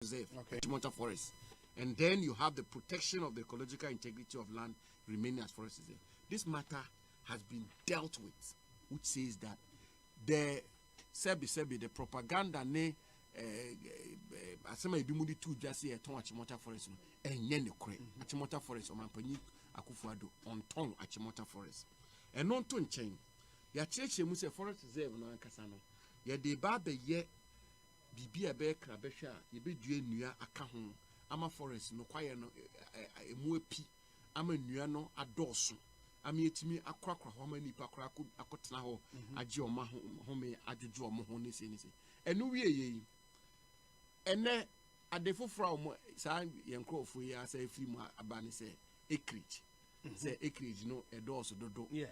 reserve, Achimota Forest. And then you have the protection of the ecological integrity of land remaining as forest reserve. This matter has been dealt with, which says that the the propaganda ne asema ebimudi tu just here ton Achimota Forest enye ne kore. Achimota Forest omanpanyi Akufo-Addo on ton Achimota Forest. And non to nchen ya cheche mu se forest reserve no ankasa no ya de ba be ye bibi ebe kra be hwa ye be dua nnua aka ho ama forest no kwaye no emu api ama nnua no adoso ama yetimi akrakra ho ama nipa akotena ho age oma ho me adwodwo omo ho ne se enu wie ye ene ade foforo omo sa yenkrofo ya sa afiri mu aba ne se acreage. Say acreage no dodo. Yes.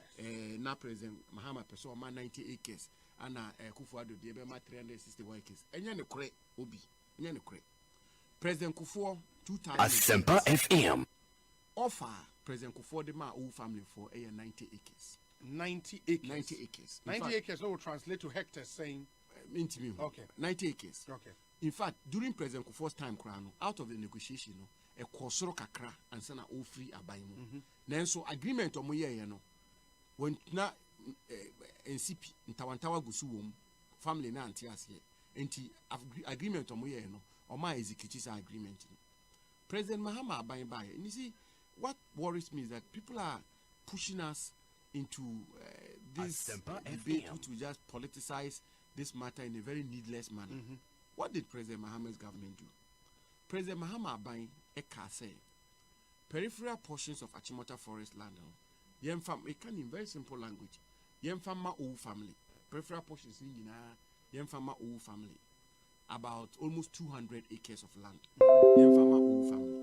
Na President Mahama person ma 90 acres and Akufo-Addo dey be ma 361 acres. Enya ne kore obi. Enya ne kore. President Akufo 2000 ASEMPA FM offer President Akufo de ma old family for 90 acres. 90 acres. 90 acres. 90 acres will translate to hectares saying okay. 90 acres. Okay. In fact, during President Kufuor's time, out of the negotiation, a kosoro kakra and sana all free abayimu. Nenso agreement omo ye no. When na NCP ntawantawa gusuwom family na antias here. Enti agreement omo ye no. Oma execute agreement. President Mahama abayin. And you see, what worries me is that people are pushing us into this debate which will just politicize this matter in a very needless manner. What did President Mahama's government do? President Mahama Abayin Eka say, peripheral portions of Achimota Forest land, it can in very simple language, Yemfama old family, peripheral portions in Yemfama old family, about almost 200 acres of land, Yemfama old family.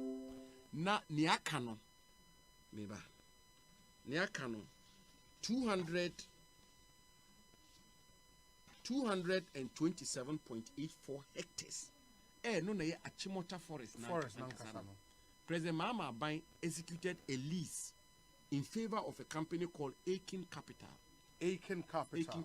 Na Niakano, neighbor, Niakano, 227.84 hectares. No na ye Achimota Forest na President Mahama Abayin executed a lease in favor of a company called Aiken Capital. Aiken Capital.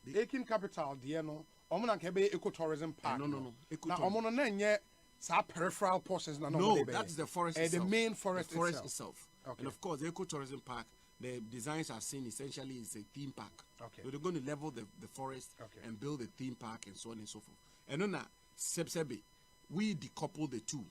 The Aiken Capital, no. Omona kebe ecotourism park. No. Na omono na nye sa peripheral portions na no, that's the forest itself. The main forest itself. Okay. And of course, the ecotourism park, the designs are seen essentially is a theme park. Okay. So they're going to level the forest and build a theme park and so on and so forth. And then Sebsebe, we decouple the two.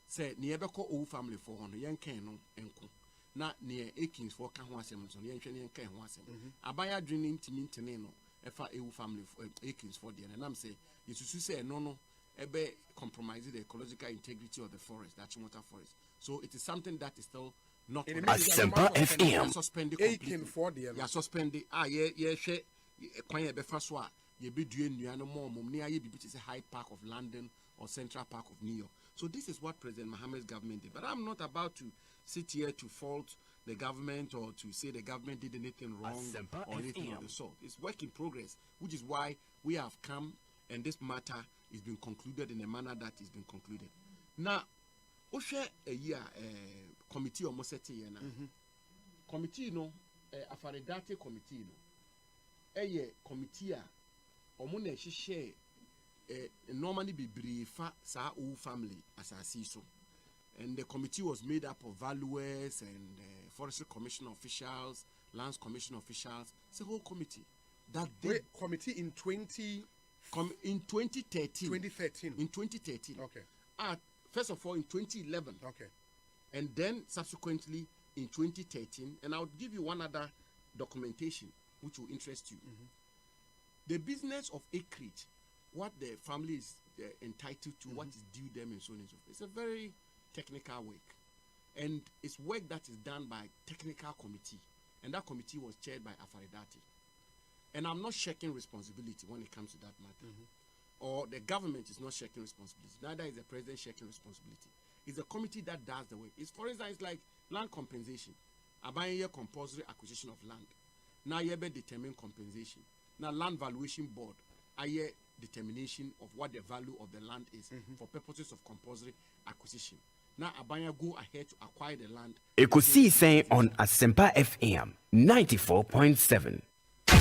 Say Niebeko old family for on young Kano enko. Na near Akins for Kahwasem, so young Kahwasem. Abaya drinking Timintaneno, FA family for Akins for the and I'm say, you should say no, ebe compromising the ecological integrity of the forest, that Achimota Forest. So it is something that is still not ASEMPA FM. Suspended Aiken for the yeah, suspended. She Kwanye Befaswa, ye be doing no more near ye be High Park of London or Central Park of New York. So this is what President Mahama's government did. But I'm not about to sit here to fault the government or to say the government did anything wrong or anything of the sort. It's work in progress, which is why we have come and this matter is being concluded in a manner that is being concluded. Now, Oshe a year committee almost set here now. Committee Afaredate committee a year committee omone share normally be briefa sa old family as I see so. And the committee was made up of valuers and forestry commission officials, lands commission officials. It's a whole committee. Committee in 2013. In 2013. Okay. First of all, in 2011. Okay. And then subsequently in 2013. And I'll give you one other documentation which will interest you. The business of acreage, what the family is entitled to, what is due them, and so on and so forth. It's a very technical work. And it's work that is done by technical committee. And that committee was chaired by Afaredate. And I'm not shaking responsibility when it comes to that matter. Or the government is not shaking responsibility. Neither is the president shaking responsibility. It's a committee that does the work. It's, for instance, it's like land compensation. About a compulsory acquisition of land. Now you be determine compensation. Now land valuation board, a determination of what the value of the land is for purposes of compulsory acquisition. Now Abaya go ahead to acquire the land. Ekusi saying on ASEMPA FM 94.7. The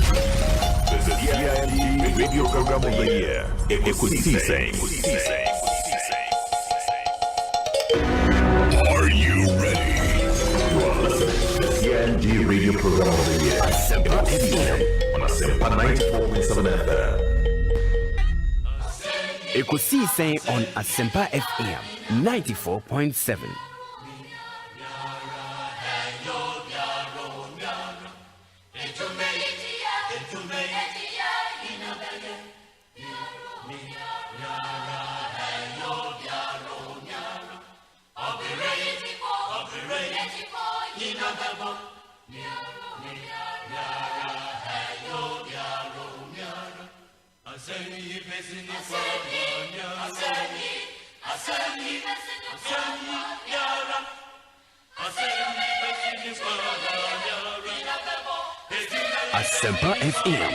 CIMT radio program of the year. Ekusi saying. CIMG radio program of the year. ASEMPA FM. On ASEMPA 94.7 FM. Ekosi saying on ASEMPA FM 94.7. ASEMPA FM.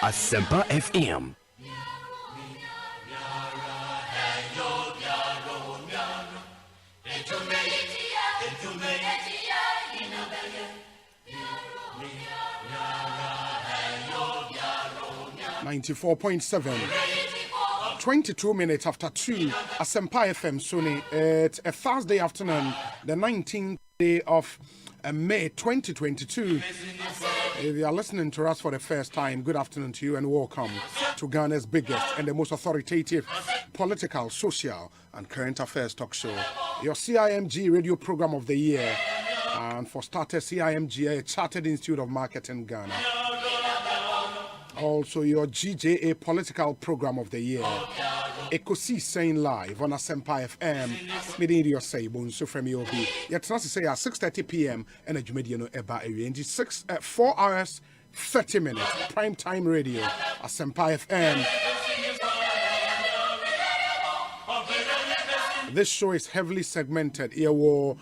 ASEMPA FM. .7 22 minutes after 2 ASEMPA FM Sony. It's a Thursday afternoon, the 19th day of May 2022. If you are listening to us for the first time, good afternoon to you and welcome to Ghana's biggest and the most authoritative political, social and current affairs talk show, your CIMG radio program of the year, and for starters CIMG, a Chartered Institute of Marketing Ghana. Also your GJA political program of the year, Ekosi saying live on ASEMPA FM. Meeting your say BONSU from EOB. Yet not to say at 6:30 p.m. and a Jumediano Eba area. And 4 hours 30 minutes prime time radio ASEMPA FM. This show is heavily segmented. Here were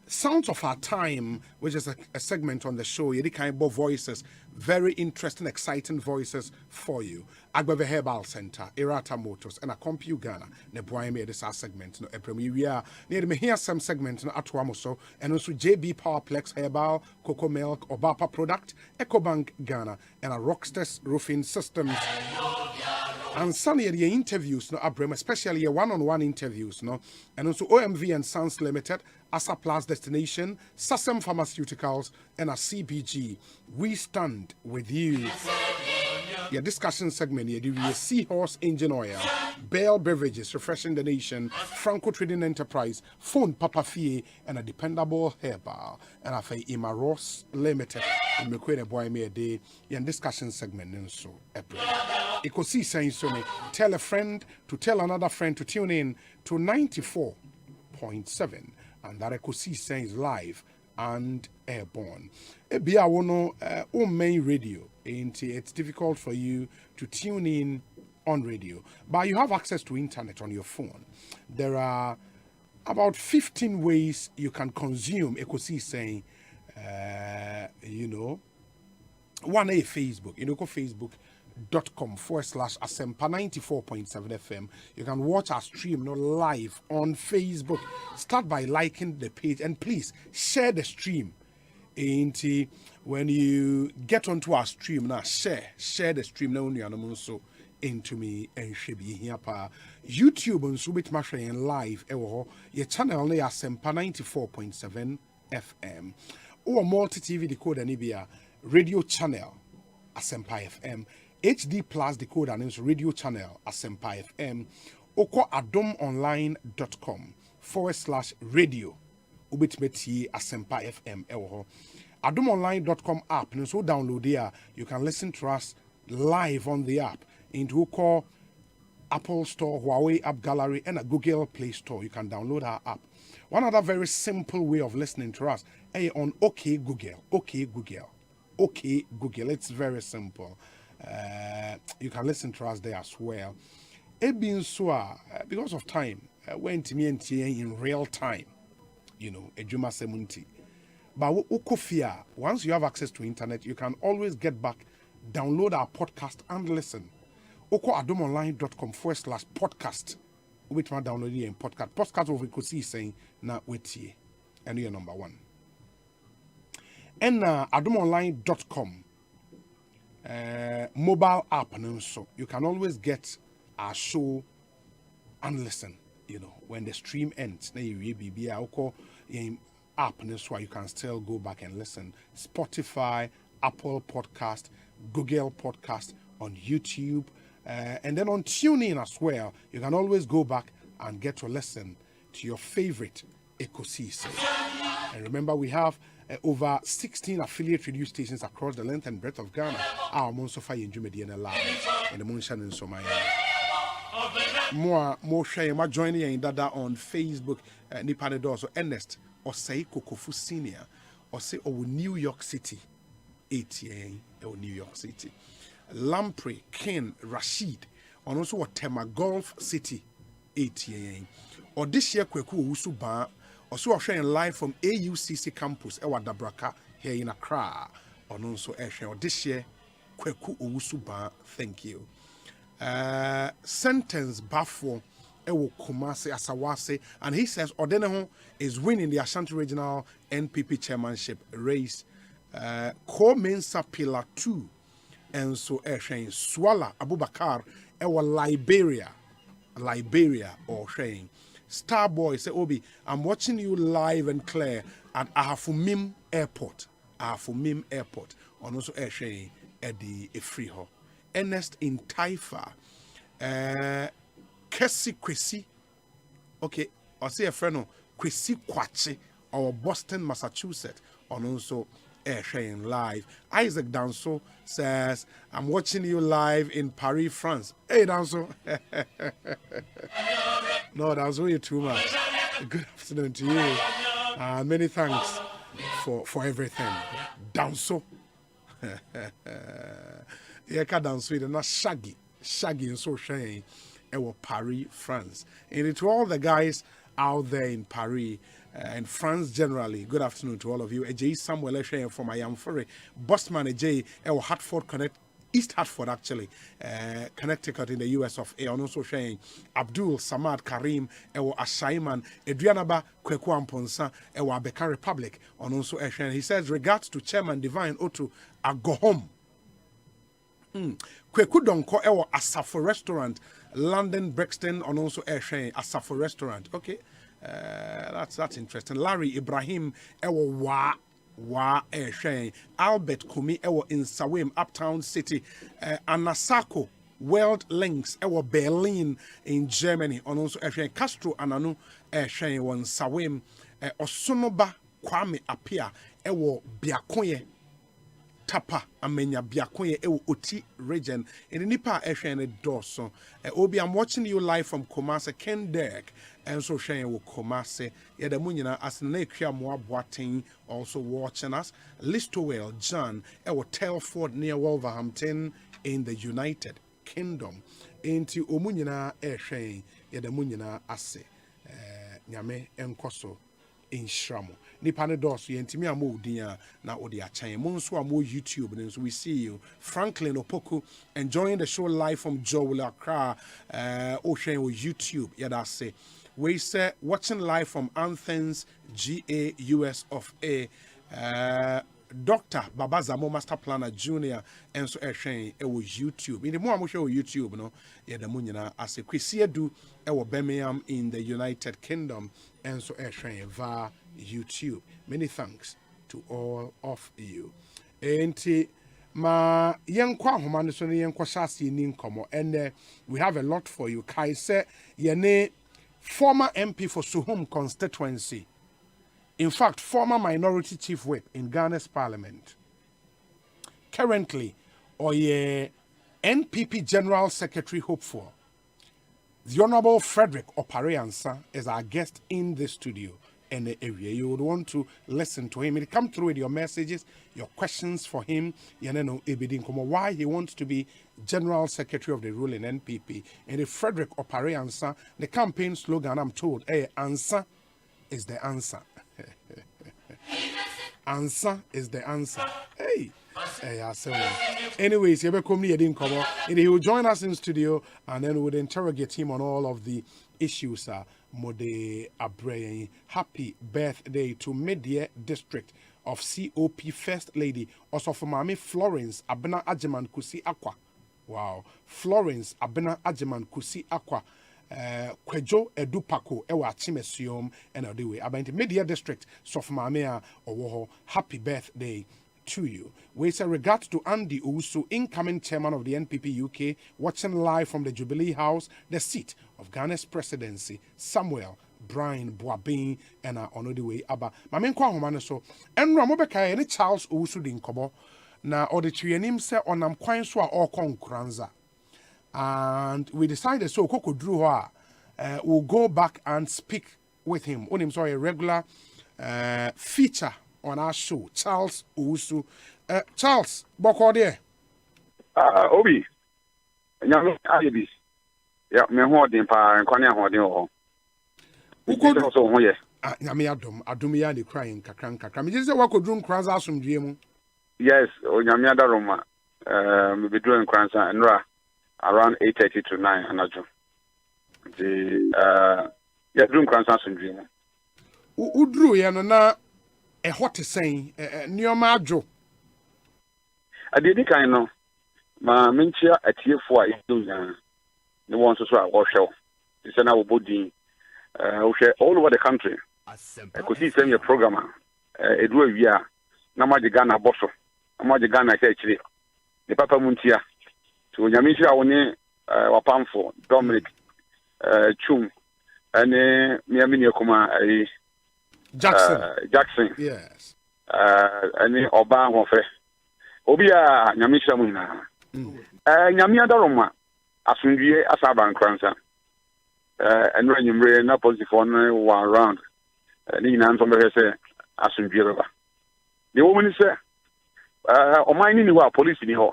Sounds of Our Time, which is a segment on the show. You kind of voices, very interesting, exciting voices for you. Agbeve Herbal Center, Irata Motors, and a Compu Ghana. Ne boy made this segment. No, we are near me here some segment no Atuamoso, and also JB Powerplex Herbal, Cocoa Milk, Obapa Product, EcoBank Ghana, and a Rockstars Roofing Systems. And some of the interviews, no, Abraham, especially one-on-one interviews, no, and also OMV and Sons Limited, Asa Plus Destination, Sasem Pharmaceuticals, and a CBG. We stand with you. Your discussion segment here, the Seahorse Engine Oil, Bale Beverages, Refreshing the Nation, Franco Trading Enterprise, Phone Papa Fie, and a Dependable Herbal, and I say Ima Ross Limited. And me boy me a day. Your discussion segment, and so April. Ekosi saying so me, tell a friend to tell another friend to tune in to 94.7, and that Ekosi saying is live and airborne. Ebia wono main radio, it's difficult for you to tune in on radio, but you have access to internet on your phone. There are about 15 ways you can consume Ekosi saying, one a Facebook, go facebook.com/ASEMPA 94.7 FM. You can watch our stream live on Facebook. Start by liking the page and please share the stream. When you get onto our stream now, share the stream now so into me and shebi here pa YouTube and so bit mashing live your channel only ASEMPA 94.7 FM or multi TV decoder Nibia radio channel ASEMPA FM HD plus decoder and radio channel ASEMPA FM oko adomonline.com/radio ubitmeti ASEMPA FM adomonline.com app and so download there you can listen to us live on the app into call Apple Store, Huawei App Gallery, and a Google Play Store. You can download our app. One other very simple way of listening to us on OK Google. It's very simple. You can listen to us there as well. Because of time, went to me in real time. Ejuma Semunti. But Okofia, once you have access to internet, you can always get back, download our podcast and listen. Oko adomonline.com/podcast. Which one download here in podcast. Podcast of Ekosi saying na wait here. And you're number one. And adomonline.com mobile app and so you can always get our show and listen. When the stream ends, then you be app and that's why you can still go back and listen. Spotify, Apple Podcast, Google Podcast, on YouTube. And then on TuneIn as well, you can always go back and get to listen to your favorite Ekosi. And remember, we have over 16 affiliate radio stations across the length and breadth of Ghana. Our Monsofa in Jumediana Live and the Moonshan in Somaya. More share, more joining in Dada on Facebook, Nipanedo, so Ernest, or say Kokofu Senior, or say New York City, 8 or New York City. Lamprey, Ken, Rashid, and also Tema Gulf City, 8 or this year Kweku Usuba, also sharing live from AUCC campus, Ewa Dabraka, here in Accra, and also or this year Kweku Usuba, thank you. Sentence Bafo, Ewo Kumase Asawase, and he says Odeneho is winning the Ashanti Regional NPP chairmanship race. Ko Mensa Pillar 2. And so Shane Swala Abubakar Ewa Liberia or Shane Starboy say Obi, I'm watching you live and clear at Ahafumim Airport. On also Shane Eddie Efriho. Ernest in Taifa. Kesi Kwesi. Okay, I'll say a friend Kwesi Kwachi or Boston, Massachusetts. On also sharing live. Isaac Danso says, I'm watching you live in Paris, France. Hey, Danso. No, that was really too much. Good afternoon to you. Many thanks for everything. Danso. Yeka Danso, they're not shaggy and so sharing. Paris, France. And to all the guys out there in Paris, and France generally, good afternoon to all of you. Ajay Samuel sharing from Ayamfore, Bossman Ajay, Hartford, East Hartford actually, Connecticut in the US of A, and also sharing Abdul Samad Karim, Ashaiman, Adrianaba Kwekwa Mponsa, Beka Republic, and also sharing. He says, regards to Chairman Divine Otu, I go home. Kweku Donko, Asafo Restaurant, London, Brixton, and also sharing Asafo Restaurant. Okay. That's interesting. Larry Ibrahim Ewa Shane Albert Kumi Ewa in Sawim Uptown City Anasako World Links Ewa Berlin in Germany and also Shane Castro Ananu Shane one Sawim Osonoba Kwame Apia Ewa Biakoye Tapa amenya biakoye ewo oti region in nipa ehwe ne doso obi I'm watching you live from Kumasi Ken Derek and so share wo Kumasi yeda mu nyina asena ekwa mo aboaten also watching us Listowell John ewo Telford near Wolverhampton in the United Kingdom into omu nyina ehwe yeda mu nyina ase nyame enkoso in Shramo. Nipane dos yentimi amo udinya na odi achan. Monso amo YouTube and so we see you. Franklin Opoku enjoying the show live from Joel Accra Ocean or YouTube. Yada say. We say watching live from Athens, GA US of A. Dr. Baba Zamo Master Planner Junior and so Eshen ewo YouTube. In the more show YouTube no yada munyina as a Chrisia do ewo Birmingham in the United Kingdom and so Eshen via YouTube. Many thanks to all of you. Enti ma yenkwa homane so ne yenkwa shasi ni nkomo and we have a lot for you. Kai say yene former MP for Suhum constituency. In fact, former minority chief whip in Ghana's parliament. Currently, Oye NPP General Secretary HOPE4, the Honorable Frederick Opareansa is our guest in the studio in the area. You would want to listen to him. He'll come through with your messages, your questions for him. You know, why he wants to be General Secretary of the ruling NPP. And the Frederick Opareansa, the campaign slogan, I'm told, answer is the answer. Answer is the answer. Hey, anyways, he will join us in studio and then we would interrogate him on all of the issues. Mode Abre, happy birthday to Media District of COP First Lady, also for Mami Florence Abena Ajeman Kusi Aqua. Wow, Florence Abena Ajeman Kusi Aqua. Kwejo Edupako ewa Chimesium and Odewe about Media District Sofmamea Owoho. Happy birthday to you. We say regards to Andy Usu, incoming chairman of the NPP UK, watching live from the Jubilee House, the seat of Ghana's presidency, Samuel Brian Boabin and Onodewe Abba. Mamen kwa homane so enra mobeka any Charles Usu din kobo na odetwianim se onam kwan so a okon kranza. And we decided so Koko Drew we'll go back and speak with him. On him, sorry, a regular feature on our show, Charles Usu. Charles, Boko there. Obi. Yeah, me holding pa and Konya holding. Who could also here? Yami Adumia the crying kakran. Me just say what could dream crowns out from GM. Yes, Yamia Roma. Maybe doing crowns and Ra. Around 8:30 to 9 anajo. The room concern dream. Udru ya no na hot saying nioma adwo. Adedi kan no ma menchia atiefo a edu the ones so a wo hwe. This na wo bodi all over the country. I could see your program edu awia na ma Ghana boso. Ma Ghana chechire. The papa muntia. So Yamisha Awone Wapamfo, Dominic Chum, and Miamini Kuma Jackson. Yes. And Oba Hofe. Obia Yamisha Muna. Yamia Daroma, Asungie Asaban Cransa. And when you bring up on the phone one round, Nina from the say Asungie. The woman said, O mining wa police in the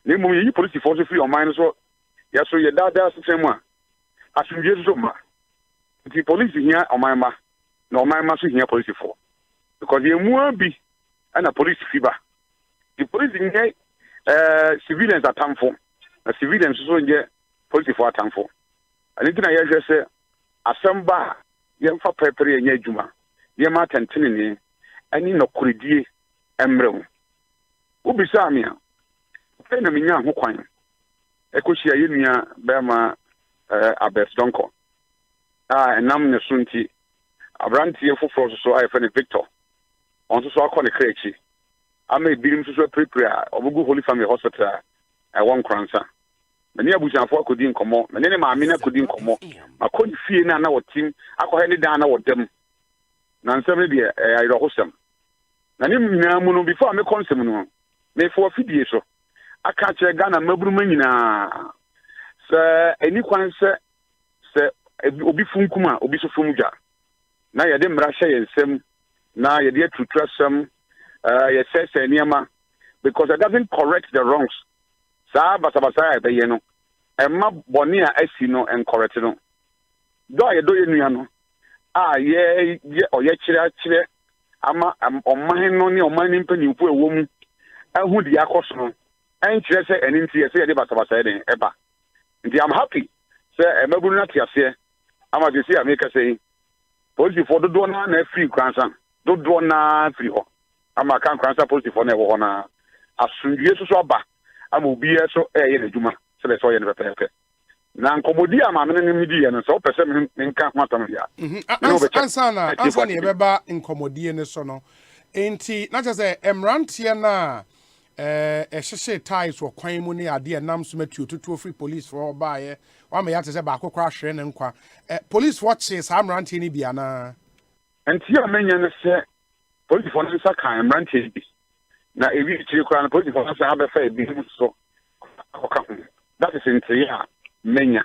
ne mo yi police force free on mine so ya so ye dada system a asundie so ma the police here on my ma na on my ma so here police for because ye mu abi and a police fiba the police here civilians atamfo na civilians so nge police for atamfo and it na ye hwe se asamba ye mfa prepare ye adwuma ye ma tantene ni ani no koredie emrew ubisa me a na minya ho kwan ekohia ye nua bema abes donko enam ne sunti abrantie foforo so ayefa ne Victor on so akọ ne krechi ama ebirim so prepare obugu Holy Family Hospital won kransa mani abujanfo akodi nkomo mani ne maame na akodi nkomo akodi fie na wotim akọ ne dan na wodam na nsem ne de ayro hosem na ne nyina mu no before me konsem no me for fidie so aka kire Ghana mabruma nyina se eni kwan se obi funkuma obi so fumja na ye de mra hye yensem na ye de tutrasem ye say niema because it doesn't correct the wrongs sa basabasa be ye no emma boni a asi no en correct no do ye do ye nua no ye oye kire ama oman no ne oman ni mpanimpo ewo mu ahu di akoso no en kire se eni nti ye se ye de basabasa den eba nti I'm happy say emabunu na tiase ama de see ameka say police for do na free kransan do na free ho ama kan kransan police for na wo na asundue so aba ama obi so ye na djuma se be so ye na pepe na nkomodi ama me ne midi ye no so pese me nka ho atam ya ansana ye beba nkomodi ne so no enti na je emrantie na ehye ties wo kwan mu ne ade nam so matu tutu free police for baaye wa me ya te se ba akokra hwere ne nkwa police watch sa amrantie ni bia na enti ya menya ne se police for ne sa kan amrantie bi na ewi chiri kra na police for ne sa abefa bi so that is enti ya menya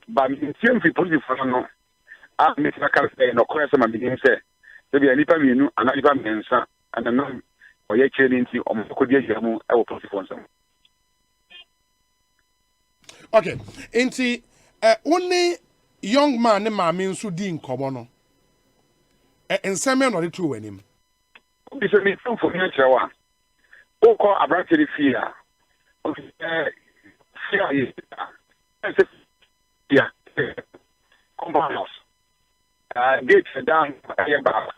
ba enti em free police for no a me sa ka se no kra se ma bi se bi anipa mienu ananipa mensa ananam oye chiri nti omkodi ajamu e wo police for nsam. Okay, enti only young man ne maame nso di nkomo no enseme no de to wanim obi se me fun for me chewa o ko abrante fia fia yeah compound gate down here back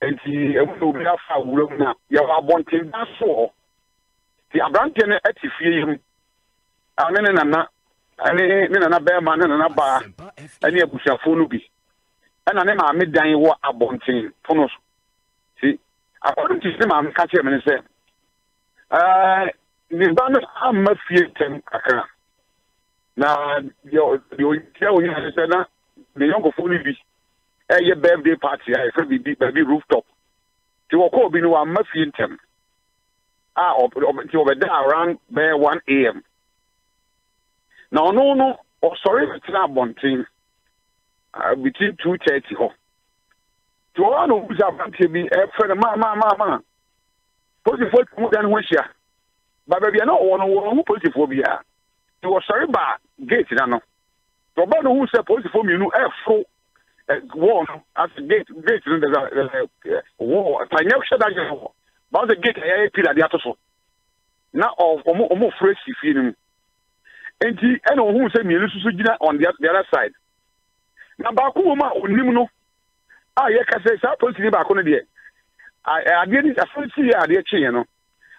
enti e wo bi afa wuram na ya wa bonten da so ti abrante ne atifie yim anene nana ani ni nana be ma nana ba ani abushafo no bi ana ne ma me dan wo abonten fono so si according to the ma me ka che me se ni ba no amma fie tem kakra na yo tia wo ni se na the young of only bi ye birthday party I for be rooftop ti wo ko bi no amma fie tem ti wo be there around 1 a.m. Now, no, sorry, it's not bonting between 2:30 ho. To all who's about to be a friend of ma. Positive for more than wish ya. But baby, I know one who positive for me. You were sorry, but gate, you know. So, about who said positive for me, you know, full one at the gate, war. I never said that. But the gate, I appeal at the other. Now, almost fresh feeling. Enti eno hu se mienu susu gina on the other side na ba ko ma onim no ye ka se sa police ni ba ko no de ade ni afansi ya ade chi no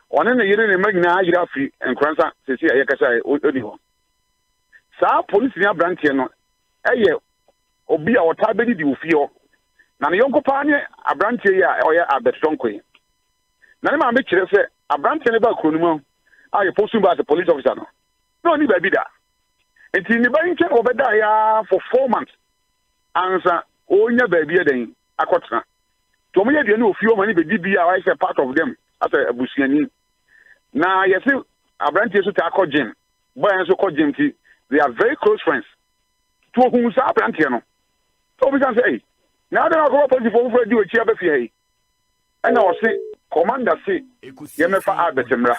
one ne yire ne magina ayira free enkransa se se ye ka se odi ho sa police ni abrantie no eye obi a wota bedi di ofio na ne yonko pa ne abrantie ya oye abetonko na ne ma me kire se abrantie ne ba kronum ye postu ba the police officer no no ni baby da enti ni ba nke obeda ya for 4 months ansa onya baby eden akotena to mo ye de na ofio ma ni be bibia I say part of them as a abusiani na yesi abrantie so ta akọ gym boy so ko gym ti they are very close friends to hu sa abrantie no to bi san say na da ko police for di ochi abafi hai ana o se commander say ye me fa abetemra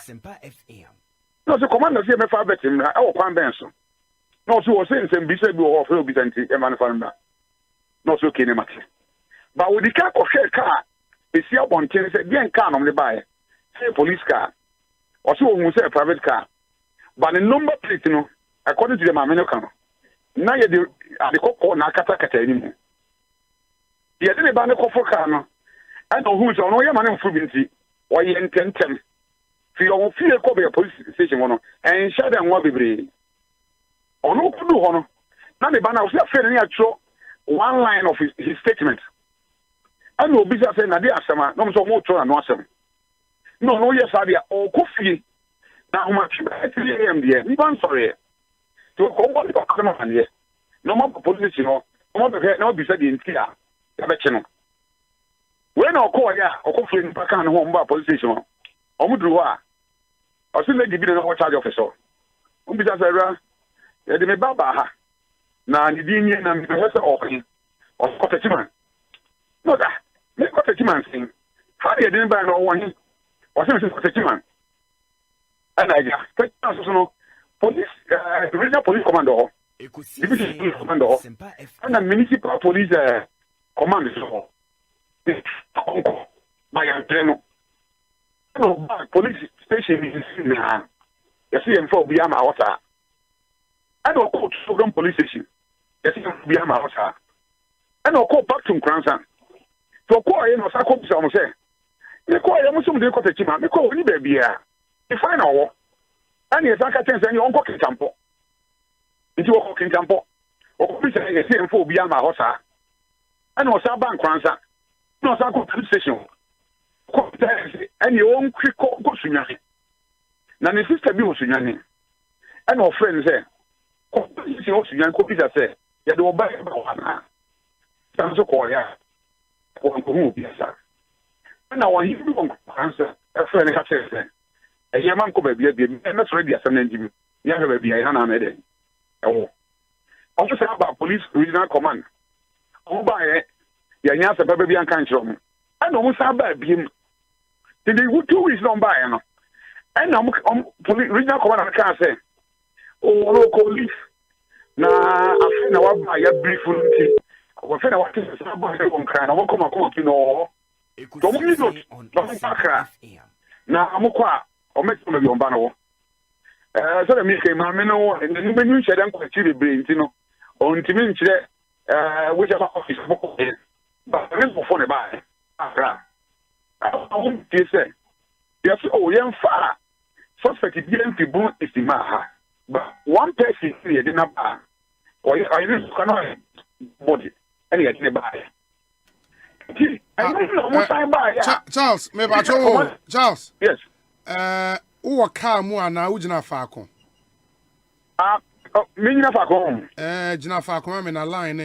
no so commander say me fa abetemra e wo kwan ben so no so o say nsem bi say bi o ofre obi tanti e man fa nda no so kene mate ba wo di ka ko hwe ka esi abonten say bien ka no me bae say police car or so wo say private car but the number plate no according to the man no kan na ye de ade kokko na kata ni mu ye de ba ne kofo car no and who so no ye man mfu bi nti o ye ntentem fi o fi e ko be police station wono en sha da nwa bebre ono kudu hono na me ba na o se afere ni atro one line of his statement and obi say na dey asema no so mo tro na no asem no yes abia o kofie na homa 3 am there ni ban sorry to ko bo ko kana man ye no mo police no mo be na obi say the ntia ya be cheno we na ko ya o kofie ni paka no ho mba police station o mu duru a ɔsi lady bi na ɔwɔ charge officer mbisa sɛ ɛwura yɛde me ba ha na ne di nye na mbisa sɛ ɔkɔyin ɔkɔtɛkyiman no da me kɔtɛkyiman sin ha de yɛde me ba na ɔwɔ hin ɔsi mi sɛ kɔtɛkyiman ɛna ɛgya kɛkyiman soso no police regional police command hɔ division police command hɔ ɛna municipal police command so hɔ ɔnkɔ mayantɛ no ɛna ɔba police station yi si na yɛsi yɛn fɛ obi ama hɔ saa ɛna ɔkɔ program police station yɛsi yɛn obi ama hɔ saa ɛna ɔkɔ back to nkransa so ɔkɔ ɔyɛ na ɔsa kɔ bisa ɔmo sɛ mekɔ ɔyɛ mo sɔm de kɔtɛ kyima mekɔ ɔni baabi a ifan na ɔwɔ ɛna yɛsan ka kyɛn sɛ ɛnyɛ ɔnkɔ kintampɔ nti wɔkɔ kintampɔ ɔkɔ bisa yɛsi yɛn fɛ obi ama hɔ saa ɛna ɔsa ba nkransa ɛna ɔsa kɔ police station kɔ bisa yɛsi ɛna ɔnkwi kɔ sunyane na ne sister bi wɔ sunyane ɛna ɔfrɛ no sɛ kɔ police wɔ sunyane kɔ bisa sɛ yɛde ɔba yɛ ba wɔ anaa san so kɔ ya wɔn ko hu bi asa na wɔn yi bi wɔn kansa ɛfɛ ne ka kyerɛ sɛ ɛyɛ man kɔ baabi abi ɛmɛ sɔrɔ di asɛm na ndim yɛ hwɛ baabi ayɛ na na ɛdɛ ɛwɔ ɔfisa aba police regional command ɔmo ba yɛ yɛnyɛ asɛ bɛbɛ bi anka nkyerɛ ɔmo ɛna ɔmo san ba abi mu tete iwu 2 weeks na ɔmo ba yɛ no ɛna ɔmo police regional command aka sɛ ɔmo kɔ leave na afei na waba yɛ brief nti wɔfɛ na wɔte sɛ sábà ɛwɔ nkran na wɔkɔ makɔ fi na ɔwɔ tɔmɔ yi do tɔmɔ kakra na amokɔ a ɔmɛtɛ ɔmɛ bi ɔmba na wɔ sɛdeɛ mi kɛ maame no n'anim ani nhyɛ dɛ nkɔkyi bebree nti no ɔntumi nkyerɛ wɔhyɛ ba ɔfis bɔkɔ yɛ ba ne nkɔfɔ ne ba yɛ kakra ɔmo tie sɛ yɛsɛ yɛmfa a suspect bi mfi bon esima ha but one person yɛ de na ba ɔyɛ ne sukɔ na body. Charles, Charles. Yes. Who car mu ana ujina faako? Me jina faako. Jina faako me na line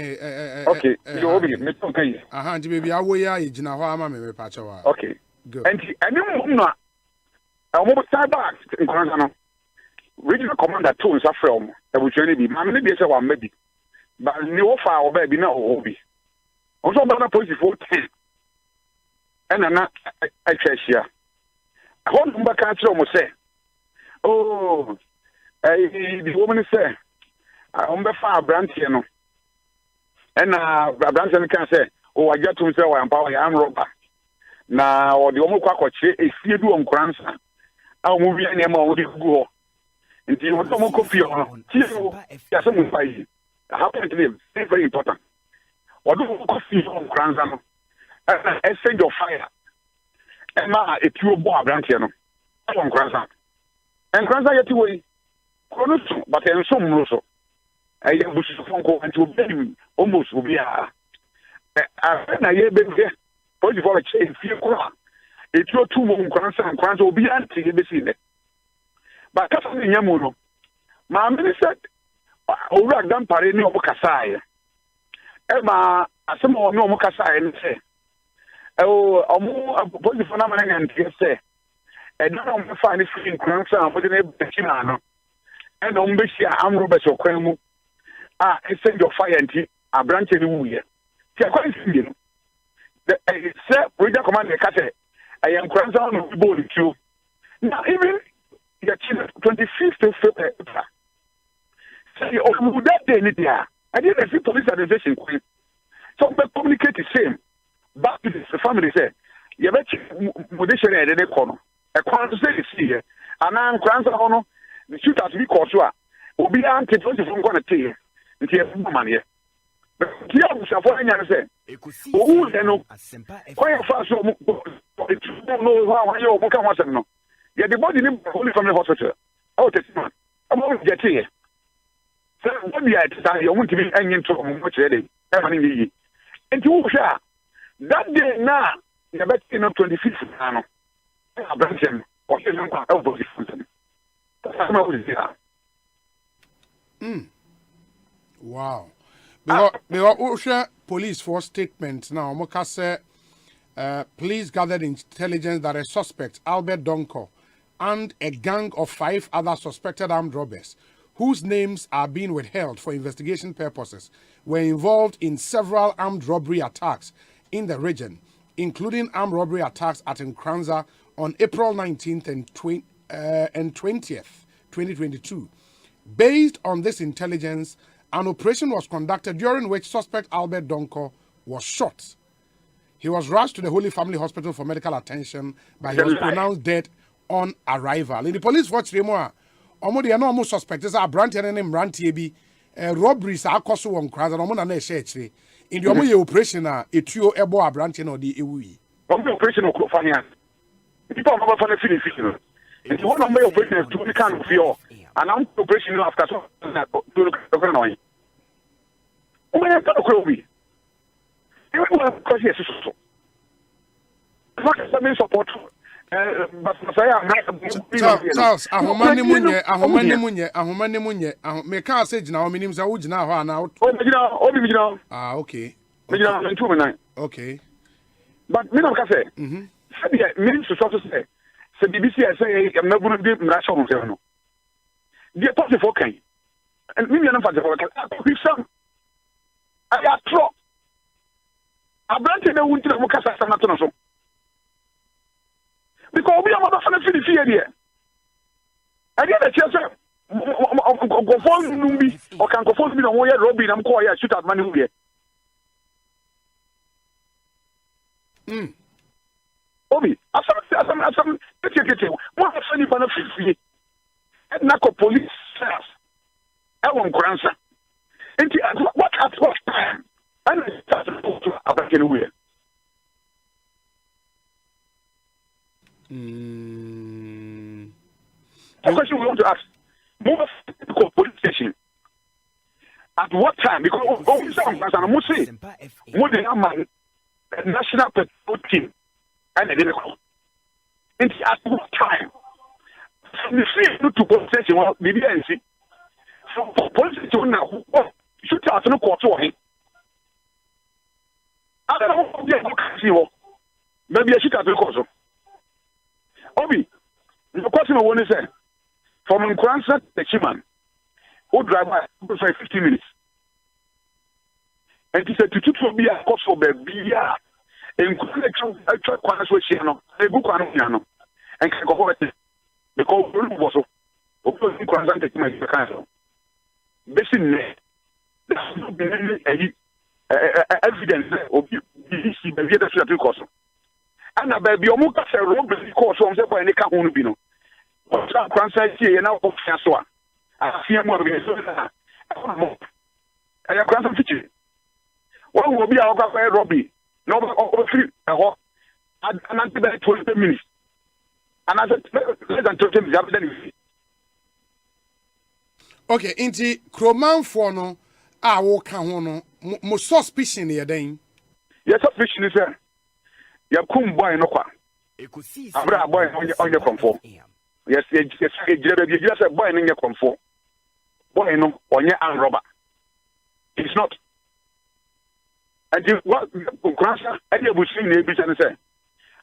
okay, you obi me ton kai. Aha, nti baby awo ya jina hɔ ama me pacha wa. Okay. Good. And any na omo cyber nkranza no. Regional commander to nsa frɛ e bu twene bi. Ma me bi sɛ wa maybe. But ni wo fa wo ba bi na wo bi also ba na police for 10 and na atwahia ho number ka kire mo say the woman say on be fa brantie no and brantie no kan say wajatum say wa empower ya amroba na o de omo kwa kwakire efie du onkransa a omo wi na ma o de gugu ho nti o to mo kofi ho ti ya se mo fa yi happen to be very, very important. What do you see on Kranzano? Exchange of fire. And now a pure boy branchiano on Kranzan. And Kranzan yet away. Chronos, but in some Rosso. I am Bush phone call and to be almost will be a year baby here. For a chain, fear cry. It's your 2 more Kranzan, Kranz will be anti the scene. But Catherine Yamuno, my minister. Owura dampare ni omo kasaye ma asem omo omo kasaye ni se omo police na ma na ntie se na omo fa ni free nkransa omo de na beki na no e na omo be hia amro be so kwan mu exchange of fire nti abranche ni wuye ti akwa nsi no the se regional command ka se ayen nkransa no ball tu now even the 25th of February that day, I didn't see police administration. So we communicate the same back to the family. Say, you bet would they share any corner? A corner say this here, and I'm grandson honor the shooters we call so. Will be anti from going to tell you, and you have money. But here we shall find you say, oh, they know. Quite fast, no, how you come once and no. Yeah, the body only from the hospital. Oh, that's not. I'm always getting here. So when we are to you want to be hanging to much ready. And you that day now, you're back in 25th. I branch him or everybody. That's how we see. Wow. Because police force statement now, Mokase police gathered intelligence that a suspect, Albert Donko, and a gang of 5 other suspected armed robbers, whose names are being withheld for investigation purposes, were involved in several armed robbery attacks in the region, including armed robbery attacks at Nkranza on April 19th and 20th, 2022. Based on this intelligence, an operation was conducted during which suspect Albert Donko was shot. He was rushed to the Holy Family Hospital for medical attention, but he was pronounced dead on arrival. In the police watch remoa, they are no more suspects. Are Branty and Branty be robberies are cost one crowd and Omona Neshe. In the Omo operation, a trio ebo a Branty or the Ewi. Operation of Kofania. People are not finishing. If you want to make operation to be kind of fear, and I'm operation after so to look annoying. When I got me. You will because yes, so. Not some support. But Charles, ahomani munye. Me ka say gina o minim say wo gina ho ana. Ah, okay. Okay. But me no ka say. Say me so so say. Say BBC say am na guru bi mra show say no. Dey talk for kan. And me no fa say for kan. Some I got trouble. Abrante na wunti na mukasa sana to no so because obi amaba fa na fi fi here ade na che say go phone numbi o kan go phone bi na wo ye robin na mko ya shoot at man hu here obi asam kete mo fa ni fa na fi na ko police staff e won kransa enti what time and start to about anywhere. The question we want to ask: more police station. At what time? Because I'm saying, more than a man, national patrol team, and the and at what time? The free to police station. Well, maybe I see. So police station now, should have no court for him. I don't know. Maybe I should have because Obi, the question I want to say from Nkransa the Chiman, who drive for 15 minutes. And he said to be a cost for baby, and actual quantification, a book on and can go over it because was also Nkransa the Chiman. Basically, there's not been any evidence of BBC be the strategy course. And a baby omuka se robbery course on the boy nika hunu bino. What's that concern here now of Fiaswa? I see more organization. I have granted feature. What will be our robbery? No over 3 and until 20 minutes. And I said less than 20 minutes. Okay, inti Kroman for no. Wo ka ho no mo suspicion ye den yes suspicion is ya kum boy no kwa abra boy on your comfort yes yes boy no your comfort boy no onye an robber it's not and you what crasha and you bushi na ebi say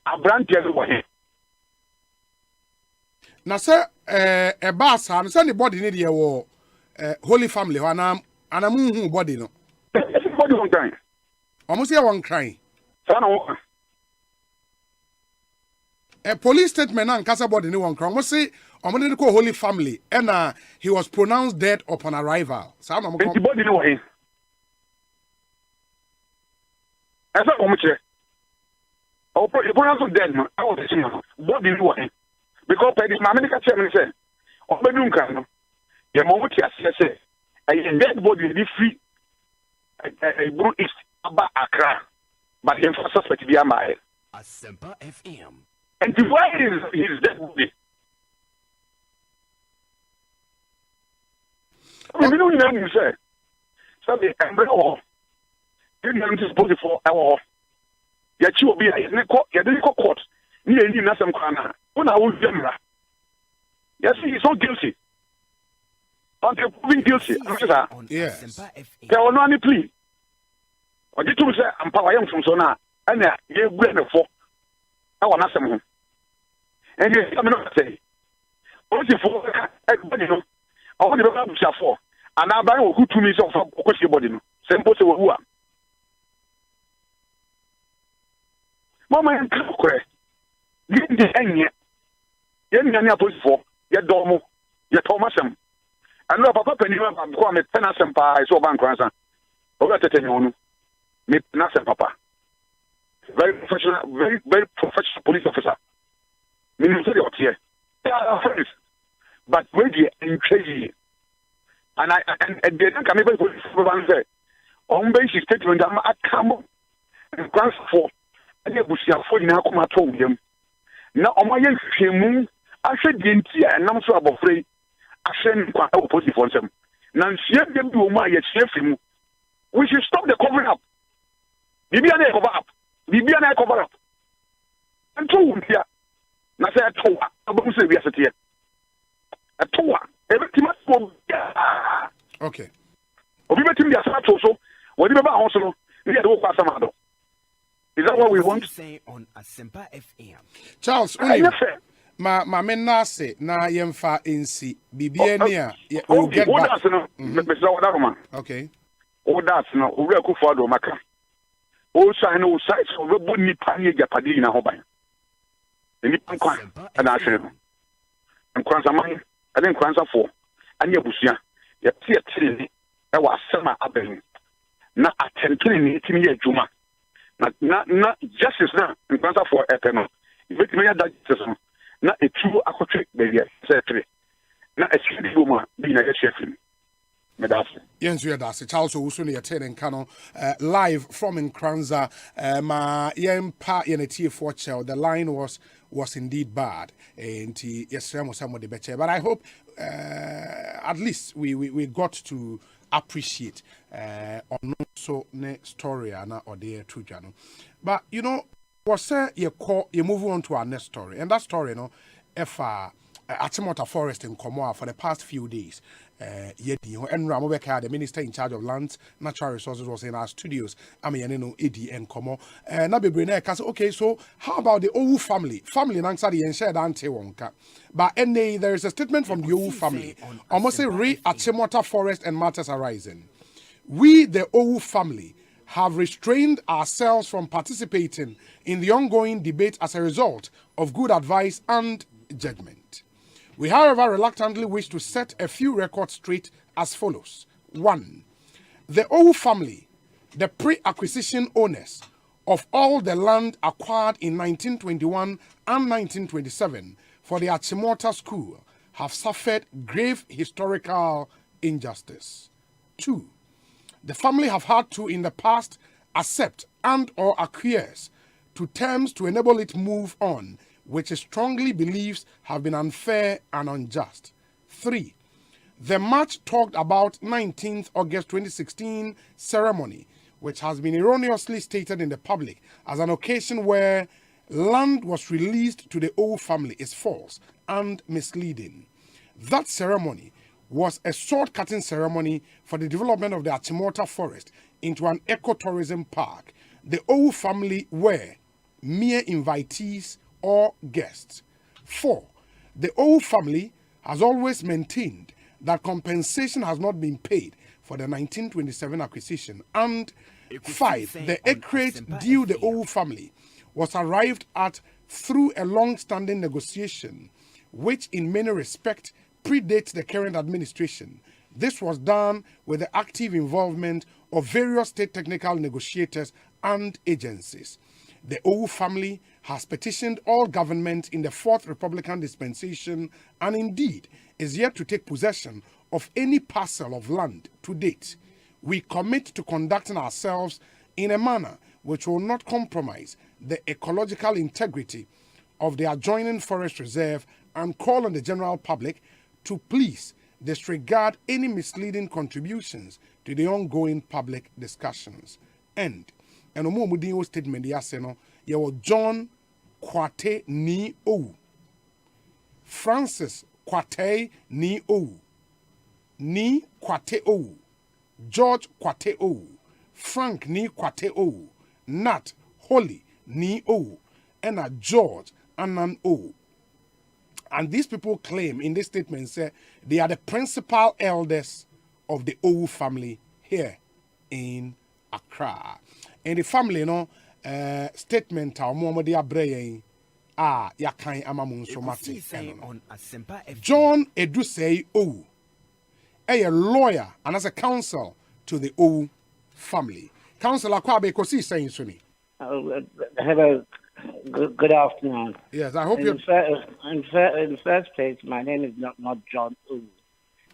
abrante go he na say e ba sa no say the body ni de wo Holy Family ho na anamu body no body one time almost here one crying sana a police statement and kasa body ni one crying almost say omo call Holy Family and he was pronounced dead upon arrival sana mo body no he asa omo che o pronounced dead no I was saying body no he because by this American chairman say o bedun kan no ye mo wuti asese a dead body is free. A blue east about Accra, but him for suspect to be a mile. ASEMPA FM. And why is his dead body? We don't know you say. So the embryo, you know, this body for our. Yet you will be a court. Near you, Nassam Kana. When I will general. Yes, he is so guilty. Until proven guilty, yes. There will not any plea. Or did you say, I'm power young from Sona, and you bring the four. I want to ask him. And you come and say, for everybody no. I want to be able for. And I buy who to me so for question body no. Simple so who are. Mama en kure. Gindi enye. Yen nyanya police for. Ye domo. Ye Thomasem. And no papa penny ko me penasem pa so ban kransa. O ga tete nyonu. Me penasem papa. Very professional police officer. Ministry of here. They are friends. But when you crazy, and they don't come even for say, on basic statement, I come and grant for, and they will see a 40 now come at home. Now, on my young I said, the entire and I'm so about free. I send quite opposite for them. Now, see them do my chef. We should stop the covering up. Maybe I cover up. Maybe I cover up. And two, yeah. Now, say, I told her, I'm going to say, yes, here. Okay. Is that what we want? Say on ASEMPA FM. Charles, ma menna se na yemfa nsi bibia ni a we get back. Okay. Oh, that's no. We are good for the maka. Oh, sign no size of the bunny pany japadi na hoban. The nippon kwan and I said, and Kwanzamani. I didn't answer for any busia. Yet, I was summer abbey. Not attempting it in a juma. Not justice now, and answer for a penal. If it may have that, not a true aquatic baby, certainly. Not a silly woman being a chef. Yes, we are that's it. Also, Usuni attending Kano live from Nkranza. Ma yempa yeneti for child. The line was indeed bad, and yes, somebody better. But I hope at least we got to appreciate on so ne story or the true channel. But you know, was you move on to our next story, and that story, you know, if Achimota Forest in Komoa for the past few days. And Ramobeka, the minister in charge of lands, natural resources, was in our studios. I mean, you know, AD and Komo. Nabe Brene, okay, so how about the Owu family? Family, and answer the shared Ante Wonka. But there is a statement from the Owu family. Almost say, Re Achimota Forest and matters arising. We, the Owu family, have restrained ourselves from participating in the ongoing debate as a result of good advice and judgment. We, however, reluctantly wish to set a few records straight as follows. 1. The Owu family, the pre-acquisition owners of all the land acquired in 1921 and 1927 for the Achimota School, have suffered grave historical injustice. 2. The family have had to, in the past, accept and or acquiesce to terms to enable it move on, which it strongly believes have been unfair and unjust. 3. The much talked about 19th August 2016 ceremony, which has been erroneously stated in the public as an occasion where land was released to the Owu family, is false and misleading. That ceremony was a sword-cutting ceremony for the development of the Achimota Forest into an ecotourism park. The Owu family were mere invitees or guests. 4. The Owu family has always maintained that compensation has not been paid for the 1927 acquisition. And 5. The acreage due the Owu family was arrived at through a long-standing negotiation, which in many respects predates the current administration. This was done with the active involvement of various state technical negotiators and agencies. The Owu family has petitioned all government in the 4th Republican dispensation and indeed is yet to take possession of any parcel of land to date. We commit to conducting ourselves in a manner which will not compromise the ecological integrity of the adjoining forest reserve and call on the general public to please disregard any misleading contributions to the ongoing public discussions. End. And Omo statement yaseno yewo John Kwate ni Owu, Francis Kwate ni Owu, ni Kwate Owu, George Kwate Owu, Frank ni Kwate Owu, Nat Holy ni Owu, and George Anan Owu. And these people claim in this statement, say they are the principal elders of the Owu family here in Accra. And the family, statement, yakan amamun somati. On ASEMPA FM. John Edusei Owu, a lawyer and as a counsel to the Owu family. Counsellor Kwabe Kosi saying Suni. Hello, good afternoon. Yes, I hope in the first place, my name is not John Owu.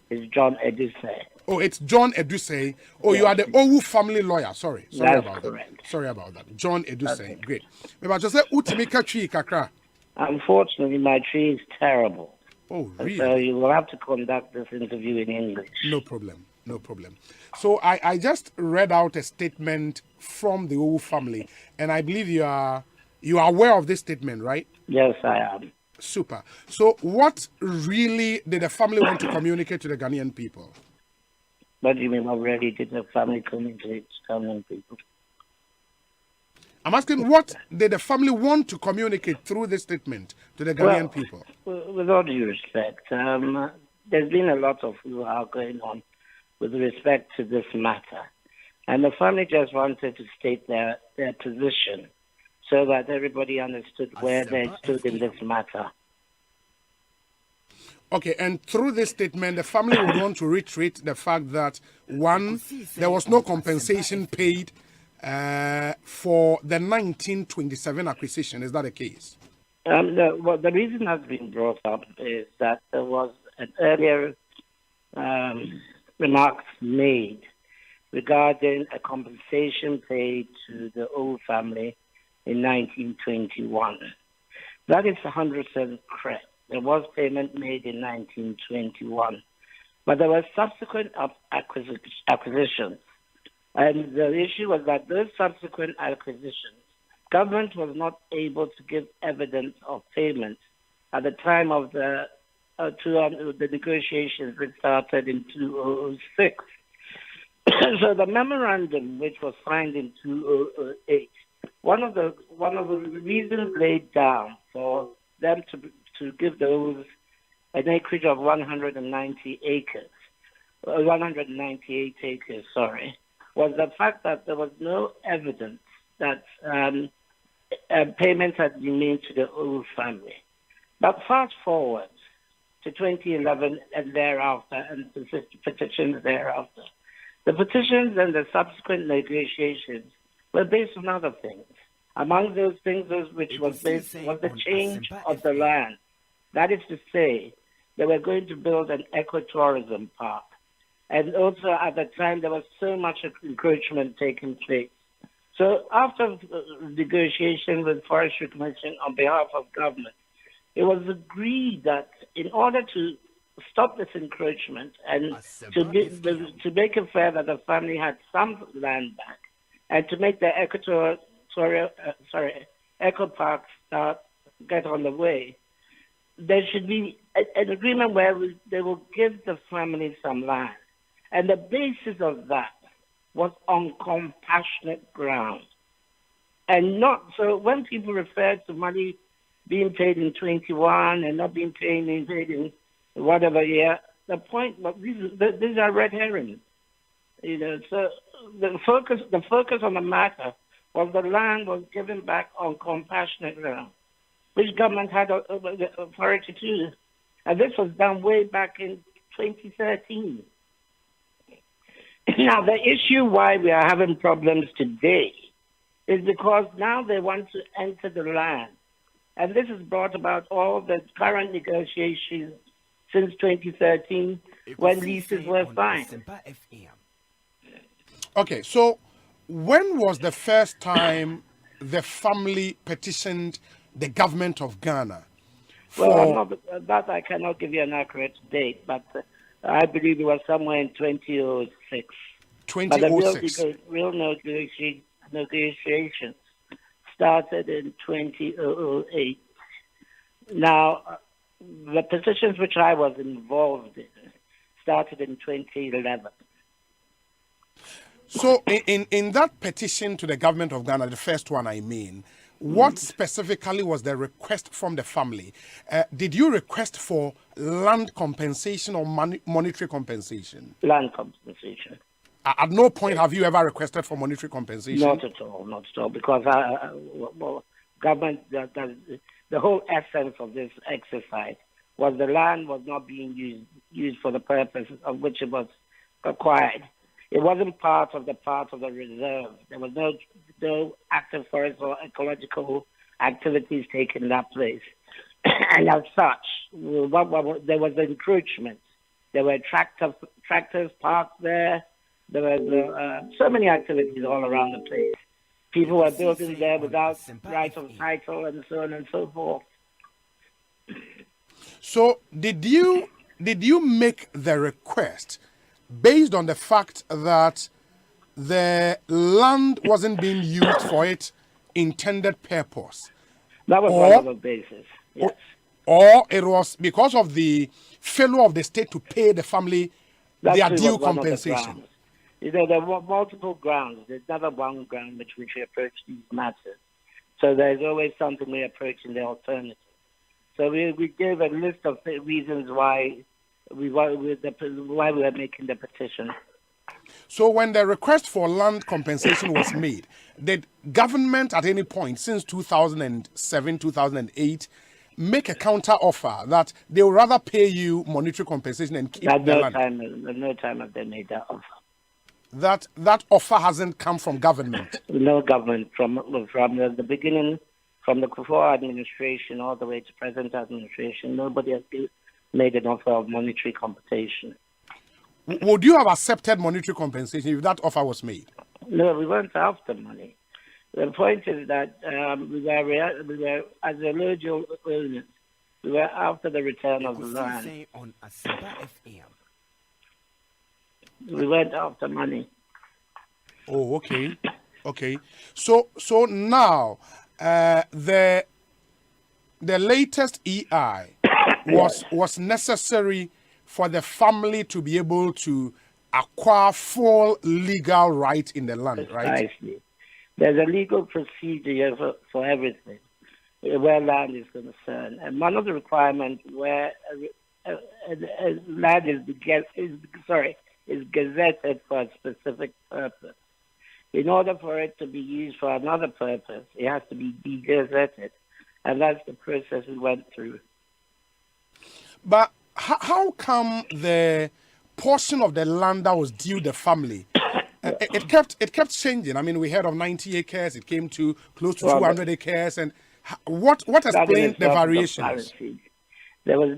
It's John Edusei. Oh, it's John Edusei. Oh, yes. You are the Owu family lawyer. Sorry That's about correct. that. Sorry about that. John Edusei. Okay. Great. Maybe I just say Utimika tree kakra. Unfortunately, my tree is terrible. Oh, really? So you will have to conduct this interview in English. No problem. No problem. So I just read out a statement from the Owu family, and I believe you are aware of this statement, right? Yes, I am. Super. So what really did the family want to communicate to the Ghanaian people? What do you mean, what really did the family communicate to Ghanaian people? I'm asking, what did the family want to communicate through this statement to the Ghanaian people? With all due respect, there's been a lot of hoo-ha going on with respect to this matter. And the family just wanted to state their position so that everybody understood where they stood in this matter. Okay, and through this statement, the family would want to reiterate the fact that, one, there was no compensation paid for the 1927 acquisition. Is that the case? The reason that's been brought up is that there was an earlier remarks made regarding a compensation paid to the Owu family in 1921. That is 100% correct. There was payment made in 1921, but there were subsequent acquisitions. And the issue was that those subsequent acquisitions, government was not able to give evidence of payment at the time of the negotiations which started in 2006. So the memorandum, which was signed in 2008, one of the reasons laid down for them to give those an acreage of 198 acres, was the fact that there was no evidence that payments had been made to the Owu family. But fast forward to 2011 and thereafter, and the petitions thereafter. The petitions and the subsequent negotiations were based on other things. Among those things which was the change of the land. That is to say, they were going to build an ecotourism park. And also at the time, there was so much encroachment taking place. So after negotiation with Forestry Commission on behalf of government, it was agreed that in order to stop this encroachment and to make it fair that the family had some land back, and to make the eco park get on the way, there should be an agreement where they will give the family some land. And the basis of that was on compassionate grounds. And not, so when people refer to money being paid in 21 and not being paid in whatever year, the point, these are red herrings. So the focus on the matter was the land was given back on compassionate ground, which government had the authority to do. And this was done way back in 2013. Now, the issue why we are having problems today is because now they want to enter the land. And this has brought about all the current negotiations since 2013 when leases were signed. Okay, so when was the first time the family petitioned the government of Ghana? Well, that I cannot give you an accurate date, but I believe it was somewhere in 2006. 2006. But the real negotiations started in 2008. Now, the petitions which I was involved in started in 2011. So in that petition to the government of Ghana, the first one I mean, what specifically was the request from the family? Did you request for land compensation or monetary compensation? Land compensation. At no point have you ever requested for monetary compensation? Not at all, because government, the whole essence of this exercise was the land was not being used for the purpose of which it was acquired. It wasn't part of the reserve. There was no active forest or ecological activities taking that place. And as such, there was encroachment. There were tractors parked there. There were so many activities all around the place. People were building there without right of title and so on and so forth. So did you make the request based on the fact that the land wasn't being used for its intended purpose? That was one of the basis. Yes. Or it was because of the failure of the state to pay the family their due compensation? There were multiple grounds. There's never one ground which we approach these matters. So there's always something we approach in the alternative. So we gave a list of reasons why we were making the petition. So when the request for land compensation was made, did government at any point since 2007, 2008 make a counter offer that they would rather pay you monetary compensation and keep the land? At no time have they made that offer. That offer hasn't come from government? No government from the beginning, from the before administration all the way to present administration, nobody has made an offer of monetary compensation. Would you have accepted monetary compensation if that offer was made? No, we weren't after money. The point is that we were as a local owners, we were after the return of the land. On ASEMPA FM. We went after money. Oh, okay. Okay. So now the latest EI was necessary for the family to be able to acquire full legal right in the land, right? Precisely. There's a legal procedure for everything where land is concerned. And one of the requirements where land is gazetted for a specific purpose. In order for it to be used for another purpose, it has to be de-gazetted. And that's the process we went through. But how come the portion of the land that was due the family, it kept changing? I mean, we heard of 90 acres, it came to close to 200 acres. And what explained the variations? There was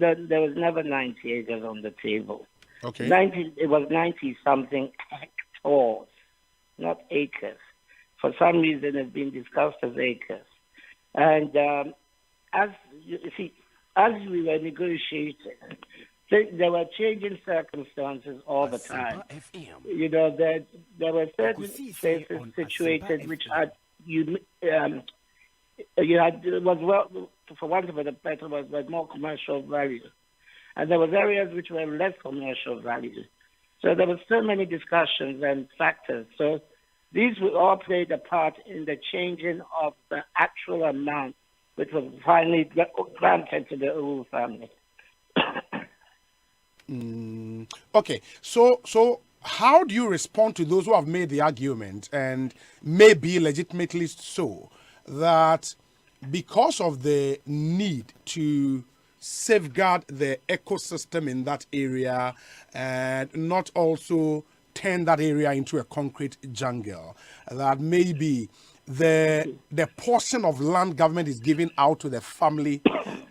never 90 acres on the table. Okay. It was 90-something hectares, not acres. For some reason, it's been discussed as acres. And as we were negotiating, there were changing circumstances all the time. You know, there were certain places situated which had for want of a better word, was more commercial value. And there was areas which were less commercial value. So there were so many discussions and factors. So these all played a part in the changing of the actual amount which was finally granted to the Owu family. Okay, so how do you respond to those who have made the argument, and maybe legitimately so, that because of the need to safeguard the ecosystem in that area and not also turn that area into a concrete jungle, that maybe the portion of land government is giving out to the family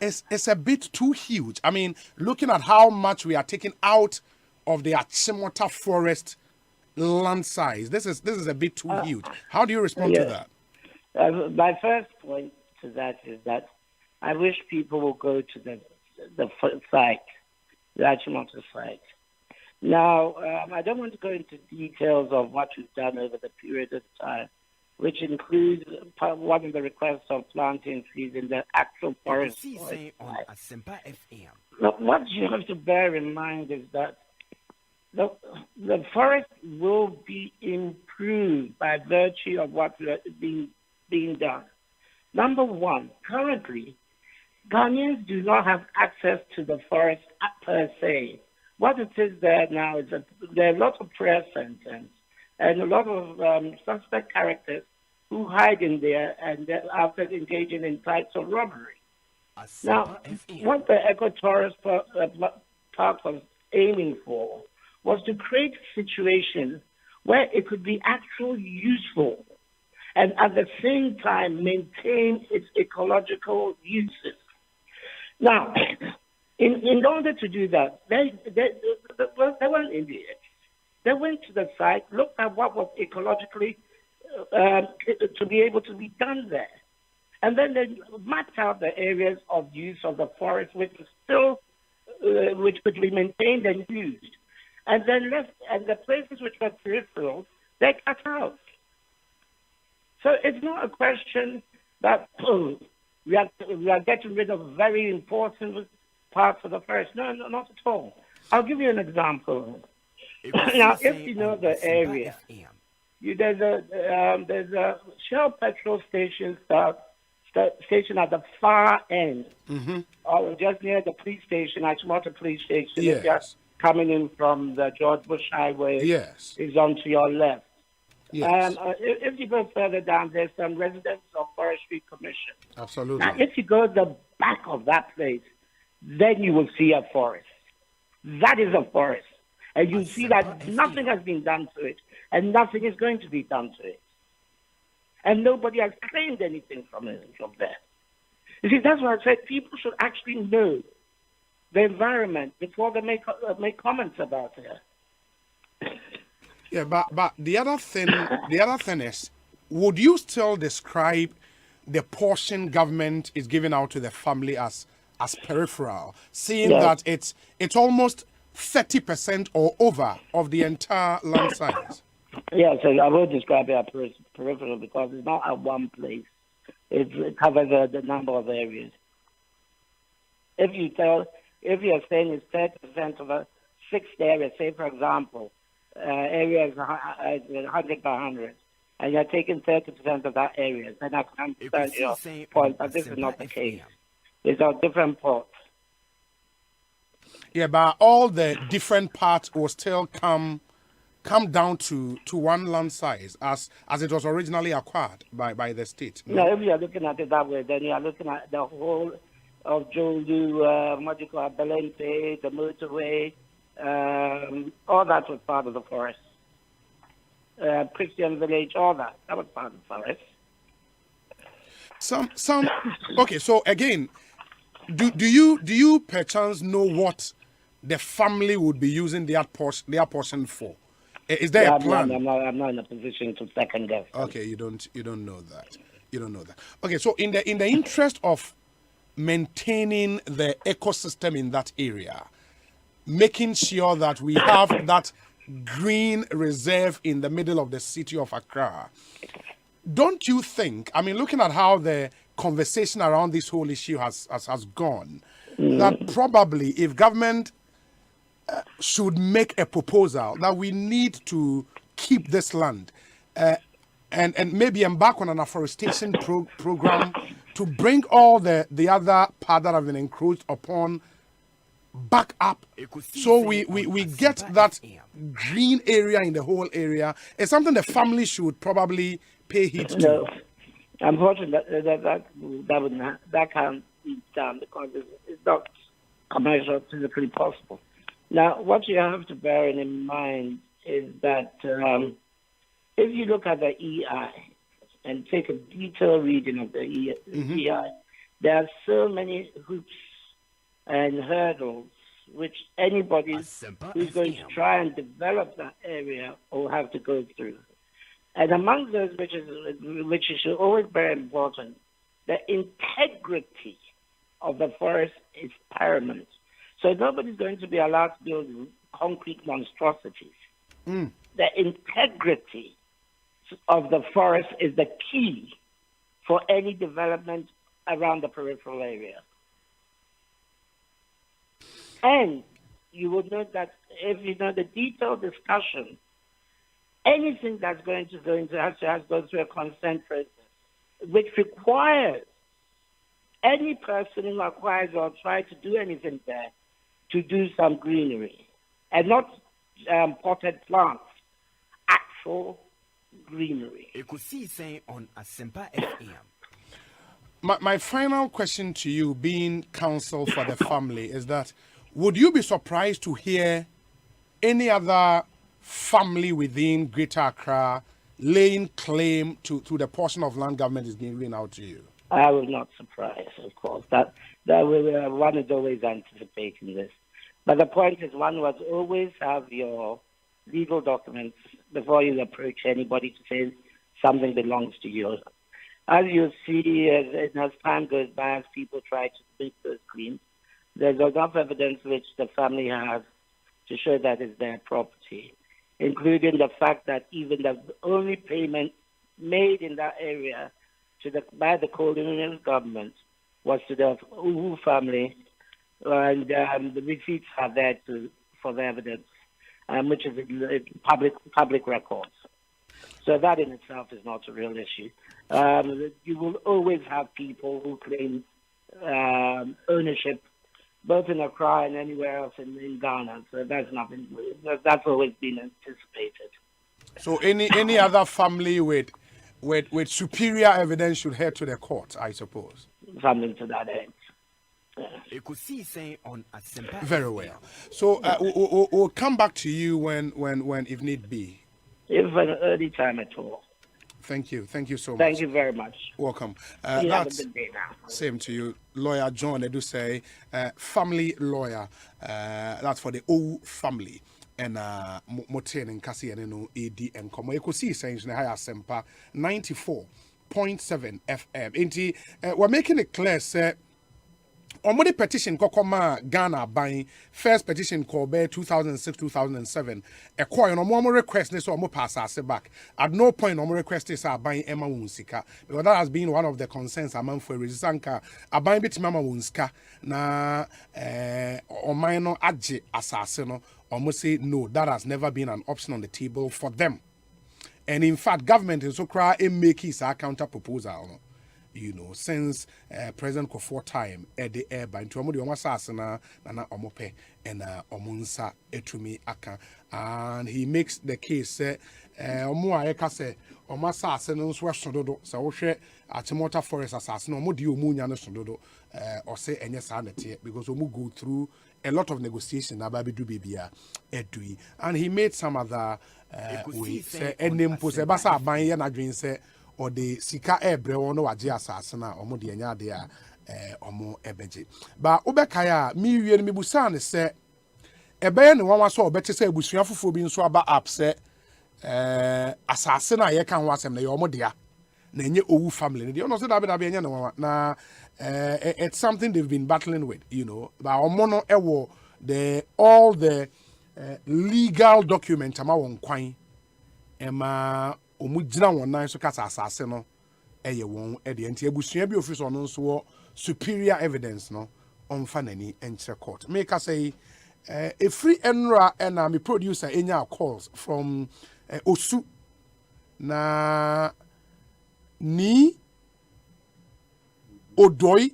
is a bit too huge? I mean, looking at how much we are taking out of the Achimota forest land size, this is a bit too huge. How do you respond to that? My first point to that is that I wish people will go to the site, the Achimota site. Now, I don't want to go into details of what we've done over the period of time, which includes one of the requests of planting trees in the actual forest. On ASEMPA FM. Look, what you have to bear in mind is that the forest will be improved by virtue of what is being done. Number one, currently, Ghanaians do not have access to the forest per se. What it is there now is that there are lots of prayer centers and a lot of suspect characters who hide in there and after engaging in types of robbery. Now, what the Eco-Tourist Park was aiming for was to create a situation where it could be actually useful and at the same time maintain its ecological uses. Now, in order to do that, they went in the edge. They went to the site, looked at what was ecologically to be able to be done there. And then they mapped out the areas of use of the forest which is still, which could be maintained and used. And then and the places which were peripheral, they cut out. So it's not a question that we are getting rid of very important parts of the forest. No, not at all. I'll give you an example. Now, if you know the area, there's a Shell petrol station station at the far end, or just near the police station, Achimota police station. Yes. If you're coming in from the George Bush Highway, Yes. is on to your left. Yes. If you go further down, there's some residents of Forestry Commission. Absolutely. Now, if you go to the back of that place, then you will see a forest. That is a forest. And you see that nothing has been done to it, and nothing is going to be done to it. And nobody has claimed anything from there. You see, that's why I said people should actually know the environment before they make comments about it. Yeah, but the other thing is, would you still describe the portion government is giving out to the family as peripheral, seeing that it's almost 30% or over of the entire land size? Yeah, so I will describe it as peripheral because it's not at one place. It covers the number of areas. If you're saying it's 30% of a fixed area, say for example, area is 100 by 100, and you're taking 30% of that area, then I can understand your point, but this is not the case. These are different parts. Yeah, but all the different parts will still come down to one land size as it was originally acquired by the state. No, if you're looking at it that way, then you're looking at the whole of Jolu, what do you call it, Belente, the motorway, all that was part of the forest. Christian Village, all that was part of the forest. Some okay, so again, do you perchance know what the family would be using their portion for? Is there a plan? I'm not in a position to second guess. Okay, you don't know that. You don't know that. Okay, so in the interest of maintaining the ecosystem in that area, making sure that we have that green reserve in the middle of the city of Accra, don't you think, I mean, looking at how the conversation around this whole issue has gone, that probably if government should make a proposal that we need to keep this land and maybe embark on an afforestation program to bring all the other part that have been encroached upon back up, so we get that green area in the whole area. It's something the family should probably pay heed to. No, unfortunately, that can't be done because it's not commercially physically possible. Now, what you have to bear in mind is that if you look at the EI and take a detailed reading of the EI, there are so many hoops and hurdles which anybody who's going to try and develop that area will have to go through. And among those which you should always bear important, the integrity of the forest is paramount. So nobody's going to be allowed to build concrete monstrosities. The integrity of the forest is the key for any development around the peripheral area. And you would note that if you know the detailed discussion, anything that's going to go into has to go through a consent process. which requires any person who acquires or tries to do anything there to do some greenery, and not potted plants, actual greenery. You could see saying on ASEMPA FM. My final question to you, being counsel for the family, is that would you be surprised to hear any other family within Greater Accra laying claim to the portion of land government is given out to you? I was not surprised, of course. One is always anticipating this. But the point is, one must always have your legal documents before you approach anybody to say something belongs to you. As you see, as time goes by, as people try to make those claims, there's enough evidence which the family has to show that it's their property, including the fact that even the only payment made in that area by the colonial government was to the Uhu family, and the receipts are there for the evidence, which is public records. So that in itself is not a real issue. You will always have people who claim ownership, both in Accra and anywhere else in Ghana. So that's nothing. That's always been anticipated. So any other family with superior evidence should head to the court, I suppose. Something to that end. You could see saying on ASEMPA. Very well. So we'll come back to you when if need be. If an early time at all. Thank you so much. Thank you very much. Welcome. You have a good day now. Same to you. Lawyer John Edusei, family lawyer. That's for the whole family. And Moten and Cassie and no AD and Como. You could see saying ASEMPA 94.7 FM. We're making it clear, sir. Omode petition kokoma Ghana buying first petition called 2006-2007. A coin no more request this or more pass us back. At no point no more request this are buying Emma Wunsika. Because that has been one of the concerns among for Rizanka. A buying bit Mama Wunska na or minor adje assassino. Almost say no, that has never been an option on the table for them. And in fact, government is so cry and make his counter proposal. You know, since President Kofor time at the air by into Omodi Omasasana Nana Omope and Omunsa Etumi Aka, and he makes the case Omua Eka say Omasasana Swasodo, so share Atimota Forest Assassin, Omodi Omunya Sododo, or say any sanity because Omu go through a lot of negotiation about Bibia Edui, and he made some other ways and then Posebasa Bayan Adwin say. Or the Sika Ebre or no Agia Sassana or Modiana dea or more ebeji. But Obekaya, me and Mibusan say a bayan one was so better say Bushiafu for being so about upset Assassina, ye can watch them, the Omodia, Nenye Owu family. You know, so that now it's something they've been battling with, you know. But Omono Ewo, all the legal document among Quine, Emma. Omujina won so kasa asase no eye won e de ntia busua bi office no so superior evidence no on fanani enche court make us say a free enra and me producer enya calls from Osu na ni Odoi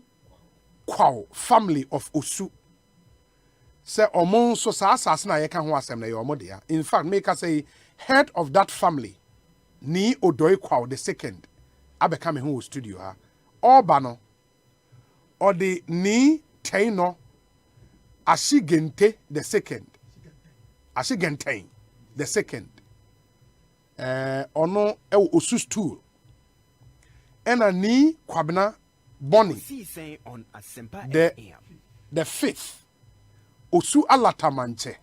Kwao family of Osu say omon so sa asase na ye ka ho asem na ye omodea. In fact make us say head of that family Ni Odoi Kwao the second abeka me ho studio ha Obano or the ni Taino Ashigente the second Ashigenten the second ono Osu stool ena ni Kwabena Bonnie the fifth Osu Alatamanche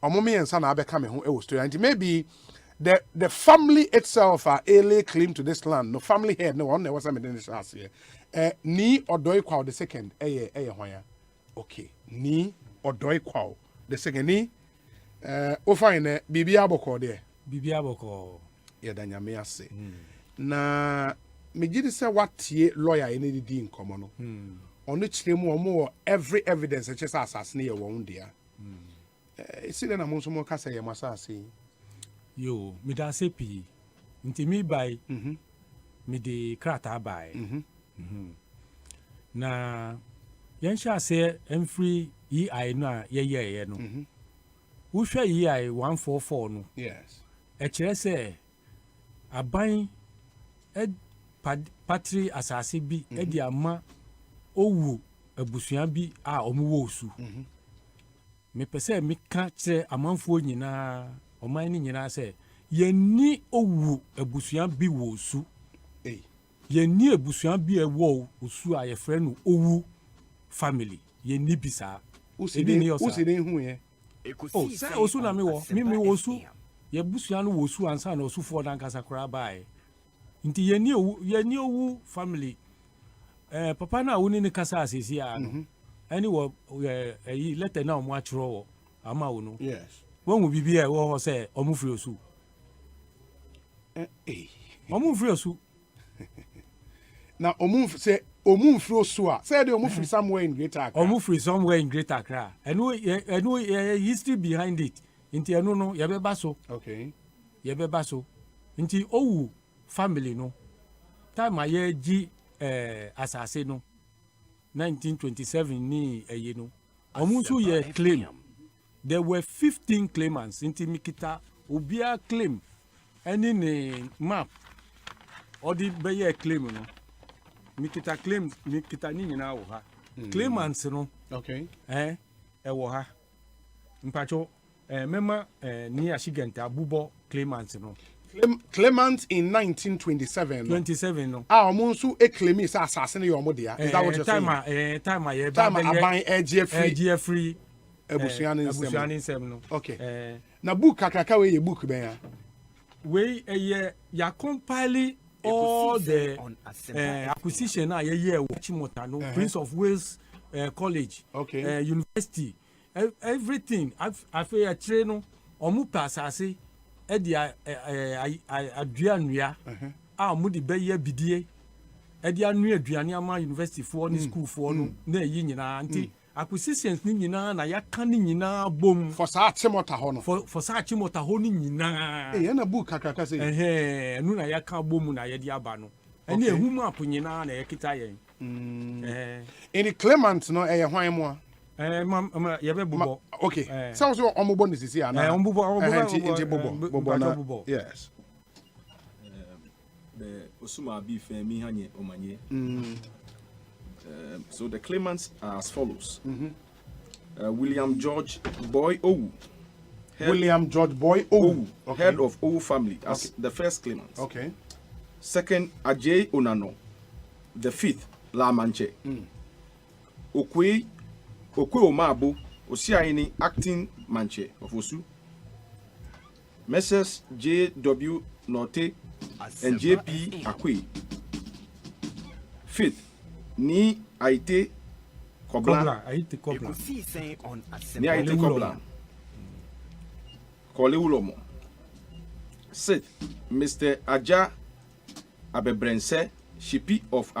omomi ensa na abeka me ho studio and maybe the family itself are a claim to this land. No family head, no one there was a this house here. Ni Odoi Kwao the second, okay. Ni Odoi Kwao the second ni Ofine Bibi Aboko there. Bibi Aboko. Yeah, Danya me say. Na me jidi say what ye lawyer any di in common. On which more every evidence such as assassinate your own dear. See then I'm also more cassa yamasa say. Yo, me da se pi. Nti mi by me de krata bae na yɛnhyɛ ase ɛmfiri EI no a yɛyɛeɛ no wohwɛ EI 144 no Yes. ɛkyerɛ sɛ aban patri asase bi ɛde ama owu abusua bi a ɔmo wɔ osu mepɛ sɛ meka kyerɛ amanfoɔ nyinaa ɔman no nyinaa sɛ yɛnni owu abusua bi wɔ osu yɛnni abusua bi ɛwɔ osu a yɛfrɛ no owu family yɛnni bi saa Uside hu ye. sɛ osu na mewɔ me wɔ osu yɛbusua no wɔ osu ansa na osufoɔ no ankasa koraa baeɛ nti yɛnni owu family papa no a wo ne ne kasa asesi a no ɛne wɔ ɛyi lɛtɛ na ɔmo atwerɛ wɔ ama wo no Yes. wɔn bibi a ɛwɔ hɔ sɛ ɔmo firi osu ɔmo firi osu Na omun fro so a say de omun firi somewhere in Greater Accra. ɔmo firi somewhere in Greater Accra ɛno history behind it nti ɛno no yɛbɛba so Okay. yɛbɛba so nti owu family no time a yɛgye asase no 1927 ni ɛyi no ɔmo nso yɛ claim there were 15 claimants nti mikita obiara claim ɛne ne map ɔde bɛyɛ claim no mikita claim mikita ne nyinaa wɔ ha claimants no Okay. ɛwɔ ha mpatwo mema ni ahyigɛnta abobɔ claimants no Clement in 1927. 27 no Omun nso e claim is assassin your modia. Is that what you're saying? time a yɛba Time aban edge free abusuan nsɛm no Okay. Na book kakraka we ye book ben ya. wei ya compile all the acquisition a yɛyɛ wɔ Chimota no Prince of Wales College Okay. University everything afei akyire no ɔmo pa asase ɛde adua nnua a ɔmo de bɛyɛ bidie ɛde anua aduane ama university foɔ ne school foɔ no na ɛyi nyinaa nti acquisitions ni nyinaa na yɛaka ne nyinaa bom For sa Chimota ho no. for saa Chimota hɔ no nyinaa Na book kakraka say. ɛnu na yɛaka bom na yɛde aba no ɛne ehu map nyinaa na yɛkita yɛn In the Clement no e hwan mo a. yɛbɛbobɔ Okay. Sounds so omobo ni sisi ana. Bobo na Yes. The Osuma Abife Mihanye Omanye. So the claimants are as follows: William George Boy Owu, William George Boy Owu, head of Owu family, as the first claimant. Okay. Second, Ajay Onano, the fifth, La Manche. Okwe Omabo, Osiaini, acting Manche of Osu. Messrs. J.W. Norte and J.P. Akwe. Fifth, Ni Aite Kobla. Ni Aite Kobla. Kole Ulomo. Sixth, Mr. Aja Abebrense, Shipi of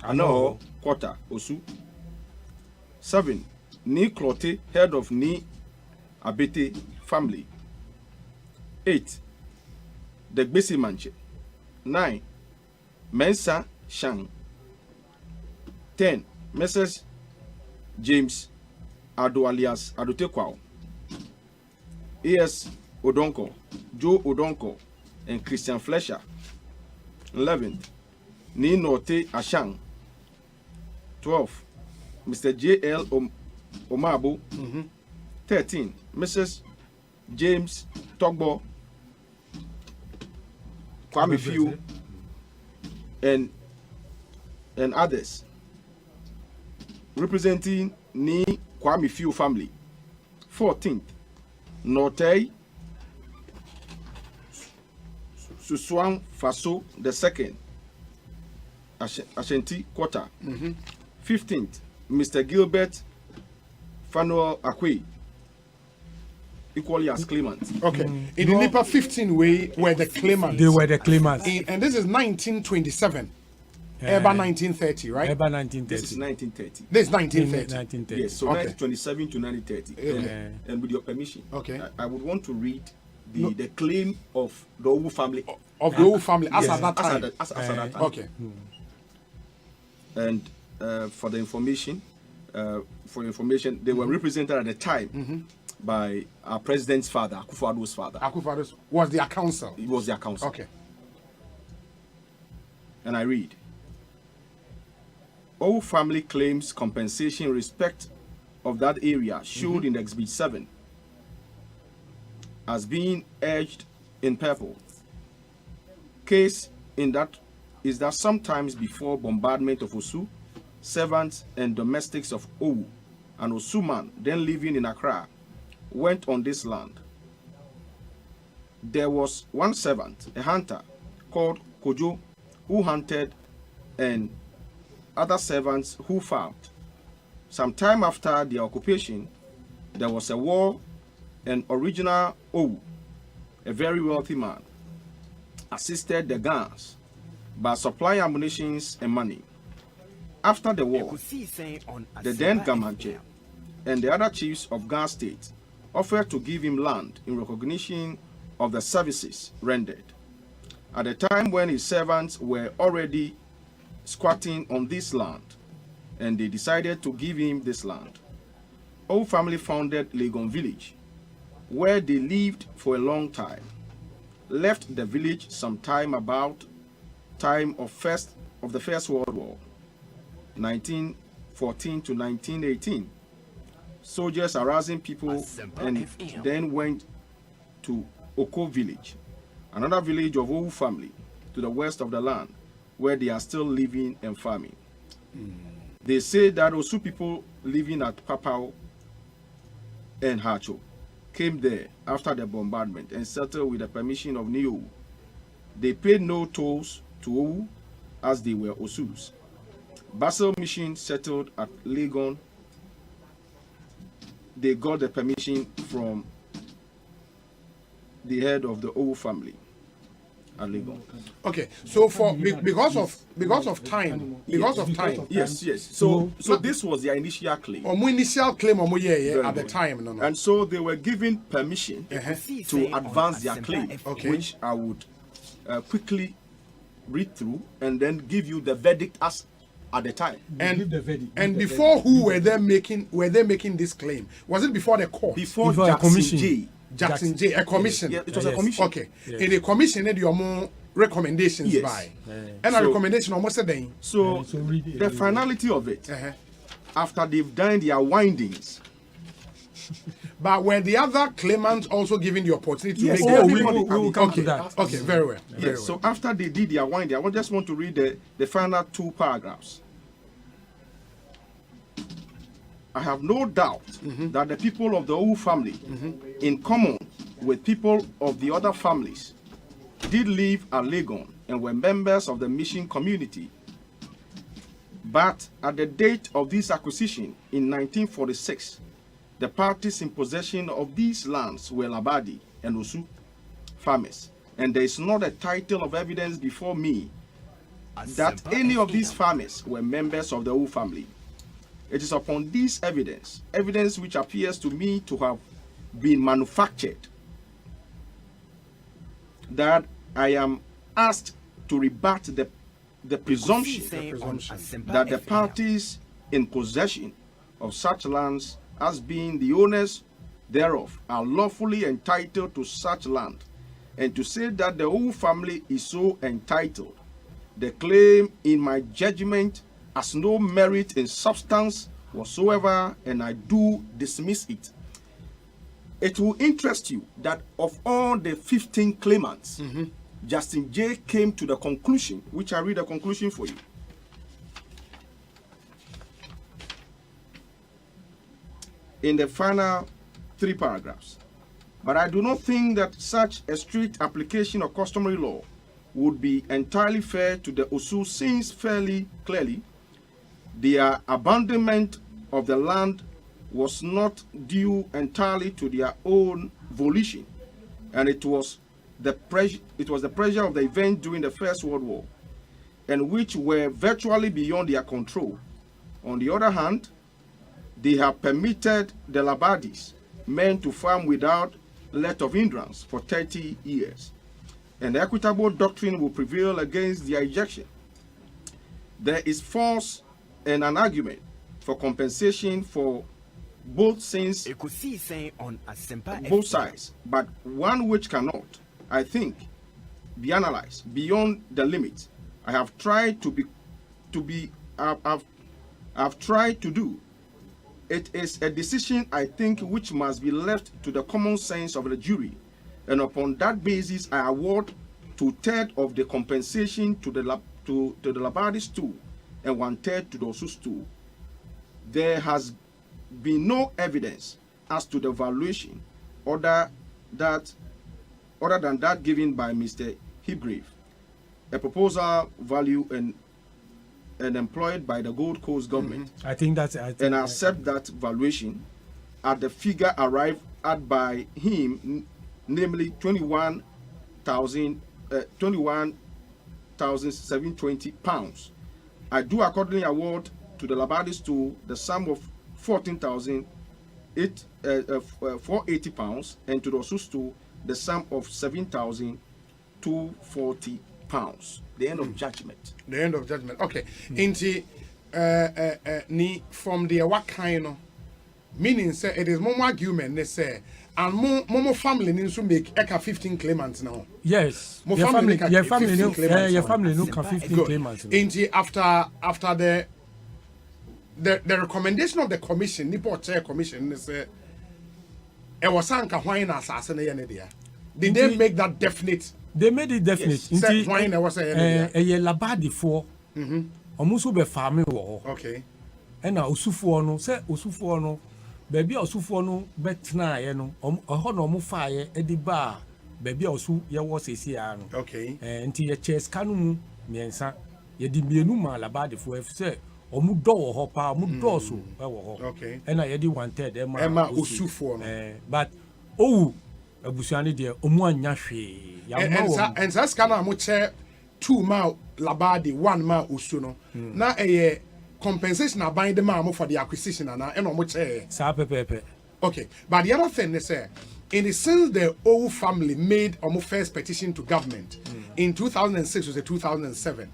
Ano Quarter, Osu. 7. Ni Clote, head of Ni Abete family. 8. The Gbesi Manche. 9. Mensa Shang. 10. Mrs. James Ado alias Adotekwao. A.S. Odonko, Joe Odonko, and Christian Fletcher. 11. Ni Norte Ashang. 12. Mr. J.L. Omabo. 13. Mrs. James Togbo, Kwame Few, and others. Representing Ni Kwame Few family. 14th. Norte Suswan Faso II, Ashanti Quarter. 15th, Mr. Gilbert Fanuel Akwe, equally as claimants. Okay. In the NIPA 15 way were the claimants. They were the claimants. And this is 1927. Eba 1930, right? Eba 1930. This is 1930. This is 1930. 1930. Yes, so Okay. 1927 to 1930. And with your permission, Okay. I would want to read the claim of the Owu family of the whole family as Yeah. at that time. As at that time. Okay. And for information, they were represented at the time by our president's father, Akufo-Addo's father. Akufo-Addo was their counsel. He was their counsel. Okay. And I read, all family claims compensation in respect of that area showed in Exhibit 7 as being edged in purple. Case in that is that sometimes before bombardment of Osu, servants and domestics of Owu, an Osu man then living in Accra, went on this land. There was one servant, a hunter, called Kojo, who hunted, and other servants who farmed. Some time after the occupation, there was a war, and original Owu, a very wealthy man, assisted the guns by supplying ammunition and money. After the war, the then Gamanche and the other chiefs of Ghana State offered to give him land in recognition of the services rendered. At the time when his servants were already squatting on this land, and they decided to give him this land, all family founded Legon village, where they lived for a long time, left the village sometime about time of the First World War, 1914 to 1918. Soldiers harassing people and then went to Oko village, another village of Owu family to the west of the land, where they are still living and farming. They say that Osu people living at Papao and Hacho came there after the bombardment and settled with the permission of Neo. They paid no tolls to Owu as they were Osus. Basel Mission settled at Legon. They got the permission from the head of the Owu family at Legon. Okay, so because of time. Yes. So this was their initial claim. Initial claim at the time, no. And so they were given permission to advance their claim, which I would quickly read through and then give you the verdict as at the time. And before who were they making this claim? Was it before the court? Before a Jackson commission. J. Jackson J. A commission. Yeah, it was a commission. Okay. In the commission, there are more recommendations by. And a recommendation almost a day. So the finality of it, after they've done their windings. But were the other claimants also given the opportunity to Yes, make we will come to that. Okay, very well. Very well. So after they did their winding, I just want to read the final two paragraphs. I have no doubt that the people of the Owu family, in common with people of the other families, did live at Legon and were members of the mission community. But at the date of this acquisition in 1946, the parties in possession of these lands were Labadi and Osu farmers, and there is not a title of evidence before me that any of these farmers were members of the Owu family. It is upon this evidence which appears to me to have been manufactured, that I am asked to rebut the presumption that the parties in possession of such lands as being the owners thereof are lawfully entitled to such land, and to say that the whole family is so entitled. The claim in my judgment has no merit in substance whatsoever, and I do dismiss it. It will interest you that of all the 15 claimants, Justin J came to the conclusion, which I read the conclusion for you. In the final 3 paragraphs. But I do not think that such a strict application of customary law would be entirely fair to the Osu, since fairly clearly their abandonment of the land was not due entirely to their own volition, and it was the pressure of the event during the First World War, and which were virtually beyond their control. On the other hand, they have permitted the Labadis men to farm without let of hindrance for 30 years. and the equitable doctrine will prevail against their ejection. There is force and an argument for compensation for both sides, but one which cannot, I think, be analyzed beyond the limit. I have tried I've tried to do. It is a decision, I think, which must be left to the common sense of the jury, and upon that basis, I award 2/3 of the compensation to the Labadi stool and 1/3 to the Osu stool. There has been no evidence as to the valuation other than that given by Mr. Hipgrave, a proposal value and employed by the Gold Coast government. I think that's and I accept that valuation at the figure arrived at by him, namely 21,720 pounds. I do accordingly award to the Labadis to the sum of 14,480 pounds, and to the Osus to the sum of 7,240 pounds. The end of judgment. The end of judgment. Okay. Inti ni from the what kind of meaning say it is more argument they say and more family needs to make 15 claimants now. Yes. More your family no 15 Good. claimants. Inti after the recommendation of the commission, Nipo Chair Commission, they say it was anka wine assassin there. Did they make that definite? They made it definite. Yes. Wine was a Labadi for almost be farming war. Okay. And Osufu no say Osufu no baby Osufu no betna ye no ho no mo fire e di ba baby Osu ye wo sesi ya no. Okay. Nti ye chess kanu mu miensa ye di mienu ma Labadi for say omu do wo ho pa omu do so e wo ho. Okay. And ye di 1/3 Emma Osufu no. But abusuani de omu anya hwe. And that's kind of much 2 ma Labadi 1 ma Osu no. Na compensation are buying the man for the acquisition and much okay. But the other thing is in the sense the old family made almost first petition to government in 2006 was 2007.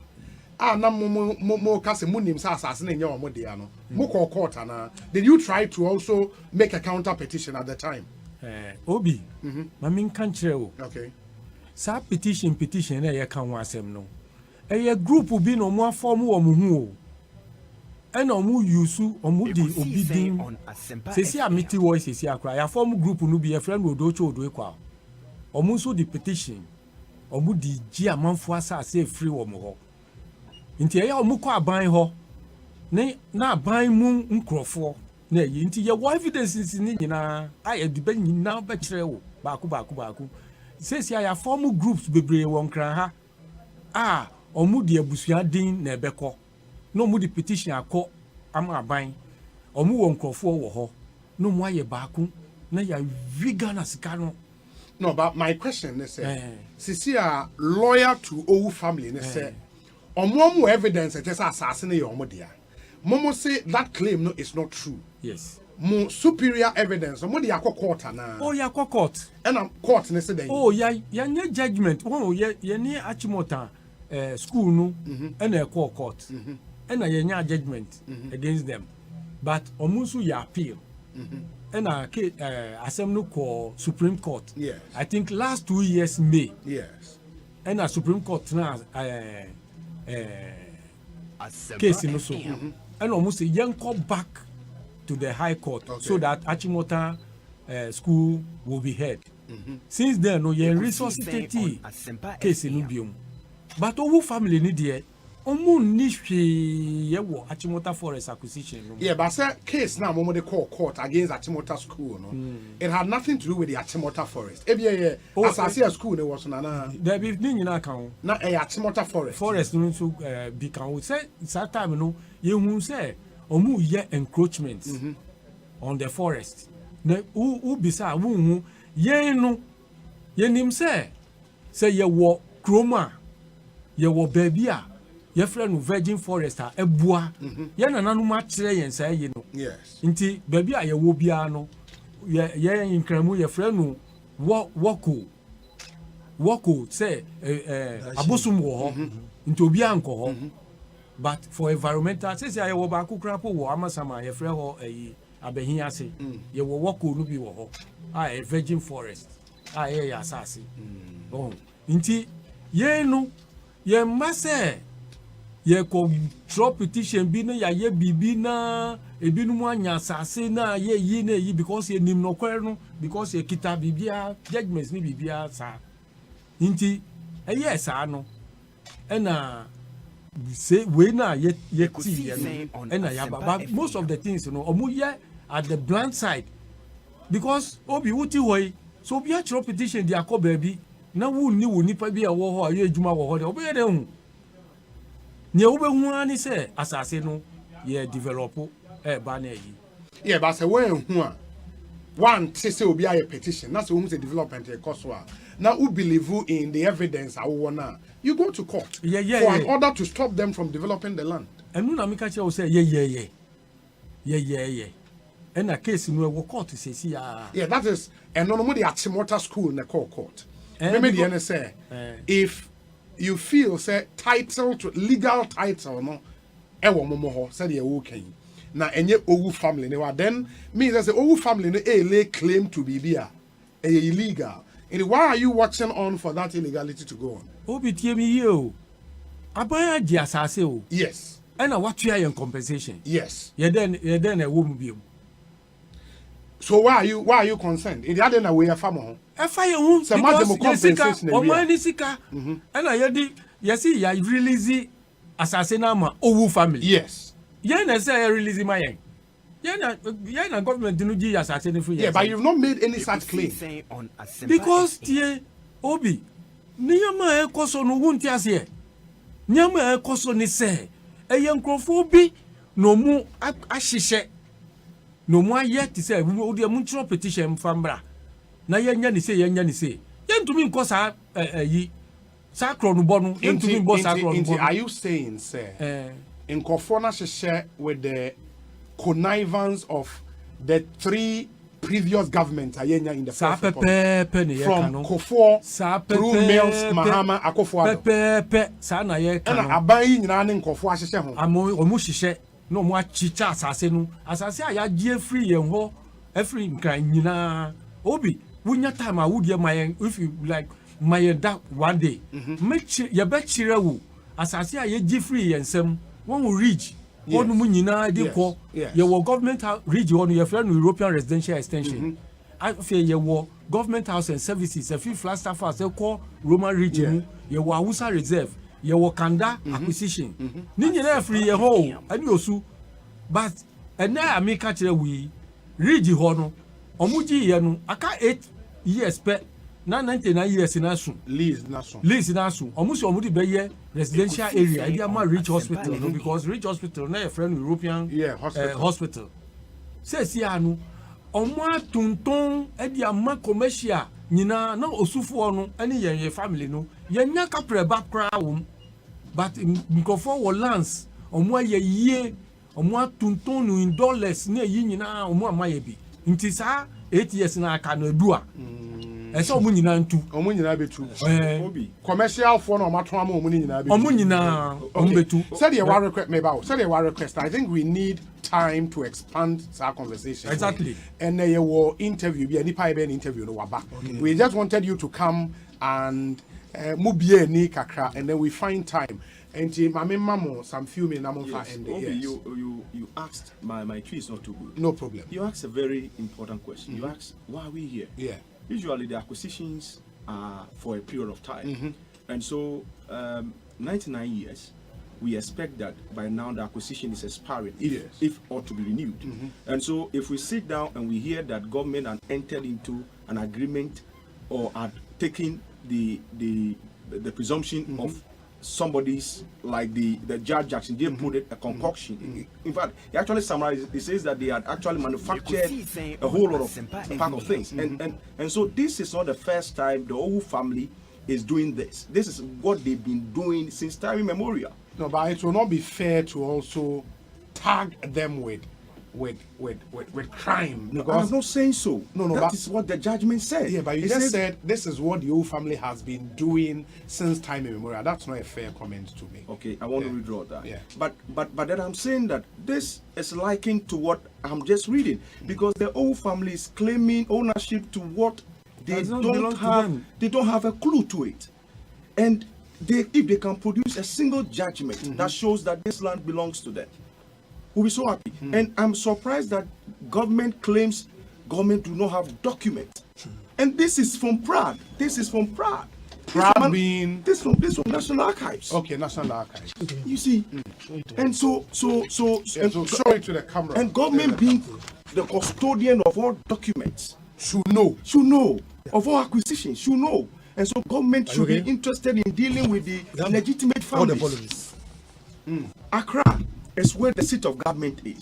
Na mo kase munim sa assassin in your modiano. Mo court na. Did you try to also make a counter petition at the time? Obi. Mamin can't tell. Okay. Sa petition na ye kan wasem no. A group will be no more form wo mu hu. And omu yusu omu di obidin sesi amiti voice sesi akra ya form group no be a friend odocho odokwa omu so the petition omu di gi amanfo asase free wo mo ho nti ya omu kwa aban ho ne na aban mu nkrofo na yi nti ya evidence ni nyina aye dibe nyina ba kire wo baako sesi ya form groups bebre won kran ha omu di abusua din na ebekọ no mu di petition akọ ama aban omu won krofo wo ho no mu aye baako na ya vegan asika no. No, but my question is sisi a lawyer to owu family ne say omo evidence just assassin your omo dia momo say that claim no is not true. Yes. Mo superior evidence omo dia court na. Oh ya court and court ne say oh ya nye judgment oh ye ni achimota school no and a court and a judgment against them, but omusu ya appeal and ASEMPA call Supreme Court. Yes. I think last 2 years May. Yes. And a Supreme Court now case in so and almost a young call back to the High Court so that Achimota school will be heard. Since then, no resuscitate case in Ubium. But all family need there. Omu nishwe yewo Achimota Forest acquisition. Yeah, but say case now momo they call court against Achimota school no. It had nothing to do with the Achimota Forest. Ebi as I see a school there was na. There be ni nyina kan. Na Achimota Forest. Forest no so be kan. Say that time no you hu say omu ye encroachments on the forest. Na u bisa wu hu ye no ye nim say ye wo kroma ye wo baby a ye friend virgin forest a ebua ye nananu ma kire yen say ye no. Yes. Nti baby a ye wo bia no ye inkramu ye friend no woko wako say abosum wo ho nti obi anko ho but for environmental say say wo ba kokra po wo amasama ye frɛ ho abehin ase ye wo wako no bi wo ho a virgin forest a ye ya asase oh nti ye no ye mase ye ko drop petition bi na ye bibi na ebinu mu anya asase na ye yi na yi because ye nim no kwere no because ye kita bibia judgments ni bibia sa nti eye sa no na say we na ye ti na ya but most of the things you know omu ye at the blunt side because obi wuti hoy so obi a drop petition dia ko baby na wu ni wo nipa bi a wo ho aye adwuma wo ho de obi ye de hu ne wo be hu ani say asase no ye develop ba na yi yeah but say when hu a one say obi a petition na so hu say development e cost wa now who believe in the evidence I wanna you go to court for an order to stop them from developing the land and no na me ka che o say yeah and a case no we court say see yeah that is and no mo the Achimota school in the court maybe the NSA if you feel say title to legal title no e wo mo ho say the wo kan na enye owu family ne wa then means say owu family no lay claim to be bia illegal. And why are you watching on for that illegality to go on? Obi tie mi yo. Abaya ji asase o. Yes. And what you are compensation? Yes. You then a woman be. So why are you concerned? In the other way a farmer. E fa ye hu because compensation o man ni sika. And I you see ya release asase na ma owu family. Yes. You na say release my yen. Yeah, na government no gi asase ni free. Yeah, but you've not made any such claim. Because tie obi niyama e koso no wunti ase. Niyama e koso ni se eye nkrofo bi no mu ahihye no mu aye ti se wo de mu tro petition mfambra na yenya ni se yentumi nkosa yi sakro no bonu yentumi bo sakro no bonu. Are you saying say nkrofo na hihye with the connivance of the three previous governments in the first from Kofo through Mills Mahama Akufo-Addo sana ye kan na aban nyina ne nkofo ahyehyɛ ho omu hyehyɛ no omu achicha asase no asase a ya gie free yen ho every nkran nyina obi wunya time a wudie mayen if you like mayen that one day ye be chire wo asase a ye gie free yen sem won will reach onu mu nyina de ko ye wo government reach onu ye friend European residential extension after ye wo government house and services a few flat staff as call Roman region ye wo Hausa reserve ye wo Kanda acquisition ni nyina free ye ho ani osu but na ameka kire wi reach ho no omuji ye no aka 8 years pe na 99 years na so lease na so omusi omudi be ye residential area e ma Rich Hospital no because Rich Hospital na a friend European hospital say si anu omo atunton e dia ma commercial nyina na osufo no ani ye family no ye nya kapre background wom but nkofo wo lands omo aye yie omo atunton no in dollars na yi nyina omo amaye bi nti sa 8 years na aka no adua eso omo nyina ntu omo nyina betu obi commercial for no mato ama omo nyina betu omo nyina omo betu said you want request me about said you want request I think we need time to expand our conversation exactly and your interview be any pipe interview no waba we just wanted you to come and mubie ni kakra and then we find time and mama mamo some few minutes am for end yes. You asked my tree is not too good. No problem. You asked a very important question. You asked why are we here? Yeah. Usually the acquisitions are for a period of time. And so 99 years we expect that by now the acquisition is expiring if ought to be renewed. And so if we sit down and we hear that government had entered into an agreement or had taken the presumption of somebody's like the Judge Jackson did put it a concoction. In fact, he actually summarized. He says that they had actually manufactured a whole lot of pack of things, and so this is not the first time the whole family is doing this. This is what they've been doing since time immemorial. No, but it will not be fair to also tag them with with crime. No, Because I'm not saying so. No, that is what the judgment said. Yeah, but you It just said this is what the old family has been doing since time immemorial. That's not a fair comment to me. Okay, I want to withdraw that. Yeah. But then I'm saying that this is likened to what I'm just reading, because the old family is claiming ownership to what they don't have. They don't have a clue to it, and if they can produce a single judgment that shows that this land belongs to them, we'll be so happy. And I'm surprised that government claims government do not have documents. And this is from Prague. This is from Prague. Prague mean this from National Archives. Okay, National Archives. You see, and so show it to the camera. And government being the custodian of all documents should know of all acquisitions, should know. And so government should be interested in dealing with the legitimate families. Accra is where the seat of government is.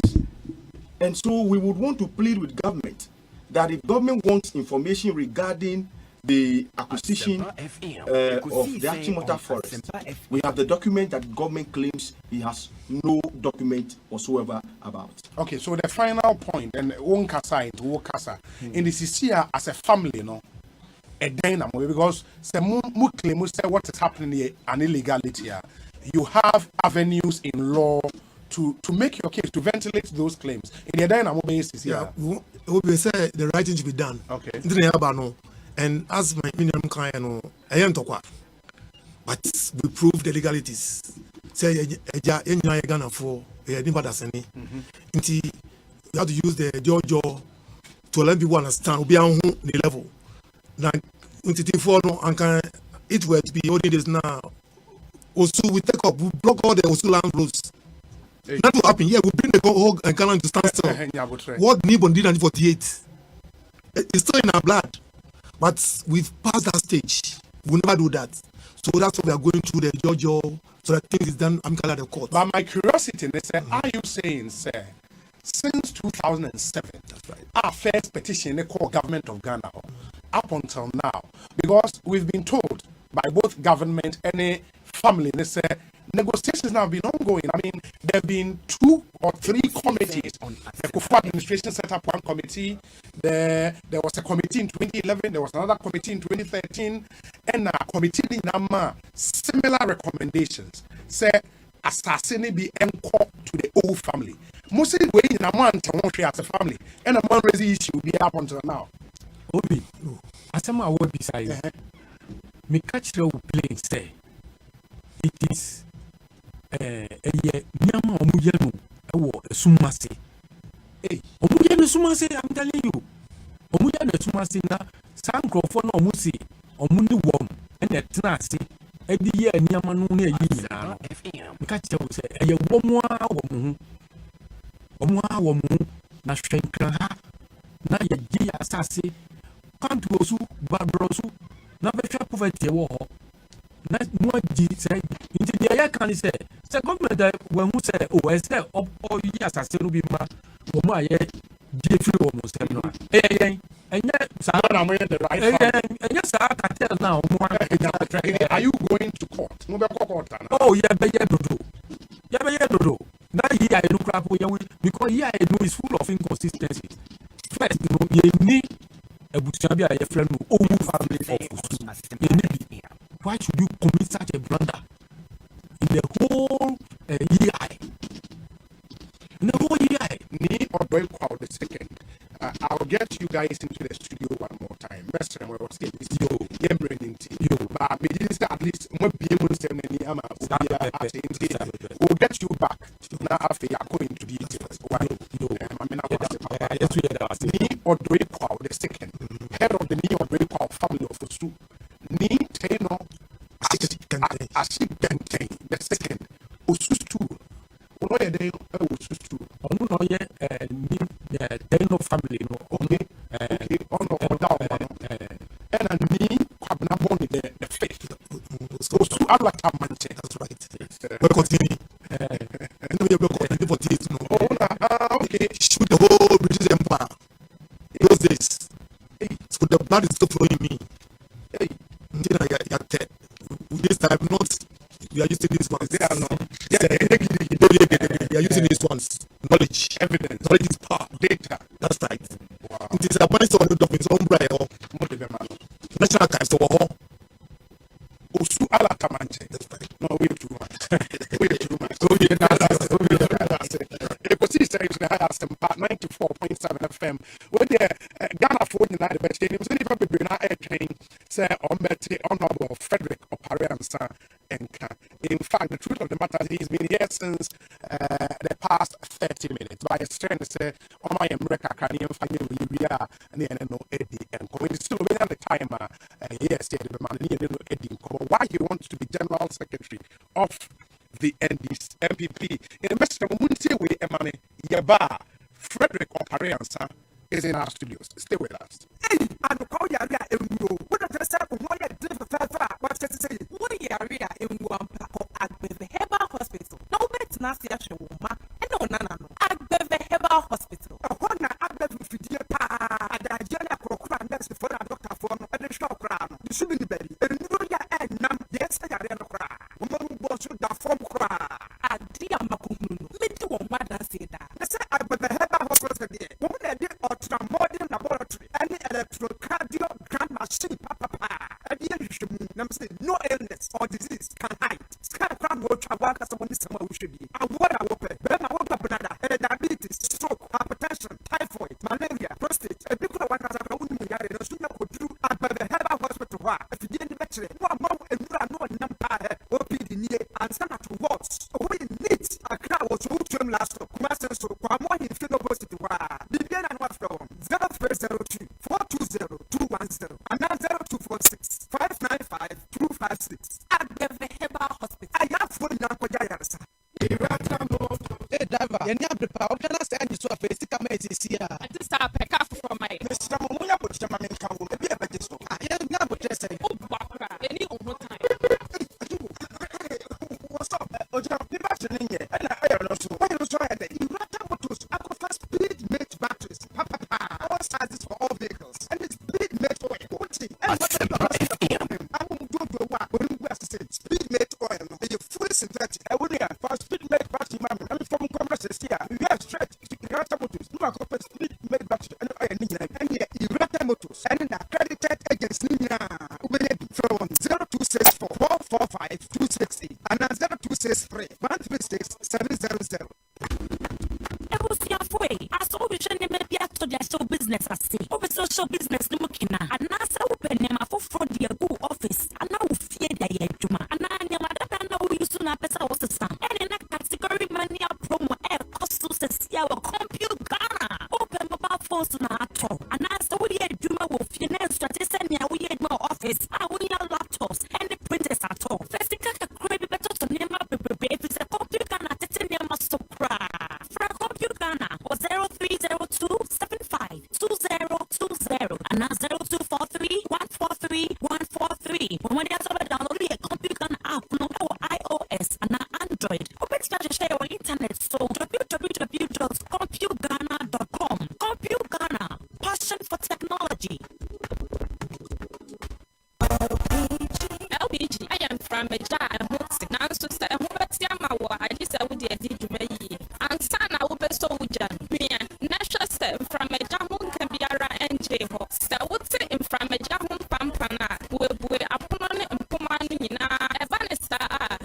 And so we would want to plead with government that if government wants information regarding the acquisition of the Achimota forest, we have the document that government claims he has no document whatsoever about. Okay, so the final point, and one kasa into one kasa, in the CCA as a family, you know, a dynamo, because some claim say what is happening here an illegality here. You have avenues in law to make your case, to ventilate those claims. In the dynamo basis, it will be said the right thing to be done. Okay. And as my minimum kind, I am talking, but we prove the legalities. Say, Ghana for a you have to use the Jojo to let people understand be on the level. Now, it will be only this now. Also, we take up, we block all the Osu land roads. That will happen. Yeah, we bring the whole Ghana to stand still. What Nibon did in 1948, it's still in our blood. But we've passed that stage. We'll never do that. So that's what we are going through the Jojo, so that things is done amicably at the court. But my curiosity is, are you saying, sir, since 2007, that's right, our first petition, they call government of Ghana, up until now, because we've been told by both government and a family, they say negotiations now have been ongoing. I mean, there have been 2 or 3 committees. The Kufu administration set up one committee. There was a committee in 2011. There was another committee in 2013, and a committee in Nama similar recommendations. Say assassin be encore to the old family. Mostly way in a month as a family, and a man raise issue be up until now. Obi, asema awo beside me catch the plane say it is nyama omuye no ewo esumase omuye no sumase, I'm telling you, omuye no sumase na sankrofo na omusi omuni wom ene tenase edi ye nyama no na yi nyina no me catch the say eye womu a womu na hwenkran ha na ye gi asase kanto osu babrosu na be hwe poverty wo ho na mo gi say inti dia ya kan say government that when who say say up all years as no be ma wo mo aye gi free wo mo say no enya sa na mo the right enya sa cartel na wo mo are you going to court? No be court na. Oh yeah, be ye dodo na yi I no crap because here I know is full of inconsistencies. First, you know, ye ni ebusia bi a friend no owu family of why should you commit such a blunder in the whole year? In the whole year, me or boy crowd the second. I'll get you guys into the studio one more time. Best friend, we'll see this yo, but me didn't say at least more be able to say any ama. We'll get you back. Now after you are going to details. Me or boy crowd the second. Head of the me or boy crowd family of Osu. Me Teno Ashik Benten the second. Osu too. What are they? Osu too. No ye Teno family no. Okay. And a me Kwabna Boni the faith. Osu Alata Manche. That's right. We'll continue. And we will continue for this. Okay. Shoot the whole British Empire. Those days. So the blood is still flowing me. This time not we are using these ones. They are not. They are using these ones. Knowledge, evidence. Knowledge is That's right. Wow. It is a point on the documents on Braille. National Council. Osu ala Tamanche. That's right. No, we too much. We too much. ASEMPA 94.7 FM. When the Ghana phone United Best Names, anybody be not a train, say on Betty Honorable Frederick Opariansa Enka. In fact, the truth of the matter is he's been here since the past 30 minutes. By his strength, say, on my America, can you find you and the no Eddie and going still within the time. Yes, the man Eddie. Why he wants to be General Secretary of the MPP. In the message of Muntiwe Emane Yaba, Frederick Opariansa is in our studios. Stay with us. Hey, I'm calling you in what does that say? What what's that say? What area in Wampa at the Herbal Hospital? No, it's not the actual woman. No, at the Herbal Hospital. A corner at the Fidia at the Jana Crown, that's the Dr. Form and the Shop Crown. The Subini Belly, and Nuria and Nam, yes, I am a cry. Woman was with the form cry. At Diamakum, Little one say that. Let's say I but the Herbal Hospital again. Woman that did ultramodern laboratory and electrocardiogram machine, no illness or disease can hide. Scan crown watch a worker someone is someone who should be. I want to open, then I want to banana, diabetes, stroke, hypertension, typhoid, malaria, prostate, a big one as a woman in the student could do at the Herbal Hospital. If you didn't mention it, one more and no number, OPD near and send out to words. We need a crowd was who to him last of Master so one more in Philosophy. Begin and what from 0302 420 210 and now 0246 595 256 at the Herbal Hospital. I have phone number. Hey, driver, you need to power. Can I send you to a basic amazing here? I just start a car from my Mr. Moya, but the man can be a better so. I am not but just say, oh, Barbara, any over time. What's up? Oh, people actually, and I don't know. So, what you try that you got to Aqua Speed Mate batteries. All sizes for all vehicles. And it's Speed Mate oil. I won't do the work when we have to say Speed Mate oil. You're fully synthetic. I wouldn't have for Speed Mate battery. I'm from commercials here. You have straight to Irata Motors. You are called Speed Mate battery and oil. And here, Irata Motors. And the accredited against Nina. From 0264 445 268 and 0263 136 700. I saw we should never be at the show business. I see. Over social business, no mukina. And now, so open them for the go office. And now, fear the Juma. And I know you soon have better was the sun. And in that category, money promo air cost to see our computer Ghana. Open mobile phones now at all. And now, so we had Juma with finance to send me we had more office. I will need laptops and the printers at all. First, a crabby better to name up if it's a computer Ghana, it's a name of so cry. For a computer Ghana or 0302 75 2020 and now 0243 143 143. When you have download a computer Ghana app on iOS and Android, open to share on internet. So www.computerghana.com. Compute Ghana, passion for technology. LPG, I am from a jar and hooks. Now, so say, who bet Yamawa, I just would be a DJ. And son, I will be so jan. National step from a jamun can be a NJ Hawks. That would say in from a jamun pampana, will be upon and Pumanina, Evanista,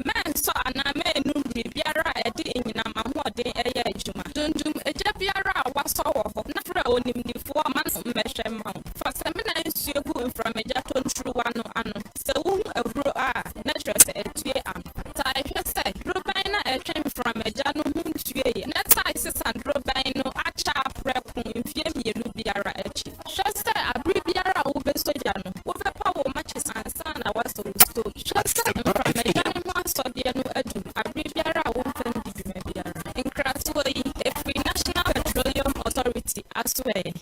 man saw and I may no be Biara a day in Yamama day a Juma. Don't do a Jabiara was so not only the 4 months of measure mount. For some minutes, you're going from a jaton through one and so a bro natural said to I just said, Robina came from a janum to a net sizes and Robino a chap rep in Fiemi Lubiara. Just say a Bribiara over Sojano, with the power matches and son I was so stood. Just say from a janum so the Edu, a Bribiara open the in Crasway, a free National Petroleum Authority as well.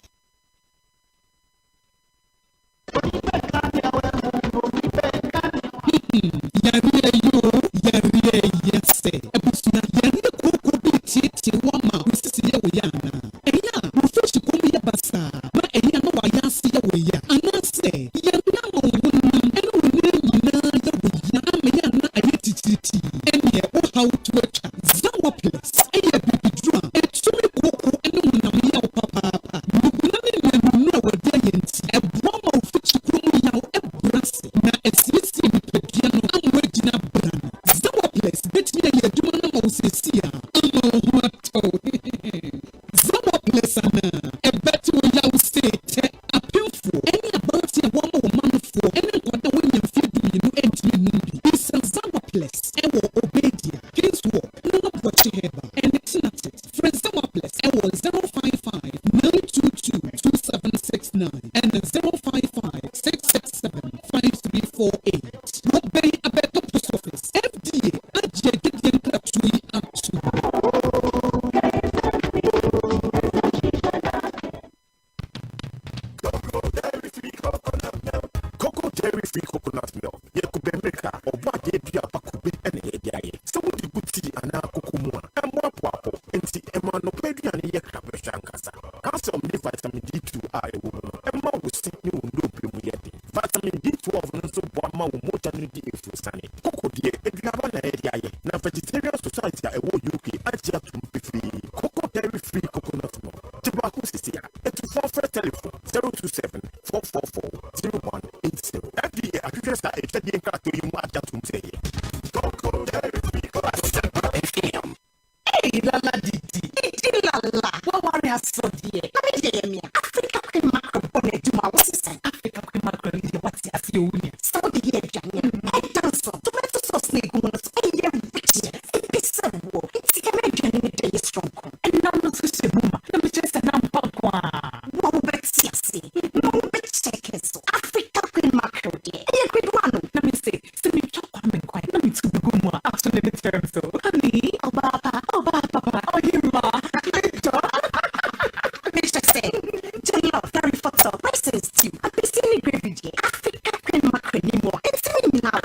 State, a painful, any about a woman or man for any other women feeding you and you. It's a Zamba place, Ewo Obedia, King's Walk, no whatsoever, and it's not it. Friends Zamba place, Ewo 055 922 2769 and 055 667 5348. What bay a better post office, FDA, Ajay Gideon Platui up to. Cocoa dairy free coconut milk. Yekubemeka or what they be a bakubi and a day. So would you put tea and a cucumua and more wapo and see Emma no pedi and Yakabrankasa. Council me vitamin D2 I woman. Emma will see you no yet. Vitamin D12 and so one more than the if you sunny. Cocoa dear, if you have an idea, now vegetarian society I will UK Asia to be free. Cocoa dairy free coconut milk. Tobacco Cecilia. It's for first telephone 027 444 0180. That the address that is the car to you at that say. Cocoa dairy free coconut. Hey, Lala Didi, Lala, what warrior so dear? Let me hear me. Africa Queen Macro Bonnet to my what's it? Africa Queen Macro is what's your feeling? So the year, I dance so tomato sauce, Nicholas, and you're rich. It's a war. It's a Canadian in a day strong. And now look to the woman. Let me just an umpire. No bet see. No bet check it. Africa Queen Macro dear. And you're good one. Let me say, send me chop on me quiet. Let me to the gumma. Absolutely terms so. Honey, Papa, oh, you ma. Mr. Say, Jello, very photo, races too. I'm busy gravy. Africa Queen Macro anymore. It's me now.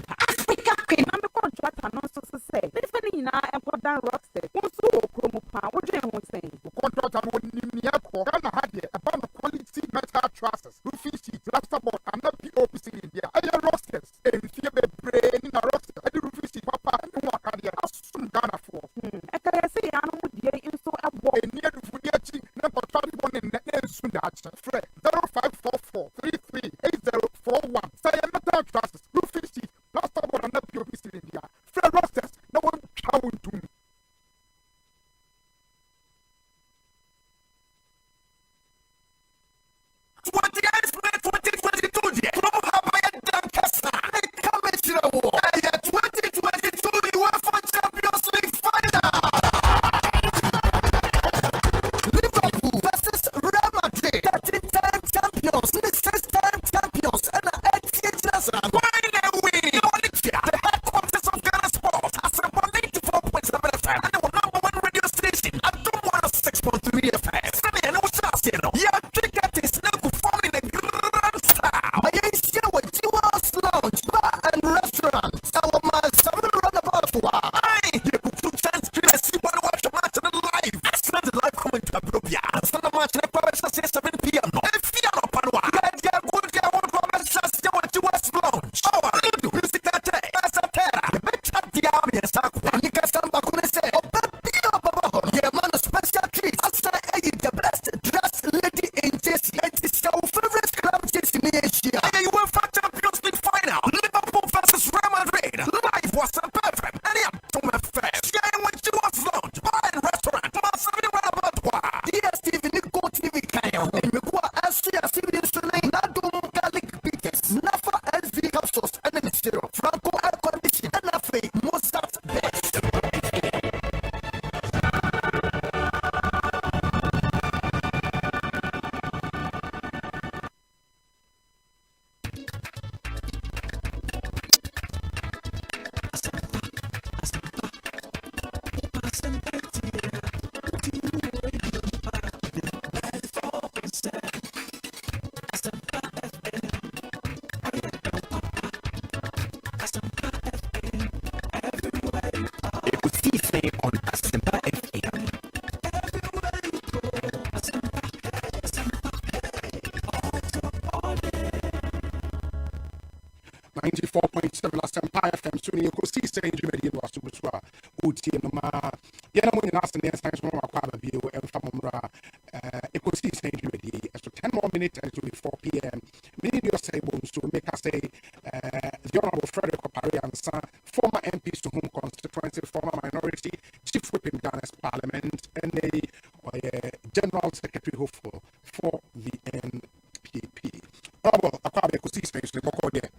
Africa Queen, I'm a contract and also say, Tiffany na and put down roster. BONSU Chromopa, what do you want to say? The contract I would need me up for Ghana had about the quality metal trusses, roofing sheet, plasterboard, and not POPC in India. I have rosters, and fear the brain in a roster. I do roofing sheet, Papa, and what can you ask some Ghana for? I can say, I don't want to in so a boy near the Fudiachi, number 21 in the soon action. Fred 0544 33 8041. Say a metal trusses, roofing sheet, plasterboard, and not POPC in India. Fred rosters, no one travel to me. Liverpool versus Real Madrid. 13 94.7 ASEMPA FM so you could see saying you made was to uti no ma yana mo nyina sene science mo akwa ba bio emfa momra you could see saying you made so 10 more minutes and it will be 4 p.m. Many of say BONSU make us say the Honorable Frederick Oparian, former MPs to whom constituency, former minority, chief whip in Ghana's parliament, and a general secretary hopeful for the NPP. Honorable Akwabe could see space to go there.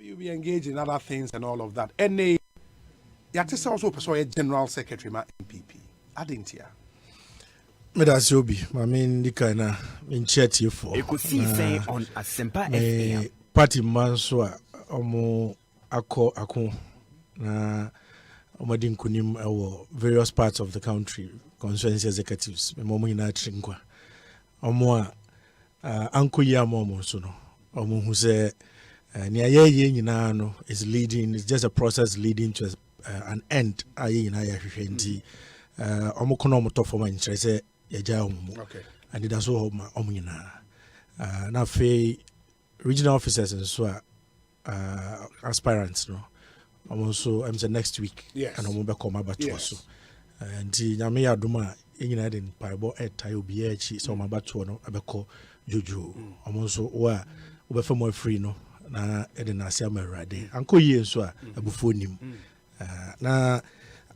You'll be engaged in other things and all of that. And you have also a general secretary, my MPP. I didn't hear. That's Obi. I mean, the kind of in chat here for. You could see saying on ASEMPA FM. Party Manswa, ako na omadin kunim various parts of the country, constituency executives. Momo ina trinkwa. Anko ya momo suno. Who say. Is leading, it's just a process leading to an end. And that's all now regional officers and so aspirants no also I'm the next week. Yes. And I'm come about to also and nyame aduma enyina den paibo etai obi echi so my bato no abeko jojo also wa obefa mo free no na edena asia merade anko yie so a abufo nim na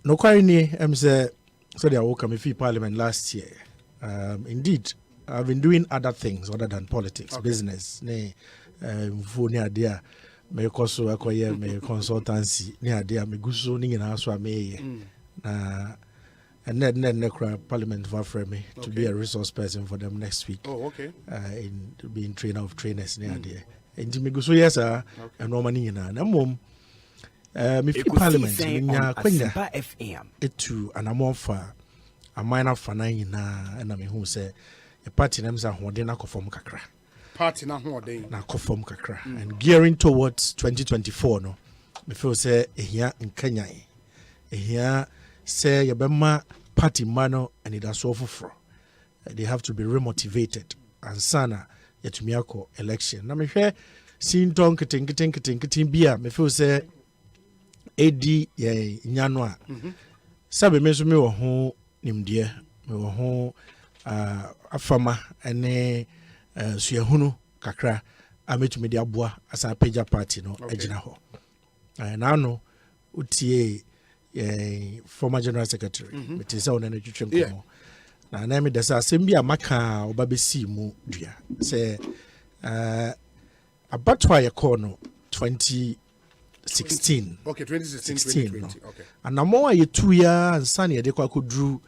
no kwari ni say so they will come free parliament last year. Indeed I've been doing other things other than politics, business ne mfo ni ade me koso akoye me consultancy ni ade me guso ni nyina so ameye na and then parliament for me to be a resource person for them next week. Oh, okay. In being trainer of trainers ni ade and me guso yes and no mani nyina na mom me fi parliament nya kwenya etu anamonfa a minor fana nyina na me hu say a party names are holding a conform kakra. Party na holding na conform kakra. And gearing towards 2024 no. Me feel say here in Kenya. Here say yabema party mano and it has also for. They have to be remotivated. And sana yetumiako election. Na me hear sin ton kiting bia me feel say AD ye nyanwa. Sabe me so me wo ho nimdie me wo ho afama ene suahunu kakra ametumi de aboa asa pagya party no agina ho na no utie former general secretary metisa ona na twetwe nkomo na me desa asem amaka obabesi mu dua se abatwa ye call no 2016 okay 2016 2020 okay anamo aye 2 years ansane de kwa kodru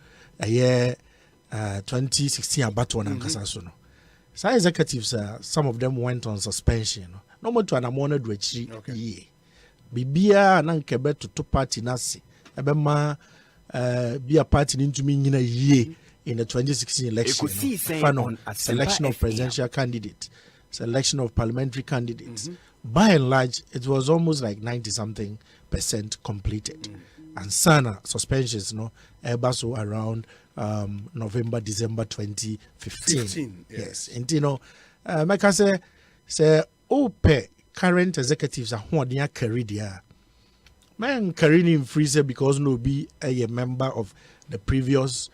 2016 abatwa na nkasa so no. Some executives, some of them went on suspension. No more to an amona do ye. Bibia nankebe to two party nasi. Ebema be a party into me in a year in the 2016 election. Final selection of presidential candidate, selection of parliamentary candidates. By and large, it was almost like 90-something% completed. And sana suspensions, no, so around November, December 2015. Yes. And you know, like I say OPE current executives are who are carried here. Man carrying in freezer because no be a member of the previous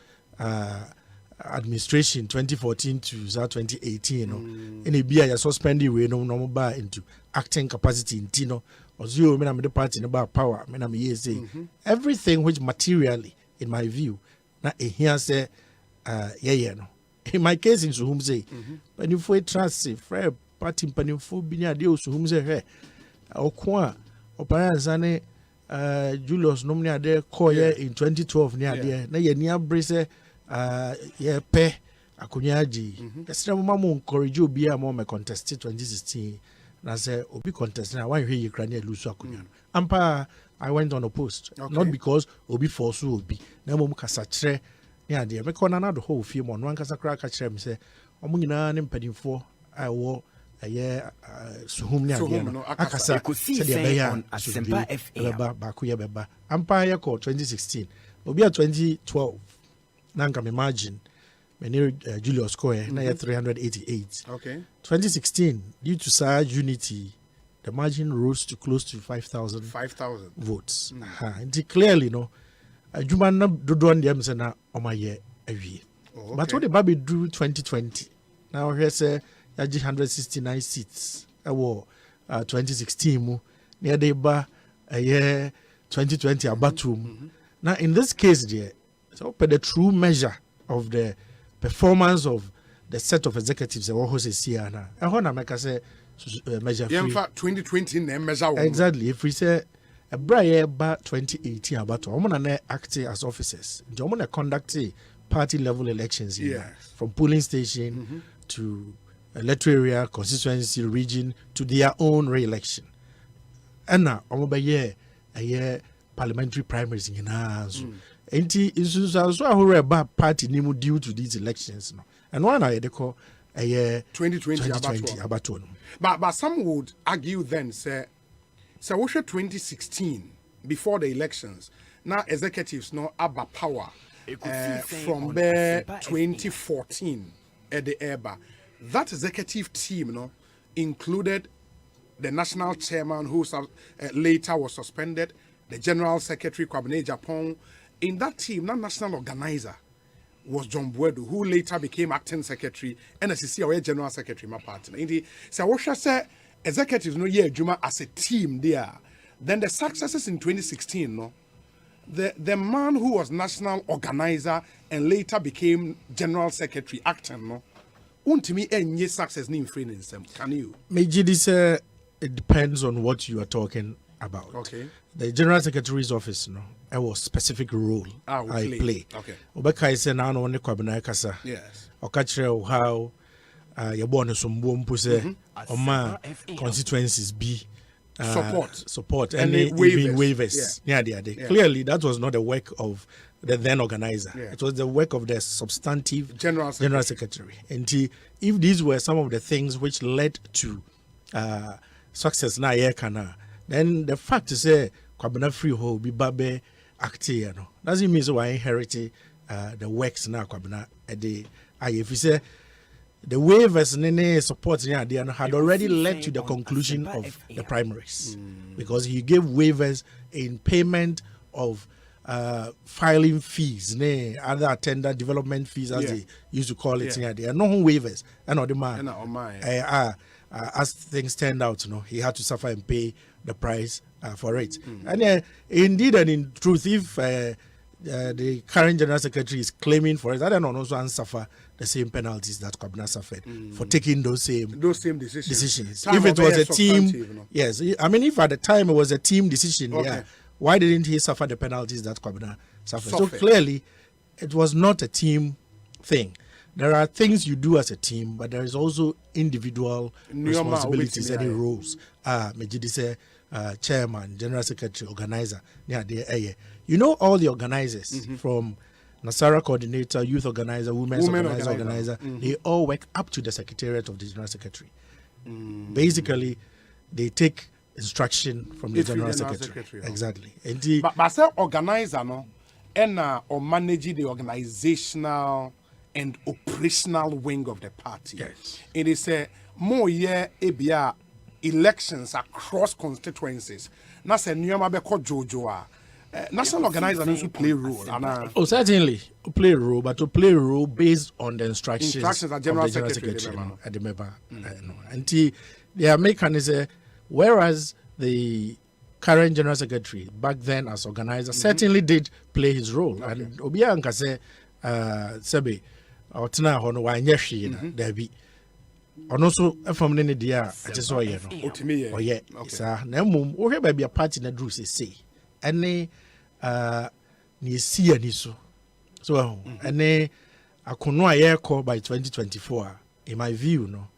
administration 2014 to 2018. You know, and it be a suspended way no bar into acting capacity in Tino. Or zero men the party about power. Men am say everything which materially, in my view, na here say no. In my case in whom say when you for trust say party panimfo bi na de osu whom say hey okwa operazane Julius nomni ade koye in 2012 ni ade na ye ni abre say ye pe akunyaji. Esra mo encourage obi a mo me contest 2016 na say obi contest na wan hwe yi kra na lose akonya no ampa I went on opposed not because obi force obi na mom kasa kire ne ade me kona na do ho fie mo no ankasa kra ka kire me say omo nyina ne mpadimfo awo aye suhum ne ade no akasa se de be ya ASEMPA FA ba ku ye beba ampa ye ko 2016 obi a 2012 na nka me margin Many Julius Koye, now 388. Okay. 2016, due to Sage Unity, the margin rose to close to 5,000 votes. And clearly, no, Jumana Dodon Yamsena on my year every. But what the Baby drew 2020, now here's a 169 seats. I war 2016, near the bar a year 2020 abatum. Now, in this case, dear, so the true measure of the performance of the set of executives that was here now. I want to make us say measure free. In fact, 2020 measure exactly. If we say a bright about 2018 about I'm gonna act as officers. I'm gonna conduct party level elections here, from polling station to electoral area, constituency, region to their own re-election. And now I'm gonna a year parliamentary primaries in hands. Enti is also a bad party nimu due to these elections no. And one I call a year 2020 about. But some would argue then say what 2016 before the elections now executives no about power from there 2014 at the ERBA. That executive team no included the national chairman who later was suspended, the general secretary Kwabene Japan. In that team, that national organizer was John Buedu, who later became acting secretary, NSCC or general secretary, my partner. Indeed, so what shall say, executives no year Juma as a team there. Then the successes in 2016, no, the man who was national organizer and later became general secretary, acting, no, untimi any success in training. Can you? Maybe this it depends on what you are talking about. Okay. The general secretary's office, no, it was specific role I play. Okay. Obeka is now on the Kwabena Kasa. Yes. Okachre how you born sumbo mpuse oma constituencies be support and even waivers. Yeah. Clearly, that was not the work of the then organizer. Yeah. It was the work of the substantive general secretary. And if these were some of the things which led to success na kana, then the fact to say Kwabena Freehold be babe acte no doesn't mean so I inherited the works now Kwabena if you say the waivers and support had already led to the conclusion of the primaries because he gave waivers in payment of filing fees, other attendant development fees as they used to call it. There are no waivers and the man as things turned out, he had to suffer and pay the price for it. And indeed and in truth, if the current general secretary is claiming for it, I don't know also suffer the same penalties that Kwabena suffered for taking those same decisions. If it was a team, yes, I mean, if at the time it was a team decision, why didn't he suffer the penalties that Kwabena suffered? So clearly, it was not a team thing. There are things you do as a team, but there is also individual responsibilities and roles. Mejidi chairman, general secretary, organizer. You know all the organizers from Nasara coordinator, youth organizer, women's organizer. They all work up to the secretariat of the general secretary. Basically, they take instruction from the general secretary. Exactly. But say organizer no, and or manage the organizational and operational wing of the party. Yes. It is a more ABR elections across constituencies. Na se nyoma be ko jojo national organizer also play a role. Oh, certainly play a role, but to play a role based on the instructions of general secretary at the member. And their mechanism, whereas the current general secretary back then as organizer certainly did play his role. And Obia Nkase Sebe Otna Hono wa nyeshi na dabi. Ono so from ne dia ajeso ye no. Otimi ye. Oye. Sa na mum wo hwe ba bia party na dru se. Ene ni si ani so. So ene akono a ye call by 2024 in my view no.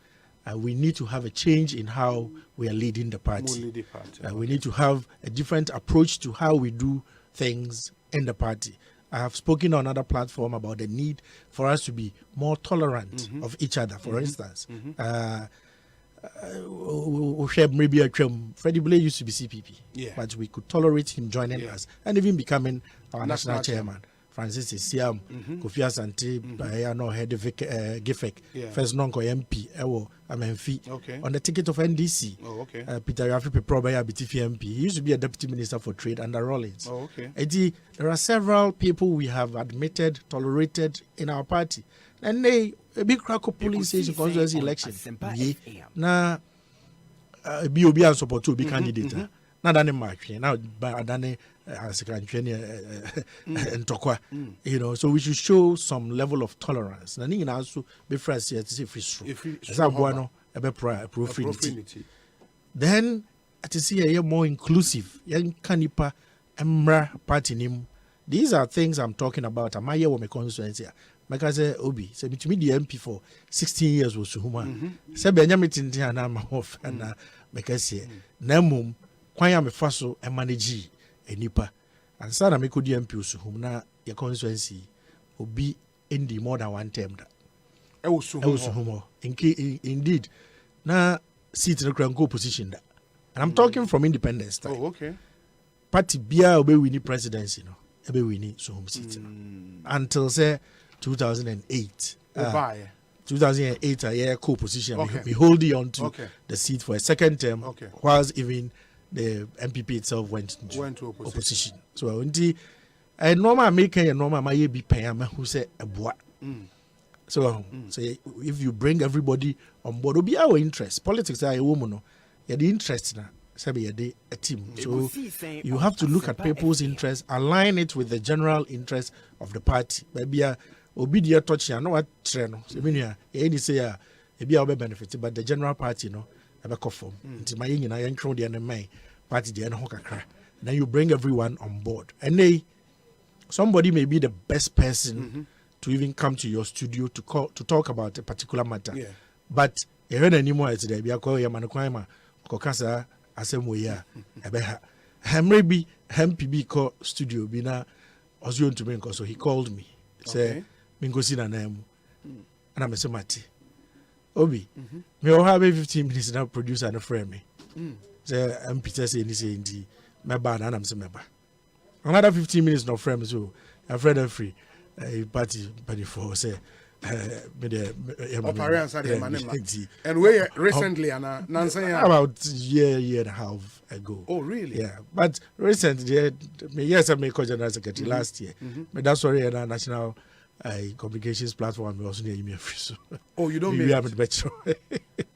we need to have a change in how we are leading the party. We need to have a different approach to how we do things in the party. I have spoken on another platform about the need for us to be more tolerant of each other. For instance, maybe Freddie Blay used to be CPP, but we could tolerate him joining us and even becoming our national chairman. Francis Isiam, Kofi Asante, no head of Gifek, first non MP, on the ticket of NDC. Peter Yafi Probaya BTF MP. He used to be a deputy minister for trade under Rollins. There are several people we have admitted, tolerated in our party. And they a big crack of police station constituency election. Now, BOB and support to be candidate. Now, so we should show some level of tolerance. And also be friends here to say free. Then to see a more inclusive, young canipa emra party name. These are things I'm talking about. Am I here with my constituency? Because Obi said to me the MP for 16 years was Huma. Said Benjamin Tintiana Mahof and because Namum. Kwanya me faso e manage enipa ansa na me kodi MP usuhum na your constituency obi endi more than one term da e usuhum indeed na seat no kranko position da, and I'm talking from independence time. Party bia obe wini presidency no ebe wini suhum seat no until say 2008 2008 a year co-position we hold on to the seat for a second term whilst even the MPP itself went to opposition. So, I normal American and normal my be paying who say a boy. So, if you bring everybody on board, will be our interest. Politics are a woman, you're the interest now. A team. So, you have to look at people's interests, align it with the general interest of the party. Maybe a obedient touch, I know what trend. So, any say a be our benefit, but the general party, no. Until my party then you bring everyone on board, and somebody may be the best person to even come to your studio to talk about a particular matter. But heard anymore as they be a call Yamanukaima, Kokasa, Asemoya, maybe MPB call studio bina Ozion to me, so he called me, say Mingosina name, and I'm a Semati. Obi, me all have 15 minutes now. Producer and a friend me. Say I'm Peter saying this in the my bad and I'm saying my bad. Another 15 minutes no friend so a friend and free. Party for say and we recently about year and a half ago. Oh really? Yeah, but recently yes I made general secretary last year. But that's already a national communications platform. We also need me free. So you don't mean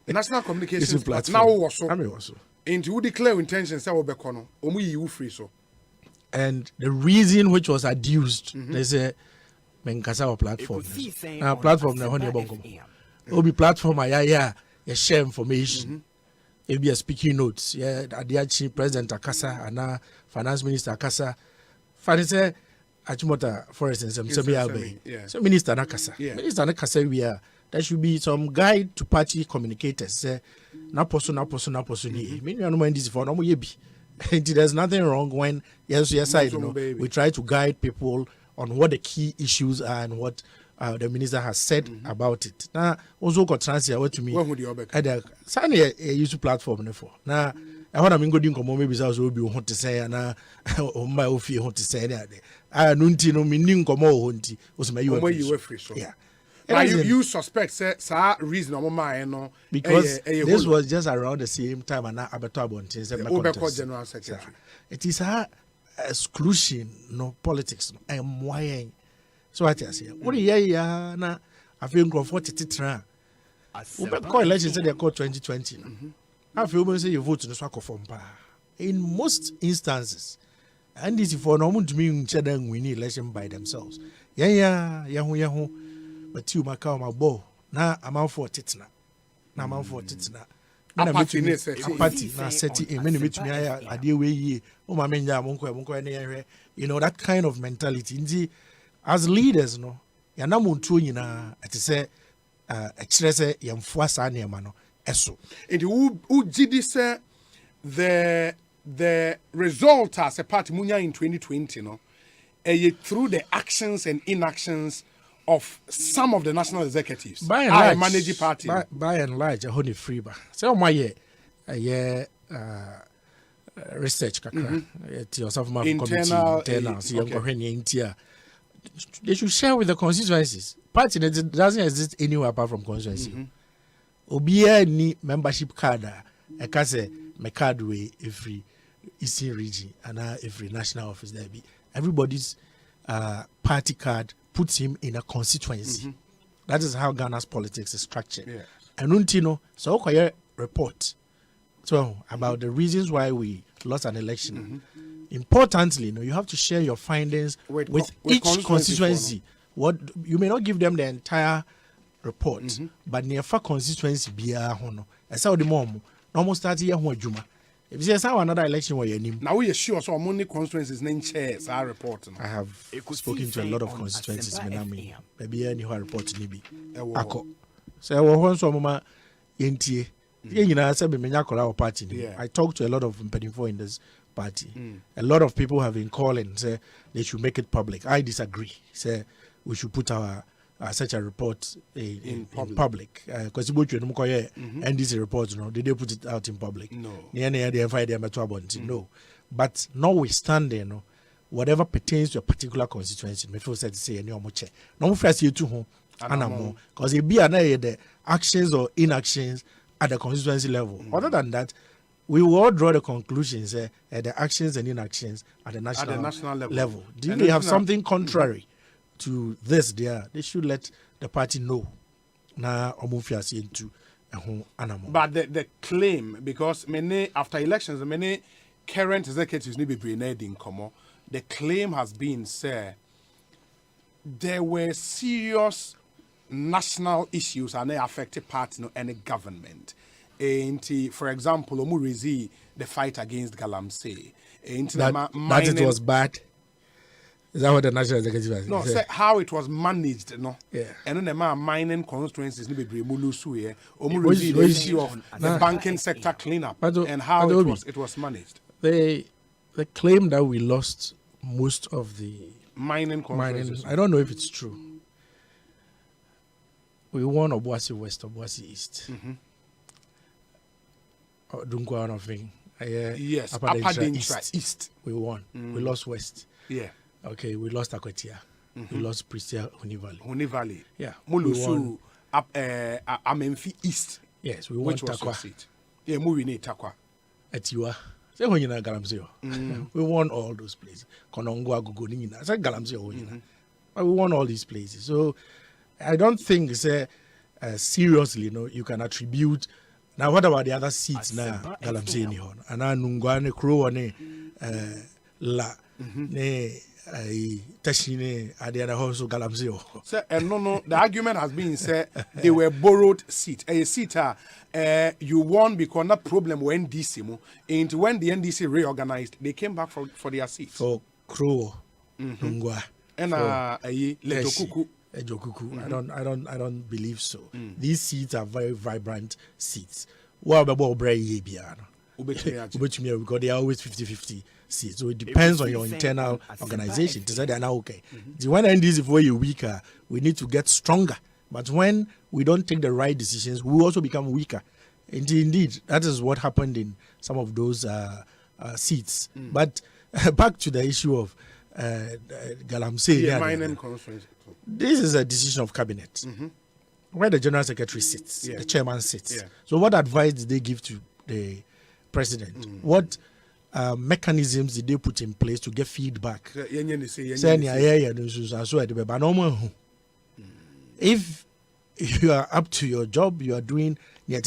national communications platform. Now also. And you declare intentions that will be kono. Omu you free so. And the reason which was adduced, they say, "Menkasa platform." Now platform na honey bongo. Obi platform ya share information. It be a speaking notes. Yeah, Adiachi President Akasa and Finance Minister Akasa. Finance. Achimota forest and some so Minister Nakasa. Minister Nakasa we are there should be some guide to party communicators. Say na person. This for no yebi. There's nothing wrong when yes side we try to guide people on what the key issues are and what the minister has said about it. Now also got translate to me. Sign a use platform for now. I want to go doing come maybe so will be want to say na my ofie want to say there. I nunti no meaning come honti was my you free so. Yeah. Now you suspect say reason no because this was just around the same time and abeto abontin say my general secretary. It is exclusion no politics no why so what I say what ya na I feel go for tititra we call election say they call 2020 I feel when say you vote to the swako form in most instances and this for no to me then win election by themselves yahu but you makao my ball na amount for titna na amount for titna na party na set in many meet me ade we yi o ma menja monko ne you know that kind of mentality as leaders no ya na montuo nyina ate say a kire say yemfo asa na ma no eso. And who GD say the result as a party munya in 2020, no, through the actions and inactions of some of the national executives. By and large, managing party. By and large, a honey free ba. So my year, research kakra. Yourself Internal. See, okay. They should share with the constituencies. Party that doesn't exist anywhere apart from constituency. Obia ni membership card. I can say my card way every Eastern region and every national office there be. Everybody's party card puts him in a constituency. That is how Ghana's politics is structured. Yeah. And Untino, so okay, report about the reasons why we lost an election. Importantly, you have to share your findings with each constituency. What you may not give them the entire report, but near far constituency be a hono. As how the mom almost start here juma. If you say another election where you name now we are sure so many constituencies name chairs are reporting. I have spoken to a lot of constituencies, Menami. Maybe any who are reporting nibi. Ako. So I was so mama yentie. I talked to a lot of Mpedinfo in this party. A lot of people have been calling, say they should make it public. I disagree. Say we should put our such a report in public. Because and this report, did they put it out in public? No. No. But notwithstanding, whatever pertains to a particular constituency, me feel said to say no more check. No more first year too because it be the actions or inactions at the constituency level. Other than that, we will all draw the conclusions at the actions and inactions at the national level. If they have something contrary to this there, they should let the party know. But the claim, because many after elections, many current executives need to be in common. The claim has been said there were serious national issues and they affected party and the government. For example, the fight against Galamsey. That it was bad. Is that what the national executive has no, say how it was managed, no? Yeah. And then the mining constituencies need to be the issue of the banking sector cleanup and how it was managed. They claim that we lost most of the mining constituencies. I don't know if it's true. We won Obuasi West, Obuasi East. Yes, Upper Dintra East. We won. We lost West. Yeah. Okay, we lost Akwatia. We lost Pristia Huni Valley. Yeah. Mulusu Amenfi East. Yes, we won Takwa. Yeah, we need Takwa. Etiwa. Say when you Galamsey. We won all those places. Konongo Agugonina. Say Galamsey. But we won all these places. So I don't think seriously, you can attribute. Now, what about the other seats now? Galamsey ni hon. Ana Nungwane Crow ne la ne Tashine Adiana Hoso Galamsey. Sir, and no, the argument has been said they were borrowed seats. A seat you won because that problem when NDC and when the NDC reorganized, they came back for their seats. For Crow, Nungwa, and Letokuku. I don't believe so. These seats are very vibrant seats. What about Bray because they are always 50-50 seats. So it depends on your internal organization. To say they're now okay. When NDC is way weaker, we need to get stronger. But when we don't take the right decisions, we also become weaker. Indeed, that is what happened in some of those seats. But back to the issue of Galamsey. This is a decision of cabinet where the general secretary sits, the chairman sits. Yeah. So what advice did they give to the president? What mechanisms did they put in place to get feedback? If you are up to your job, you are doing, you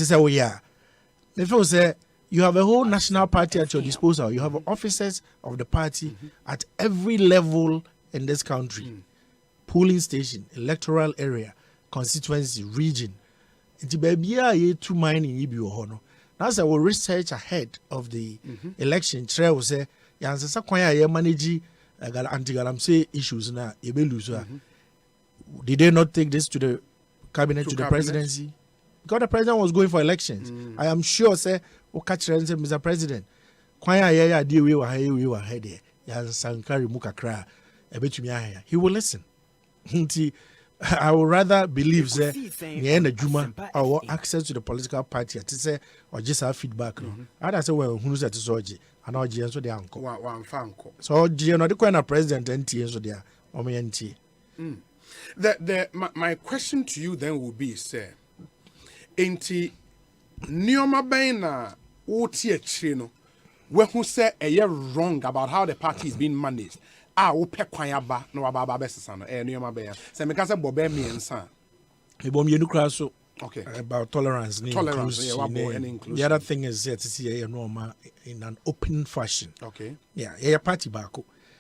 have a whole national party at your disposal. You have officers of the party at every level in this country. Polling station, electoral area, constituency, region. That's our research ahead of the election. Will say, manage anti-Galamsey issues now. Did they not take this to the cabinet, to the presidency? because the president was going for elections. I am sure, say, Mr. President, he will listen. I would rather believe that Juma our access to the political party to say or just have feedback. I say well who's at Soji and our GN so the uncle. So GN the kind of president and so there or me NT. My question to you then would be, sir, Enti Nioma Baina Oti Chino, where who say a year wrong about how the party is being managed. Upe kwayaba no ababa besana Nioma Baya. Se me kasa bobe mi ensa. Ebom yenu kraso. Okay. About tolerance, inclusion. The other thing is to see a normal in an open fashion. Okay. Yeah, party back.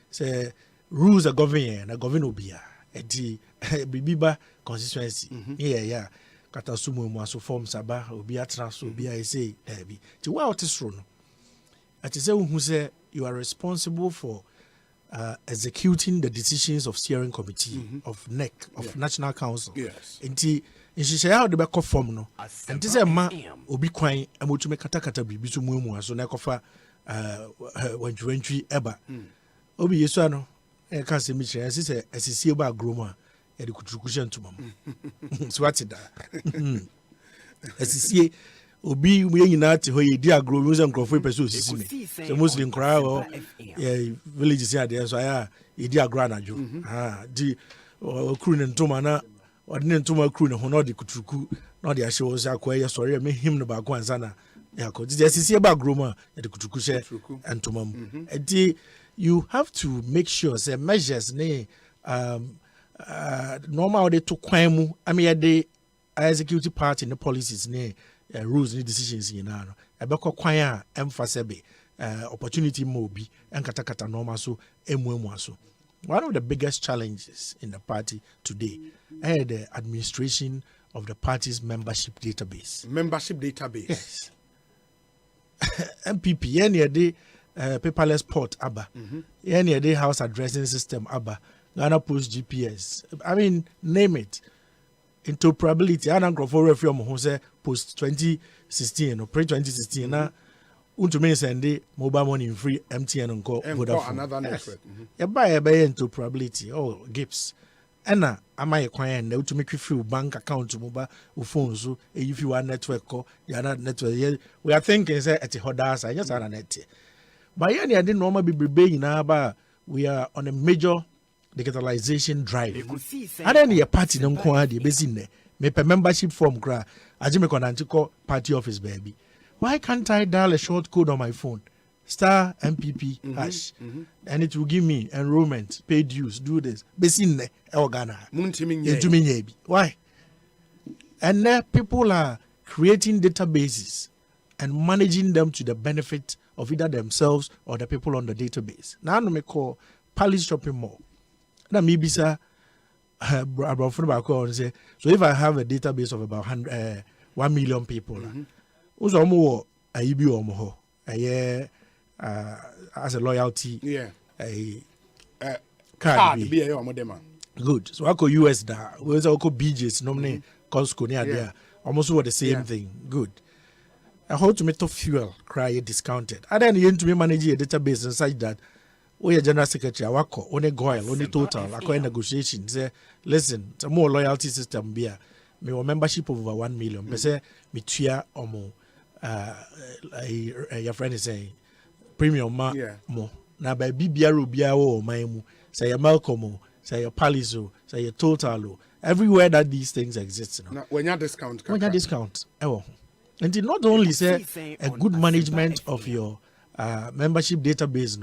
Say rules are governing and govern obia. Eti bibiba constituency. Yeah. Kata sumu mu aso form saba obia transfer obia say debi. Ti wa otisro no. Ati say who say you are responsible for executing the decisions of steering committee of NEC of National Council. Yes. Enti nhihye how de be kɔ form no. Enti say ma obi kwan amotume kata bibi so mu aso na kofa wantwi eba. Obi yesu ano e ka se mi kire say asisi ba agroma e de kutukusha ntuma mu. So what da. Asisi obi we nyina te ho ye di agro we say nkrofo person osisi me so muslim kra o village say ade so aya ye di agro anajo di okru ne ntoma na odine ntoma kru ne ho na de kutuku na de ahye wo say akwa ye sori me him no ba ko ansa na ya ko di asisi ba agro ma de kutuku she ntoma mu edi you have to make sure say measures ne normal de to kwan mu the executive party and the policies ne rules and decisions in ano ebeko kwan a emphasize be opportunity mo bi enkatakata normal so emu so. One of the biggest challenges in the party today is the administration of the party's membership database. Yes. MPP any day paperless port aba. Any day house addressing system aba. Ghana Post GPS. I mean, name it. Interoperability. I don't go for reform who say post 2016 or pre 2016 na unto send mobile money free MTN and call Vodafone. Another network. You buy interoperability or GIPS. And am I a client now to make you feel bank account to mobile phone so if you are network or you are not network. We are thinking say at the hodas I just are net. But yeah, I didn't normally be big in we are on a major digitalization drive. And then your party don't quite the business. Me membership form cry. Ajime konantiko party office baby. Why can't I dial a short code on my phone? Star MPP hash. And it will give me enrollment, paid dues, do this. Besine Ghana. Why? And there people are creating databases and managing them to the benefit of either themselves or the people on the database. Now I me call Palace Shopping Mall. Now maybe sir, so if I have a database of about 1 million people, as a loyalty, card. Good. So I go US da. We also go BJ's nominate Costco near there. Almost what the same thing. Good. I hold to metal fuel cry discounted. And then you to me manage a database and such that we are general secretary, I work only goil, only total, I negotiations. Say, listen, it's a more loyalty system beer. Me a membership of over 1 million. But say me tia or more your friend is saying premium more. Now by BBR or my say your Malcolm, say your Paliso, say your Total, everywhere that these things exist. Now, when you discount, and not only say a good management of your membership database,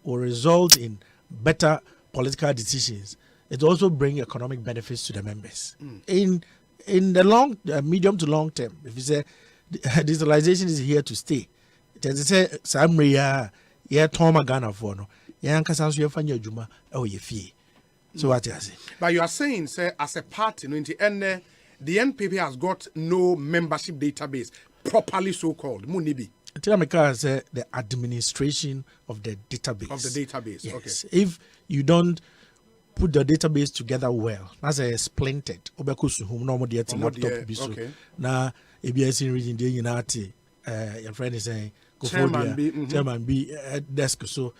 will result in better political decisions. It also brings economic benefits to the members. In the long, medium to long term, if you say digitalization is here to stay, it is say some Toma Ghana for no, Juma, so what you say? But you are saying, say, as a party, the NPP has got no membership database, properly so called. Munibi. The administration of the database. Yes. Okay. If you don't put the database together well, as I splinted, Obekus whom normal the laptop biso. Now, ABS in reading the Unati, your friend is saying, Chairman B desk. So,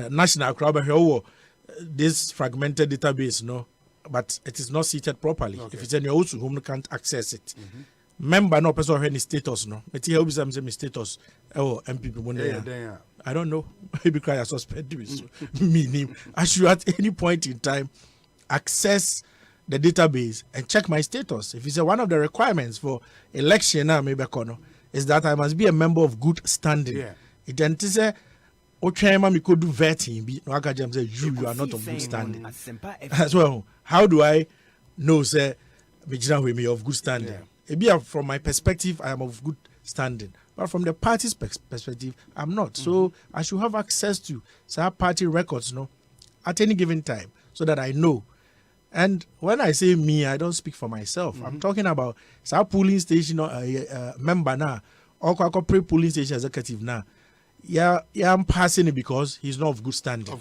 national crowd here, this fragmented database, no, but it is not seated properly. If it's in your house, whom can't access it. Member no person any status, no. But here, some status. Oh, MPP one day. I don't know. Maybe I suspect meaning I should at any point in time access the database and check my status. If it's one of the requirements for election now, maybe is that I must be a member of good standing. It then say, "Oh, chairman, we could do vetting." No, I can say you are not of good standing. As well, how do I know say me of good standing? Maybe from my perspective, I am of good standing. But from the party's perspective, I'm not. So I should have access to some party records, no, at any given time, so that I know. And when I say me, I don't speak for myself. I'm talking about some polling station member now, or corporate polling station executive now. Yeah, I'm passing it because he's not of good standing.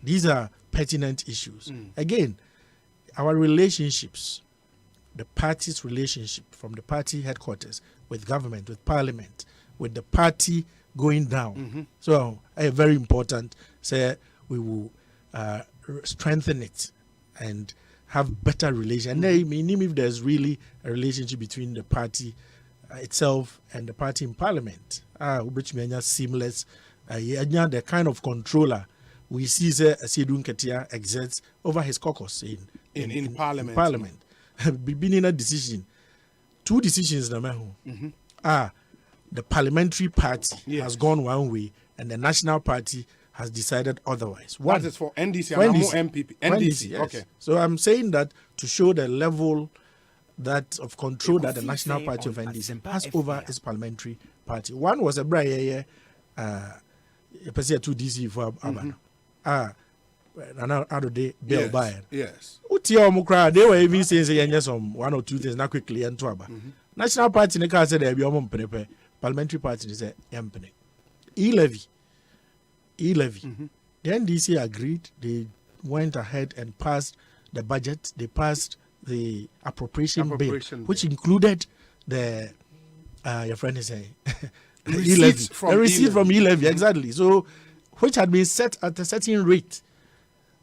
These are pertinent issues. Again, our relationships, the party's relationship from the party headquarters with government, with parliament, with the party going down. So, very important. Say we will strengthen it and have better relations. And meaning if there's really a relationship between the party itself and the party in parliament, which means seamless. The kind of controller we see Sedun Ketia exerts over his caucus in parliament. Being a decision. Two decisions the parliamentary party has gone one way and the national party has decided otherwise. That is for NDC and MPP. NDC, yes. Okay. So I'm saying that to show the level of control that the national party of NDC has over its parliamentary party. One was a Brian, two DC for Abano. Another day, Bill Bayern. Yes. They were even saying some 1 or 2 things not quickly and to National Party in the car said there be a parliamentary party is a company. E-levy. The NDC agreed. They went ahead and passed the budget. They passed the appropriation bill, which included the your friend is saying e-levy. The receipt from e-levy, exactly. So, which had been set at a certain rate.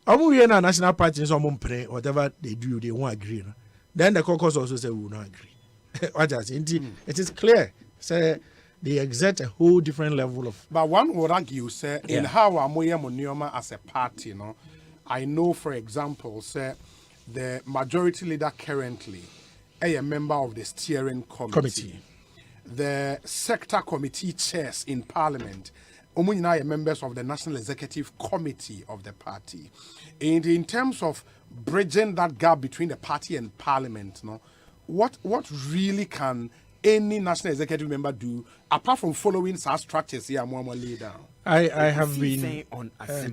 National party whatever they do, they won't agree. No? Then the caucus also said we will not agree. It is clear. Say they exert a whole different level of. But one would argue, say, in how Amoya Monioma as a party, no, I know, for example, say the majority leader currently a member of the steering committee. The sector committee chairs in parliament. Omunina are members of the National Executive Committee of the party. And in terms of bridging that gap between the party and parliament, no, what really can any national executive member do apart from following such structures here more lay down? I have been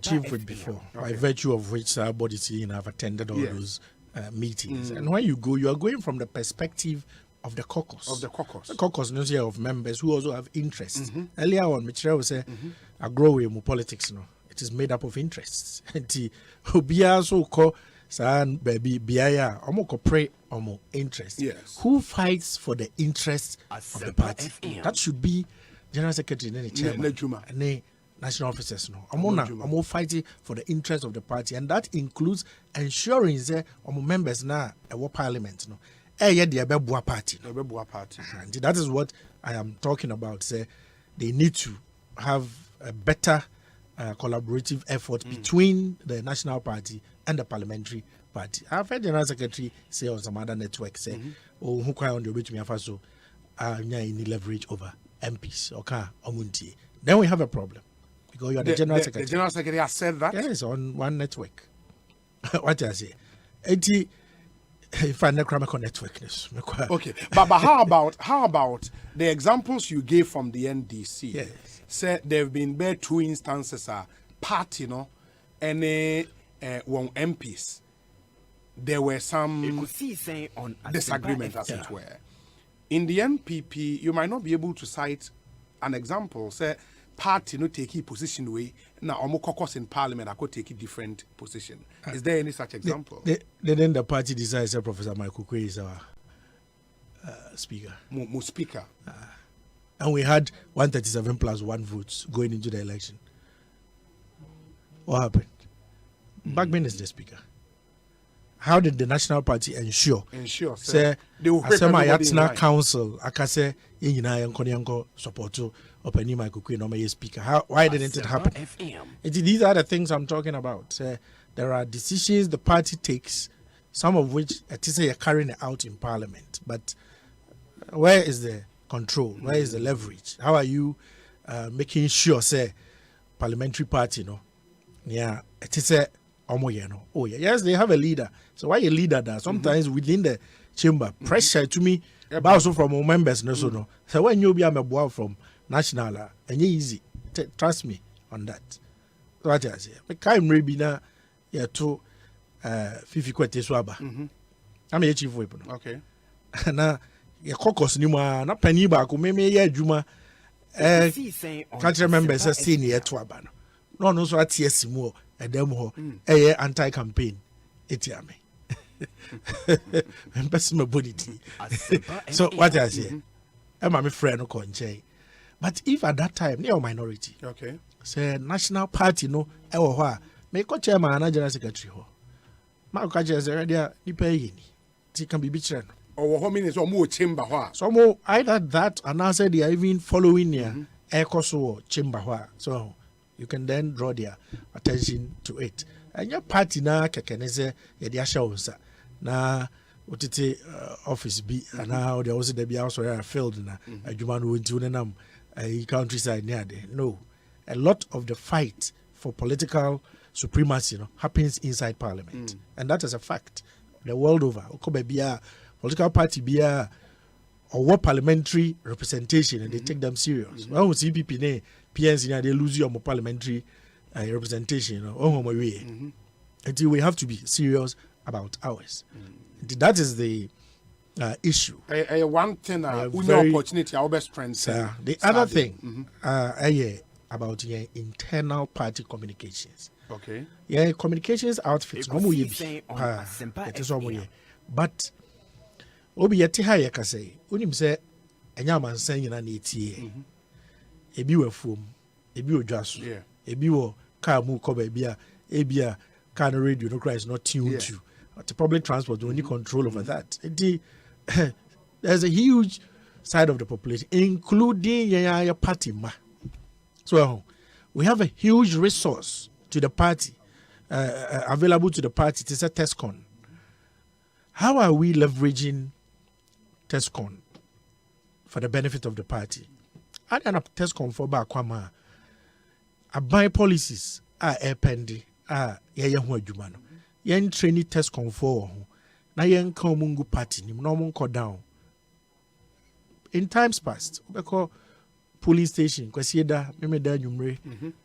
chief whip before, by virtue of which bodies I've attended all those meetings. And when you go, you are going from the perspective of the caucus. The caucus knows here of members who also have interests. Earlier on, Michelle was saying, I grow in politics. No, it is made up of interests. And Obia so called San baby Biaya, Omoko pray omo interest. Yes. Who fights for the interests of the party? That should be General Secretary and the Chairman and the national officers. No, Omo fighting for the interests of the party, and that includes ensuring that members now our parliament. No. Party. And that is what I am talking about. Say they need to have a better collaborative effort between the national party and the parliamentary party. I've heard the General Secretary say on some other network say, "Oh, who can on the way to me so any leverage over MPs or Omunti." Then we have a problem because you are the General Secretary. The General Secretary has said that. Yes, on one network. What I say, if I network. Okay, but how about the examples you gave from the NDC? Yes. Said there have been bare 2 instances party, no, and one MPs. There were some disagreement, as it were. In the NPP, you might not be able to cite an example. Say party no take a position way now omo caucus in parliament I could take a different position. Is there any such example? Then the party decides that Professor Michael Kwe is our speaker. More speaker. And we had 137 plus 1 votes going into the election. What happened? Backman is the speaker. How did the National Party ensure? Say they will Yatna Council, Akase, Yina Yanko support to open Michael Queen or my speaker. Why didn't it happen? These are the things I'm talking about. There are decisions the party takes, some of which are carrying it out in Parliament. But where is the control? Where is the leverage? How are you making sure, say, parliamentary party, no? Yeah, it is a oh yeah, yes, they have a leader. So why a leader that sometimes within the chamber pressure to me, but also from our members, no. So when you be a boy from national, and you easy, trust me on that. What I say, but kind maybe na yeah to 50 kwete swaba. I'm a chief weapon. Okay. Na ya caucus ni ma na pani ba ko me ya adwuma country members say ni eto aba no so atie simu edem ho anti campaign etiame personal body. So what I say my friend no konche, but if at that time near minority, okay, say national party no e wo ho a me ko chairman na general secretary ho ma ko je say ready ni pay ni ti can be bichre no or how many so more chamber ho so more either that and I said they are even following here so chamber ho so you can then draw their attention to it. And your party na kekene say ye dia shawunsa na otite office bi and now there was the be also filled na adwuma no wonti wonam countryside near there. No, a lot of the fight for political supremacy happens inside parliament, and that is a fact the world over. Political party bia or what parliamentary representation and they take them serious. When we see people ne PNC they lose your parliamentary representation until we have to be serious about ours. That is the issue. One thing opportunity our best friends. The other thing about internal party communications. Okay. Yeah, communications outfits but obi yeti ha ye kase onim se enya mansan nyina na etie ebi wafom ebi odwaso ebi wo car mu ko ba bia ebia car no radio no Christ not tuned to the public transport only control over that. There's a huge side of the population including your party ma. So we have a huge resource to the party available to the party. It is a TESCON. How are we leveraging TESCON for the benefit of the party? I don't have TESCON for Bakwama. I buy policies pending. Jumano. Yen training TESCON for na yen komungu party ni no munko down. In times past, because polling station kwasieda meme da nwumre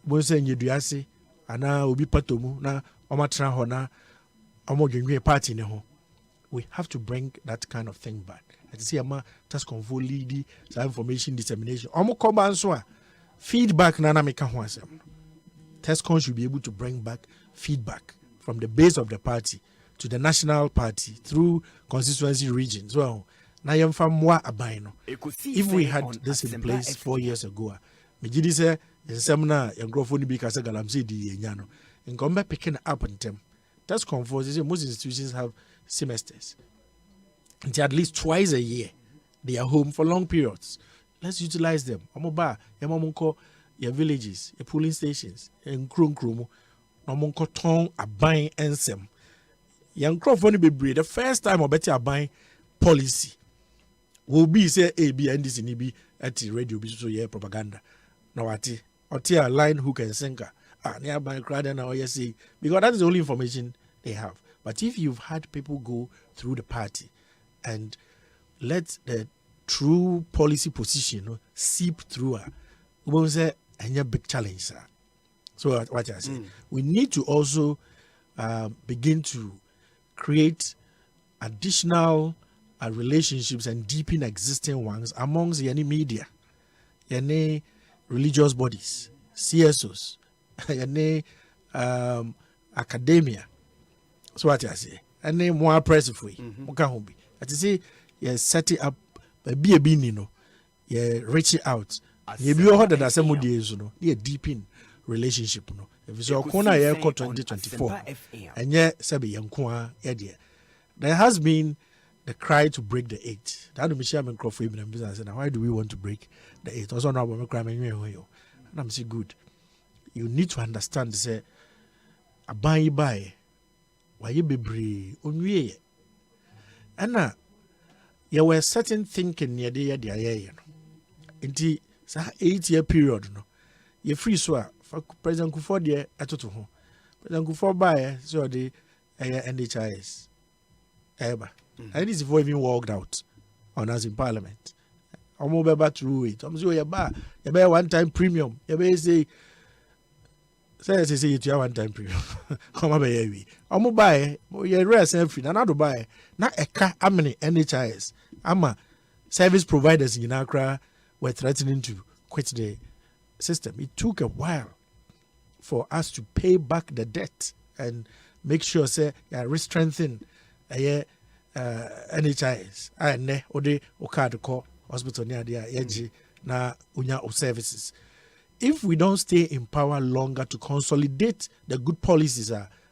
bonse nyeduase ana obi patomu na omatra ho na omodwenwe party ne ho. We have to bring that kind of thing back. Let's see, TESCON for lead information dissemination. Feedback na meka ho asem. TESCON should be able to bring back feedback from the base of the party to the national party through constituency regions. Well, na yemfa mwa aban no. If we had this in place 4 years ago, me gidi say ensem na yangrofo ni bi ka say galamsey di yenya no. Nkombe picking up in them. TESCON for most institutions have semesters. Until at least twice a year, they are home for long periods. Let's utilize them. Amoba, yamonko, your villages, your polling stations, and krum, namonko ton a buying ensem. Young Crawford be breed the first time or better buying policy will be say A, B, and this in EB at the radio, so yeah, propaganda. Now at it, or tear a line hook and sinker. Nearby crowd and now yes, because that is the only information they have. But if you've had people go through the party and let the true policy position seep through, we will say a big challenge, sir. So what I say, we need to also begin to create additional relationships and deepen existing ones amongst any media, any religious bodies, CSOs, academia. So what I say, and more impressive way. At say, you set it up, be a bean, you reach out. You be heard that some days, you deep in relationship, If it's your corner, you 2024, and yet, Sabi Yankwa, there has been the cry to break the 8. That was Michelle Crawford in business. And why do we want to break the 8? Also, now we're crying. And I'm saying, good. You need to understand, say, a buy, why you be brave, unwe. And now, there were certain thinking near the year, in the 8-year period, you free swear for President Kufuor there at home. President Kufuor buy, so the NHIS. Ever. And this before even walked out on us in Parliament. I'm over back through it. I'm sure you buy one-time premium. You say you have one-time premium. Come over here. I'm buy you rest everything. Another buy. Not a car. How many NHIS? I'm service providers in Accra were threatening to quit the system. It took a while for us to pay back the debt and make sure say re-strengthen NHIS and ode okadko hospital near there na unya services. If we don't stay in power longer to consolidate the good policies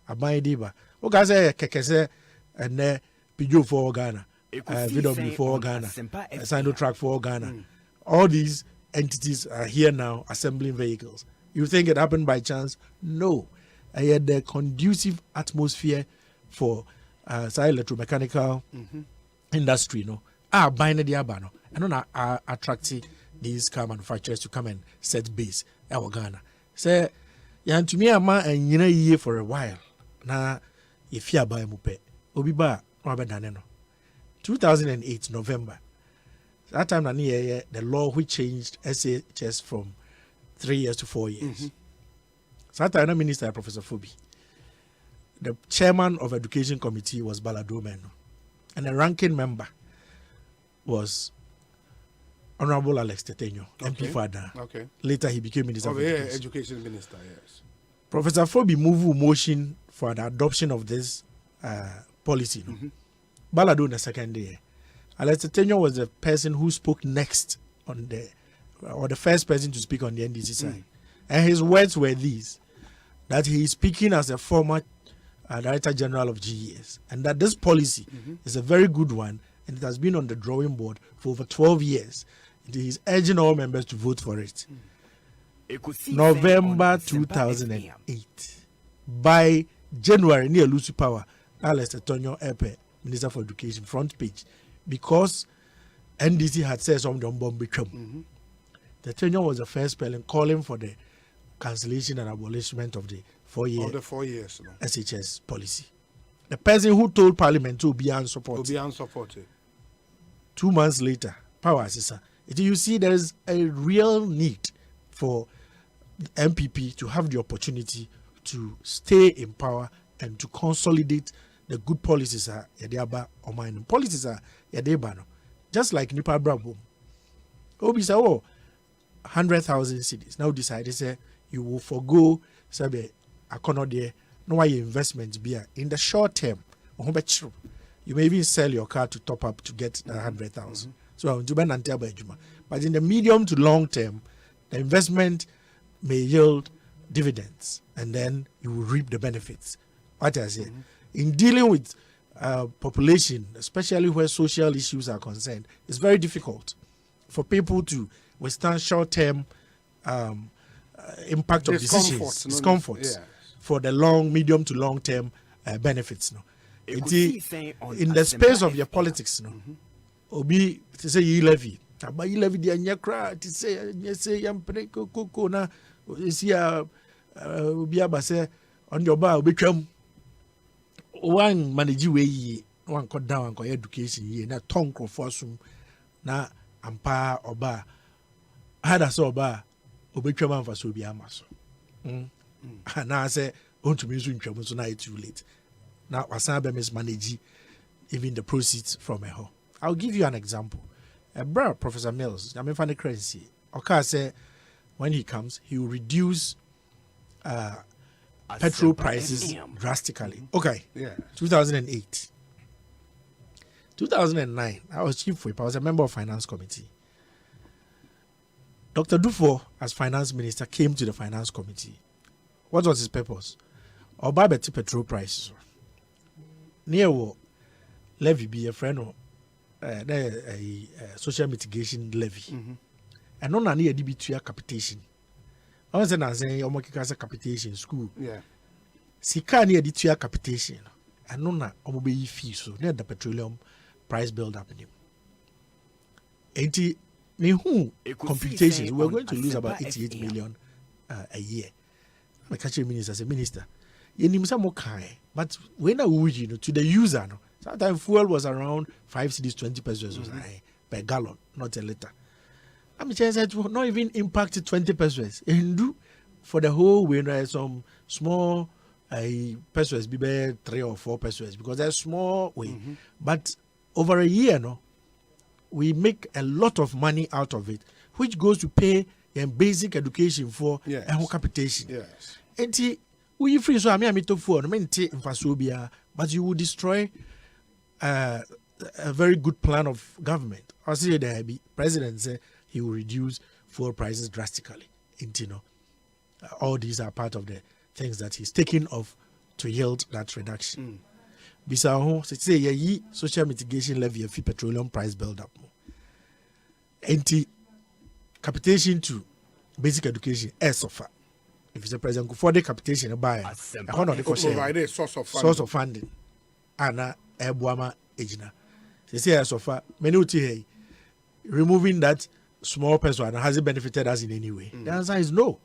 abaidiba oka say kekese and pijo for Ghana, VW for Ghana, Sinotrack for Ghana, all these entities are here now assembling vehicles. You think it happened by chance? No. I had the conducive atmosphere for electromechanical industry, buying the abano, and not attracting these car manufacturers to come and set base at Ghana. Say, to me, and year for a while. Now, if you buy mupe, Obiba, Rabadaneno. 2008, November. That time, the law which changed SHS from 3 years to 4 years. So that time, Minister Professor Fobi. The chairman of education committee was Baladomen, and the ranking member was Honorable Alex Tetenyo, MP Fada. Later he became Minister of Education Minister, yes. Professor Fobi moved motion for the adoption of this policy. Balado the second day. Alex Tetenyo was the person who spoke next on the first person to speak on the NDC side. And his words were these, that he is speaking as a former Director General of GES, and that this policy is a very good one, and it has been on the drawing board for over 12 years. He is urging all members to vote for it. November 2008. By January, near Lucy Power, Alex Tetonyo Epe, Minister for Education, front page, because NDC had said something on Bombay. Tetonyo was the first person calling for the cancellation and abolishment of the 4 years SHS policy. The person who told Parliament to be unsupported. 2 months later, power assessor. You see, there is a real need for the MPP to have the opportunity to stay in power and to consolidate the good policies policies are just like Nipa Brabo. Obi say, 100,000 cities. Now decide say you will forgo no investment be in the short term. You may even sell your car to top up to get 100,000. So but in the medium to long term, the investment may yield dividends, and then you will reap the benefits. What I say, in dealing with population, especially where social issues are concerned, it's very difficult for people to withstand short term impact of discomforts for the medium to long term benefits. In the space of your politics, Obi to say you levy, but you levy the anyakra to say yam preko na see Obi abase on your bar become one manage way one cut down and education ye na tonko for sum na ampa oba had a so ba obetwa for so bi amaso na say want to mean to so now it's too late. Now wasabe mismanage even the proceeds from a home. I'll give you an example. Professor Mills, I mean funny currency. Okay, say when he comes, he will reduce petrol prices drastically. Okay. Yeah. 2008. 2009, I was chief whip. I was a member of finance committee. Dr. Dufo, as finance minister, came to the finance committee. What was his purpose? Oba beti petrol prices. Near levy be a friend of social mitigation levy. And no nani edi bitua capitation. I was saying omo capitation school. Yeah. Sika ni edi tua capitation. And no na omo be fee so near the petroleum price build up in him. 80 computations, we're going to lose about 88 million a year. I catch a minister, as a minister. You need some more kind, but when I would, to the user, no, sometimes fuel was around 5 cedis, 20 pesos per gallon, not a liter. I'm saying it will not even impact 20 pesos. And do for the whole way, some small pesos, be 3 or 4 pesos, because they're small way. But over a year, no, we make a lot of money out of it, which goes to pay basic education for capitation. Yes. And we free so I mean to for infrastructure, but you will destroy a very good plan of government. I see the president say he will reduce fuel prices drastically. All these are part of the things that he's taking off to yield that reduction. Bisa say ye social mitigation levy of petroleum price build up. Capitation to basic education suffer. If it's a president for the capitation buy provide a source of funding. Anna Ebuama Ejina. They say suffer many uti removing that small person has it benefited us in any way? The answer is no.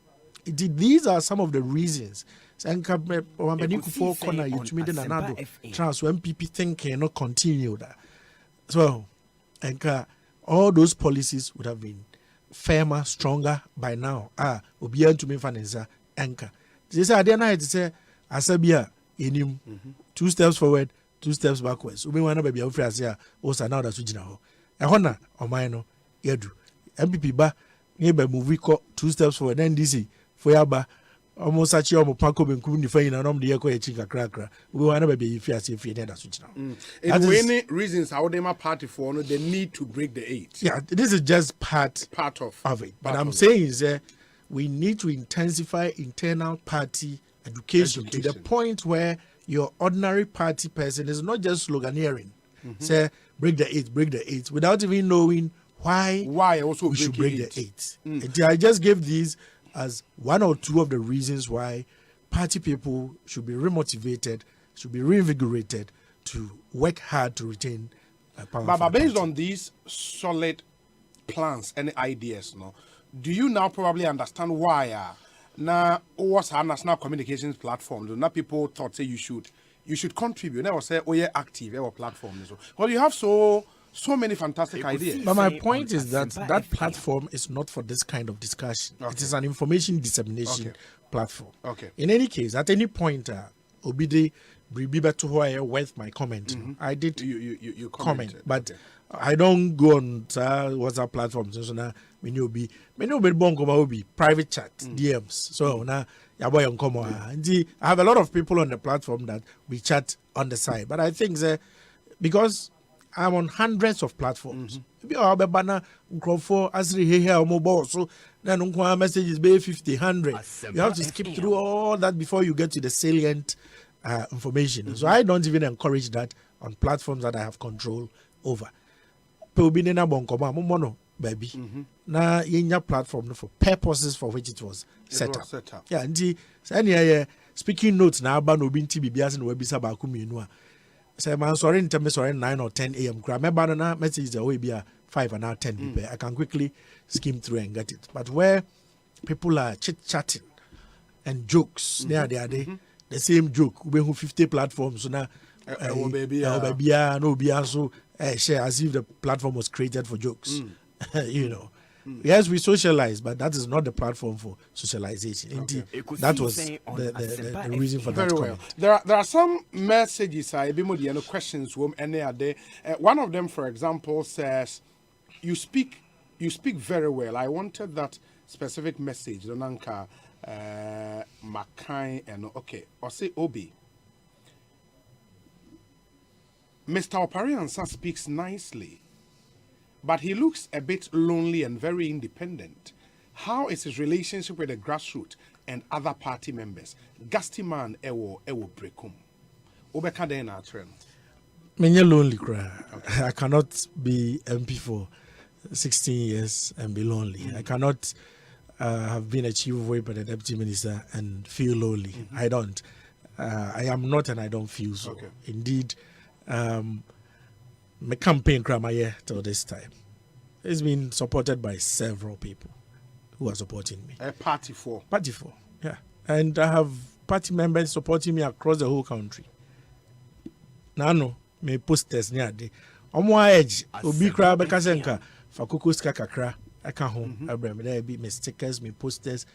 These are some of the reasons. Trans when people think cannot continue that. So all those policies would have been firmer, stronger by now. Obian to me financer anchor. This idea now is say Asabia in him 2 steps forward, 2 steps backwards. We want to be afraid as ya also now that's original. A honor or mine yedu. MPP ba nearby movie 2 steps forward, then DC for yaba. Almost such a panko ben kuni fine and the echo chica cracker. We want to be if you need a switch now. Any reasons how they are party for the need to break the 8. Yeah, this is just part of it. But I'm saying is we need to intensify internal party education to the point where your ordinary party person is not just sloganeering. Say break the 8, without even knowing why also we should break the 8. I just gave these as 1 or 2 of the reasons why party people should be remotivated, should be reinvigorated to work hard to retain power. But based on these solid plans and ideas, do you now probably understand why now what's our national communications platforms? Now people thought say you should contribute. Never say active our platforms. Well, you have so many fantastic ideas. But my point is that platform is not for this kind of discussion. Okay. It is an information dissemination platform. Okay. In any case, at any point, Obide Bribiba to who I worth my comment. I did you comment, but I don't go on WhatsApp platforms. So now many will be bongo be private chat DMs. So now yaboy on come on. I have a lot of people on the platform that we chat on the side, but I think because I'm on hundreds of platforms. Maybe I'll be banner for Asri here mobile. So then messages be 50, 100. You have to skip through all that before you get to the salient information. So I don't even encourage that on platforms that I have control over. Baby. Na yenya platform for purposes for which it was set up. Yeah, and speaking notes na aba no binti bibias no webisa ba ku mienu. Say man sorry in terms of 9 or 10 a.m. Remember na message the way be 5 and 10 people. I can quickly skim through and get it. But where people are chit-chatting and jokes, they are the same joke. We have 50 platforms so now no be so share as if the platform was created for jokes. Yes, we socialize, but that is not the platform for socialization. Indeed, that was the reason for that. Very well. There are some messages, questions, and they are there. One of them, for example, says, "You speak very well. I wanted that specific message. Donanka Makai and okay. Or say Obi. Mr. Opariansa speaks nicely, but he looks a bit lonely and very independent. How is his relationship with the grassroots and other party members? Gastiman ewo brekum. Obeka den na trend. Menya lonely cry. I cannot be MP for 16 years and be lonely. I cannot have been a chief of whip and a deputy minister and feel lonely. I don't. I am not, and I don't feel so. Okay. Indeed, my campaign cramaye till this time. It's been supported by several people who are supporting me. Party 4. Party 4, yeah. And I have party members supporting me across the whole country. Now, no, me posters near the Omo edge, Obi Kra Bekasenka, Fakuku Skakakra, I can home, there be me stickers, me posters.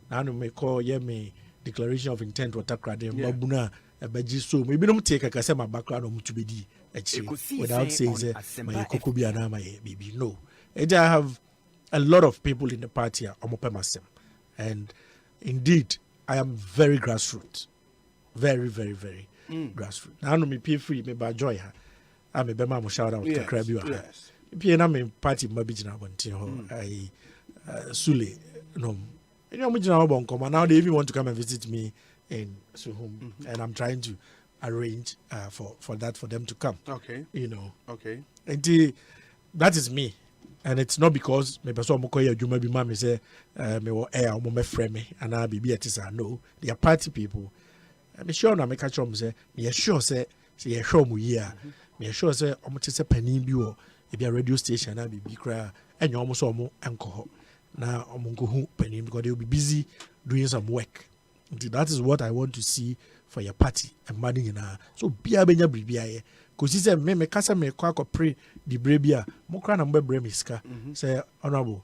Now, no, me call ye me declaration of intent to attack Babuna, a Baji so maybe don't take a Kasema background to be without saying, my Kokubi and my baby. No. I have a lot of people in the party are Omopemasem. And indeed, I am very grassroots. Very, very, very grassroots. Now, me pay free, me by joy. I'm a Bema shout out to Crab you. Yes. I'm a party, Mabijina, I Sule, no. You know, now they even want to come and visit me in Suhum, and I'm trying to arrange for that for them to come. Okay. You know. Okay. And that is me. And it's not because me person mokoya juma bi mama say me wo air mo me frame me and I be atisa. No, they are party people. Me sure na me catch them say me sure say you sure mu year. Me sure say omo te say panin bi wo e be a radio station na bi kra enyo omo so omo enko na omo nko hu panin because they will be busy doing some work. That is what I want to see for your party and money na. So bia benya bribia because he said, me kasa me kwa pray the brebia, mokra na mbe bremiska. Say, honorable,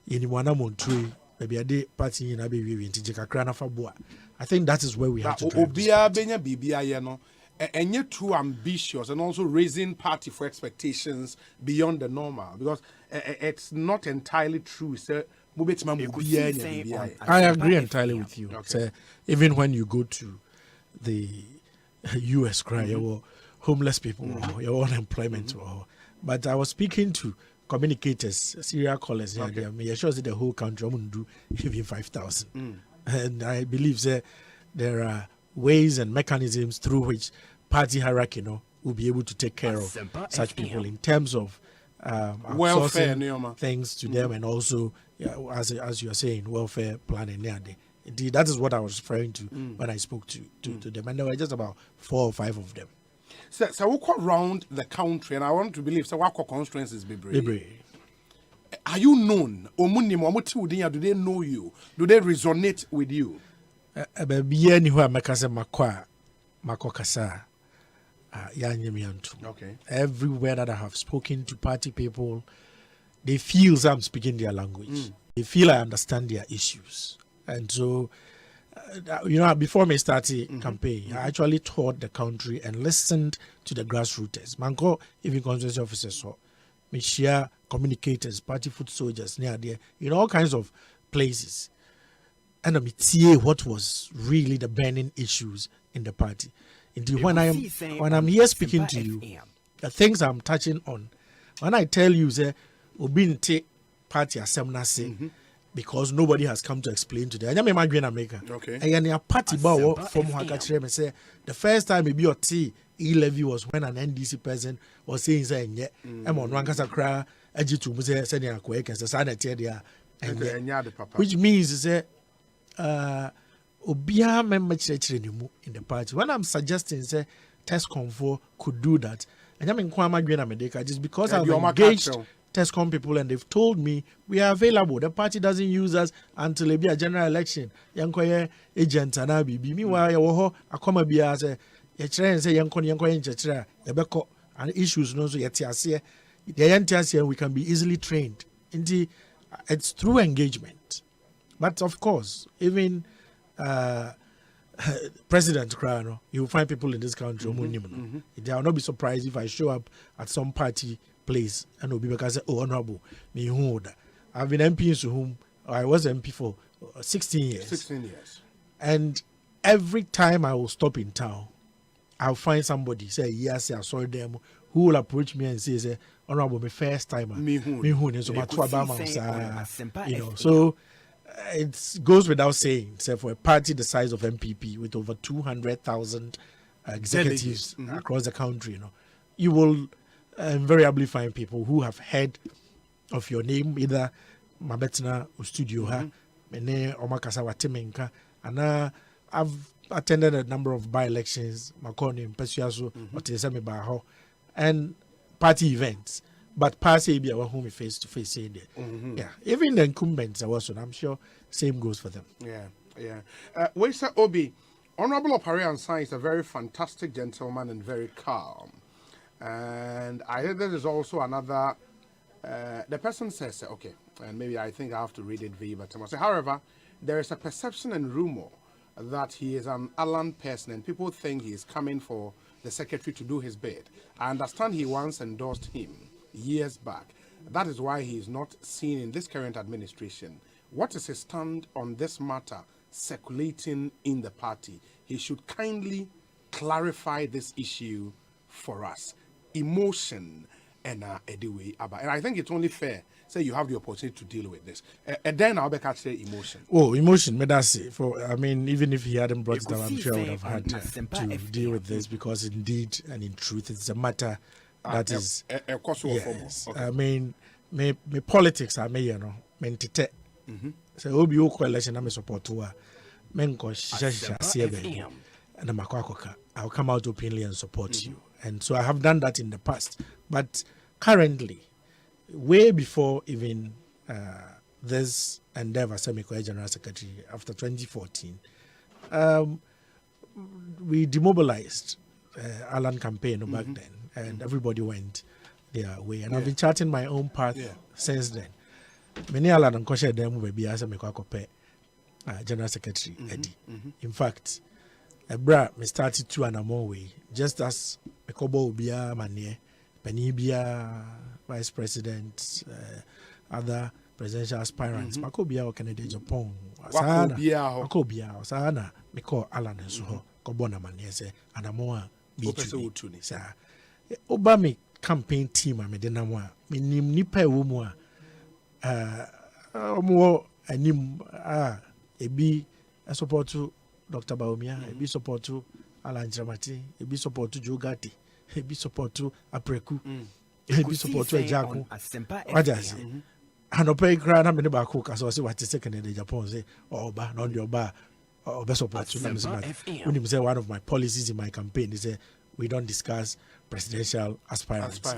yeniwana montrui, maybe a day party in a baby in Tijaka Fabua. I think that is where we have to go. Obia benya bibia yeno, and yet too ambitious and also raising party for expectations beyond the normal because it's not entirely true. Sir. I agree entirely with you. Okay. Even when you go to the US cry, homeless people, your unemployment. But I was speaking to communicators, serial callers. Okay. Yeah, sure that the whole country will do even 5,000. And I believe that there are ways and mechanisms through which party hierarchy will be able to take care of such people in terms of welfare things to them and also, as you are saying, welfare planning. Indeed, that is what I was referring to when I spoke to them. And there were just about 4 or 5 of them. So we go around the country, and I want to believe so. What constituencies be brave? Are you known? Do they know you? Do they resonate with you? Okay. Everywhere that I have spoken to party people, they feel I'm speaking their language. They feel I understand their issues, and so. Before me started campaign, I actually toured the country and listened to the grassroots. Manko, even constituency officers, so me share communicators, party foot soldiers near there, all kinds of places. And I see what was really the burning issues in the party. Indeed, when I'm here speaking to you, the things I'm touching on, when I tell you that Obinte party ASEMPA say. Because nobody has come to explain to them. Okay. And a party bow from Hakachirem say the first time maybe your E-levy was when an NDC person was saying saying I'm on Rankasa cry Ejitu Muse sending a quake and sanity there which means that Obia member in the party. When I'm suggesting say test convo could do that, and I'm in Kwama Gwena Medeka just because I've engaged TESCOM people and they've told me we are available. The party doesn't use us until it be a general election. Yankoye agent and Abi. Meanwhile, I come a be as a train say Yankoye and issues no so yet we can be easily trained. Indeed, it's through engagement. But of course, even President Krano, you will find people in this country. They will not be surprised if I show up at some party place and will be because oh honorable me who I've been MPs to whom I was MP for 16 years. 16 years. And every time I will stop in town, I'll find somebody say, yes, I saw them, who will approach me and say, Honorable, my first time. So it goes without saying, say, for a party the size of MPP with over 200,000 executives across the country, you will invariably find people who have heard of your name, either Mabetna or Studio Ha, Mene Omakasa Watimenka, and I've attended a number of by-elections, Makoni, Pesuaso, Otesame Baho, and party events. But party be our home face to face. Yeah, even the incumbents are also, I'm sure, same goes for them. Yeah. Wesa Obi, Honorable Oparian Sai is a very fantastic gentleman and very calm. And I think there is also another. The person says, okay, and maybe I think I have to read it verbatim. However, there is a perception and rumor that he is an Alan person, and people think he is coming for the secretary to do his bid. I understand he once endorsed him years back. That is why he is not seen in this current administration. What is his stand on this matter circulating in the party? He should kindly clarify this issue for us. Emotion and and I think it's only fair. Say you have the opportunity to deal with this. And then I'll back say emotion. Oh, emotion, may that say. Even if he hadn't brought it up, I'm sure I would have had to deal with this, because indeed and in truth, it's a matter that is. Yes. Okay. I mean, me politics are me, mentite. So Obi coalition I'm support to and I'll come out openly and support you. And so I have done that in the past. But currently, way before even this endeavor, General Secretary, after 2014, we demobilized Alan campaign back then, and everybody went their way. And I've been charting my own path since then. Many Alan and Kosher them will be as a General Secretary Eddie. In fact, me started 2 and more way, just as Mekobo Ubia Manie, Penibia, Vice President, other presidential aspirants, Makobia or Canada Japan, Makobia, Sana, Miko Alan and Suho, Kobona Maniese, and Amoa, B2. Obama campaign team, I made Namwa, Minim Nipe Umwa, more a nim, a B, a support to Dr. Baumia, a B support to Alan Dramati, a B support to Jogati, a B support to Apreku, a B support to Jaco, Rajas. And a pay crowd, I'm in the back hook, as I say what the second in the Japan say, or bar, non your bar, or best support to them. When you say one of my policies in my campaign is we don't discuss presidential aspirants.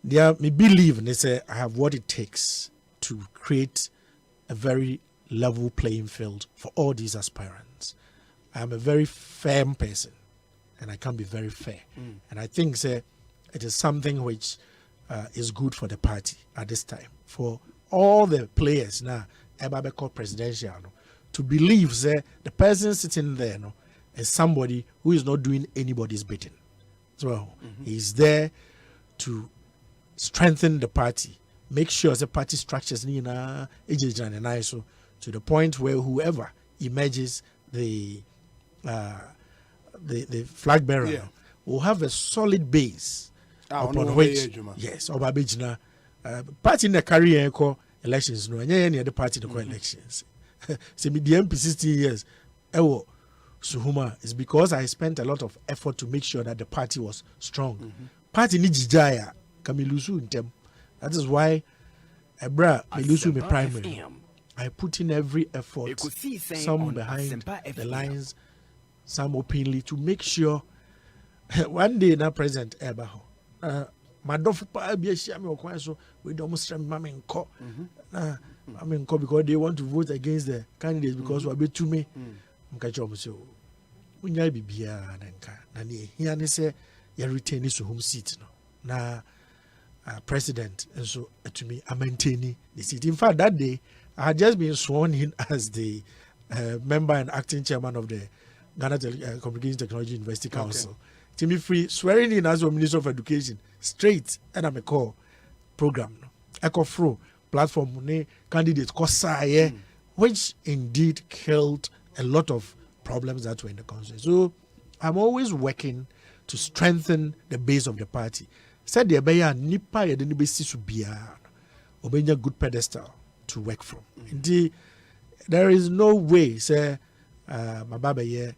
They me believe, and they say I have what it takes to create a very level playing field for all these aspirants. I am a very firm person, and I can be very fair. And I think it is something which is good for the party at this time. For all the players now, called presidential, to believe the person sitting there is somebody who is not doing anybody's bidding. So he's there to strengthen the party, make sure the party structures to the point where whoever emerges the flag bearer will have a solid base upon which party in the career elections no any other party the elections. So me the MP 16 years Suhuma is because I spent a lot of effort to make sure that the party was strong. Party ni jijaya kamilusu intem. That is why Milusu me primary. I put in every effort, some behind the lines, some openly, to make sure one day na present Ebaho. Madofu pa be shame so we don't stream mamenko. Mamenko because they want to vote against the candidates because we be too me. Mkacho so unya bibia nanka na ne hia ne se ya retain so home seat no na president and so to me I maintain the seat. In fact, that day I had just been sworn in as the member and acting chairman of the Ghana Communication Technology University Council. Timmy Free swearing in as a Minister of Education straight, and I'm a call program. I call through platform ne candidates kosaye, which indeed killed a lot of problems that were in the constituency. So I'm always working to strengthen the base of the party. Said the Abeya Nipa Yadinibisi should be a good pedestal to work from. Indeed, there is no way, say, Mababaye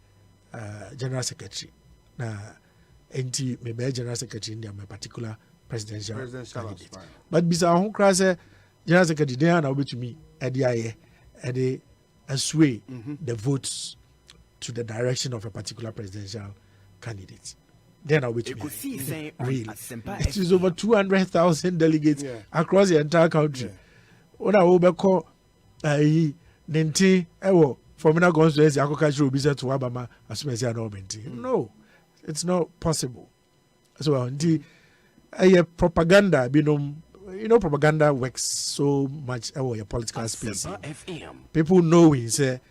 General Secretary. Now, NT may be General Secretary in my particular presidential candidate. Right. But bisa hon krase General Secretary there na to me edi sway the votes to the direction of a particular presidential candidate. Then I'll be to me. Really. It is over 200,000 delegates across the entire country. When I will call Nenti Ewo Formina Constituency Akokachi Ubisa to Abama Asumesi and no, it's not possible. So the propaganda, propaganda works so much your political space. People know we say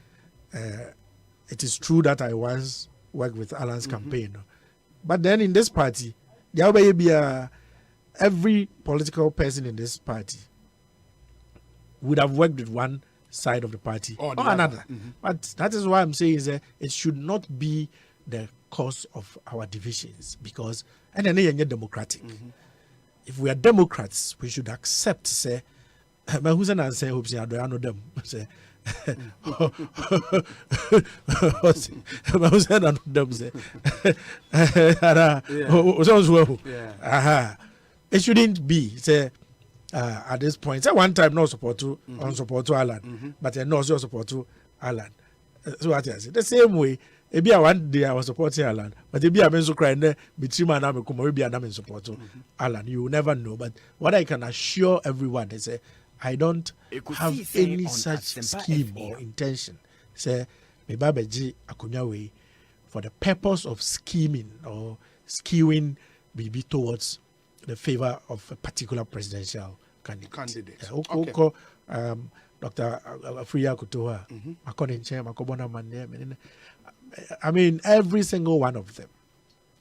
it is true that I once worked with Alan's campaign. But then in this party, there will be every political person in this party would have worked with one side of the party or another. But that is why I'm saying is that it should not be the cause of our divisions, because and then you're democratic. If we are Democrats, we should accept say who's an answer hopes I know them say it shouldn't be say at this point. At one time, no support to on support to Alan, but no support to Alan. So what I say the same way. Maybe one day I was supporting Alan, but maybe I'm so crying there between my name and maybe I'm in support to Alan. You will never know. But what I can assure everyone is I don't have any such scheme or intention. Say me babeji akunyawe for the purpose of scheming or skewing maybe towards the favor of a particular presidential candidate. Dr. Afriya Kutoa, I mean, every single one of them.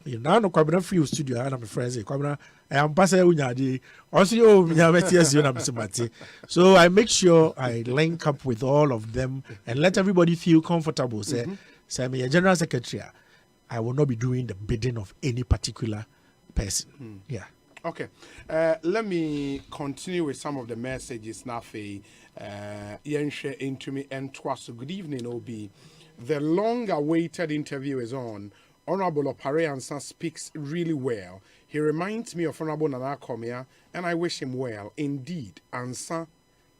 You know, no kwabena free studio. I'm a friend. Kwabena, I am passing unyadi. Also, so I make sure I link up with all of them and let everybody feel comfortable. Say, I'm a general secretary. I will not be doing the bidding of any particular person. Yeah. Okay. Let me continue with some of the messages now. Yenshe into me and twice. Good evening, Obi. The long-awaited interview is on. Honorable Opare Ansa speaks really well. He reminds me of Honorable Nana Komia, and I wish him well. Indeed, Ansa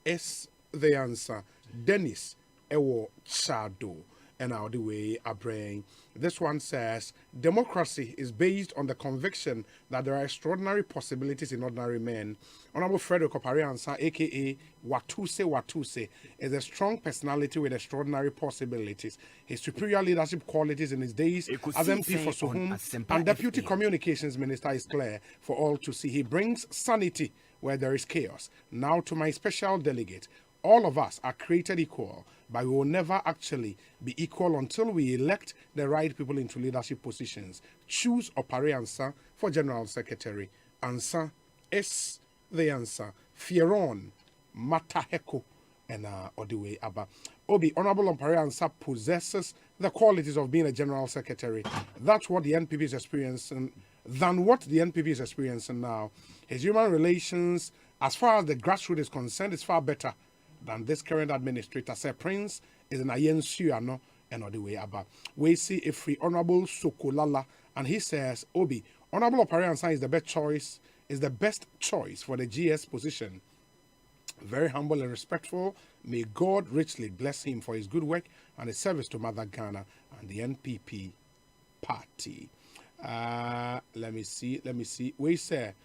is the answer. Dennis Ewo Chado. And out the way, Abrain. This one says, democracy is based on the conviction that there are extraordinary possibilities in ordinary men. Honorable Frederick Opariansa, a.k.a. Watuse, is a strong personality with extraordinary possibilities. His superior leadership qualities in his days as MP for Suhum and Deputy Communications Minister is clear for all to see. He brings sanity where there is chaos. Now to my special delegate. All of us are created equal, but we will never actually be equal until we elect the right people into leadership positions. Choose Opare Ansa for General Secretary. Ansa is the answer. Fieron Mataheko and Odiwe Abba. Obi, Honorable Opare Ansa possesses the qualities of being a General Secretary. That's what the NPP is experiencing, now. His human relations, as far as the grassroots is concerned, is far better than this current administrator. Sir Prince is an Ayensuano and all the way about. We see a free Honorable Sokolala, and he says, Obi, Honorable Opare Ansa is the best choice for the GS position. Very humble and respectful. May God richly bless him for his good work and his service to Mother Ghana and the NPP party. Let me see. We say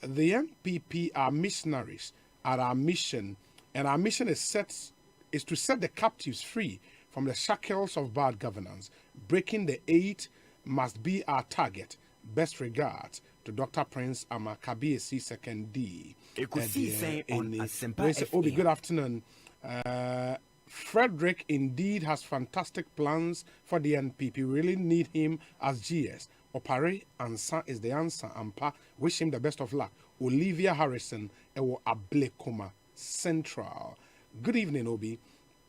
the NPP are missionaries at our mission. And our mission is to set the captives free from the shackles of bad governance. Breaking the 8 must be our target. Best regards to Dr. Prince Amakabiesi 2nd D. Obi, good afternoon. Frederick indeed has fantastic plans for the NPP. We really need him as GS. Opare Ansa is the answer. Ampa, wish him the best of luck. Olivia Harrison, Ewo Ablekuma. Central. Good evening, Obi.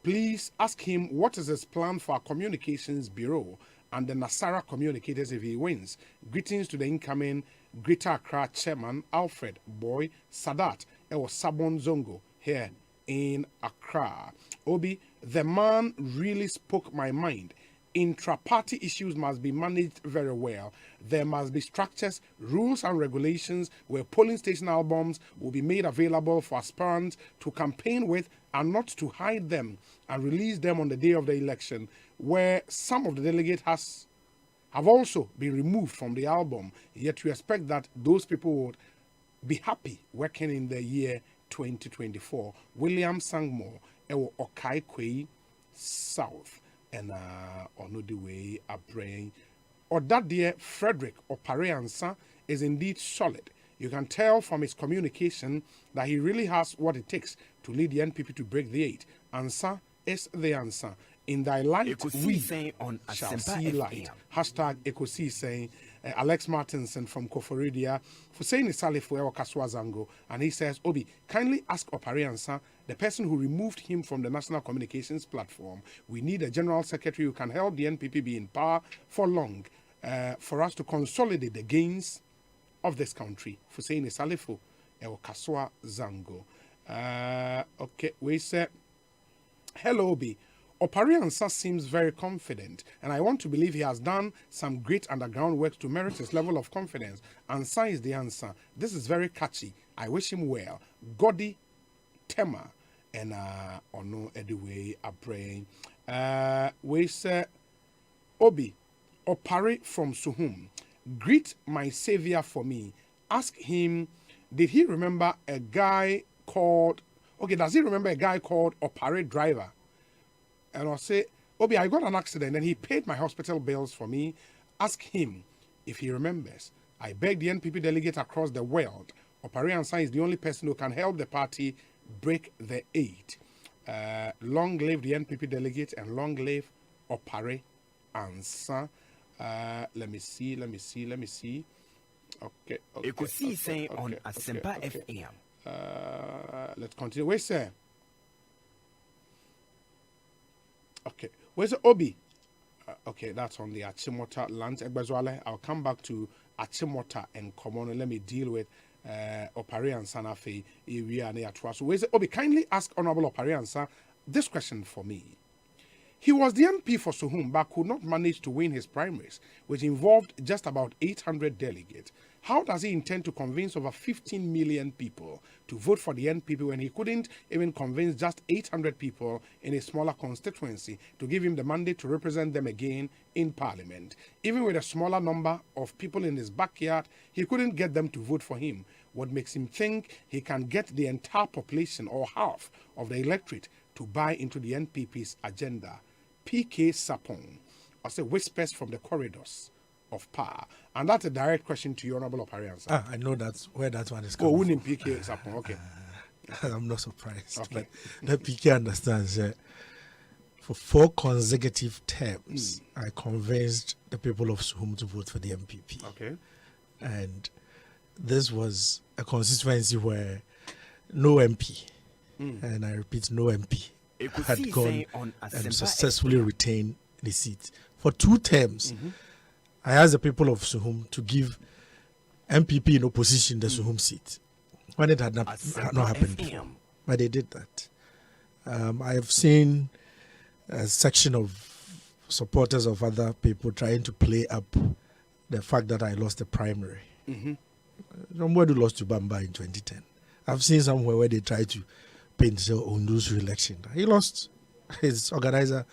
Please ask him what is his plan for our communications bureau and the Nasara communicators if he wins. Greetings to the incoming Greater Accra chairman, Alfred Boy Sadat or Sabon Zongo here in Accra. Obi, the man really spoke my mind. Intra-party issues must be managed very well. There must be structures, rules and regulations where polling station albums will be made available for aspirants to campaign with and not to hide them and release them on the day of the election, where some of the delegates have also been removed from the album. Yet we expect that those people would be happy working in the year 2024. William Sangmo, Ewo Okai Kwei South, and on the way a brain. Or that dear Frederick Opareansa is indeed solid. You can tell from his communication that he really has what it takes to lead the NPP to break the 8. Answer is the answer. In thy light, we shall see light. Hashtag Ekosi saying, Alex Martinson from Koforidia, Hussein Salih for Kaswa Zango, and he says, Obi, kindly ask Opariansa, the person who removed him from the national communications platform. We need a general secretary who can help the NPP be in power for long, for us to consolidate the gains of this country. Hussein Salifo, Kaswa Zango. Okay, we say, hello, Obi. Opariansa seems very confident, and I want to believe he has done some great underground work to merit his level of confidence. Ansa is the answer. This is very catchy. I wish him well. Godi Tema and Ono Ediwe are praying. We say Obi Opari from Suhum. Greet my savior for me. Ask him, did he remember a guy called does he remember a guy called Opari Driver? And I'll say, Obi, I got an accident and he paid my hospital bills for me. Ask him if he remembers. I beg the NPP delegate across the world. Opare Ansa is the only person who can help the party break the 8. Long live the NPP delegate and long live Opare Ansa. Let me see. Okay. On ASEMPA FM. Let's continue. Where's sir? Okay, where's the Obi? Okay, that's on the Achimota land. I'll come back to Achimota and Common. Let me deal with Opare and Sanafe. So where's the Obi? Kindly ask Honorable Opare Ansa this question for me. He was the MP for Suhum, but could not manage to win his primaries, which involved just about 800 delegates. How does he intend to convince over 15 million people to vote for the NPP when he couldn't even convince just 800 people in a smaller constituency to give him the mandate to represent them again in Parliament? Even with a smaller number of people in his backyard, he couldn't get them to vote for him. What makes him think he can get the entire population or half of the electorate to buy into the NPP's agenda? PK Sapong, I say whispers from the corridors of power. And that's a direct question to you, Honorable Opariansa. I know that's where that one is coming from. Wouldn't PK Sapong, okay. I'm not surprised. Okay. But the PK understands for 4 consecutive terms, I convinced the people of Suhum to vote for the MPP. Okay. And this was a constituency where no MP, and I repeat, no MP, had gone and successfully retained the seat. For 2 terms, I asked the people of Suhum to give MPP in opposition the Suhum seat when it had not happened before. But they did that. I have seen a section of supporters of other people trying to play up the fact that I lost the primary. Somebody lost to Bamba in 2010. I've seen somewhere where they try to paint Ondu's re-election. He lost his organizer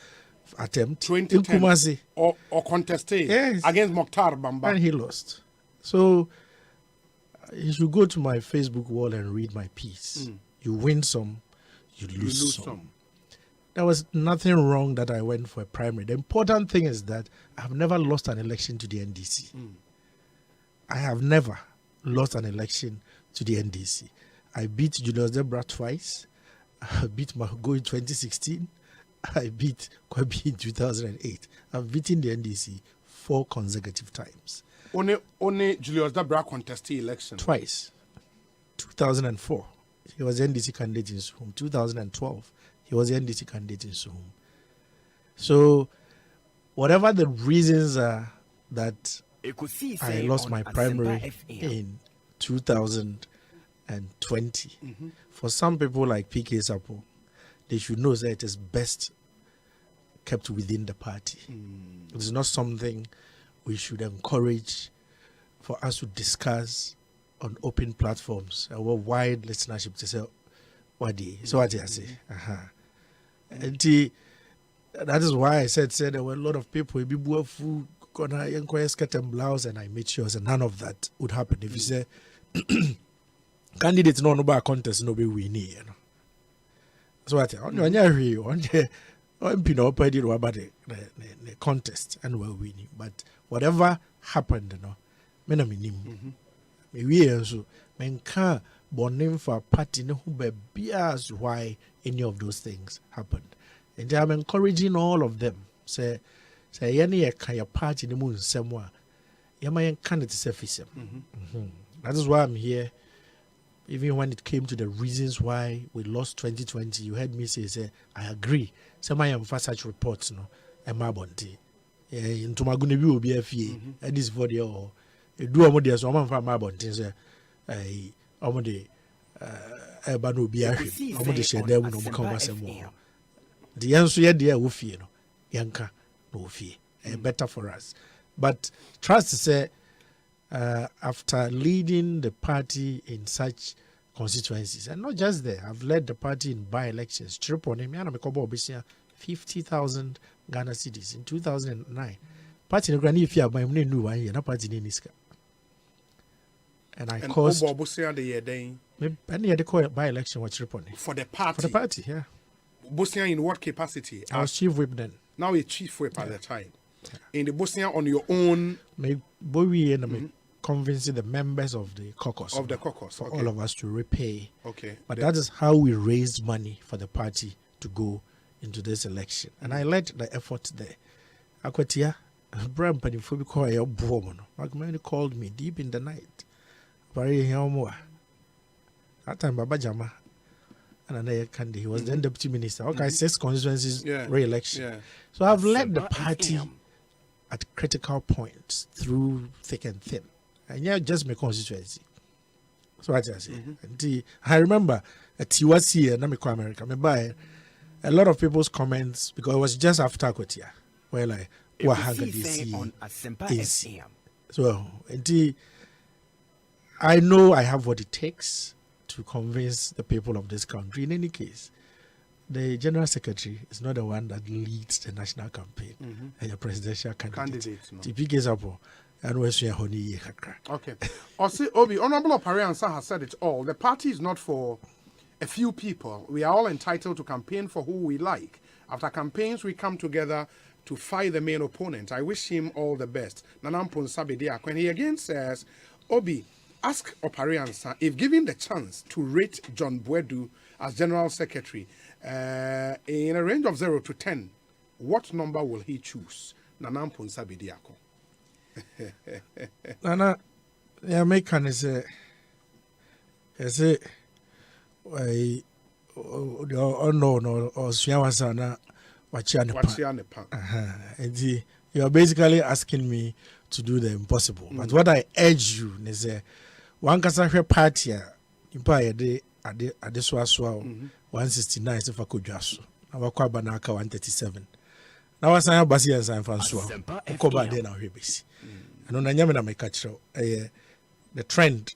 attempt in Kumasi. Or contested against Mokhtar Bamba. And he lost. So you should go to my Facebook wall and read my piece. You win some, you lose some. There was nothing wrong that I went for a primary. The important thing is that I have never lost an election to the NDC. I have never lost an election to the NDC. I beat Julius Debra twice. I beat Mahugo in 2016. I beat Kwabi in 2008. I've beaten the NDC 4 consecutive times. Only Julius Debra contested election? Twice. 2004 He was the NDC candidate in Suhum. 2012, he was the NDC candidate in Suhum. So, whatever the reasons are that I lost my primary in 2020, for some people like PK Sapo, they should know that it is best kept within the party. It is not something we should encourage for us to discuss on open platforms, our wide listenership to say, what do you say? And that is why I said there were a lot of people who be food, skirt and blouse, and I made sure that none of that would happen. If you say candidates no about contest, no be winning, you know. So what on the about the contest and we're winning, but whatever happened, you know, we also can't born for a party who be bias why any of those things happened. And I'm encouraging all of them. Say any kind of party in the moon somewhere. Yamayan candidate surface. That is why I'm here. Even when it came to the reasons why we lost 2020, you heard me say I agree. Some I am for such reports, no. Emma Bonte. Into my gonna be a fee. And this for the all. Do a model so I'm from my Bonte. Say I already Ebano be a already share there with no conversation. The answer here, dear, we fear no, Yanka, no fear, better for us. But trust to say, after leading the party in such constituencies, and not just there, I've led the party in by-elections. Triple name, I'm a 50,000 Ghana cedis in 2009. Party no granny if you have my new one year, not party in Niska. And I caused. Any other call by-election was triple for the party. For the party, yeah. Bosnia in what capacity? I was chief whip then. Now you're chief whip at the time. In the Bosnia on your own. Me convincing the members of the caucus. For all of us to repay. Okay. But that is how we raised money for the party to go into this election. And I led the effort there. Akwatia, Bram Panifobiko, Magmani called me deep in the night. That time, Baba Jama. And another candidate. He was then deputy minister. Okay, 6 constituencies re-election. Yeah. So I've led the party at critical points through thick and thin. And yeah, just my constituency. So what I say. I remember at TWC and America, a lot of people's comments, because it was just after Kotia, where like, what hanga DC on ASEMPA FM. So I know I have what it takes to convince the people of this country. In any case, the general secretary is not the one that leads the national campaign and a presidential candidate. Okay. Obi, Honorable Opariansa has said it all. The party is not for a few people. We are all entitled to campaign for who we like. After campaigns, we come together to fight the main opponent. I wish him all the best. Nanampun Sabidia. When he again says, Obi, ask Opariansa if given the chance to rate John Bwedu as General Secretary in a range of 0 to 10, what number will he choose? Nanampun Sabidiako. Nana, the American is a no or Swiawasana Wachianepa. And you are basically asking me to do the impossible. But what I urge you is one Kasahwe party in Paya at this was 169 if I could just. Our Kwabanaka 137. Now I say Basi and San Francois. Koba then our rebels. And on Yamina make catch the trend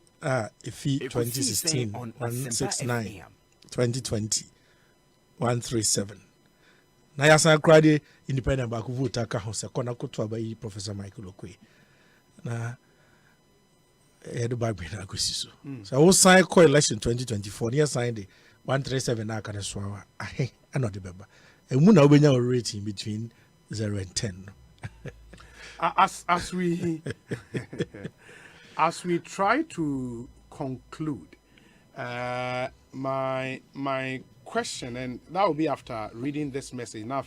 if 2016 169 2020 137. Now I say crowd independent back vote aka ho se kona kotwa ba Professor Michael Okwe. Na the bag na akosi so. So I was sign election 2024 near signed the 137 aka na so I not the beba. And we now rating between 0 and 10. As we try to conclude, my question, and that will be after reading this message. Now,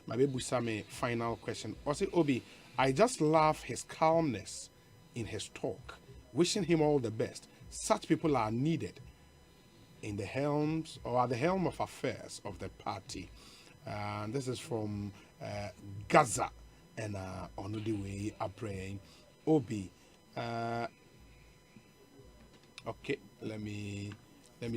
my baby Same final question. Also, Obi, I just love his calmness in his talk. Wishing him all the best. Such people are needed. in the helms or at the helm of affairs of the party. And this is from Gaza and Onudiwe Abraham Obi. Okay, let me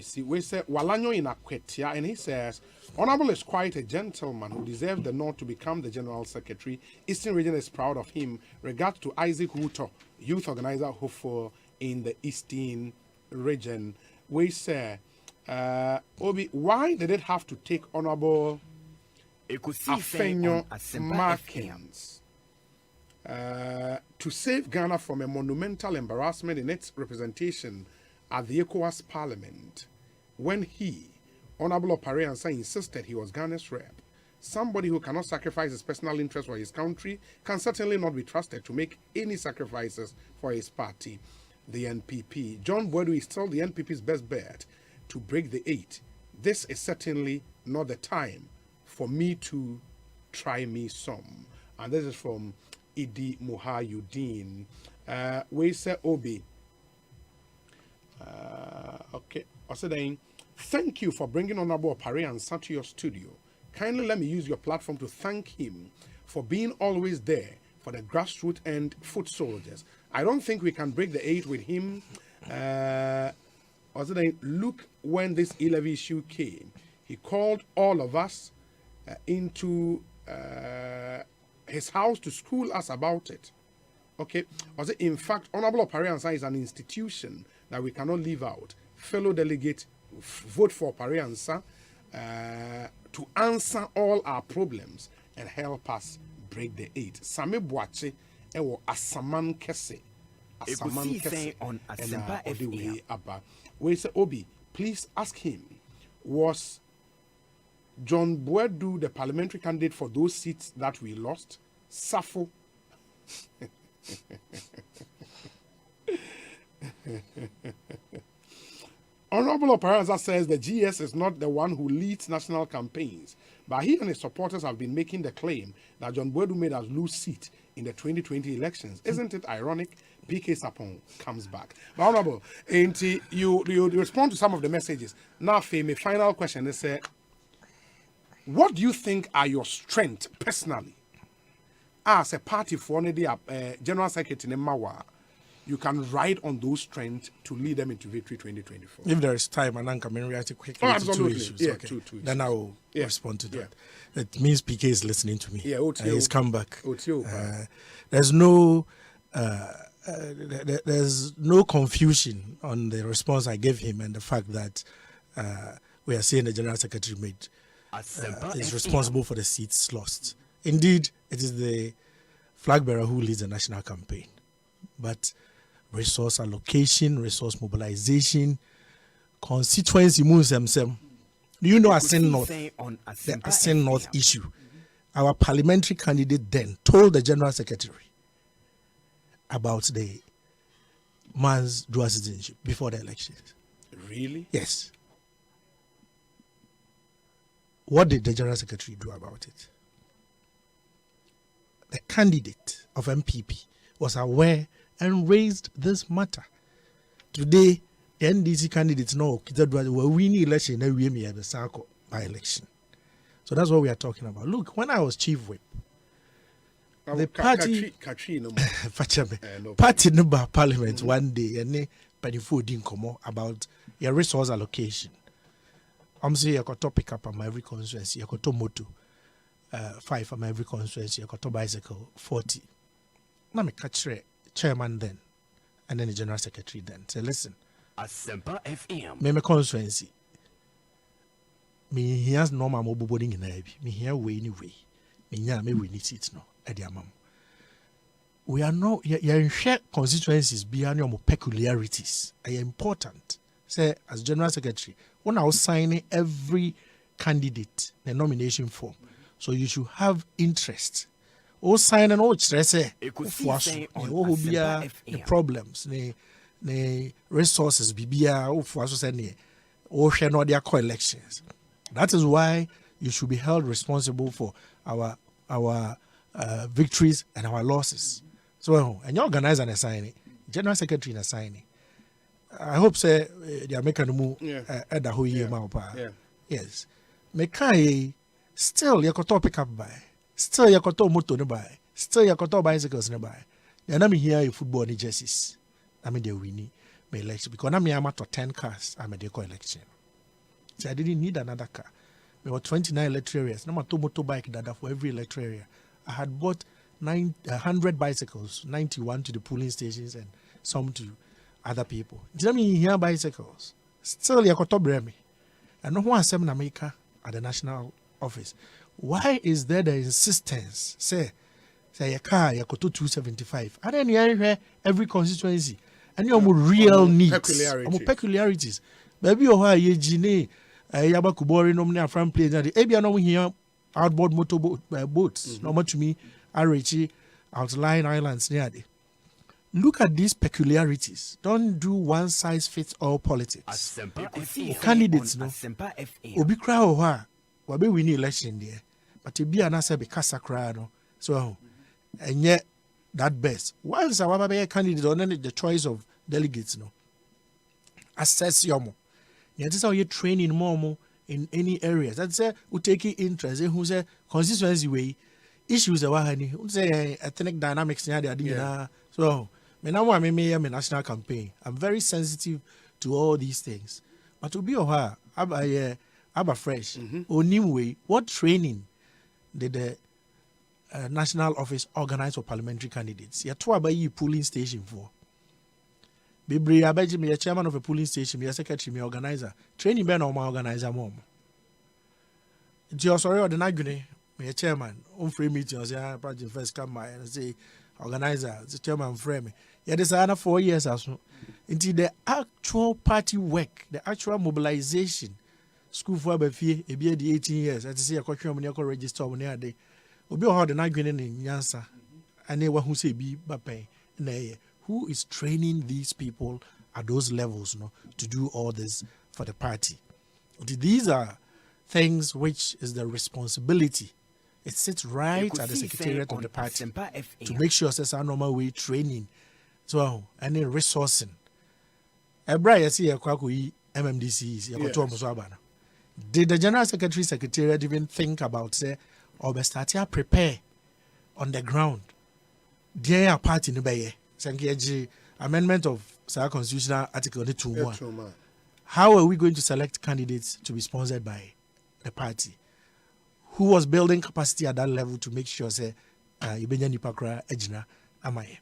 see. We say Walanyo in Akwetia, and he says, Honorable is quite a gentleman who deserves the nod to become the General Secretary. Eastern Region is proud of him. Regards to Isaac Wuto, youth organizer hopeful in the Eastern Region. We say, Obi, why did it have to take Honorable Afenyo Markins to save Ghana from a monumental embarrassment in its representation at the ECOWAS Parliament when he, Honorable Opare Ansah, insisted he was Ghana's rep? Somebody who cannot sacrifice his personal interest for his country can certainly not be trusted to make any sacrifices for his party, the NPP. John Boadu is still the NPP's best bet to break the 8. This is certainly not the time for me to try me some. And this is from Idi Muhayuddin. We say Obi. Okay. Also then, thank you for bringing Honorable Opare Ansah to your studio. Kindly let me use your platform to thank him for being always there for the grassroots and foot soldiers. I don't think we can break the 8 with him. Also then, look, when this 11 issue came, he called all of us into his house to school us about it. Okay. Also, in fact, Honorable Opare Ansah is an institution that we cannot leave out. Fellow delegate, vote for Opare Ansah to answer all our problems and help us break the 8. Same Boache ewo Asaman Kese. Asaman Kese on ASEMPA FM. We say, Obi, please ask him, was John Boadu the parliamentary candidate for those seats that we lost? Safo. Honorable Opare Ansah says the GS is not the one who leads national campaigns, but he and his supporters have been making the claim that John Boadu made us lose seat in the 2020 elections. Isn't it ironic? PK Sapon comes back. But Honorable, you respond to some of the messages. Now, my final question is, what do you think are your strengths personally as a party for the General Secretary in Mawa? You can ride on those strengths to lead them into victory 2024. If there is time, and I can react quickly to two issues. Yeah, okay. two Then I will respond to that. It means PK is listening to me. Yeah, he's come back. There's no confusion on the response I gave him and the fact that we are saying the General Secretary is responsible for the seats lost. Indeed, it is the flag bearer who leads the national campaign. But resource allocation, resource mobilization, constituency moves themselves. Do you know ASEN North? The ASEN North issue. Our parliamentary candidate then told the General Secretary about the man's dual citizenship before the elections. Really? Yes. What did the General Secretary do about it? The candidate of MPP was aware and raised this matter. Today, the NDC candidates know we're winning election by election. So that's what we are talking about. Look, when I was chief whip, the party party number parliament one day and they didn't come about your resource allocation. I'm saying I got topic up on every constituency, I got to moto 5 on every constituency, I got to bicycle 40. Now me catch chairman then, and then the general secretary then. Say, listen, ASEMPA FM. Me constituency. Me here's normal mobile boarding in the me here way anyway. Me we need it no. We are not share constituencies beyond your peculiarities are important. Say as general secretary, when I was signing every candidate the nomination form, so you should have interest. All sign and all stress the problems, the resources, or share not their co-elections. That is why you should be held responsible for our victories and our losses. So, and you organize and assign it, general secretary and assign it. I hope say they are making a move at the whole year. Yes. Mekai still yakoto pick up by. Still yakoto moto no buy. Still yakoto bicycles no buy. Then I'm here in football ni jerseys. I mean they winning my election because I'm here to 10 cars. I'm a deco election. So I didn't need another car. There were 29 electric areas. No matter motorbike data for every electric area. I had bought 100 bicycles, 91 to the polling stations and some to other people. Do you know me here bicycles? Still yakoto bremi. And no one seven America at the national office. Why is there the insistence? Say your car yakoto 275. And then you every constituency. And you have real needs. Peculiarities. Maybe you have a gene, yaba kubori nomina from place. Maybe I know here outboard motor boats. No much to me, Arichi, outlying islands near there. Look at these peculiarities. Don't do one size fits all politics. Candidates, no. Obi kra oha, wabe winning election there. But to be an answer because no. So, and yet that best. Once I be a candidate on the choice of delegates, no. Assess yomo. Yet is how you training more in any areas. That's say who take interest. Who say consistency way issues. Who say ethnic dynamics. So. Me national campaign. I'm very sensitive to all these things. But to be Abba fresh. Way, what training did the national office organize for parliamentary candidates? You're two about you polling station for. Bibri abeji me chairman of a polling station, me secretary, me organizer. Training ben or my organizer mom. Just sorry or the nagune, me chairman. On free meetings, project first come by and say organizer, the chairman frame me. Yeah, there's another 4 years or so. Until the actual party work, the actual mobilization, school for a fee, a be the 18 years. I say a country when you register when you're there. Obi how the night in Yansa, and they who say be bape. Who is training these people at those levels, to do all this for the party? These are things which is the responsibility. It sits right at the secretariat of the party to make sure there's a normal way training. So, any resourcing. Ebra, you see a Kwaku MMDCs, Did the General Secretariat even think about, say, or be starting prepare on the ground? Dear party in the amendment of Sa Constitutional Article 2. How are we going to select candidates to be sponsored by the party? Who was building capacity at that level to make sure, say, Ibenya Nipakra Ejina Amaye?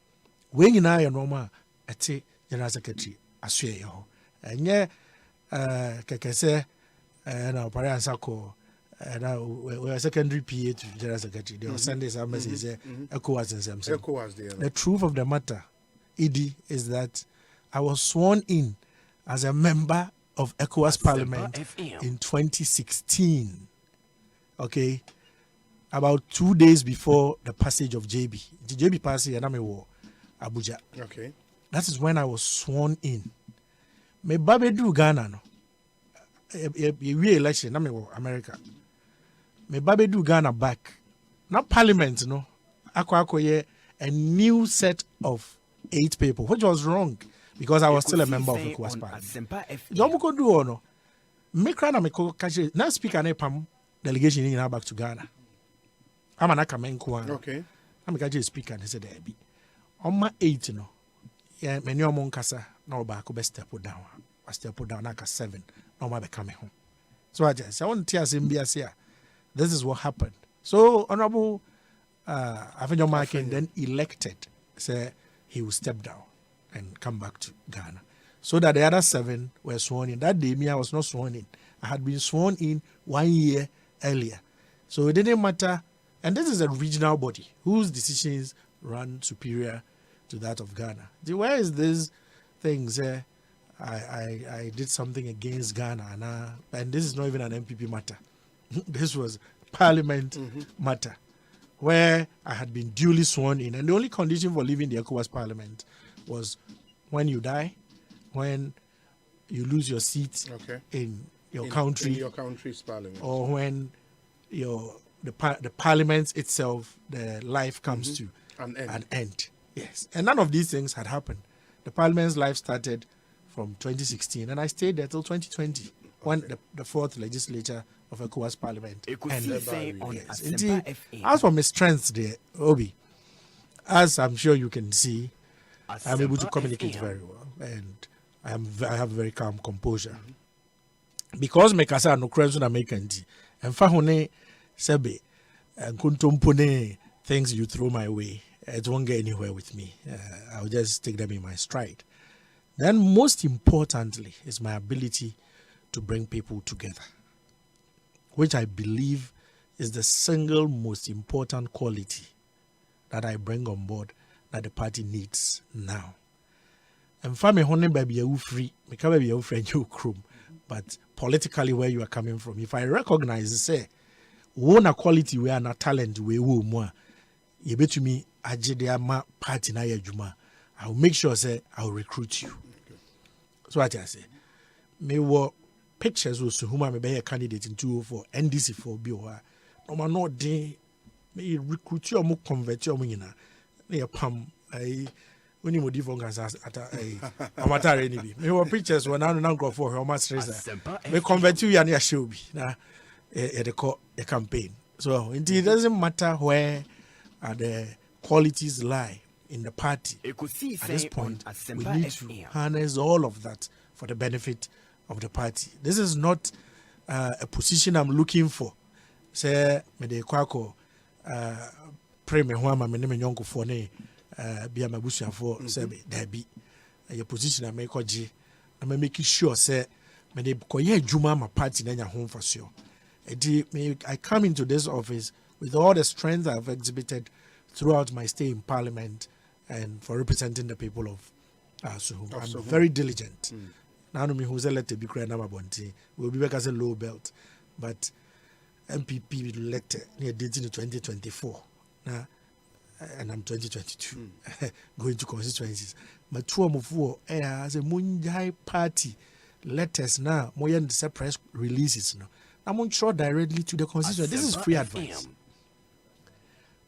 When you know your normal at General Secretary, I swear you. And yeah, Kakase, and our parents are called, and we are secondary PA to General Secretary. They will send us a message, ECOWAS and something. The truth of the matter, ED, is that I was sworn in as a member of ECOWAS Parliament in 2016. Okay, about 2 days before the passage of JB. The JB passage, and I'm a war. Abuja. Okay. That is when I was sworn in. Me babe do Ghana no. We election na me wo America. Me babe do Ghana back. Not parliament no. Akwa a new set of 8 people, which was wrong because I was still a member of ECOWAS Parliament. Jomu ko do no. Me kra na me ko catch na speaker na pam delegation in back to Ghana. I'm an akamenko. Okay. I'm a speaker and he said there be. On my 8, yeah, many among Casa, no back, best step down. I step down like a 7, no more becoming home. So I want to tell him, this is what happened. So, Honorable Avenue Markin then elected, say he will step down and come back to Ghana. So that the other 7 were sworn in. That day, I was not sworn in. I had been sworn in 1 year earlier. So it didn't matter. And this is a regional body whose decisions run superior to that of Ghana. Where is this thing? I did something against Ghana, and this is not even an MPP matter. This was Parliament matter, where I had been duly sworn in, and the only condition for leaving the ECOWAS Parliament was when you die, when you lose your seat in your country's parliament, or when the parliament itself, the life comes to an end. Yes. And none of these things had happened. The parliament's life started from 2016, and I stayed there till 2020 when the fourth legislature of ECOWAS Parliament ended. Yes. Indeed, as for my strengths there, Obi, as I'm sure you can see, I'm able to communicate very well, and I have very calm composure. Because me kasa no krenso na make nti, emfa hone sebe kuntumpone things you throw my way, it won't get anywhere with me. I'll just take them in my stride. Then most importantly is my ability to bring people together, which I believe is the single most important quality that I bring on board that the party needs now. And for me, honey, baby, you free. Me can baby, you friend you chrome. But politically, where you are coming from, if I recognize, say, one a quality we are not talent we will more. You bet to me, ma party na yajuma. I'll make sure say I'll recruit you. So what I say, me wo pictures was whom I may be a candidate in 204 NDC for BOA. No man no day me recruit you or more convert you na near pam I when you different as at a amateur any me wo pictures when now go for how much stress me convert you and show be na the campaign. So indeed it doesn't matter where the qualities lie in the party. At this point, we need to harness all of that for the benefit of the party. This is not a position I'm looking for. Say, me de kwako pray me ho ama me ne me nyonko fo ne bia mabusia fo say be da bi a position I make oje na me make sure say me de koye adwuma ma party na nya ho mfaso. I come into this office with all the strength I've exhibited throughout my stay in Parliament and for representing the people of Suhum. I'm very diligent. Now, me who's elected, be crying about Bonti. We'll be back as a low belt, but MPP elected near dating in 2024. Now, and I'm 2022, going to constituencies. But two of four as a Munjai party letters now, more than the press releases. No, I'm on sure directly to the constituency. This is free advice.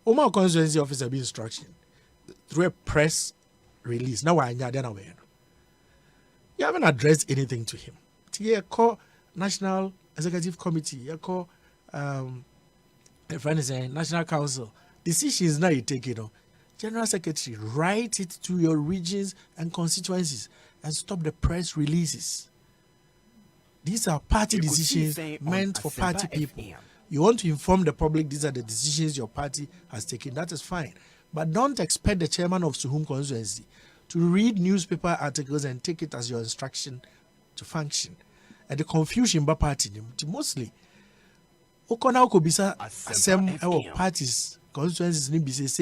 Oma constituency officer be instruction through a press release. Now I know then you haven't addressed anything to him. You call National Executive Committee, you call National Council. Decisions now you take, General Secretary, write it to your regions and constituencies and stop the press releases. These are party decisions meant for party people. You want to inform the public these are the decisions your party has taken. That is fine. But don't expect the chairman of Suhum constituency to read newspaper articles and take it as your instruction to function. And the confusion by party, mostly, Okona Okobisa, some our parties, constituencies,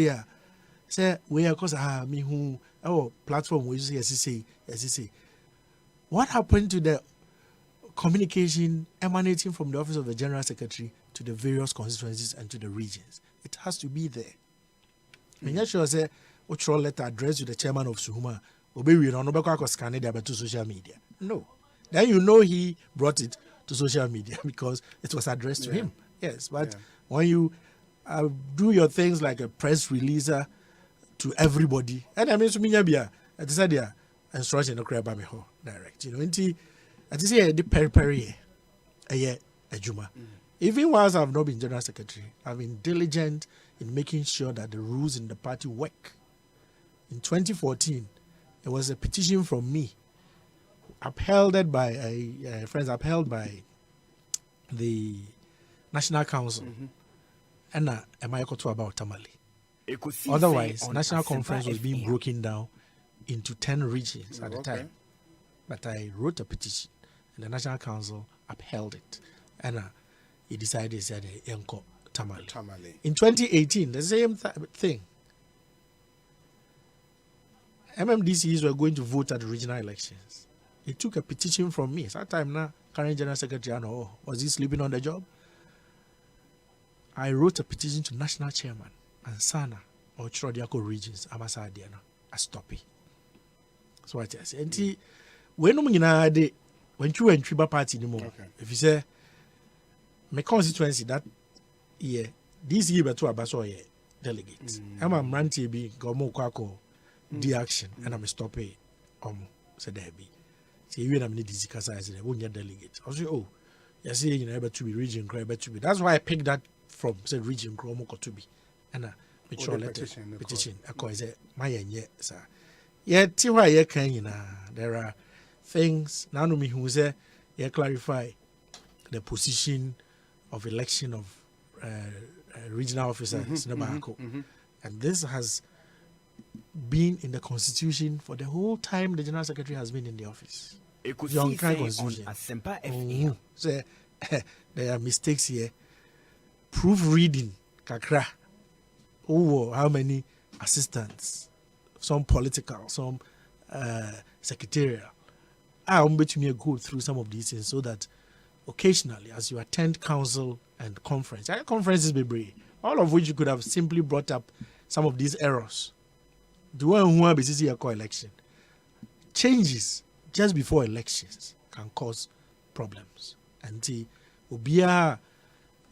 say, we are because me who our platform we say, what happened to the communication emanating from the office of the General Secretary to the various constituencies and to the regions? It has to be there. When you sure say, which letter addressed to the chairman of Suhuma, we don't scan it to social media. No. Then you know he brought it to social media because it was addressed to him. Yes, but when you do your things like a press releaser to everybody, and I mean, to me, I decided instruction no crab me ho direct. I just say the peri a juma. Even whilst I've not been General Secretary, I've been diligent in making sure that the rules in the party work. In 2014, there was a petition from me, upheld by the National Council, and am I to about Tamale? Otherwise, National Conference was being broken down into 10 regions at the time. But I wrote a petition, and the National Council upheld it, and he decided said Enko Tamale. In 2018, the same thing. MMDCs were going to vote at the regional elections. He took a petition from me. At that time now, current General Secretary, I know, was he sleeping on the job? I wrote a petition to National Chairman and Sana or Chirodiako regions, Amasa Diana, a stopping. So what I say. And when you and Triba Party anymore, if you say, my constituency that year, this year, but to Abaso delegates. I'm a Ranty be Gomo Kwako. The action and I'm stopping said there be say you na me DC kasa I say won your delegate. I say oh, you say you know able to be region cry able to be. That's why I picked that from said region cry mo to be. And make sure letter petition. I call say my yenye sir. Yeah, ti why you can there are things now no me who say you clarify the position of election of regional officers in Bamako. And this has been in the constitution for the whole time the general secretary has been in the office. Young constitution. ASEMPA FM. So there are mistakes here. Proofreading, kakra. Oh, how many assistants? Some political, some secretarial. I'm bet you go through some of these things so that occasionally, as you attend council and conferences be brave, all of which you could have simply brought up some of these errors. The one who will be a election changes just before elections can cause problems. And the Ubia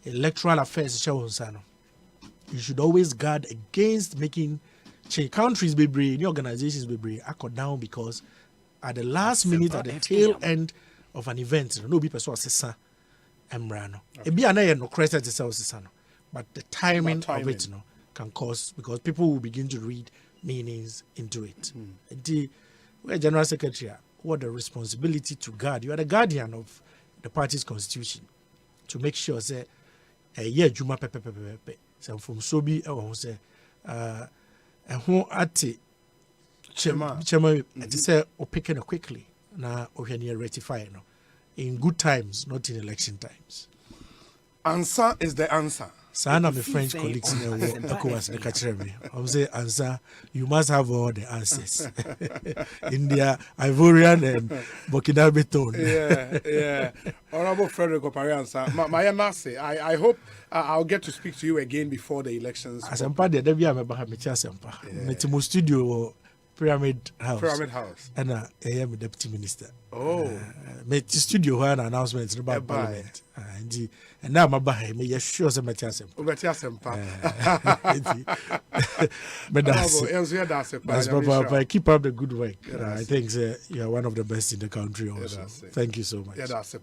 electoral affairs you should always guard against making change. Countries be brave, new organizations be brave, I got down because at the last minute, at the tail end of an event, no be person assessor embrano. It be an no credit to sell but the timing of it can cause because people will begin to read meanings into it. The general secretary, what the responsibility to guard? You are the guardian of the party's constitution to make sure say yeah juma pepe so from sobi say who ati chema it say opeke quickly na ohwani rectify no in good times, not in election times. Answer is the answer. Son of my French colleagues I'm saying answer, you must have all the answers. India, Ivorian and Burkina tone. Yeah. Honorable Frederick Opariansa, I hope I'll get to speak to you again before the elections. ASEMPA, there be a ASEMPA. Studio Pyramid House. And I am a deputy minister. Oh. Met studio one announcements about parliament. And now my bahay me yes sure some metiasem. That's Papa, keep up the good work. I think you are one of the best in the country also. Thank you so much. Yeah, that's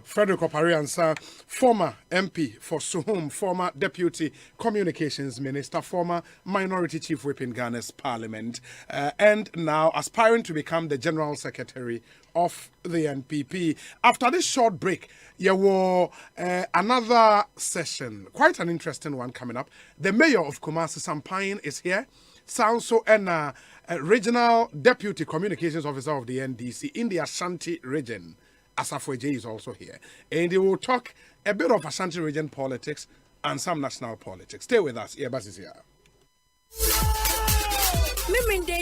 Frederick Opariansa, former MP for Suhum, former Deputy Communications Minister, former Minority Chief Whip in Ghana's Parliament, and now aspiring to become the General Secretary of the NPP. After this short break, there was another session, quite an interesting one coming up. The Mayor of Kumasi, Sampain, is here. Sanso and Regional Deputy Communications Officer of the NDC in the Ashanti region, Asafweje, is also here. And they will talk a bit of Ashanti region politics and some national politics. Stay with us. Earbus is here.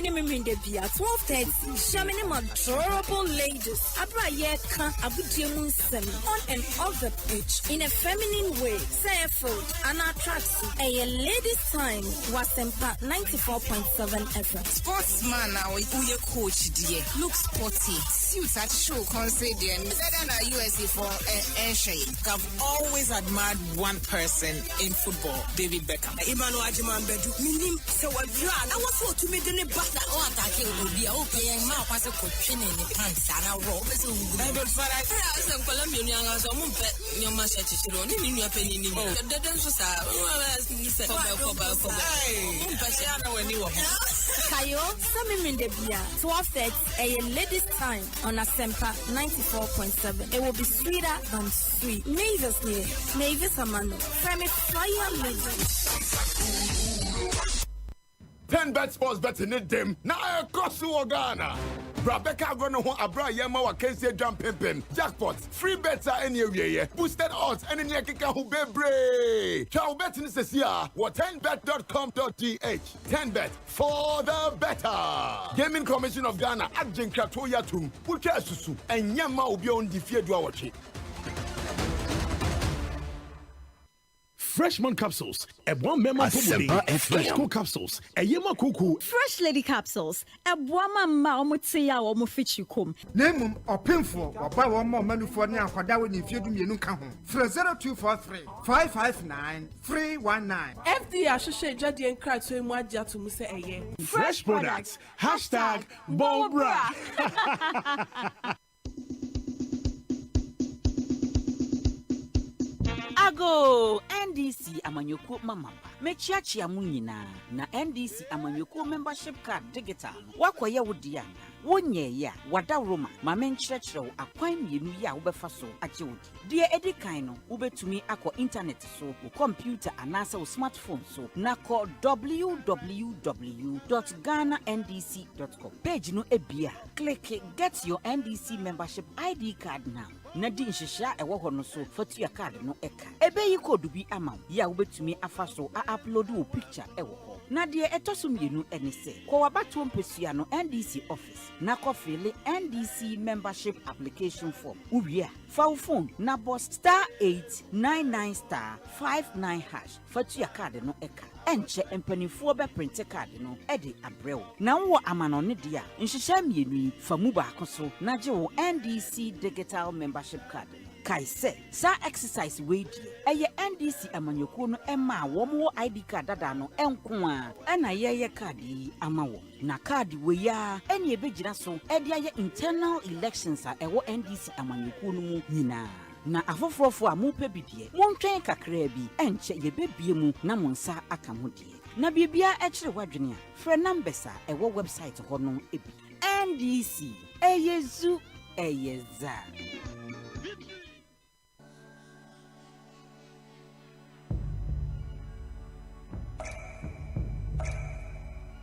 Miminde bia 12:30. Shamini adorable ladies. Abra yeka abudiemu nsem on and off the pitch in a feminine way. Say food and attraction. A ladies' time was ASEMPA 94.7 FM. Sportsman now we coach dear. Look sporty. Suits at show concert and better than USA for air. I've always admired one person in football, David Beckham. Emmanuel Ajiman Bedu. Minim so I was to me the basta or attacking will be okay. My pastor could train in the pants and I roll. I don't find I some Colombian as a mumpet, your master to run in your penny. The dance was Kayo, some in the beer, 12:30 a ladies' time on ASEMPA 94.7. It will be sweeter than sweet. Mavis Amano, Femi Fire Legend. 10 bet sports bet in it them. Now I cross to Ghana. Rebecca gonna want a bra yama wa kense jump pimpin. Jackpots, free bets are anywhere. Boosted odds and in yakika who be brave. Chow bet in this year. What 10bet.com.gh. 10 bet for the better. Gaming Commission of Ghana at Jinkratoya Tum. Pucha Susu and Yama ubi on the fear do Freshman capsules, a one member Fresh Cool capsules, a yema kuku. Fresh Lady capsules, a woman maumutia or mufichukum. Name or pinful or buy one more menu for now for that when you feed me come home. 0243 559 319. FD Associate Jadi and Cry to Mwaja to Muse Aye. Fresh products. #Bobra. Ego NDC amanyoko mama mechiachia mu nyina na NDC amanyoko membership card digital wakoye wodi ana wonye ya wada roma ma menkyerɛkyerɛw akwan mienu ya wobefa so agye wodi de edikan no wobetumi akɔ internet so wo computer anasa wo smartphone so na kɔ www.ghanandc.com page no ebia click get your NDC membership ID card now na di nhyehyɛ ɛwɔ hɔ no so fatu ya card no ɛka ebeyi code bi ama ya wobetumi afa so a upload wo picture ɛwɔ hɔ na de etoso mienu ene se kɔ wabato mpesua no NDC office na kɔ file NDC membership application form uwia fa phone na boss *899*59# fatu ya card no ɛka enche empanifuo be print card no ede abrew na wo amano ne dia nhyehyɛ mienu fa mu baako so na gye wo NDC digital membership card kai se sa exercise we die eye NDC amanyoko no ema wo mo ID card dada no enko a na ye card yi ama wo na card we ya ene ebegyina so ede aye internal elections a ewo NDC amanyoko no mu nyina na afofrofo a mu pɛ bidie montwen kakra bi enche ye bebie mu na monsa aka mu die na bibia ɛkyere wadwene a frɛ numbers a ɛwɔ website hɔ no ebi NDC eyezu eyeza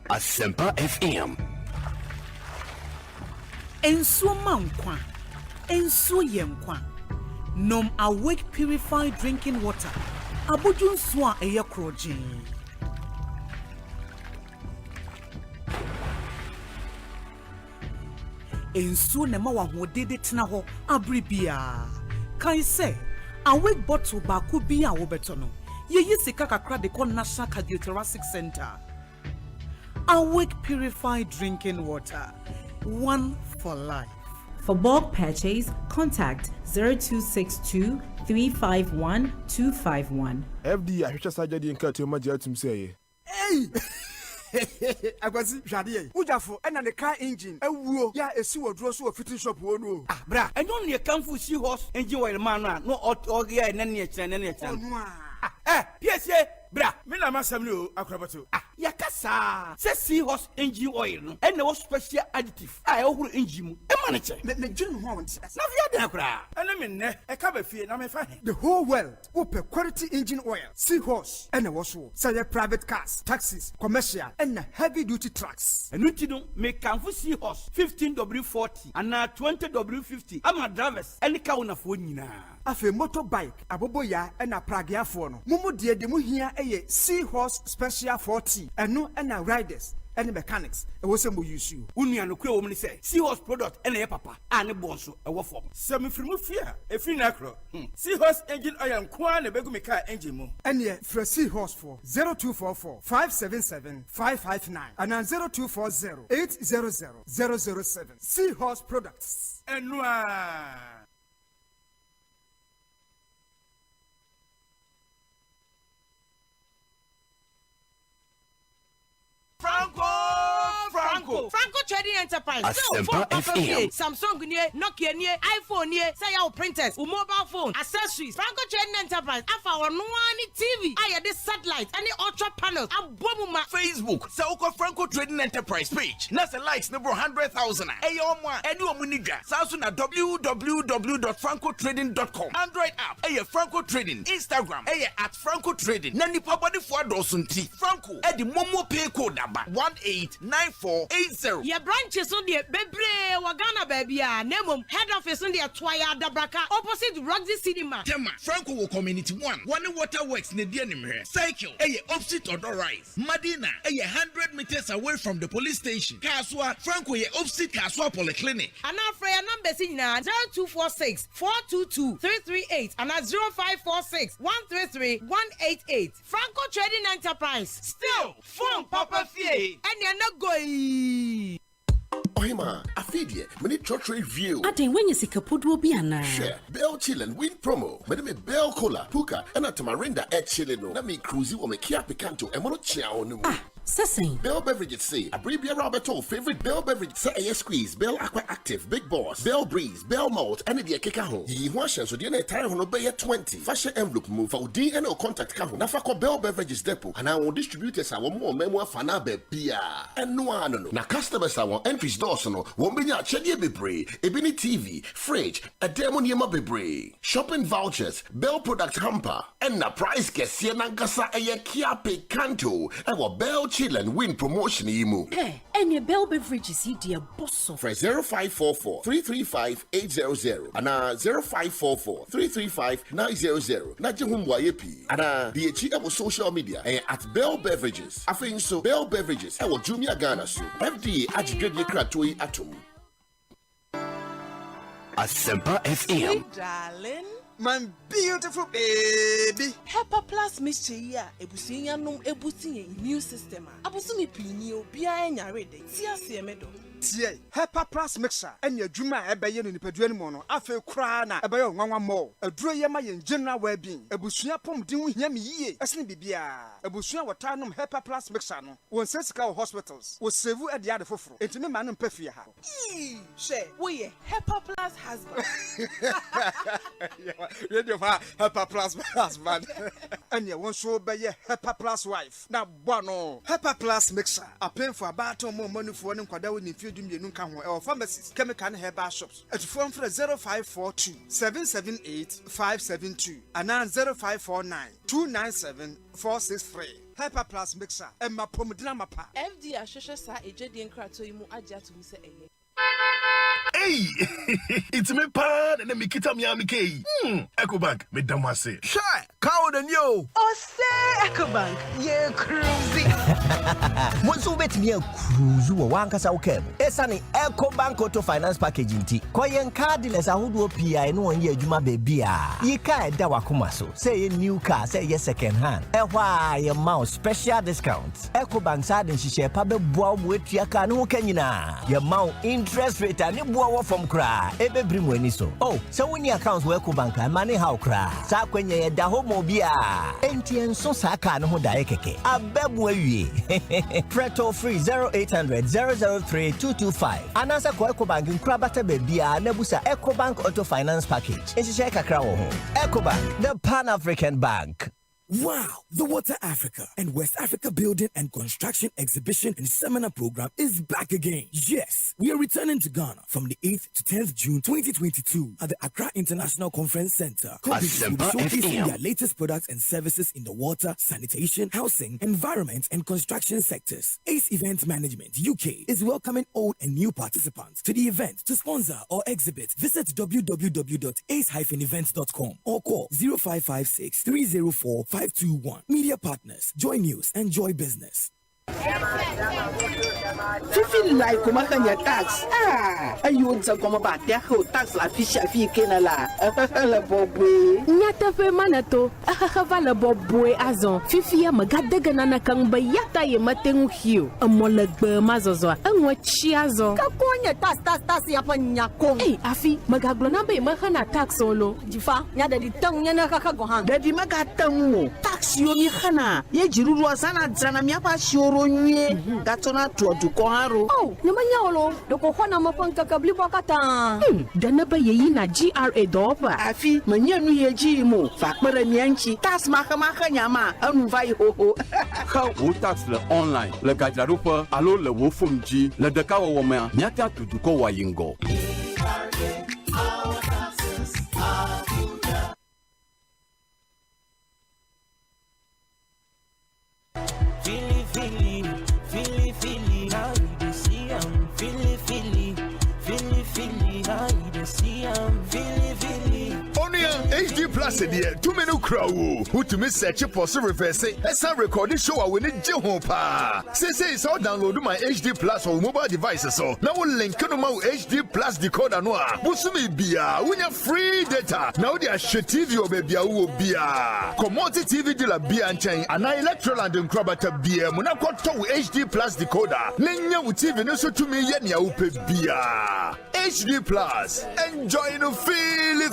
ASEMPA FM. Ensuo mankwa, ensuo yemkwa. Nom awake purified drinking water. Aboju nsuo a eye kroje. Ensuo ne ma wa hodede tena ho abribia. Kan se awake bottle ba ku bi a wo beto no. Ye yi sika kakra de kon National Cardiothoracic Center. Awake purified drinking water. One for life. For bulk purchase, contact 0262 351 251. FD, I just said you can't tell my jet to say. Hey! Agwazi hwade ujafo ena ne car engine ewuo ya esi wodro so fitting shop wo no ah bra enyo ne kanfu si horse engine oil man no ogia ne ne ekire piesie bra me na masam ni o akrabato yakasa se sea horse engine oil no ene wo special additive a ehuru engine mu e ma ne che me dwene ho won na via den akra ene me ne e ka ba fie na me fa he the whole world open quality engine oil sea horse ene wo so say private cars taxis commercial and heavy duty trucks enu ti no me kanfo sea horse 15W40 and 20W50 ama drivers ene ka wona fo nyina afi motorbike aboboya ena pragiafo no mumu de mu hia eye sea horse special 40 eno ena riders and mechanics e wo sem use you unua no kwe wo mni say sea horse product ena ye papa ane bonso e wo form sem frimu fia e fi na kro sea horse engine oil nko na begu me car engine mu ene fra sea horse for 0244 577 559 and 0240 800 007 sea horse products enua Franco Trading Enterprise. ASEMPA FM. Samsung nie, Nokia nie, iPhone nie, say your printers, mobile phone, accessories. Franco Trading Enterprise. Afa one TV. Aya this satellite, any ultra panels. Abomuma. Facebook. Sauko Franco Trading Enterprise page. Nasa likes number 100,000. Ayo mwa. Edu omunija. Sausu na www.francotrading.com. Android app. Aye Franco Trading. Instagram. Aye at Franco Trading. Nani pabadi fwa dosunti. Franco. Edi momo pay code number 189480. Your branches on the Bebre Wagana baby. Nemo head office on the Twaya Dabraka opposite Roxy Cinema. Tema Franco Community 1. One waterworks ne dianime. Cycle. Aye opposite Odor Rise. Madina. Aye 100 meters away from the police station. Kaswa Franco ye opposite Kaswa Polyclinic. And our prayer number is 0246 422 338 and 0546 133 188. Franco Trading Enterprise. Still phone Papa Fie. And you're not going. Ohima, afidie, many church review. Aten when you see Kapudu Biana. Share, Bell Chillin, win promo. Madame Bell Cola, Puka, and a Tamarinda at Chillino. Let me cruise you on a Kia Picanto and Monochia on. Sessing. Bell Beverages say, a Bribia Roberto favorite Bell Beverage say a squeeze, Bell Aqua Active, Big Boss, Bell Breeze, Bell Malt, and the Kekaho. Ye washes so the entire hono bay 20. Fashion envelope move for D and O contact Kaho. Nafako Bell Beverages Depot, and I will distribute us our more memoir fanabe beer. And no one. Now customers are entries Dawson, won't be not Chedi Bebre, Ebony TV, fridge, a demonium bebre, shopping vouchers, Bell product hamper, and the price gets Siena Gasa a Kiape Canto, and what Bell Chill and Win promotion emu. Hey, and your Bell Beverages, he dear boss. For 0544 335 800 and 0544 335 900. Najahum Wayepi and the Chicago social media at Bell Beverages. I think so. Bell Beverages, I will Jumia Ghana so. FDA Ajigadi Kratui Atom. ASEMPA FM. Sweet darling. My beautiful baby. HEPA Plus mixture here. Ebusinya num ebusinya immune system. Abusumi pini obi anya ready. Tia siemedo. Tie HEPA Plus mixture enya adwuma ebeye no nipadua ni mo no afa kura na ebeye nwanwa mo aduro ye ma ye general well-being ebusua pomden ho hia me yie esene bibia ebusua wotanum HEPA Plus mixture no won sesika hospitals wo save e de ade foforo entime ma no mpafie ha she wo ye HEPA Plus husband radio fa HEPA Plus husband anya won so beye HEPA Plus wife na bono HEPA Plus mixture apen for abato mo manufo ne nkwada wo ni Dumienu ka ho e pharmacies chemical and herbal shops at phone for 0542 778 572 and 0549 297 463. HEPA Plus mixer and my pomodina mapa. FD Ashosha sa ejedi enkrato imu aja to mise eye. Hey, it's me pan and me kita mi amike. EcoBank me damase. Shy, cow the new. OSEI EcoBank, ye cruising. Monsu bet me a cruise wo wankasa wo Esani EcoBank Auto Finance Package nti. Koyen cardless ahudu PI no won ye adwuma bebia. Ye ka eda wakoma so. Say ye new car, say ye second hand. Ehwa ye mouse special discounts. EcoBank sad nhihye pa be boa mo etua ka no kanyina. Ye mount interest rate ani boa from cry, ebe bring when so. Oh, so when your accounts work bank, money how cry. Sa kwenye ye da homo bia. NTN so sa ka no ho da ekeke. Abebu awie. Preto free 0800 003 225. Anasa ko EcoBank nkra bata bebia na busa EcoBank Auto Finance Package. Ehihye kakra wo ho. EcoBank, the Pan-African Bank. Wow! The Water Africa and West Africa Building and Construction Exhibition and Seminar Program is back again. Yes, we are returning to Ghana from the 8th to 10th June 2022 at the Accra International Conference Center. Companies will be showcasing their latest products and services in the water, sanitation, housing, environment, and construction sectors. ACE Event Management UK is welcoming old and new participants to the event. To sponsor or exhibit, visit www.ace-events.com or call 0556 304 521. Media partners, Joy News and Joy Business. Fifi like kumakanya tax. Ayun sa kumabate ako tax la fifi kenala. La bobwe. Nyata fe manato. Ahavala bobwe azon. Fifi ya magadaga na kang bayata ye matengu hiyo. Amolegbe mazozo. Anwa chiazo. Kakonya tax ya pa nyako. Hey, afi magaglo na be makana tax solo. Jifa nyada di tang nyana kakagohan. Dadi magatangu. Tax yo mi khana. Ye jiruru asana tsana mi apa shoro nye. Gatona to koharo. Oh, namanyolo. Doko khona mapanka kabli bakata. Dana ba yeyi na GRA dopa. Afi manyanu ye jimo. Fakbara mianchi. Tas maka nyama. Anu vai ho. Ka wo tax le online. Le gajarupa alo le wo fomji. Le deka wo ma nyata tuduko wa yingo. HD Plus here, too many crowd. Who to miss search for so reverse? Let's have recording show I will need Jehopa. Say it's all download my HD Plus or mobile devices. So now we'll link to my HD Plus decoder noa. Busumi bia, when you free data. Now they are shit TV or baby will bia. Commodity TV de la bia and chain and electoral and crabata bia. Monaco to HD Plus decoder. Nenya with TV no so to me yet ya upe bia. HD Plus. Enjoy no feely.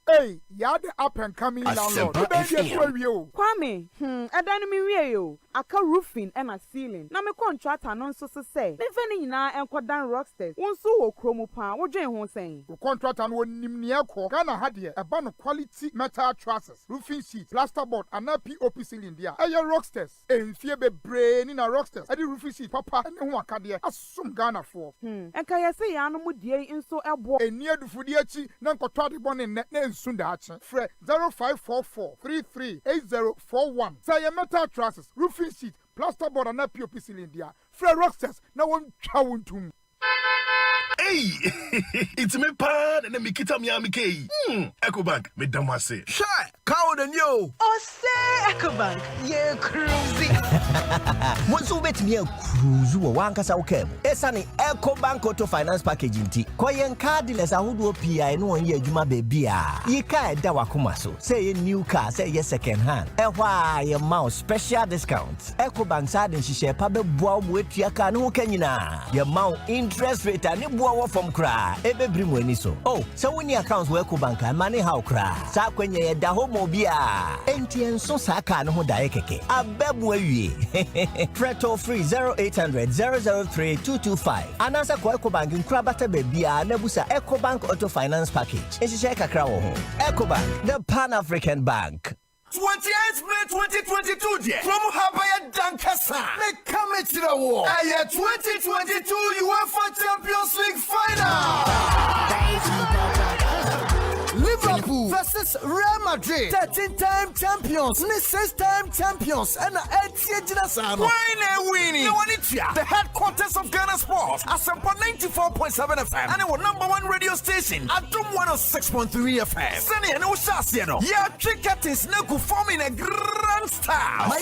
Hey, you're the up and coming landlord. Kwame, I don't mean you. I can roofing and a ceiling. Now, my contract announce to say, Never na and Quadan Rocksters. One so chromo pan, what Jane was saying. The contract and one Nimniako, Ghana had here a band of quality metal trusses, roofing sheets, plasterboard, and a POP ceiling there. Aye, Rocksters. And fear be brain in a Rocksters. I did roofing sheet, Papa, and one cadia, as some Ghana for. And can I say, Animal dear in so a boy near the Fudiachi, Nanko Toddy Bon in net and Sundachi. Fred 0544 338041. Say a metal trusses, roofing sheet, plasterboard, and a POP ceiling there. Fred Rocksters, no one chowing to me. Hey, it's me pan and me kita mi amike. EcoBank, me damase. Shy, cow than you. OSEI EcoBank, ye cruising. BONSU bet me a cruise wo wankasa ukem. Esani EcoBank Auto Finance Package inti. Koyen car dealers ahudu PI no ye adwuma bebia. Ye ka eda wakoma so. Say ye new car, say ye second hand. Ehwa ye mouse special discounts. EcoBank sa den hihye pa be boa mo etua car no kanyina. Ye mount interest rate ani boa from cry. Ebe brim weni so. Oh, so when your accounts work bank and money how cry. Sa kwenye ye da homo bia. Enti enso sa car no ho dae keke. Abebu awie. Preto free 0800 003 225. Anasa kwa EcoBank nkrabata bebia nebusa EcoBank Auto Finance Package. Ehihye kakra wo ho. EcoBank, the Pan-African Bank. 28th May 2022 dear. From Habaya Dankasa. They come into the war. 2022 UEFA Champions League final. Liverpool versus Real Madrid. 13-time champions. 6-time champions. And 8th winning. The headquarters of Ghana Sports. ASEMPA 94.7 FM. And our #1 radio station. Adum 106.3 FM. Sunny and Oshasiano. Yeah, cricket is now forming a grand style. My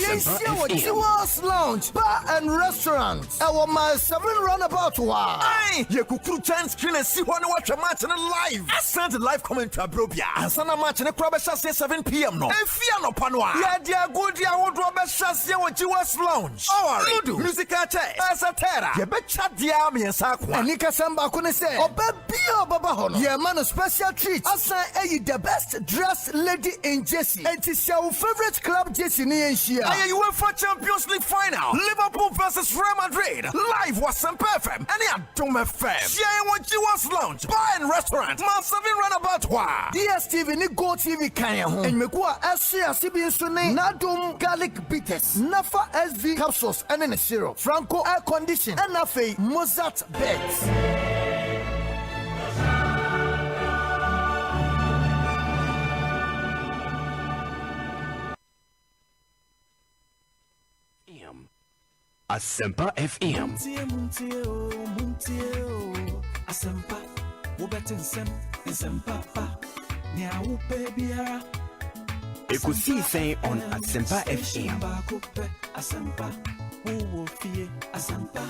Jewels Lounge, Bar and Restaurants. Our my 7 runabout. Aye, you could crew time screen and see one watch a match live. I sent a live comment to Abrobia. And Sana match in a crab chassis 7 p.m. no. And Fiano Panwa. Yeah, dear good dear would Robert chassis with Jewels Lounge. Oh, Ludu. Musical check. As a terror. You bet chat the army and Sakwa. And Nika Samba couldn't say. Oh, baby, Babahono. Yeah, man, a special treat. I say, the best dressed lady in Jesse. And it's your favorite club, Jesse Nienshia. And you went for Champions League final. Liverpool versus Real Madrid. Live was ASEMPA FM. And yeah, Dome FM. Sharing what you was lounge. Bar and restaurant. Massive runabout. DSTV, ni Go TV Kaya. And Mekua SCA CB Sunny. Nadum garlic bitters. Nafa SV capsules. And then a syrup. Franco air condition. And Nafe Mozart beds. ASEMPA FM. ASEMPA, Ekusi say on ASEMPA FM. ASEMPA, who fear ASEMPA,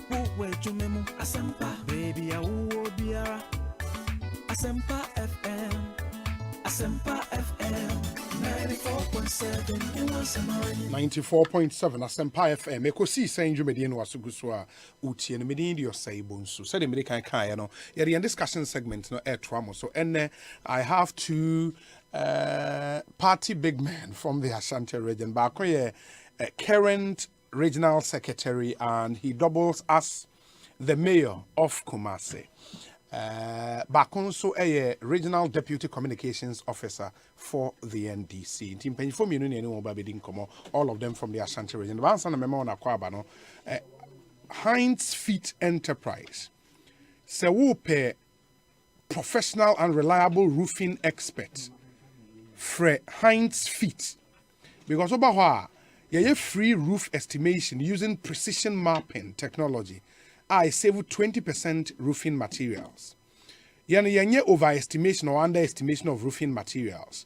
who were Jumemu ASEMPA, baby, I will be ASEMPA FM, ASEMPA FM. 94.7 ASEMPA FM. Ekosi saying Jumedian was Guswa Uti and Medidio say BONSU. Said American Kayano. You're in discussion segment, no air trauma. So, and I have two party big men from the Ashanti region. Bakoye, current regional secretary, and he doubles as the mayor of Kumasi. Bakonso a regional deputy communications officer for the NDC. Team Penny for me, all of them from the Ashanti region. Heinz Feet Enterprise. Sewope professional and reliable roofing expert. Heinz Feet. Because over here, free roof estimation using precision mapping technology. I save 20% roofing materials. Yanye overestimation or underestimation of roofing materials.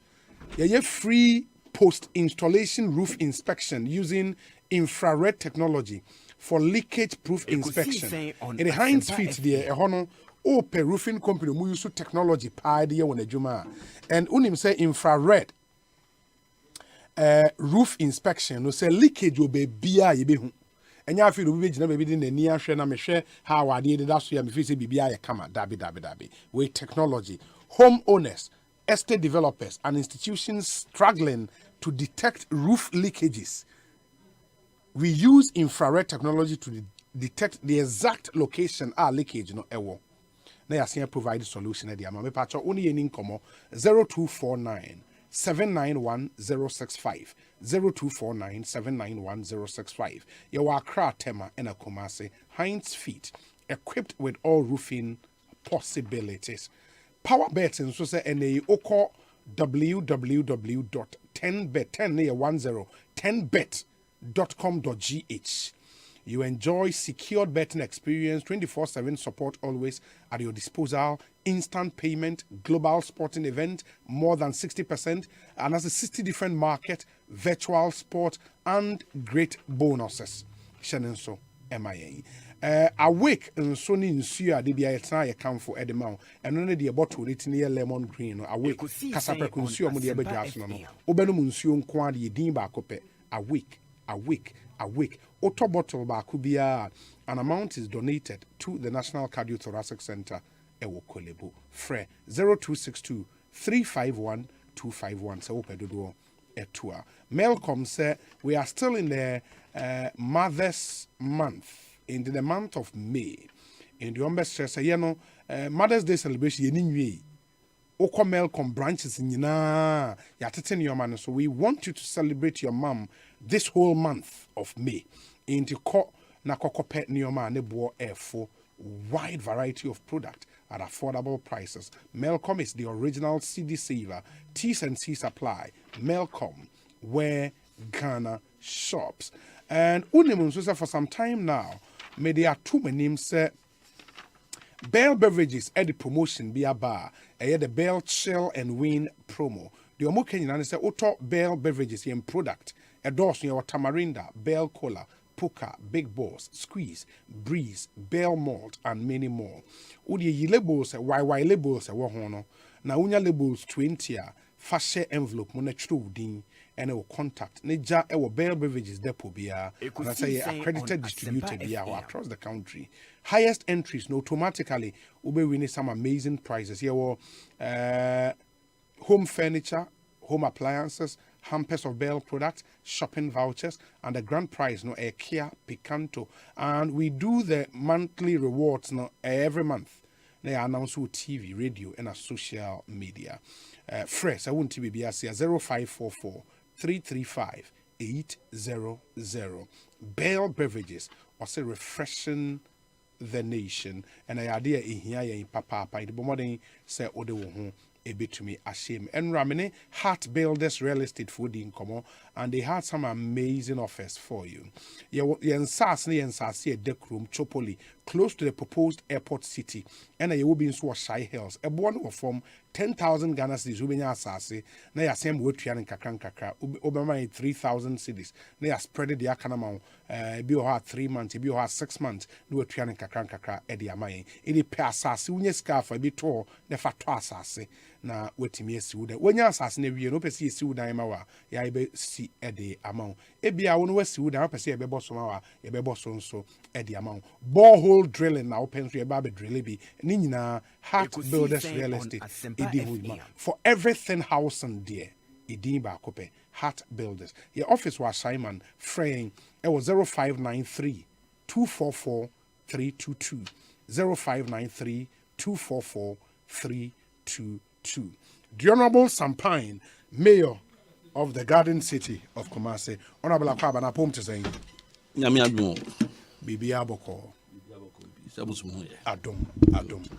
Yanye free post-installation roof inspection using infrared technology for leakage-proof inspection. In the Heinz Feet there, ope roofing company mu use technology pa de won adwuma. And unim say infrared roof inspection no say leakage obe bia ye be hu. Enya afi do be gina be di nani ahwe na me hwe ha wade de da so ya me fi se bibia ye kama dabi. With technology, homeowners estate developers and institutions struggling to detect roof leakages. We use infrared technology to detect the exact location our leakage ewo. Na yasia provide solution e dia ma me pacho oni eni nkomo 0249 791065 0249 791065. Your Accra Tema and Kumasi Heinz Feet equipped with all roofing possibilities. Power betting so say na oko www.10bet10bet.com.gh. You enjoy secured betting experience, 24/7 support always at your disposal, instant payment, global sporting event, more than 60%, and as a 60 different market, virtual sport, and great bonuses. Shannon so MIA. Awake and Sony in Sia, the Biatna account for Edemau, and only the bottle written near lemon green or awake. Casapre Consumer Mudia Jasno, Obenumunsium Quadi Dimba Cope, awake. Auto bottle bakubia. An amount is donated to the National Cardiothoracic Center, Ewokolebu. Fre 0262 351 251. So open etua. Melcom said we are still in the Mother's Month. In the month of May. In the Umber Mother's Day celebration yeninwe. Oko Melcom branches in Yina Yateten your man. So we want you to celebrate your mom this whole month of May. In the ko na kokopet nioma nebo for wide variety of product at affordable prices. Melcom is the original CD saver. T&C supply. Melcom, where Ghana shops. And Unimun for some time now. May there are too many names. Bell Beverages at the promotion be a bar. The Bell Chill and Win promo. The Omoken say Auto Bell Beverages in product. A dose your Tamarinda, Bell Cola, Puka, Big Boss, Squeeze, Breeze, Bell Malt, and many more. Udi labels YY labels wahono. Na unya labels 20 fashe envelope monetru din. And our contact Neja our Bell Beverages depot bia and I say accredited distributor bia across the country. Highest entries no automatically ube winning some amazing prizes. Here were home furniture, home appliances, hampers of Bell products, shopping vouchers, and the grand prize no a Kia Picanto. And we do the monthly rewards no every month. They announce with TV, radio, and social media. Fresh, I want to be 0544 335 800. Bell Beverages, also refreshing the nation. And I idea in here in Papa, the Bomoding say Odewo a bit to me ashame. And Ramene Heart Builders Real Estate Food in Como, and they had some amazing offers for you. You're in Sassy and Sassy a deck room, Chopoli, close to the proposed airport city, and you will be in Shy Hills, a born of from 10,000 Ghana cedis, Ubenya Sassy, they are same with Trian Kakra, Obama 3,000 cedis, they are spreaded the Akanamau, Bio 3 months, Bio 6 months, do a Trian Kakra, Eddie Amay, Eddie Passas, Unia scarf, a bit tall, the Fatwa Sassy. Na wetimi asiwu de wonya asase na wie no pese asiwu dan ma wa ya be si ede amount ebia wo no wasiwu dan pese e be boso ma wa e be boso nso ede amount borehole drilling na open so e ba be drill bi ni nyina Heart Builders Real Estate edi hujma for everything house and there edi ba kope Heart Builders your office was Simon fraying it was 0593 244 322 0593 244 322. The Honorable Sampine, Mayor of the Garden City of Kumasi, Honorable Akwaba na pom to say, Nyame adom. Bibi aboko. Adom.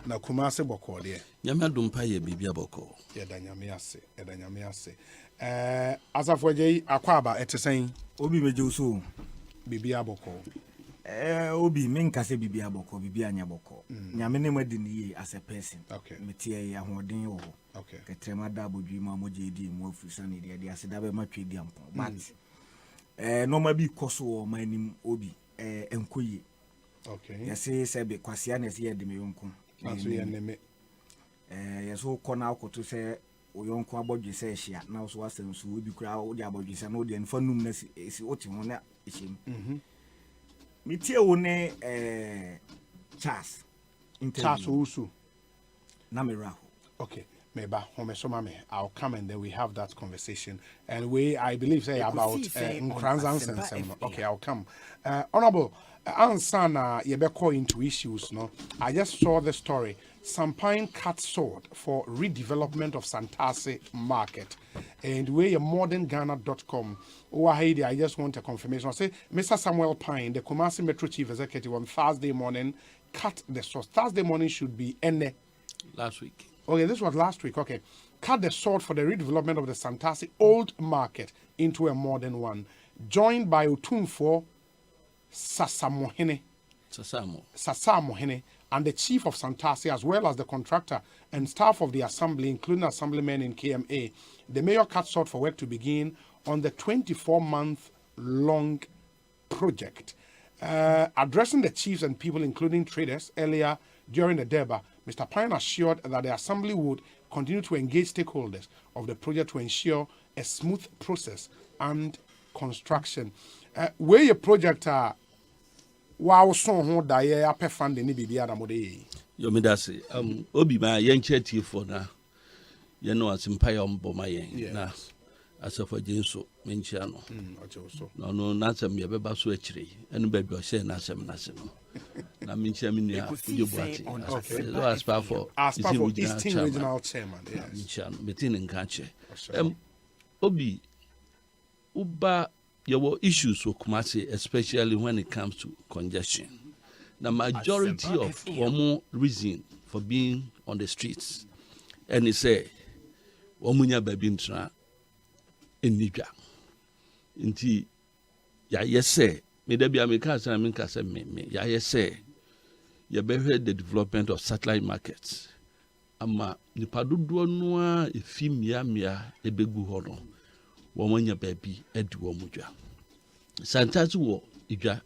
Na Kumasi boko de. Nyame adom pa ye bibi aboko. Yeda nyame ase. Asafwaje Akwaba etesen obi meje so bibi aboko. Obi menkase bibi aboko bibi anya boko. Nyame ne madi ni as a person. Okay. Metie ya hoden wo. Okay. Ketrema da bodwi ma moje di mu afusa ne de aseda be matwe di ampo. But normal bi koso wo manim obi enkoyi. Okay. Yese se be kwasia na se ye de me yonko. Aso ye neme. Yeso kona akoto se oyonko abodwe se ehia na so asem so obi kura wo de abodwe se na wo de nfa num na si oti ho na ehim. Mitie wo ne Charles Charles Usu na meraho. Okay. I'll come and then we have that conversation. And I believe, say about Nkranzans and Sem. Okay, I'll come. Honorable, Ansana, Yebeko into issues, no? I just saw the story. Sampine cut sword for redevelopment of Santase Market. And we're modernghana.com. I just want a confirmation. I say, Mr. Samuel Pine, the Kumasi Metro Chief Executive, on Thursday morning, cut the sword. Thursday morning should be Ene. Last week. Okay, this was last week. Okay. Cut the sword for the redevelopment of the Santase Old Market into a modern one. Joined by Otumfo Sasamohene. Sasamohene. And the chief of Santase, as well as the contractor and staff of the assembly, including assemblymen in KMA. The mayor cut short for work to begin on the 24-month-long project. Addressing the chiefs and people, including traders, earlier during the Durbar, Mr. Pine assured that the assembly would continue to engage stakeholders of the project to ensure a smooth process and construction. Where your project wow, so who die up funding ni bibi adamode. Yomidasi, obi ma yenche for na yeno ASEMPA mboma yen na asafo jinso menchiano. No nasem ye beba so akire enu ba bi o share nasem no. Na menchia minia ujobuati. So as far for Eastern Regional Chairman. Yes. Menchiano metin nkanche. Obi uba there were issues with Kumasi, especially when it comes to congestion. The majority of one reason for being on the streets, and he say, "Womunya babintra in Niger." Inti ya yese me debi ameka say ameka say me ya yese ya behe the development of satellite markets. Ama nipa dodo no a efi mia ebegu ho no. Womonya baby edi womudwa. Santase wo idwa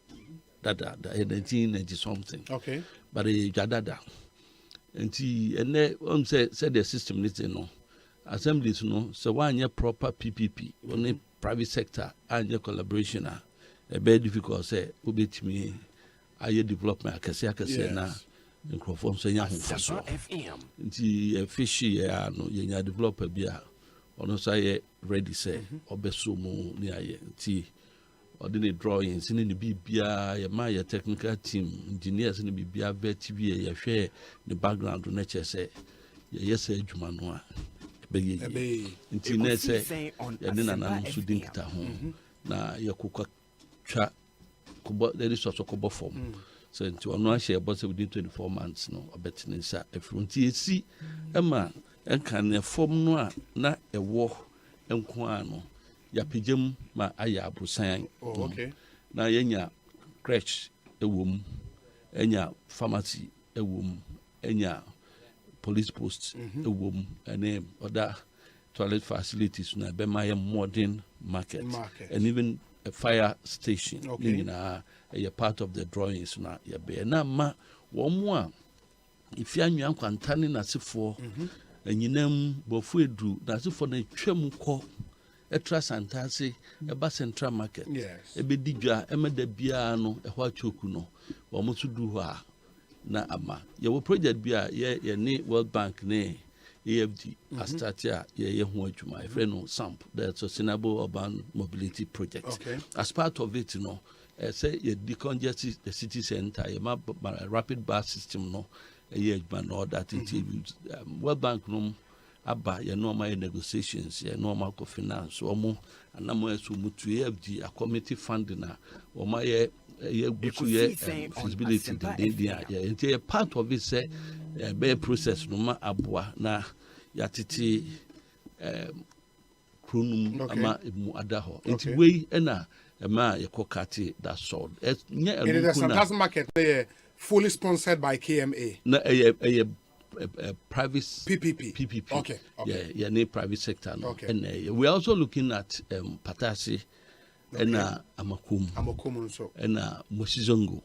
dada 1990 something. Okay. But idwa dada. Enti ene said the system needs no. Assemblies no so one proper PPP, only private sector and collaboration a very difficult say obetimi aye development akese na microphone so nya hofaso. Enti fishy ya no yenya developer bia ono say ready say obeso mu ni aye nti ordinary drawings ni bibia ya ma ya technical team engineers ni bibia vet bi ya hwe the background na che say ya say adwuma no a be nti na say ya ni na so dinkita ho na ya kokwa twa kobo there is also kobo form so nti ono a share boss within 24 months no obetini sa efrunti esi ema enka ne form no a na ewo enko ano ya pejam ma aya abusan okay na yenya crèche ewom enya pharmacy ewom enya police post ewom and other toilet facilities na be my modern market and even a fire station na a part of the drawings na ya be na ma wo mo a ifi anwan kwantane na sefo anyinam bofu edu na sefo na twam kɔ etra Santase eba central market ebedigwa emeda bia no ehwa choku no wo mo tudu ho a na ama ye wo project bia ye ne World Bank ne AFD astatia ye ho adwuma no SAMP, the Sustainable Urban Mobility Project. As part of it no say ye decongest the city center ye ma rapid bus system no ye adwuma no that it World Bank no aba ye normal negotiations ye normal co-finance omo anamo esu mutu AFD a committee funding na omo ye butu ye feasibility the part of it say be process no ma aboa na yatiti kronum ama emu adaho nti we na ma ye kokati that sold nya enu the Santase market fully sponsored by KMA na private PPP. Okay. Yeah, near private sector. No. And we're also looking at Patasi and Amakum so and Mosizongo.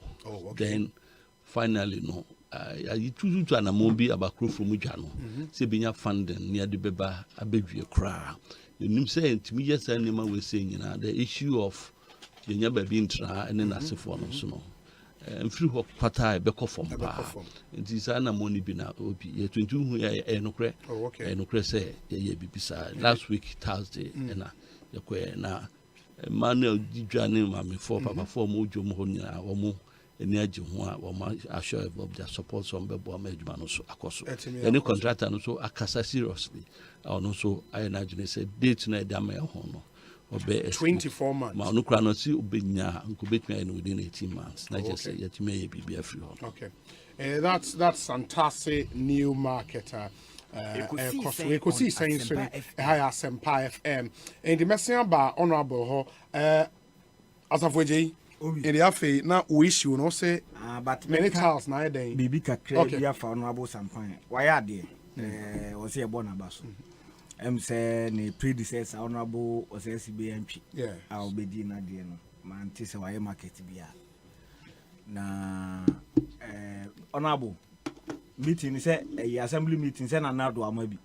Then finally no. I choose to an amobi about crew from Mujano. Sebinya funding near the Beba Abedri Kra. You know saying to me yes we saying the issue of Yenya Babintra and then Asifon so no. mfiri hɔ pata bɛkɔ fam paa nti saa na money bi na obi yɛ 22 hu yɛ nokorɛ nokorɛ sɛ yɛ bibisa last week Thursday na yɛkɔ na Manuel Didwa ne mamefo papa mo dwom hɔ nyina wɔn ani agye ho a wɔn assure of their support so mbɛbɔ ma adwuma no so akɔso any contractor no so akasa seriously ɔno so ayɛ na adwene sɛ date na ɛda ma ɛho no 24 months. Ma no kra no si obenya nkobetwa in within 18 months. Na just say yetime ye bibia free home. Okay. That's fantastic new marketer. Ekosi saying so ASEMPA FM. And the message about honorable ho asafweji in the afi na we issue no say but many times na dey bibi kakra bia fa honorable Sampan. Why are there? O say born abaso. Say ne predecessor honorable OSEI yeah I'll be na de no man tise why market bia na honorable meeting say assembly meeting say na nado amabi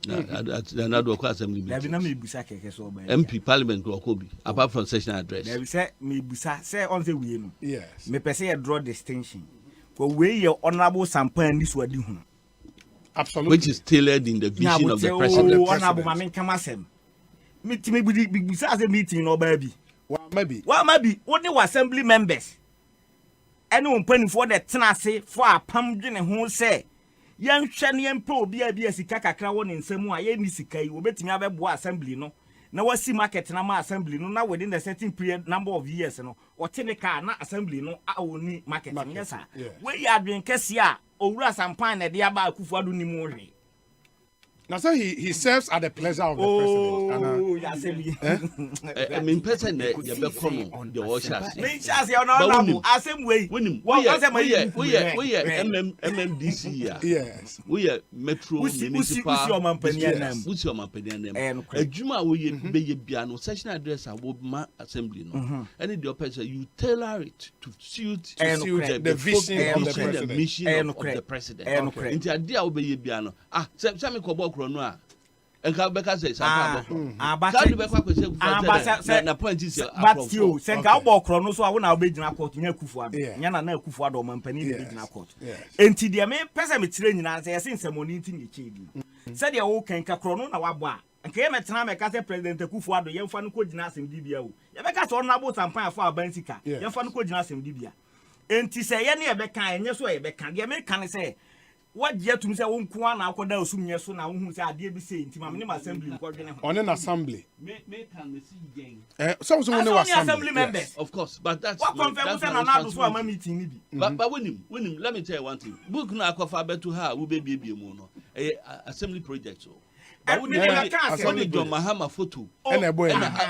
na do ko assembly meeting there be na me busa keke so ba MP parliament ko bi apart from session address there be say me busa say on say we no yes me pese e draw distinction for we your honorable Sampan ni so adi hu. Absolutely. Which is tailored in the vision of the president. Honorable Mamin Kamasem. Meeting maybe besides a meeting no baby. What maybe only assembly members. Anyone penny for the tenase for a pumpkin and who say young Shanian Pro be a sika crown in some way, any sika, you bet me have a assembly no. Now what see market nama assembly no now within the certain period number of years no or car na assembly no I will need market. Yes sir. Where you are doing Kessia or Sampan at the Aba Kufuadu Nimori. Now, so he serves at the pleasure of the president. I mean, person that you become on the washers. Me chas you no same way. We are MMDC. Yes. We are Metro Municipal. Who's your company name? A Juma we be piano session address about my assembly no. And the person you tailor it to suit the vision of the president, the mission of the president. Into a deal be piano. Some krono a enka beka say sampa na point is but you senka wo krono so a wo na obegina court nya Kufuado nya na Kufuado mampani de begina court enti de me pese me tire nyina say yesen semoni nti ni chedi say de wo kenka krono na wabo a nka ye metena me ka say president Kufuado ye mfa no ko gina asem dibia wo ye beka say honorable Sampan afọ abansika ye mfa no ko gina asem dibia enti say ye na ye beka enye so ye beka de me kan say what yet to say won kwa na akoda osum nye so na wo hu say ade bi say nti mam ne assembly ko dwene ho on an assembly me can see again so no assembly members of course but that's what confirm say na do so am meeting ni bi but when him let me tell you one thing book na akofa beto ha wo be bie mu no assembly project so but when you Mahama photo na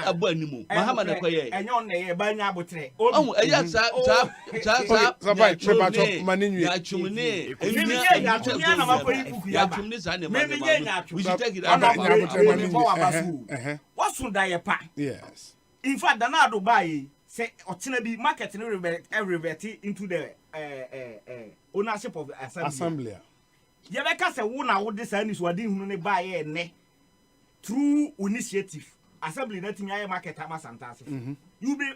abo animu Mahama na koye enyo na ye ba nya abotre oh eya sa by Trebato Maninwi ya chumne ya na makoyi buku ya ba chumne sa ne we should take it what's on that pa yes in fact danado buy say otena bi market no revert into the ownership of the assembly. You better say one na would this and so didn't hunu buy ne through initiative assembly nothing ya market ama santas. You be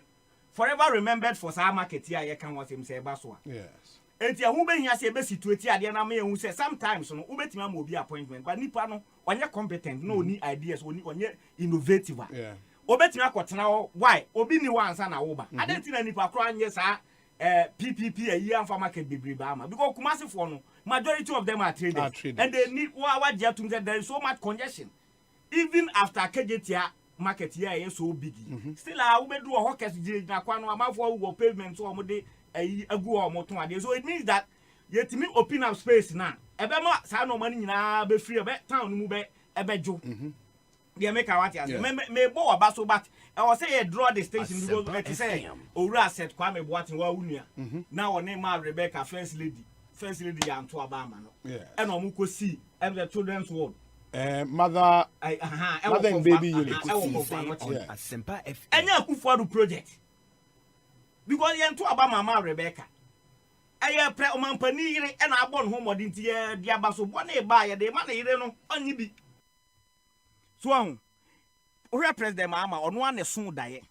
forever remembered for sa market here you can what him say baso. Yes. Enti a hu be hia say be situate ade na me hu say sometimes no ubetimi am obi appointment but nipa no onye competent no ni ideas onye innovative. Yeah. Obetimi akotena why obi ni wansa na wo ba. Adenti na nipa kro anye sa PPP a year for market bebreba because Kumasi for no majority of them are traders. And they need what there is so much congestion even after KJT market here is so big. Still I will do a hawkers na kwano amafo wo pavement so omode agu o moton ade so it means that yet me open up space now ebe ma sa no mani nyina be free ebe town mu be ebejo they make what as me bo aba so but I was say draw the station because let say owura set Kwame Boatin wa unua na one ma Rebecca first lady ya nto aba ma no and omu ko see the children's ward mother and baby unit ASEMPA FM enya Kufuado project because ye nto aba mama Rebecca aye pre o mampani yire e na abon ho modin ti ye dia ba so bo na e ba ye de ma na yire no onyi bi so president Mahama ono ane so daye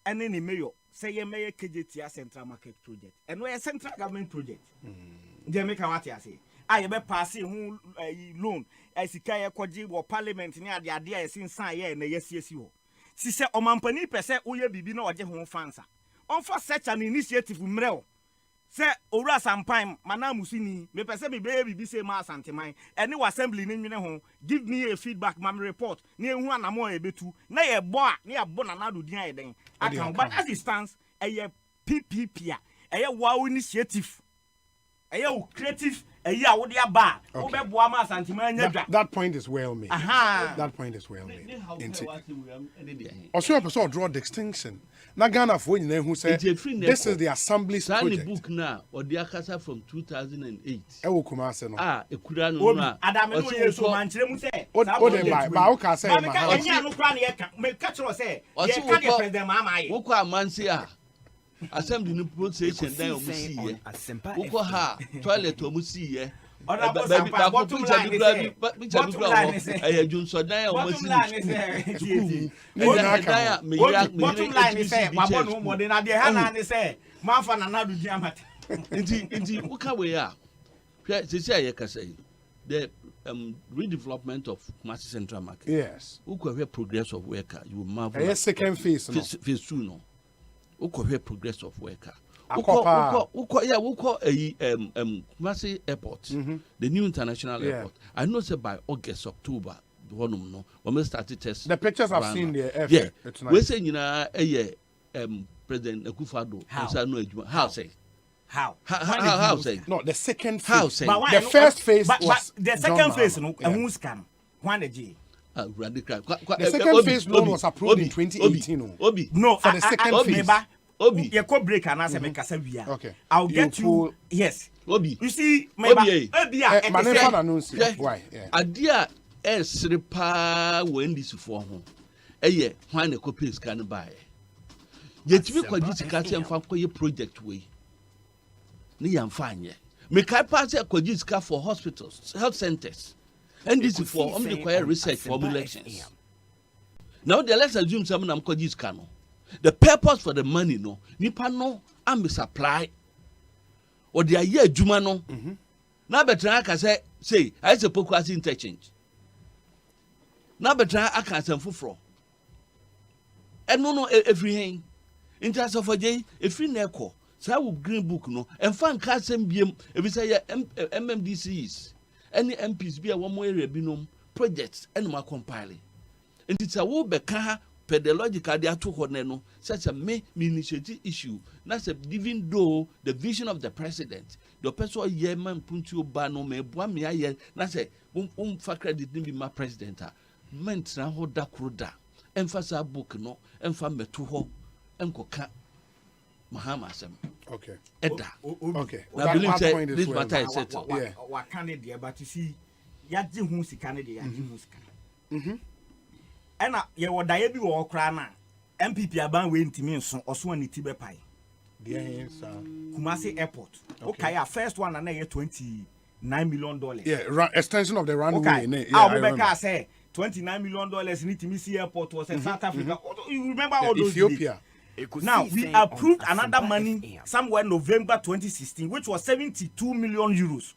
ene ni mayor say ye may KJT Central Market Project and we a central government project. Jamaica what I say. I be passing who loan as Ikaya Kwaji or Parliament near the idea is inside and yes you. She said o mampani pese uye bibi no oje ho fansa. On for such an initiative mreo. Say ora sampime manamusini me pese me baby say ma santeman any assembly ni nwene ho give me a feedback mam report na ehu anamo ebetu na ye bo a na abo na nado din ayeden account but as it stands a PPP a wow initiative a creative that point is well made. That point is well made. Also, I saw draw distinction. Na Ghana for you who said this is the Assembly's project. book now or the Akasa from 2008. Ewo Kumase no. Ekura no na. Adame no yeso manchire mu say. O de ba o ka say ma. Enya no kra na ye ka. Me ka chiro say. Ye ka the president ma amaye. Wo kwa amanse a. Assembly no procession dan o mu see ye. Wo kwa ha toilet o mu see ye. Bottom line is say wabonu mo de na de ha na ne say manfa na na do diamata nti uka we a say say say the redevelopment of Kumasi Central Market. Yes. Uka we progress of worker you will marvel. Yes, second phase no. Phase 2 no. Uka we progress of worker. Kumasi Airport, the new international airport. I know say by August, October, no, when we started test. The pictures I've seen there, yeah. It's nice. We say President Akufo-Addo. How say? How say? No, the second phase. How say? The first phase was the second phase. No, who scam? One the G. The second phase loan was approved in 2018. No, for the second phase. Obi, you could break and answer me Casavia. Okay, I'll get you. Yes, Obi. You see, Obi, why? Idea is repair when this for home. Eye, when the copies can buy. Yet we could use Cassian Fancoy project way. Ni am fine. Make I pass a cogisca for hospitals, health centers, and this is for require research formulations. Now, let's assume someone am cogiscano. The purpose for the money no nipa no am supply or the year juma no na betra aka say I say pokwasi interchange na betra aka asem foforo eno no everything interest of ajay efri na ekọ say wo green book no emfa nka asem biem ebi say MMDCs any MPs bi a wo mo area binom projects eno ma compile ntita wo beka ha pedological they are too no such a me initiative issue. That's even though the vision of the president, the person yeman puntu bano me bua me aye na say fa credit be my president meant na ho da kroda emphasize book no emfa meto ho enkoka mahama asem. Okay. Eda. Okay. I believe this matter is settled. Yeah. What can it there but you see yaji hu sika ne de yaji hu sika. Ena ye wo dae bi wo kra na MPP aban we ntimi nso oso ani ti be pai there sir Kumasi Airport okay ya first one na ye $29 million yeah extension of the runway yeah say $29 million ni timi see airport was in South Africa. You remember all those Ethiopia now we approved another money somewhere November 2016 which was 72 million euros.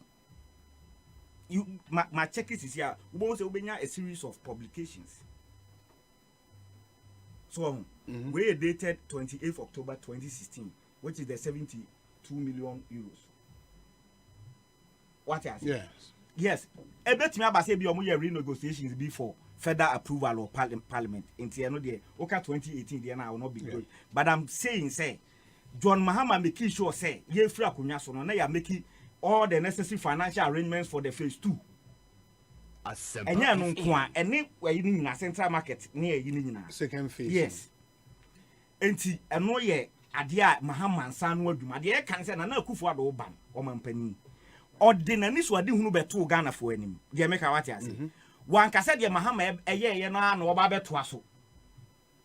You my check is here we want to a series of publications. So we dated 28th October 2016, which is the 72 million euros. What else? Yes. Yes. A bit me about say be renegotiations before further approval of parliament. In the 2018, then I will not be good. But I'm saying, say, John Mahama making sure say ye free akunya so no na ya making all the necessary financial arrangements for the phase 2. Enya no kwa ene wayi ni na central market ne yayi ni nyina second phase. Yes. Enti eno ye ade a Mahama nsa no adwuma ade e kan se na Akufo-Addo ban o mampani ordinary so ade hunu beto Ghana fo anim de make what ase wan kase de Mahama eye no na oba beto aso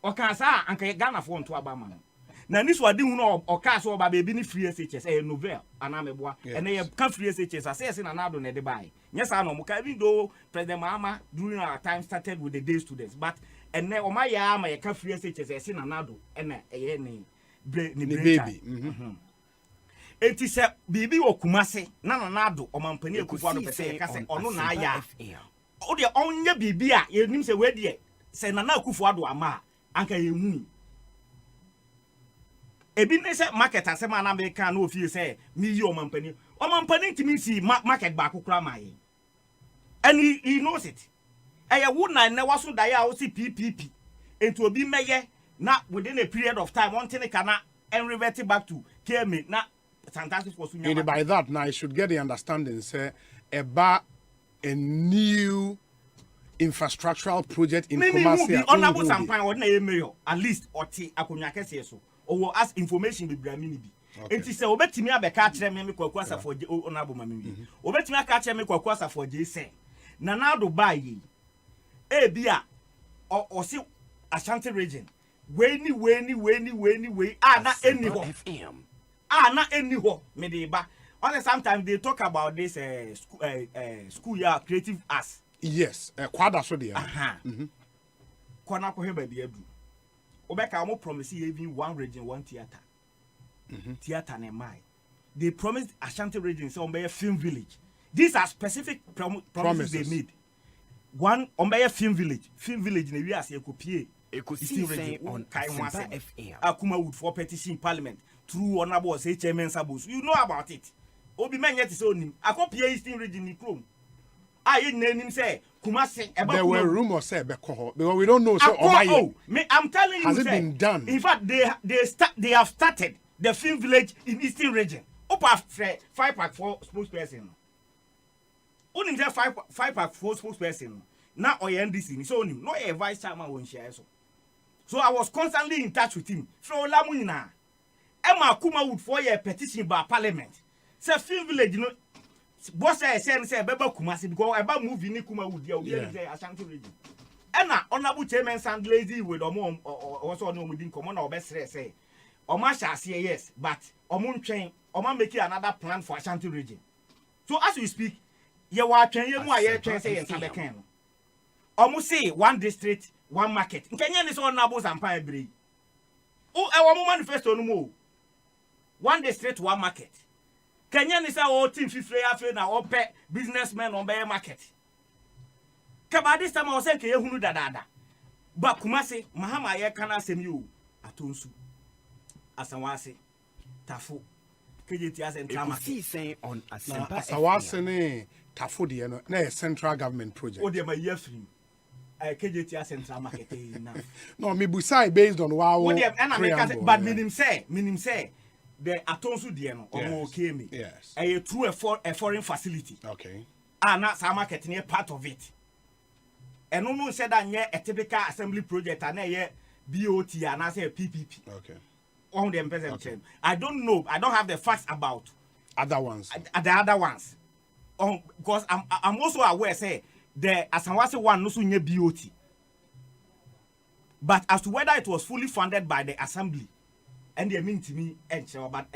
o kan sa anka Ghana fo nto aba man na ni so ade hunu o ka so oba be bi ni free SHS novel ana meboa ene ye kan free SHS ase na nado na de bai. Yes, I know. Even though President Mahama during our time started with the day students, but and now my yama a free SHS in another and baby. Enti se bibi okumase na nanado omampani Akufo-Addo pese ka se ono na aya. O de onye bibi a yenim se we de se Nana Akufo-Addo ama anka yehu. Ebi ne se market asema na America na ofie se mi yi omampani ntimi si market ba kokura mai. And he knows it. Eye wo na ne waso dae a wo si PPP. Enti obi meye na within a period of time one thing kana and revert back to KMA na fantastic for Sunya. And by that now I should get the understanding say a new infrastructural project in Kumasi. Honorable Sampan or na mayor at least oti akonya kese so. Or as information be bramini bi. Enti say obetimi abeka kire me kwakwasa for honorable mami. Obetimi aka kire me kwakwasa for je say. Nanado bayi. Bia or see Ashanti region. Way na anyho na anyho me dey ba. Only sometimes they talk about this school year creative arts. Yes, kwada so there. Kona ko heba bi adu. Obeka mo promise even one region one theater. Theater na mai. They promised Ashanti region so on film village. These are specific promises they made. One on film village na we as ekopie. On ASEMPA FM. Akuma would for petition parliament through honorable OSEI chairman Sabos. You know about it. Obi men yet is onim. Akopie Eastern region ni krom. I name say Kumasi. There were rumors said because we don't know. So I'm telling you, has it been done? In fact, they have started the film village in Eastern region. Opa 5-4 spokesperson. Only there 5-4 spokesperson. Now NDC so no a vice chairman won't share so. So I was constantly in touch with him. From Lamunina, Emma Kuma would for a petition by parliament. Say film village, you know. Boss I say Beba Kumasi because about moving Kuma would be Ashanti region. Emma honorable chairman sound lazy with Omon or also no within common or best say. Oma shall say yes, but Omun train Oma make another plan for Ashanti region. So as we speak, you are training you train say in Sabekan. Almost say one district, one market. Kenya is all nabos and pie breed. Oh, our manifesto no more. One district, one market. Kenya is our team 50 after now, pet businessmen on bear market. Kaba this time I was saying, Kehunu dada. But Kumasi, Mahama ye kana semu atonsu. Asawase, Tafu, KJTS and Trauma. On ASEMPA. Asawase ne Tafu di na central government project. Oh, they my year free. KJTS Central Market enough. No, me busai based on wow. But minim say the atonsu die no okay me. Yes. Through a foreign facility. Okay. Not some market near part of it. And no said that near a typical assembly project and a BOT and I say PPP. Okay. On the present. I don't know. I don't have the facts about other ones. The other ones. Because I'm also aware say the Asanwase one no so nye BOT. But as to whether it was fully funded by the assembly, and they mean to me, but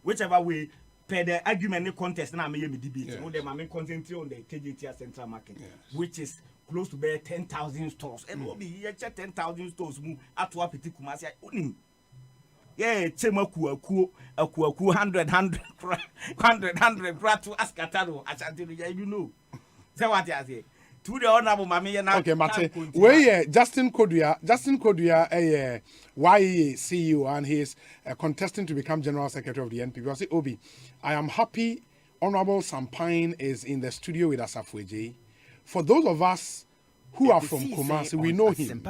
whichever way, per the argument contest, now I may debate. You know, them I mean concentrate on the KJTS Central Market, which is close to be 10,000 stores. And will be here 10,000 stores move at to apiti Kumasi. Yeah, Chemaku, a 100 to Askataro, Ashanti, you know. So what I say. To the honorable Mammy and okay, Mate. Where Justin Kodua, YEA CEO, and he is contesting to become General Secretary of the NPP. I say, Obi, I am happy Honorable Sampine is in the studio with us. For those of us who are from Kumasi, we know him.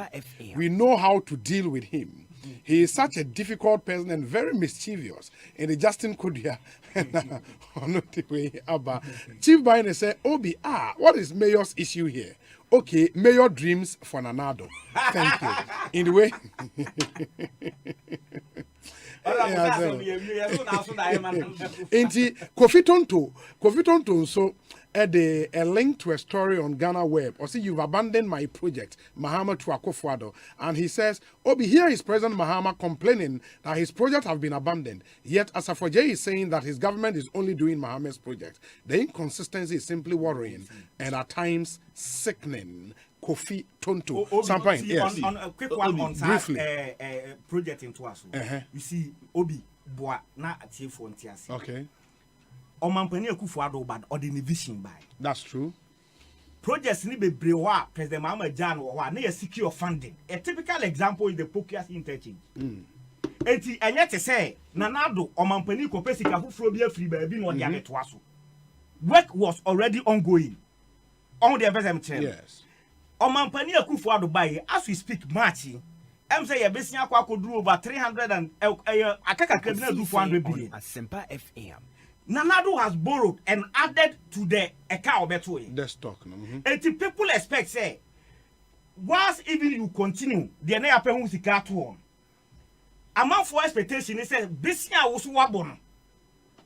We know how to deal with him. He is such a difficult person and very mischievous. And the Justin Kodua, Chief Biden said, Obi, what is Mayor's issue here? Okay, Mayor dreams for Nanado. Thank you. In the way. Kofi Tonto, so a link to a story on Ghana Web. Or see, you've abandoned my project, Mahama to Akufo-Addo. And he says, Obi, here is President Mahama complaining that his project have been abandoned. Yet Asafo-Jay is saying that his government is only doing Mahama's project. The inconsistency is simply worrying and at times sickening. Kofi Tonto. Obi, Yes. on a quick one on briefly. Project into us. You see, Obi Boa na atie frontiers. Okay. Omampani Akufo-Addo bad or the vision by. That's true. Projects ni bebre ho a President Mahama Jan ho a na ye secure funding. A typical example is the Pokias interchange. Enti enye te say Nanado Omampani ko pesika fufuro bi afiri ba bi no de abeto aso. Work was already ongoing. On the FSM. Yes. Omampani Akufo-Addo by as we speak March. I'm say besia kwa koduru over 300 and akaka kredina do 400 billion. ASEMPA FM. Nanado has borrowed and added to the account obeto. The stock. And the people expect say once even you continue the na yape hu sika to on. Amount for expectation is say besia wo so wabon.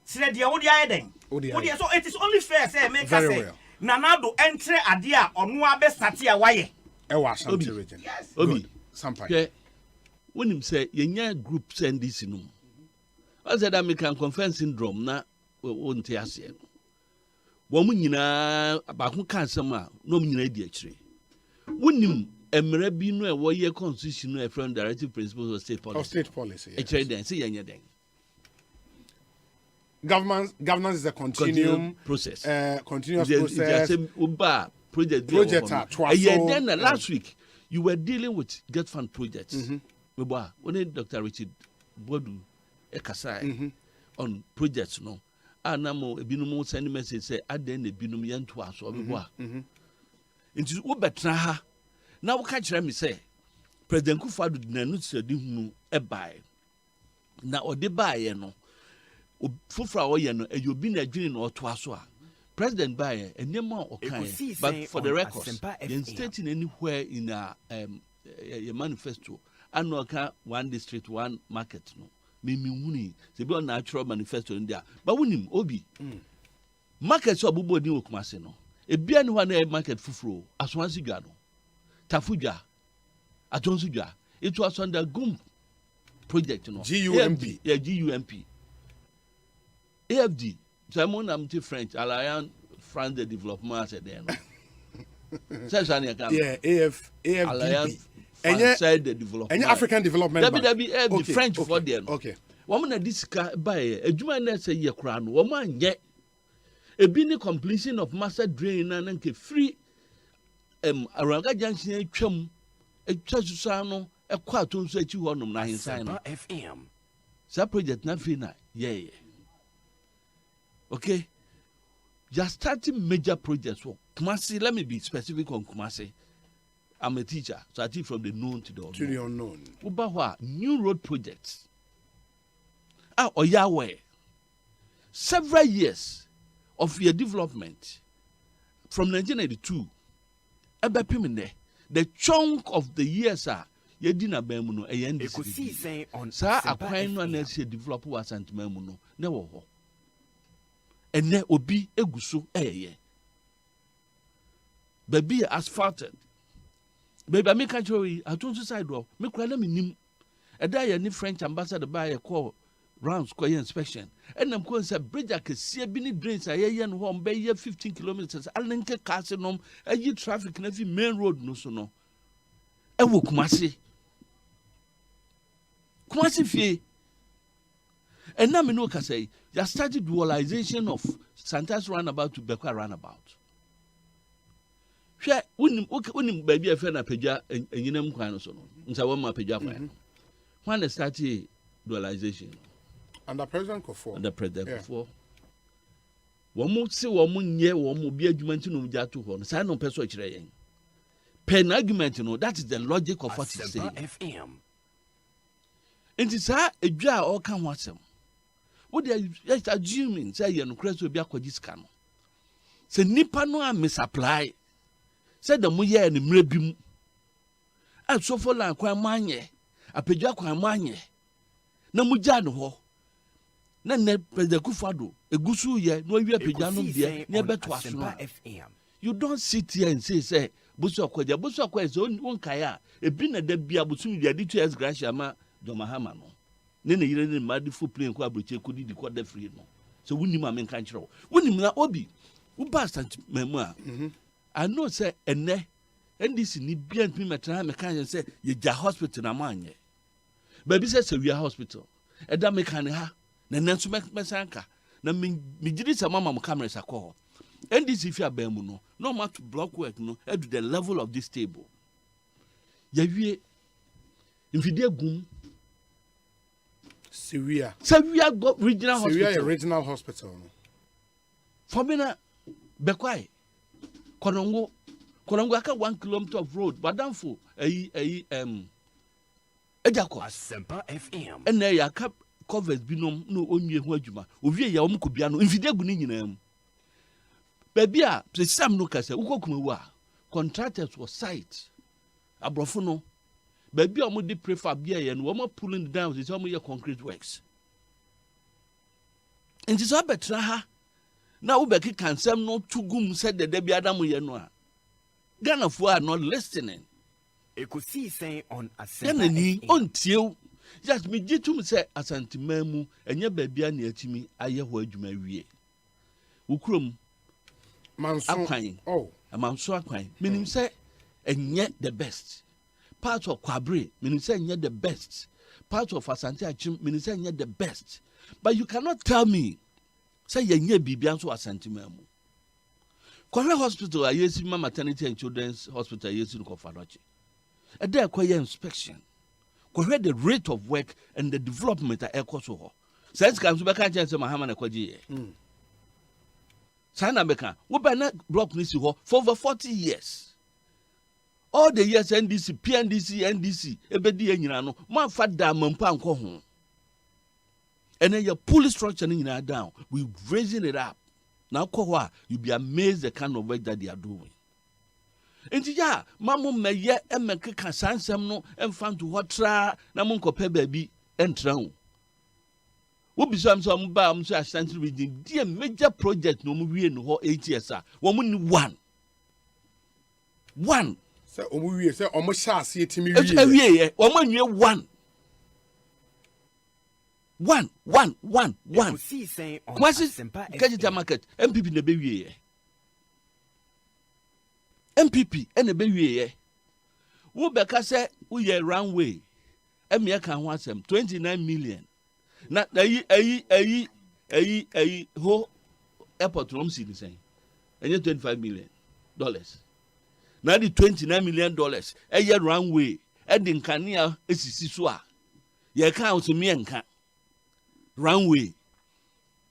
Say the odi ayeden. So it is only fair say make us say Nanado enter ade a ono abe start a waye. E wa Ashanti region. Yes. Obi. Sampai. When him say yenya group send this no. I said American conference syndrome na won te ase. Wo mu nyina ba ho kan sam a no mu nyina di akire. Wonim emra bi no e wo ye constitution no e from directive principles of state policy. Of state policy. Yes. Akire den say yenya den. Governance is a continuum process. Continuous process. Project. Last week you were dealing with Get Fund projects. When Dr. Richard Bodu Ekasai on projects no. Anamo ebinum send message say aden ebinum yanto aso obeboa. Nti wo betra na wo ka kire me say President Akufo-Addo dinanu tsedi hunu ebae. Na ode bae no fufra wo ye no eyobi na adwini na oto aso a President bae enema okan but for the records in stating anywhere in a manifesto anoka one district one market no me huni se be on natural manifesto in there but wonim Obi market so abubo ni okumase no ebia ni na market fufro aswansi dwa no tafudwa atonsu dwa it was under GUMP project no GUMP GUMP AFD Simon Amti French Alliance France de Développement c'est there no ça AFD Alliance France de Développement African Development Bank the French for there no woman na disika buy adwuma na say ye kra no woman anye ebi ni completion of master drain na nke free Aranga Junction atwam susa no ekwa atonso achi ho nom na hinsan no FM sa project na free na yeah. Okay, just starting major projects. So, Kumasi, let me be specific on Kumasi. I'm a teacher, so I teach from the known to the unknown. To the unknown. Ubahwa, new road projects. Oyawe. Several years of your development from 1982. The chunk of the years are Yedina Bemuno, a Yendi. Sa acquiring one else develop was Antimamuno. Never. And ne obi eguso baby asphalted baby make a joy atonso side door me kura na minim eda ye ni French ambassador ba ye call round square inspection and am ko say bridge akese bi ni drains aye no ho mbe ye 15 kilometers alnenke cars no ayi traffic na fi main road no so no e wo Kumasi fie. And now we know can say you started dualization of Santa's roundabout to Bekwa roundabout. Share when baby a friend a peja and you kwan so no. Nsa one ma peja kwan. When they started dualization under President Kofo. Under President Kofo. One mo say one mo nye one mo be argument no ja to ho. Say no person kire yen. Pen argument no, that is the logic of what he say. FM. It is a edwa all kan wasem. What they are assuming say you no credit will be akwaji sika no. Say nipa no a misapply. Say the mo ye ni mre bi mu. A so for lan kwan manye. Apedwa kwan manye. Na mo ja no ho. Na ne President Akufo-Addo egusu ye no wi apedwa no bia ne beto aso no. You don't sit here and say busu akwa is on kaya ebi na da bia busu dia di 2 years gracia ma Domahama no. Nene yire ne madi fu plane ko abroche ko di ko da free no. So wuni ma men kan kire wo. Wuni na Obi. Wo bastant memu a. I know say ene NDC ni bien mi metra me kan say ye ja hospital na manye baby say we hospital e da me kan ha na nanso me sanka na me gidi say mama mo cameras akọ NDC fi abam mu no no matter block work no at the level of this table ya wie mfide gum Syria go regional hospital Syria regional hospital no for me na be kwai konongo aka 1 kilometer of road badamfo ejako ASEMPA FM and ya cap covers binom no onye ho adwuma owie ya omko bia no mfide gu ni nyinam baby a presam no kase ukokumawu a contractors was site abrofo no baby a mo de prefab bia ye no wo pulling down say mo ye concrete works nti so betra ha na wo be kansem no tugum said the bia adam ye no a Ghana for are not listening. Ekosi saying on ASEMPA. Ghana ni ontie. Just me jitum say asantimamu enye babia na atimi aye ho adwuma wie. Ukrom manso akwan. Oh, manso akwan. Menim say enye the best. Part of Kwabre, menim say enye the best. Part of Asante Achim, menim say enye the best. But you cannot tell me say enye bibia so asantimamu. Kwame Hospital, Ayesima Maternity and Children's Hospital, Ayesin Kofanochi. And there, Kwaye inspection. Kwame the rate of work and the development at Ekoso. Since comes back and chance Mahamana Kwaji. Sana Beka, we by not block Nisi for over 40 years. All the years NDC, PNDC, NDC, Ebedi and Yano, man fat down Mampan Kohon. And then your police structure in down, we raising it up. Now, Kowa, you be amazed the kind of work that they are doing. And yeah, Mamma may yet and make a cansam no and found to what try Namunko pe baby and drown. What be some bams are sent with the dear major project no movie in whole 8 years, woman one. Say, we say, almost shall see it to me. Woman, you're one. One. Ekosi saying on ASEMPA Kajita market, MPP na baby. MPP and a baby. Wo beka say we ye runway. Emia kan ho asem 29 million. Na ayi ho airport room city saying. Enye $25 million. Na di $29 million. Eye runway. E di nkania esisi so a. Ye kan o to me enka. Runway.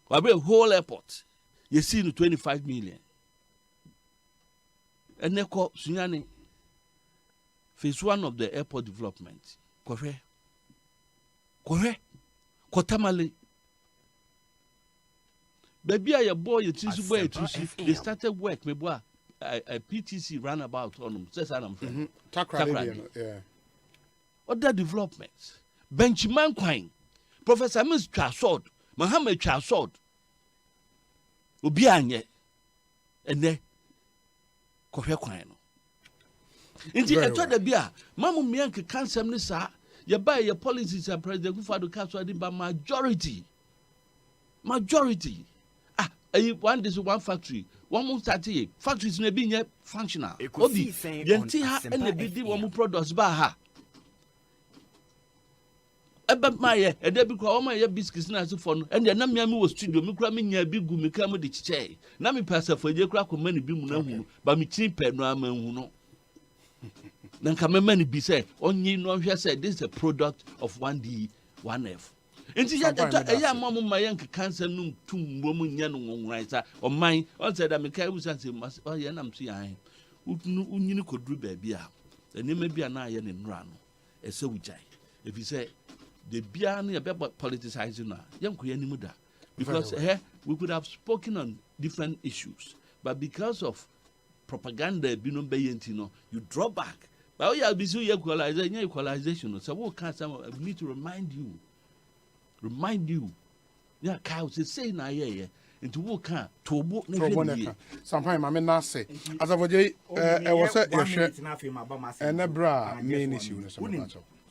Wabe whole airport. You see no 25 million. And neko sunyane. Phase 1 of the airport development. Kore. Kotamale. Baby a boy you choose boy they started work me boy a PTC roundabout on them. Says I'm friend. Yeah. Other developments. Benchman Quine. Professor Miss Chasod, Mohammed Chasod, Ubianye, and then Korea Quino. Indeed, I told the beer, Mamma Mianka can't send this, you buy your policies and President Kufadu Castle by majority. One this one factory, 130 factories may be yet functional. Obi, Yentiha and the BD one products Baha. Eba maye e de bi kwa o maye biscuits na so for no and na me was studio me kura me nya bi gu me ka mo de chiche na me pasa for je kura ko mani bi mu na hu ba me chin pe no ama hu no na nka me mani bi say onyi no hwe say this is a product of 1D 1F enti ya data e ya mama maye nka cancer no tum mbom nya no nwonwan sa o man on say that me kai bu say mas o ye nam so yan unyini koduru ba bi a enema bi a na ye ne nra no e se wujai if you say the biani about politicizing now, young Kuyanimuda. Because we could have spoken on different issues, but because of propaganda, you draw back. But we have busy equalization. So what can we need to remind you. Yeah, Kyle say na yeah. Into what can to book sometimes I mean say as I was and a bra main issue.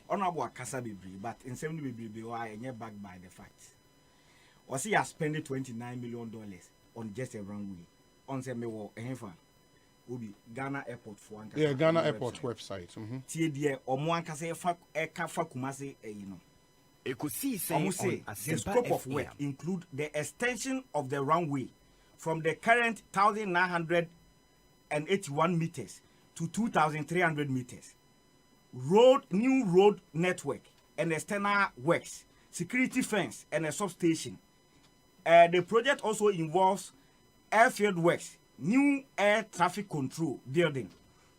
Honorable Akasa Bibri, but in 70 Bibri, why and backed by the fact. Was he has spent $29 million on just a runway? On Semi War, obi Ghana Airport for anka. Yeah, Ghana Airport website. Tie die omo anka say eka fa kumase no. The scope of work include the extension of the runway from the current 1,981 meters to 2,300 meters. New road network and external works, security fence and a substation. The project also involves airfield works, new air traffic control building,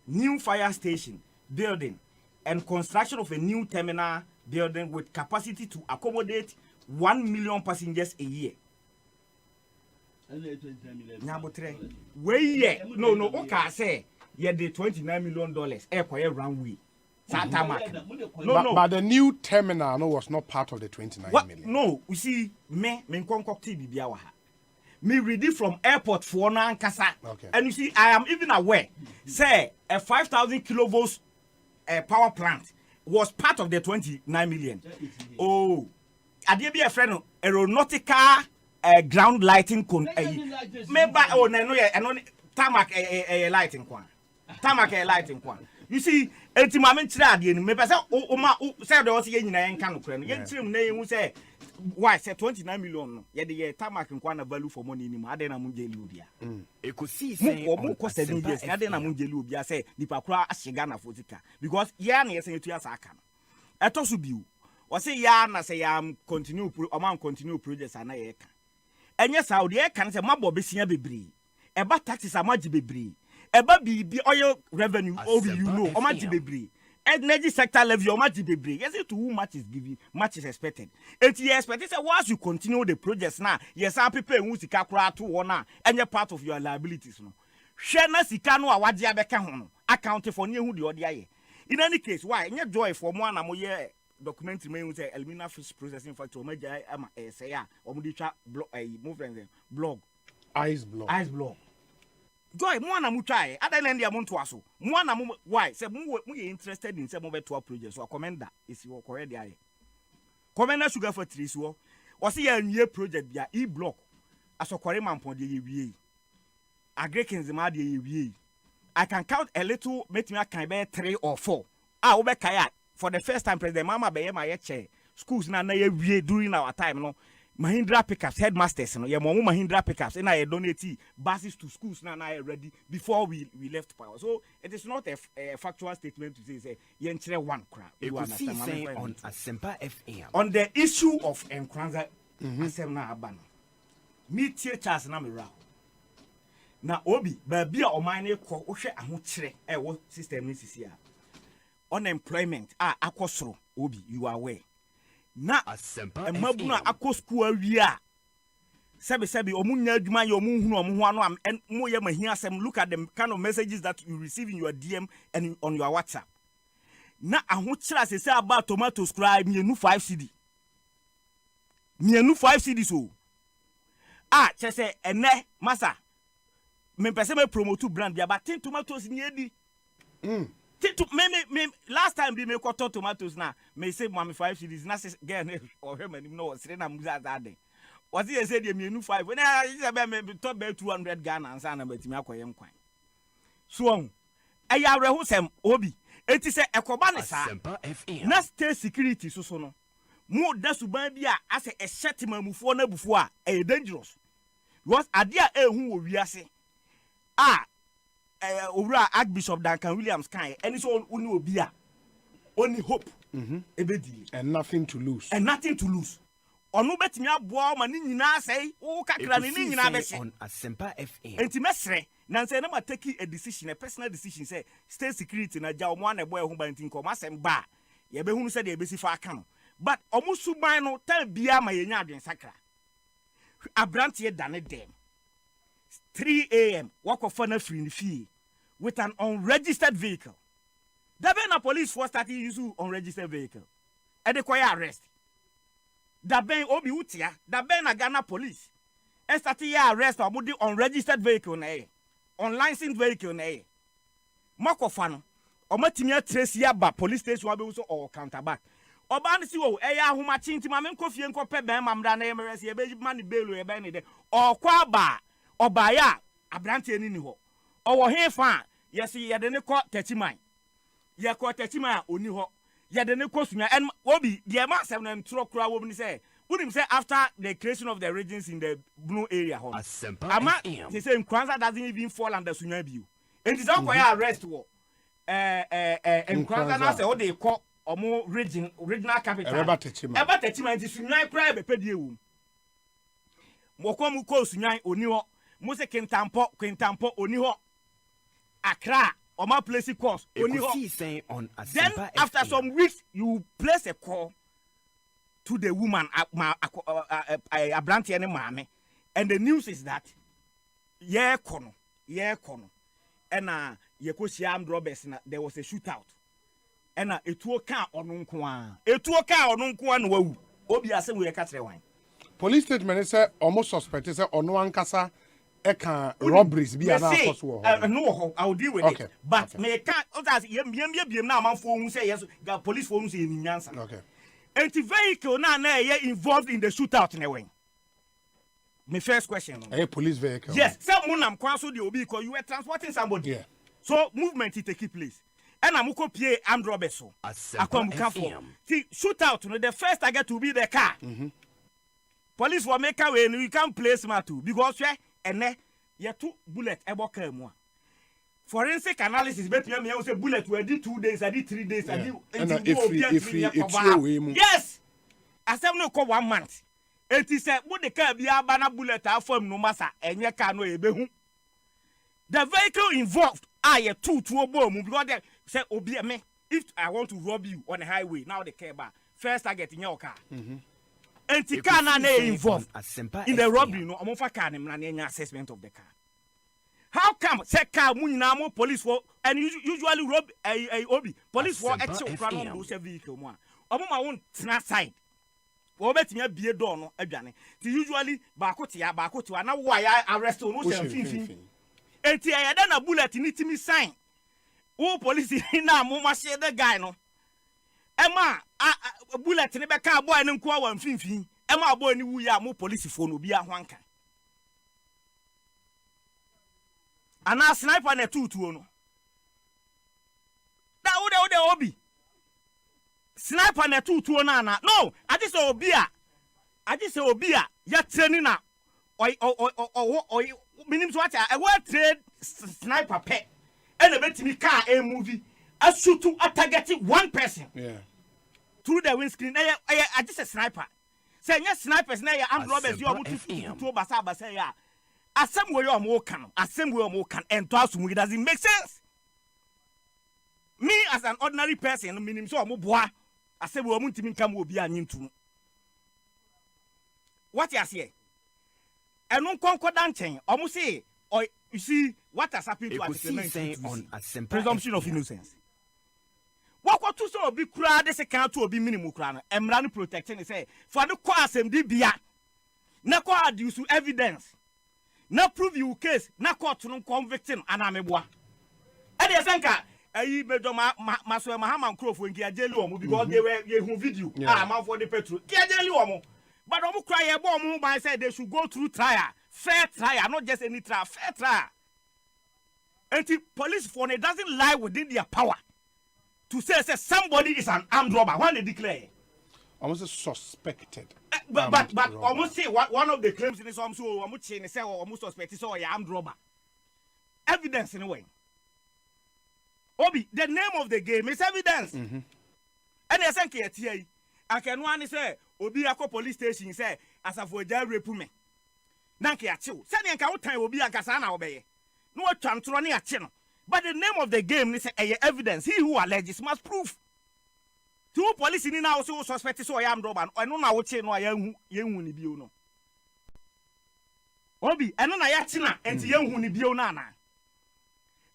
new fire station building, and construction of a new terminal building with capacity to accommodate 1 million passengers a year. No, okay, say, yeah, the $29 million air runway. But the new terminal was not part of the 29 million. No, you see, me read it from airport for Nankasa. Okay. And you see, I am even aware, say, a 5,000 kilovolts power plant was part of the 29 million. Oh, I did be a friend of aeronautical ground lighting. Tarmac lighting. Tarmac lighting. You see, enti mama ntira ade ni me pese o ma say de o se yen nyina enka no kure no yen tirim na yen say why say 29 million no ye de ye tarmac nkwa na value for money ni mu ade na mu jeli obia ekosi say o ko 7 years ade na mu jeli obia say nipa kura ashega na fotika because ya na yesen etu asa aka no eto so biu o say ya na say ya continue o man continue projects ana ye ka enye saudi ye kan say mabo besia bebre eba taxes amaji bebre eba bibi oil revenue over you know o much bebre energy sector level o much bebre yes to who much is given much is expected it you expect say once you continue the projects now yes some people who sika kura to one na any part of your liabilities no hwe na sika no awade abeka ho no account for ne hu de ode aye in any case why nye joy for mo na mo ye documentary me say alumina fish processing factory o maja ama say ya o mo di twa movement blog ice blog Joy, mo na mu try. Ada na ndia mo nto aso. Mo na mo why? Say mo ye interested in say mo beto project so commenda isi wo correct dey. Commenda sugar factory so. O say ya nwie project bia e block. Asokore mampon dey ye wie. Agrekins ma dey ye wie. I can count a little make me can be 3 or 4. Ah, wo be kaya for the first time president mama be ye ma ye chair. Schools na ye wie during our time no. Mahindra pickups, headmasters, no, Mahindra pickups, and I donate buses to schools now ready before we left power. So it is not a factual statement to say yentre one crap. You understand? On ASEMPA FM. On the issue of Nkranza Asemna Abano. Me teachers na me ra. Na obi baby a o man e ko hwe ahokyere e wo system ni sisi a. Unemployment akosoro obi you are aware. Na mabuna akọ school awia sebi omunya adwuma ye omuhunu omuho ano am mo ye mahia asem. Look at the kind of messages that you receive in your DM and on your WhatsApp. Na ahokyera sese aba tomato scribe mienu 5 cedi so chese ene masa me pese me promote brand bia but tomatoes ni edi me last time be me cut tomatoes na me say mommy 5 cedis na say girl or him and no say na muza that day was he say dey me 5 when I say me top be 200 Ghana and say na betimi akoyem kwan so eya reho sem obi eti say ekoba ne sa na state security so no mo da suban bi a ase e shete mamufo na bufo a e dangerous because ade a ehu wo wiase Owura Archbishop Duncan Williams kan any so uni obi a only hope ebedi and nothing to lose onu betimi aboa ma ni nyina sei wo kakra ni nyina be se on ASEMPA FM enti mesre na say na ma take a decision, a personal decision say state security na ja omo na boy ho ba ntin ko masem ba ye be hunu say de be si fa aka no but omo suban no ta bia ma ye nya adwen sakra abrante dane dem 3 a.m. walk off on a free fee with an unregistered vehicle. The Ben police force started using unregistered vehicle. And they require arrest. The Ben Obi Utia, the Ben Ghana police. And started arrest or the unregistered vehicle na unlicensed vehicle na Mako fano. Or matimia trace ba police station also or counterback. Oban si wo eya ahoma chinti ma men kofie nkope ben mamra na emeresi ebe mani belu e ben de or kwa ba Obaya abrante ni ho Our here fan, yes, ye de ne ko 30 man. Ye ko 30 man oni ho. Ye de ne ko sunya and obi the man seven and tro kra wo ni say. Wouldn't say after the creation of the regions in the blue area home. Ama they say Nkranza doesn't even fall under sunya biu. And is not arrest wo. Nkranza na say what they call omo regional capital. Eba Techima is sunya kra be pedie wo. Moko mu ko sunya oni ho. Mo se Quintampo oni ho. Accra Oma place course oni ho. Then after some weeks you place a call to the woman Abranti and Mame, and the news is that kono and yekosi armed robbers there was a shootout and etuo ka onunkwa no wawu obi asem we katre wan police statement say almost suspect say ono ankasa eka robberies bi ana akoso ho no I will deal with it but me can others yem na amanfo hu say yes police for hu say ni nyansa okay. Anti vehicle na involved in the shootout in a way. My first question. A police vehicle. Yes, some munam kwaso the obi because you were transporting somebody. Yeah. So movement it take place. And I'm go pay armed robbers so. Akwambuka for. See shootout no the first target to be the car. Police will make a way you can place matu because you two bullet ebo car mo. Forensic analysis bet me say bullet we did 2 days, I did 3 days, I did yes. I said no 1 month. It is a what the car be a banana bullet from no massa and you can no ebehu. The vehicle involved are two bomb because they say obi me if I want to rob you on the highway now the car bar first I get in your car. And the car na involved in the robbery no amofa car na assessment of the car. How come say car munina mo police for and usually rob a obi police for actual crime on those vehicle mo omo ma won tena side wo betime bie door no adwane ti usually ba ko na wo ya arrest no say fin enti ya da na bullet ni timi sign wo police na mo ma share the guy no ema bullet ni be ka boy ni nko wa fin ema boy ni wu ya mo police for no bia hwanka ana sniper na tutuo no da wo de obi sniper na tutuo na ana no I just say obi a ya training na oi minim so acha e wa trade sniper pe e na betimi car a movie a shoot to target one person through the windscreen I just a sniper say nya snipers na ya armed robbers you omutu to basa ya asem we you can and to assume it doesn't make sense. Me as an ordinary person minim so omo boa asem we omuntimi nkam obi anyintu what you say enu konkoda nchen omo say you see what has happened to us presumption of innocence what to so obi kura de se kan to obi minimum kura no emra no protecting say for the ko asem di bia na ko adduce evidence na prove you case na court no convicting anameboa e dey senka ayi medo maso mahama nkrofo ngi ajeli omo because they were ye video man for the petrol ki ajeli omo but omo cry ye bo omo by say they should go through trial fair trial not just any trial fair trial and the police for it doesn't lie within their power to say somebody is an armed robber when they declare almost suspected. But almost say one of the claims in this so almost say almost suspected so armed robber. Evidence in a way. Obi, the name of the game is evidence. And I think here I can one say Obi ako police station say as a for jail rape me. Nanke achiu. Say nka wo tan Obi akasa na obeye. No twantro ne achi no. But the name of the game is evidence. He who alleges must prove. Two police in now so suspect so I am robber. I know now what no yehu ni bio no. Obi, I know na yatina and yehu ni bio na na.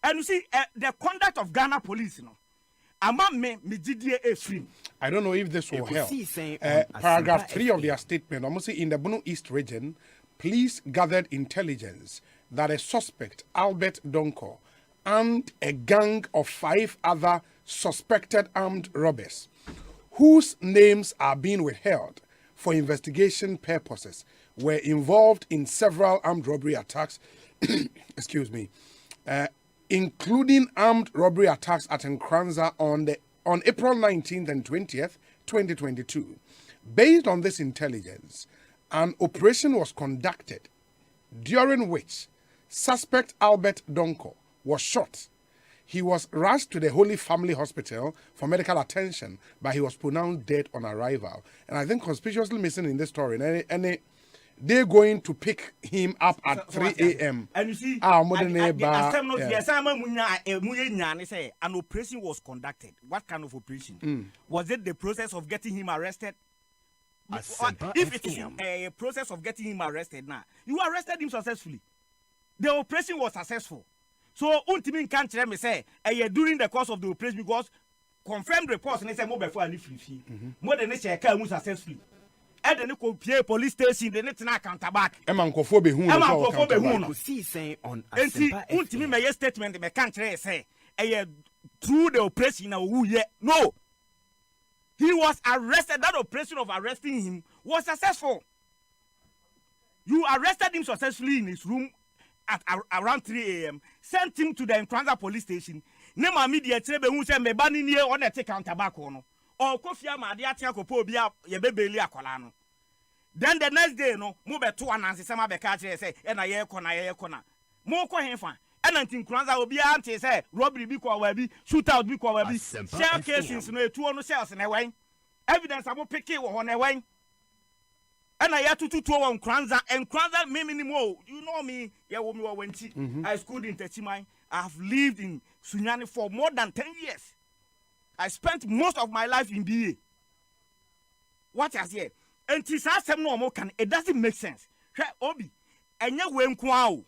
And you see the conduct of Ghana police no. Ama me gidie e free. I don't know if this will help. Paragraph 3 of their statement, almost in the Bono East region, police gathered intelligence that a suspect, Albert Donko, and a gang of 5 other suspected armed robbers, whose names are being withheld for investigation purposes, were involved in several armed robbery attacks excuse me, including armed robbery attacks at Nkranza on April 19th and 20th, 2022. Based on this intelligence, an operation was conducted during which suspect Albert Donko was shot. He was rushed to the Holy Family Hospital for medical attention, but he was pronounced dead on arrival. And I think conspicuously missing in this story, and they're going to pick him up at 3 a.m. And you see, an operation was conducted. What kind of operation? Was it the process of getting him arrested? If it is a process of getting him arrested now, you arrested him successfully. The operation was successful. So, Untimin can't tell me say, during the course of the operation, because confirmed reports, and they say more before I leave free. More than they say, I was successfully. And then you could pay police station, they need to not counter back. Emankofobe see saying on ASEMPA FM. Untimin my statement, the country say, through the operation, no. He was arrested. That operation of arresting him was successful. You arrested him successfully in his room at around 3 a.m. Sent him to the Nkranza police station. Nema media trebe who say me bani nie on the counter back on. Or kofia ma de atia kopo bia ye bebeli akola no. Then the next day no mo be to ananse sama be ka kire say e na ye kona. Mo ko henfa. And until Nkranza obi ante say robbery bi kwa wa bi, shootout bi kwa wa bi. Share cases no etu no shells na wen. Evidence abo peke wo ho na wen. And I had to on Nkranza and Nkranza minimum. You know me, I schooled in Techimai. I have lived in Sunyani for more than 10 years. I spent most of my life in BA. What has here? And it doesn't make sense. Obi, and you went kwao.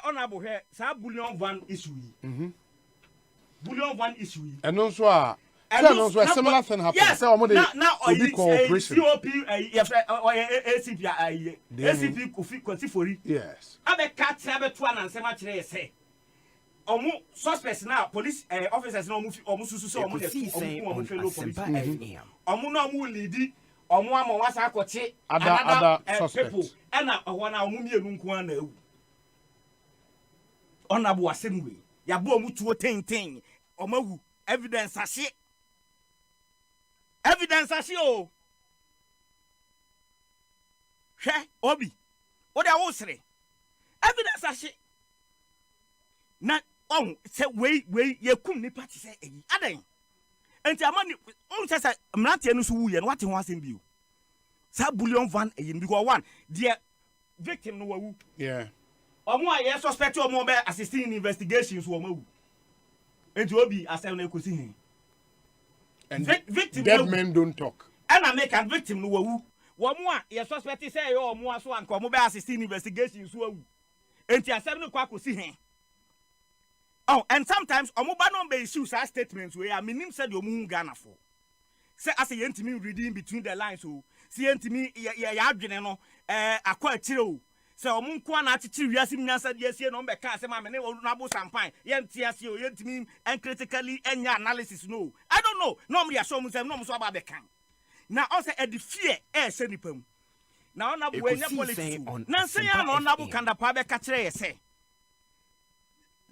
Honorable here, bullion van issue. Bullion van issue. And also, a similar thing happened. Yes. Now, cooperation. ACP Kofi. Yes. Abe cat sabe to an sema chere say. Omu suspects now police officers no mu susu so omu fellow police. Omu no mu lead omu amawasa akoche other suspects. People na owo na omu mienu nko na ewu. Honorable assembly. Ya bo omu tuo ten omahu evidence ashe. Evidence as you. She Obi. What I will say. Evidence as she. Not say way ye kum ni party say aden. Enti amani say mrante no so wu ye what he wants in you. Sa bullion van because one the victim no wu. Yeah. Omo aye suspect omo be assisting in investigations wo mawu. Enti Obi asem na ekosi hin. And victim dead men don't talk. And I make a victim no wu. One more, your suspect say oh more so and come be assisting investigation so. Enti asem no kwa kosi hen. Oh, and sometimes omoba no be issues as statements we I mean said you mu Ghana for. Say as you ntimi reading between the lines so. See ntimi ya adwene no akwa akire o. Say omunko na achichiri wiase mnyansa de asie no be ka say ma me ne na bo sampan ye ntiase o ye ntimi and critically enya analysis no. I don't know. No me asho mu say no so aba be kan. Na o say e de fear se nipam. Na ona bo enya politics. Na say ya na ona bo kanda pa be ka kire ye say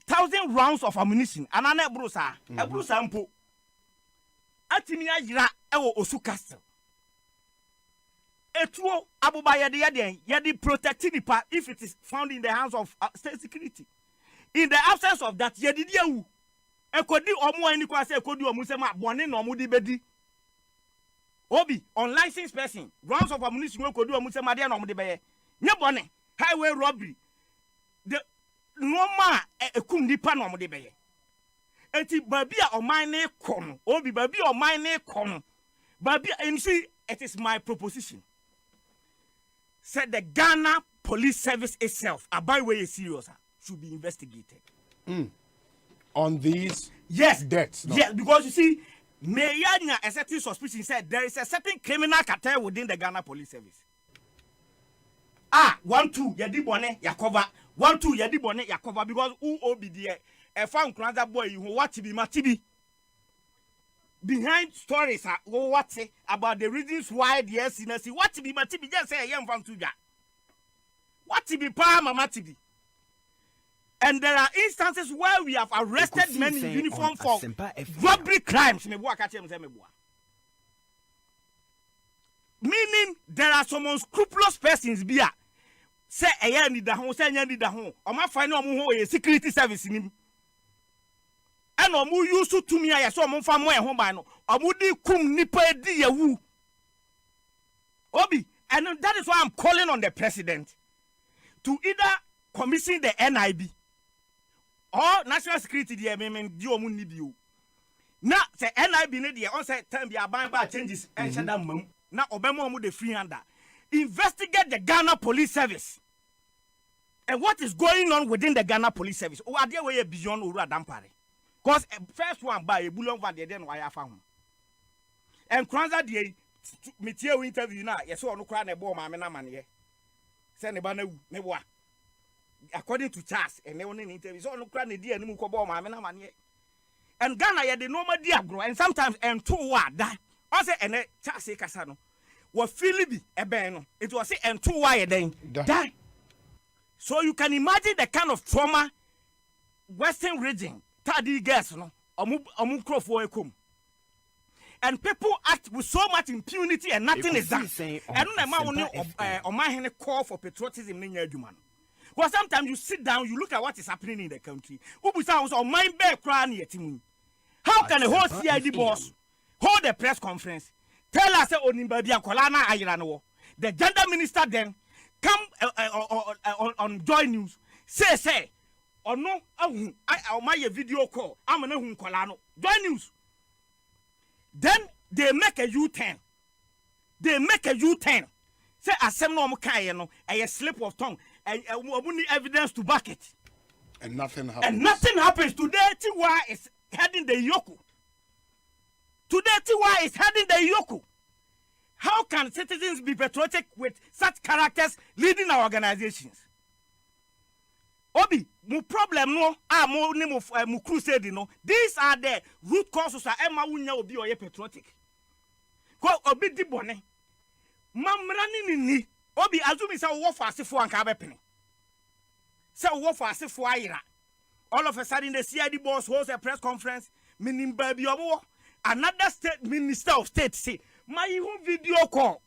1,000 rounds of ammunition anana ebrusa mpo atimi ayira ewo Osu Castle. Etuo abuba yedi protecting the part if it is found in the hands of state security. In the absence of that, yedi diawu. Ekodi omo eni kwa se ekodi omo se ma bone na omo di bedi. Obi unlicensed person rounds of ammunition ekodi omo se ma de na omo di beye. Nye bone highway robbery. The normal ekum nipa na omo di beye. Enti babi a oman ne kono. Obi babi oman ne kono. Babi and see it is my proposition. Said the Ghana Police Service itself, by way serious, should be investigated. On these deaths. No? Yes, because you see, Mayanya a certain suspicion said there is a certain criminal cartel within the Ghana Police Service. 1 2 yedi bone yakova 1 2 yedi bone yakova because who obi there a found Nkranza boy who what to be matibi behind stories what say about the reasons why the SNC what to be matibi just say yam fan tuja what to be pa mama tibi And there are instances where we have arrested men in uniform for robbery crimes. Meaning there are some unscrupulous persons here. Say I need the home, say I need the home. Or my final a security service in him. And omu used to me, I saw my family home by no. Omudi kum nipa di yawu. Obi, and that is why I'm calling on the president to either commission the NIB or national security. The amendment do omu nibiu. Now, the NIB need the onset time be abandoned by changes and shut down. Now, Obama mu the free hander. Investigate the Ghana Police Service. And what is going on within the Ghana Police Service? Or are they way beyond Ura Dampare? Because first one by a bullion for the then why I found. And Kranza the Mitio interview now, yes, or no crying a bomb, mamma money. Send a banner, never. According to Charles, and they only interview, so no crying a dear and Muko bomb, mamma money. And Ghana had the normal diagro, and sometimes and 2 that. Also, and Charles Casano. Was Philippi a bano. It was and 2 wire then. Die. So you can imagine the kind of trauma Western region, Tadi gas, no, Omukro for a cum. And people act with so much impunity and nothing is done. And on my hand call for patriotism in your human. Well, sometimes you sit down, you look at what is happening in the country. Ubu sounds on my bear crying yet. How can a whole CID boss hold a press conference? Tell us the gender minister then come on Joy News. Say, or no, I my video call. I'm an Colano. Joy News. Then they make a U-turn. They make a U-turn. Say, ASEMPA, a slip of tongue, and need evidence to back it. And nothing happens. And nothing happens. Today, Tiwa is heading the Yoko. Today, Tiwa is heading the Yoko. How can citizens be patriotic with such characters leading our organizations? Obi, mu problem no, mo ni mu crusade no. These are the root causes of Emma Wunya obi oye patriotic. Ko obi di bone. Mamrani ni. Obi azumi sa wo fa asefo anka bepene. Sa wo fa asefo ayira. All of a sudden the CID boss holds a press conference. Minim baby obo. Another state minister of state say, my video call.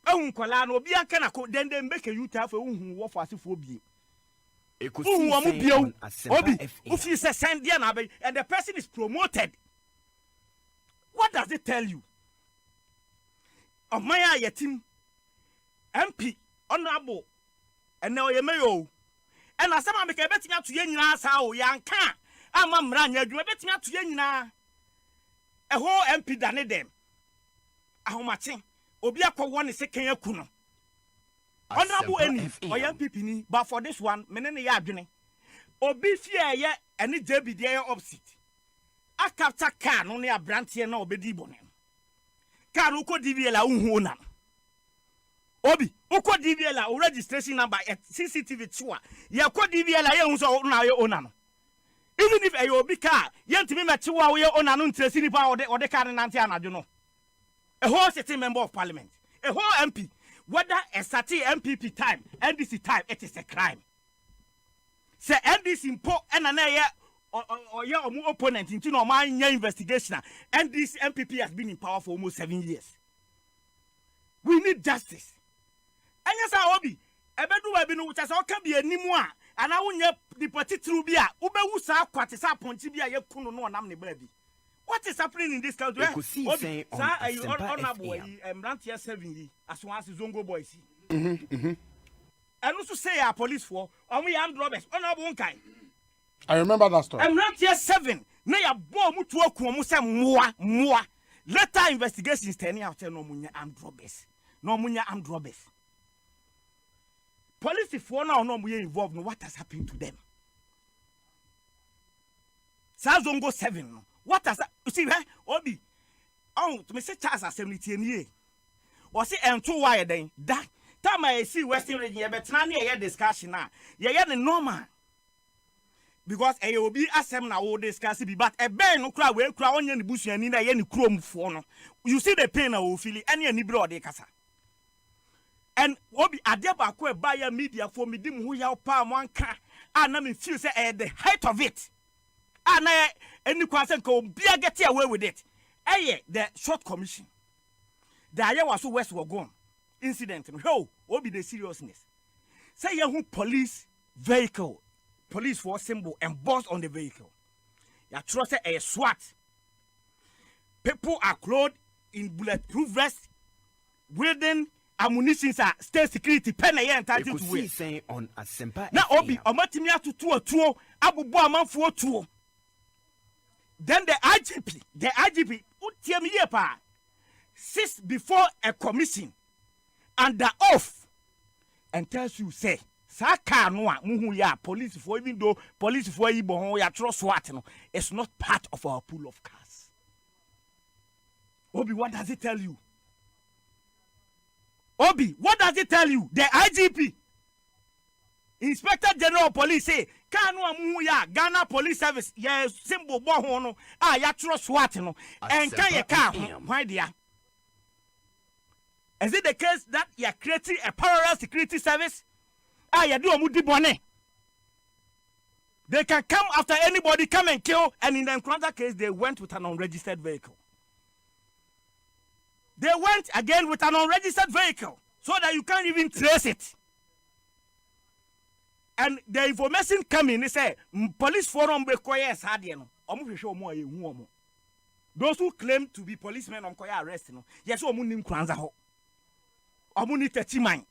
Uncolano, obi akana ko then they make a U-turn for wo fa asefo obi. Obi, if you say send there and the person is promoted, what does it tell you? Of my team, MP, honorable, and now you may and as some make a betting out to Yenna, how young can. I'm a man, you're betting out to Yenna. A whole MP done them. How much? Obiako one is second Kuno. Honorable any or young people, but for this one, Menene Yadine. Obi fear yet any debby there opposite. A capture can only a branch and no bedi bonem. Can uko diviela unhona. Obi, uko diviela or registration number at CCTV chua. Ya ko diviela yonso na yo onano. Even if a obi car, yent me matua we on an interesting power or the car and antiana, you know. A whole sitting member of parliament, a whole MP. Whether a certain MPP time, NDC time, it is a crime. Say NDC import and an or your opponent into no mind investigation, and this MPP has been in power for almost 7 years. We need justice. And yes, I obi. Ebedu webinu which has all can be a nimwa, and I won't the party through beer, Ube Usa, Quatisa Pontibia, Yakuno, no namne baby. What is happening in this country? Sir, are you honorable? I'm not here 7 years as one as Zongo boys. And also say our police for only armed robbers. Honorable kind. I remember that story. I'm not here 7. Naya bo mutu okuomusa mwa. Later investigations turning out no munya armed robbers. No munya armed robbers. Police for now no munya involved. No, what has happened to them? Sazongo 7. What has that? You see, Obi? Oh, to me say Charles Assembly TNA. Was it and 2 wire then? That time I see Western region, but now you discussion now. You the normal. Because a will be assembly now will discuss it, but a bear no cry will cry on the bush and in any chrome for no. You see the pain I will feel any bro de casa. And Obi Adeba buy a media for me dim who ya palm one car. And I feel say at the height of it. And I any question can be a get away with it. The short commission. The area was so west were gone. Incident. How will be the seriousness? Say you police vehicle, police force symbol embossed on the vehicle. You trust a SWAT. People are clothed in bulletproof vests, wielding ammunition, state security, pen a entitled to wear. Saying on ASEMPA. Now, Obi, Omatimia to 2 Abu Boaman for 2. Then the IGP, sits before a commission under oath and tells you, say, Saka noa muhu ya police for even though police for Ibo ya trust SWAT no, it's not part of our pool of cars. Obi, what does it tell you? Obi, what does it tell you? The IGP, Inspector General of Police say, Kanwa muhu ya Ghana Police Service ya symbol bo no ya trust SWAT no and can you car why dia? Is it the case that you are creating a parallel security service? You do a money. They can come after anybody, come and kill, and in the encounter case, they went with an unregistered vehicle. They went again with an unregistered vehicle so that you can't even trace it. And the information coming, they say, police forum requires hardien. Those who claim to be policemen on Koya arrest, yes, Omunim Kranzaho. Omuni Techiman.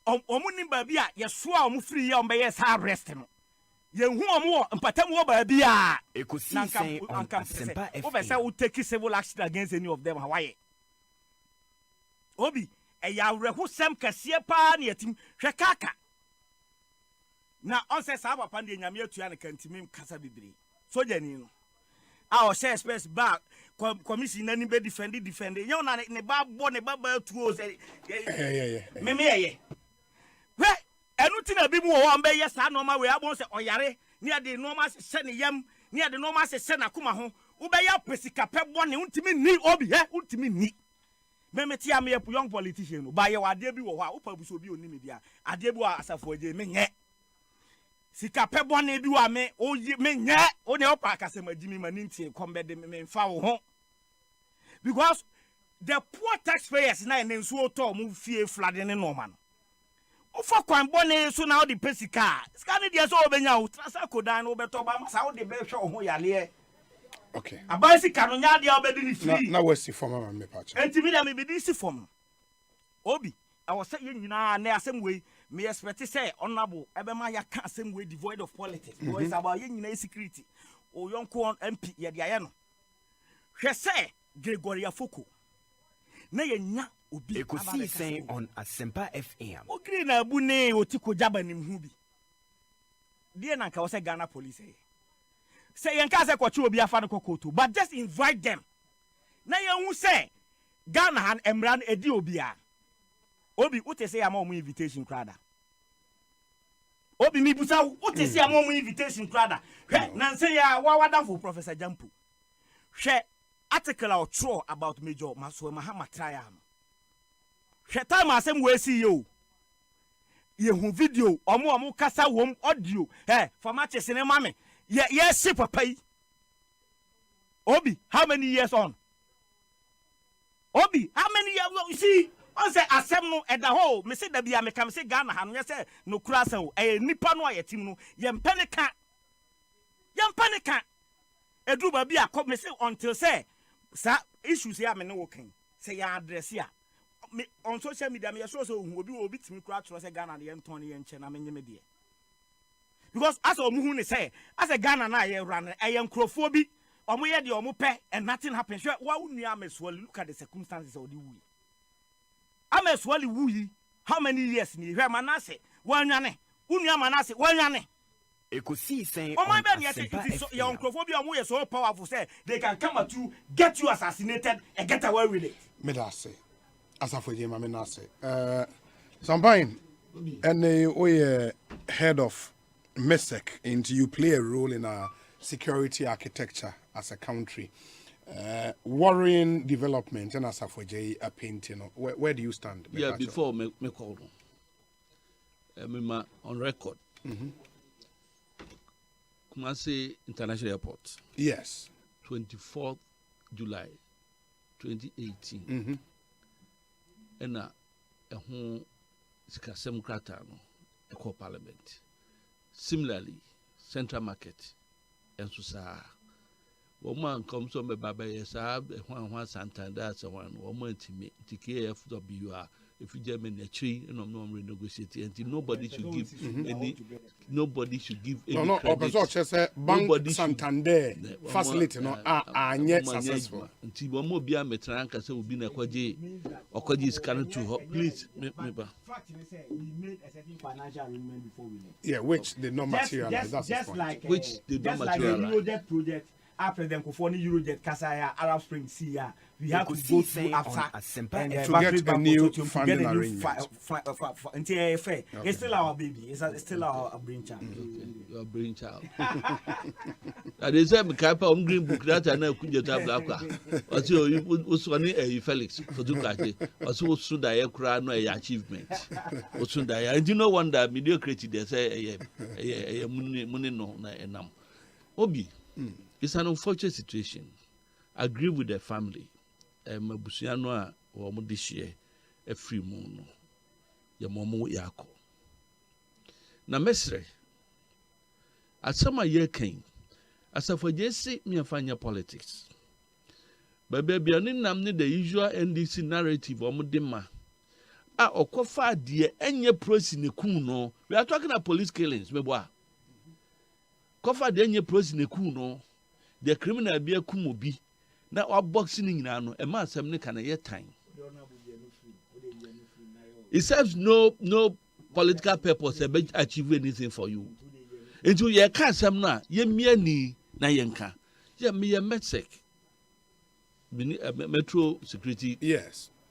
Omunim Babia, Yesua Mufri Yom Bayes arrest him. Yehu Omo, and Patamo Babia. Say on ASEMPA. Over will take civil action against any of them, Hawaii. Obi, a Yarehu Sam Cassia near Shakaka. Now, on says our Pandi and Yamio to Anakantimim Casabibri. So, Janino. Our share space back. Commission anybody defending. You know, ne bab born a bubble to say, Meme. Well, and nothing a bit more one bay, yes, I know my way. I won't say, Oyare, near the normal Senny Yam, near the normal Senakumaho, Ubaya Pesica Pep one, ultimate me, Obi, ultimate me. Memetia me a young politician, by your debut or Upa will be on media. I debut as a for the men. Sika Pep one, do I may, oh, ye men, only Opaka, Jimmy Maninti, combat the men foul home. Because the poor taxpayers now and then so to move fear flooding in Norman. Oh, for Quambone, so now the Pesica. Scandinavians over now, Trasaco down over Tobam, South the Bell Show, Hoyalia. Okay. A bicycle on Yadi already free. Now, what's the form of my patch? And to me, I may be this form. Obi, I was saying, you know, near some way, me expect to say, honorable, Ebemaya can't same way devoid of politics. Because about young security or young corn MP, Yadiano. She say, Gregoria Foucault. Nay, na ubi. Saying on ASEMPA FM. Okay, na bune otiko jaba ni mhubi. Dear Nanka was a Ghana police. Say Yankasa Kwachu obi afano kokoto, but just invite them. Na who say Ghana han emran edi obia. Obi ute say amon invitation crowd. Obi mi busa ute say amon invitation crowd. Na say ya wonderful Professor Jampu. She article or true about Major Maswe Mahama Triam. She time asem we see you. Ye video, omo kasa wom audio. For matches in a mame. Yes, papa. Obi, how many years on? Obi, how many years? You see, on say asem at the whole. Me say the be me come say Ghana han. Me say no krasa o. Nipa no aye team no. Yem panika. Edu ba bi akọ me say until say sa issues here me no working. Say ya address here. Me on social media me so obi timi kura tro say Ghana de enton ye nche na me nyeme de. Because as omuhu ne say as a Ghana na ye run nkrofo bi omo ye de omo pe and nothing happens. Wa unu ameswali, look at the circumstances of the wu. Ameswali wu how many years ni hwe manase wanwane unu amanase wanwane. Ekosi saying oh my man, your microphobia is so powerful, say they can come at you, get you assassinated, and get away with it. Medase, as I forget, I say, Sambain, and the head of MESEC, into you play a role in our security architecture as a country. Worrying development, and as I forget, a painting. Where do you stand? Yeah, before me call on record. Kumasi International Airport. Yes. 24th July 2018. And a home Sikasem Kratano, a co parliament. Similarly, Central Market, and Susa. Woman comes on the Baba, yes, I have one Santander, so one woman to me, TKFWR. If you German a tree, and I'm not renegotiating, and nobody should give any. Nobody should give any. No, credit. Bank Santander facility no are successful. Until one more be a metranka, so will be a kwaji or kwaji is current to please. We made a certain financial arrangement before we left. Yeah, which did not materialize. That's just the point. like Which did not materialize. materialize. Like a Eurojet project. After them, Kufoni Eurojet, Kasaya, Arab Spring, Sia, we have to go through after and to get a new funding arrangement. It's still our baby. It's still our brainchild. Your brainchild. They say, "Mkapa green book that I know could get up black." Also, you was one a Felix for Ducati. Also, soon I cry no achievement. Also, and you know one that mediocrity they say a money no na Obi. It's an unfortunate situation. I agree with the family. Mabusiano or Modishie, a free moon. Yamomo Yako. Na Mesre, as some year came, as a for Jesse, me find politics. But baby, I need the usual NDC narrative or Modema. Or Kofa, dear, and your press in the Kuno. We are talking about police killings, Meboa. Kofa, the any press in the Kuno. The criminal be a kumubi. Now our boxing now, a man some can a time. It serves no political purpose to achieve anything for you. Into your can't some na ye me na yenka. Ye me a Mexic Metro Security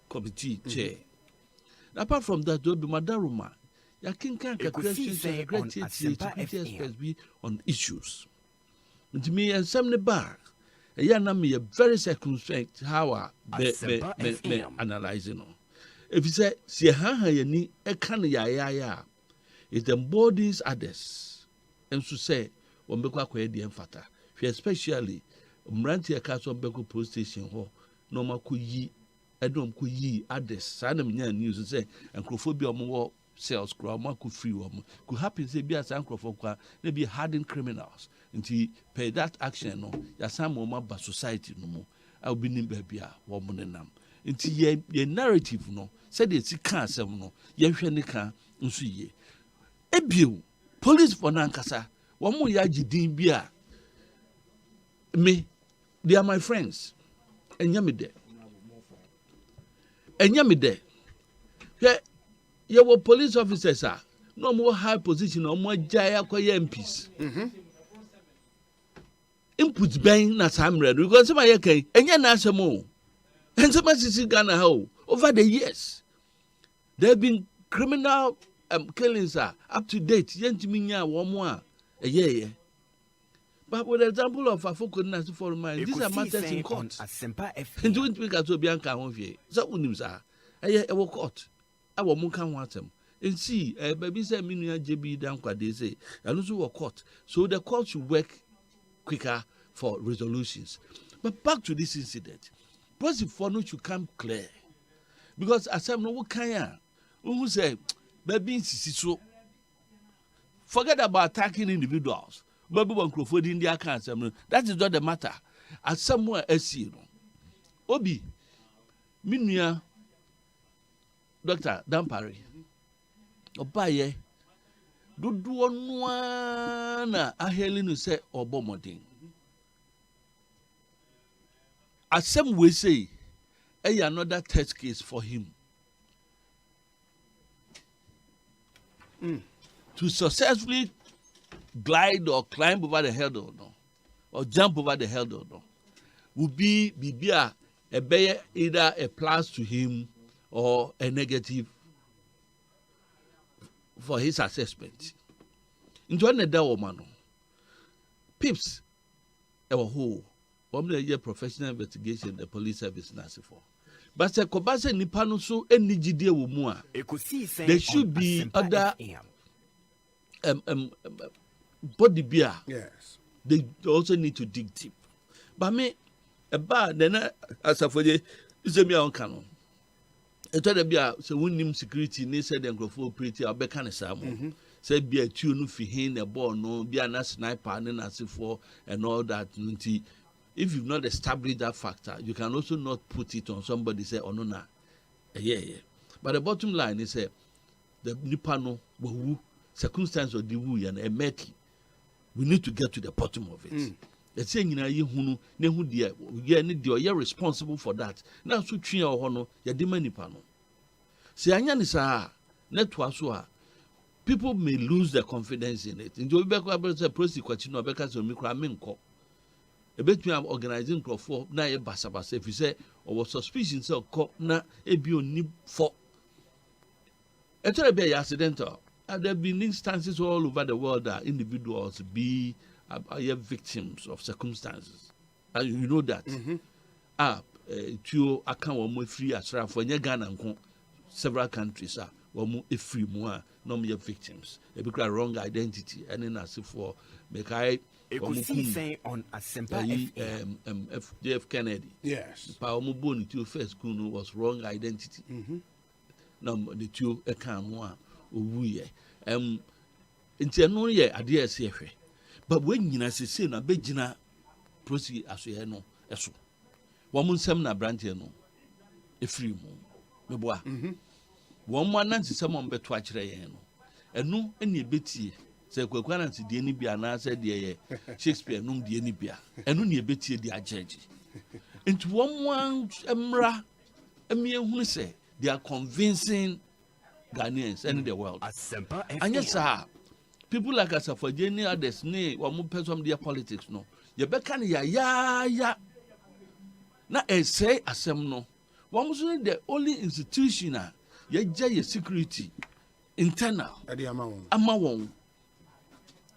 Committee chair. Apart from that, do be Madaruma. Ya can calculations and great experts be on issues. To me, and some the bar, a young me a very circumspect how me analyzing. If you say, see, you need a can ya, it embodies others. And so say, when Beko acquired the emphata, especially Mrantia Castle Beko Post Station, no more could ye, Edom could ye others, Sanam news and say, and Crophobia more sales crowd, more could free woman, could happen to be as uncle for maybe hardened criminals. Until pay that action no ya some woman by society no more I will be in baby a woman nam until ye narrative no said it's can some no ye hwene kan nso ye ebio police for nankasa wo mo ya gidin bi a me they are my friends enya me ye were police officers are no more high position no more jaya akoye MPs input bang na samre because some ye kan enya na asemo and some sisi Ghana how over the years there have been criminal killings up to date yentimi nya wo mo a ye but with the example of Afoko na for mine these are matters in court ASEMPA FM and don't speak at Obianka ho fie so unim sa e wo court awo mo kan ho atem and see baby say me nua JB dan kwade say and also wo court so the court should work quicker for resolutions. But back to this incident, positive for no should come clear. Because as I'm no kaya, who say, baby, so forget about attacking individuals. Baby, one crowd in their cancer. That is not the matter. As somewhere else, you know. Obi, Minia, Dr. Dampari, Obaye, do one a hailing say or bomoding. As some way say, another test case for him. To successfully glide or climb over the hurdle or jump over the hurdle would be either a plus to him or a negative for his assessment. Into another woman, Pips, our whole, professional investigation, the police service nasi for. But the Kobase Nipano so any GD Wumua. There should be other body beer. Yes. They also need to dig deep. But me, a bad then as a for the is a mere canon. A told beer, so when security, they said and go for pretty or beckon a salmon. Said be a tune if he a ball, no, be a sniper, and as for and all that. If you've not established that factor, you can also not put it on somebody say, oh no, nah. Yeah. But the bottom line is the Nipano, who circumstance of the woo and a meti. We need to get to the bottom of it. The saying in a year, you're responsible for that. Now, so tree or honor, you're demanding pano. Say, Anyanisa, netwa people may lose their confidence in it. In Jobeka, prosecution or Becca's or Micraminco. A bit me organizing for na ye basabas. If you say, or was suspicion so cop na a bio nib for. A terrible accidental. There have been instances all over the world that individuals be victims of circumstances. And you know that. To account more free as for Ghana and several countries are more free more no mere victims. They become wrong identity and then as for make I on ASEMPA JF Kennedy. Yes. Paomuboni to first school was wrong identity. No, the two account one. Nti no ye ade ase ehwe but when nyina sese na begina prosi aso no eso wo mun sem na branch no efiri mu meboa wo mo anansi sem on beto akire yen no eno ene betie se kwakwa nansi de ni bia na se de ye Shakespeare num de ni bia eno ne betie de ajeje nti wo mo amra emi ehunu se they are convincing Ghanaians and the world. And yes, sir, people like us for Jenny others, nay, or more person their politics, no. You beckon ya. Now, I say, no. One was the only institution, ye security, internal, amawon.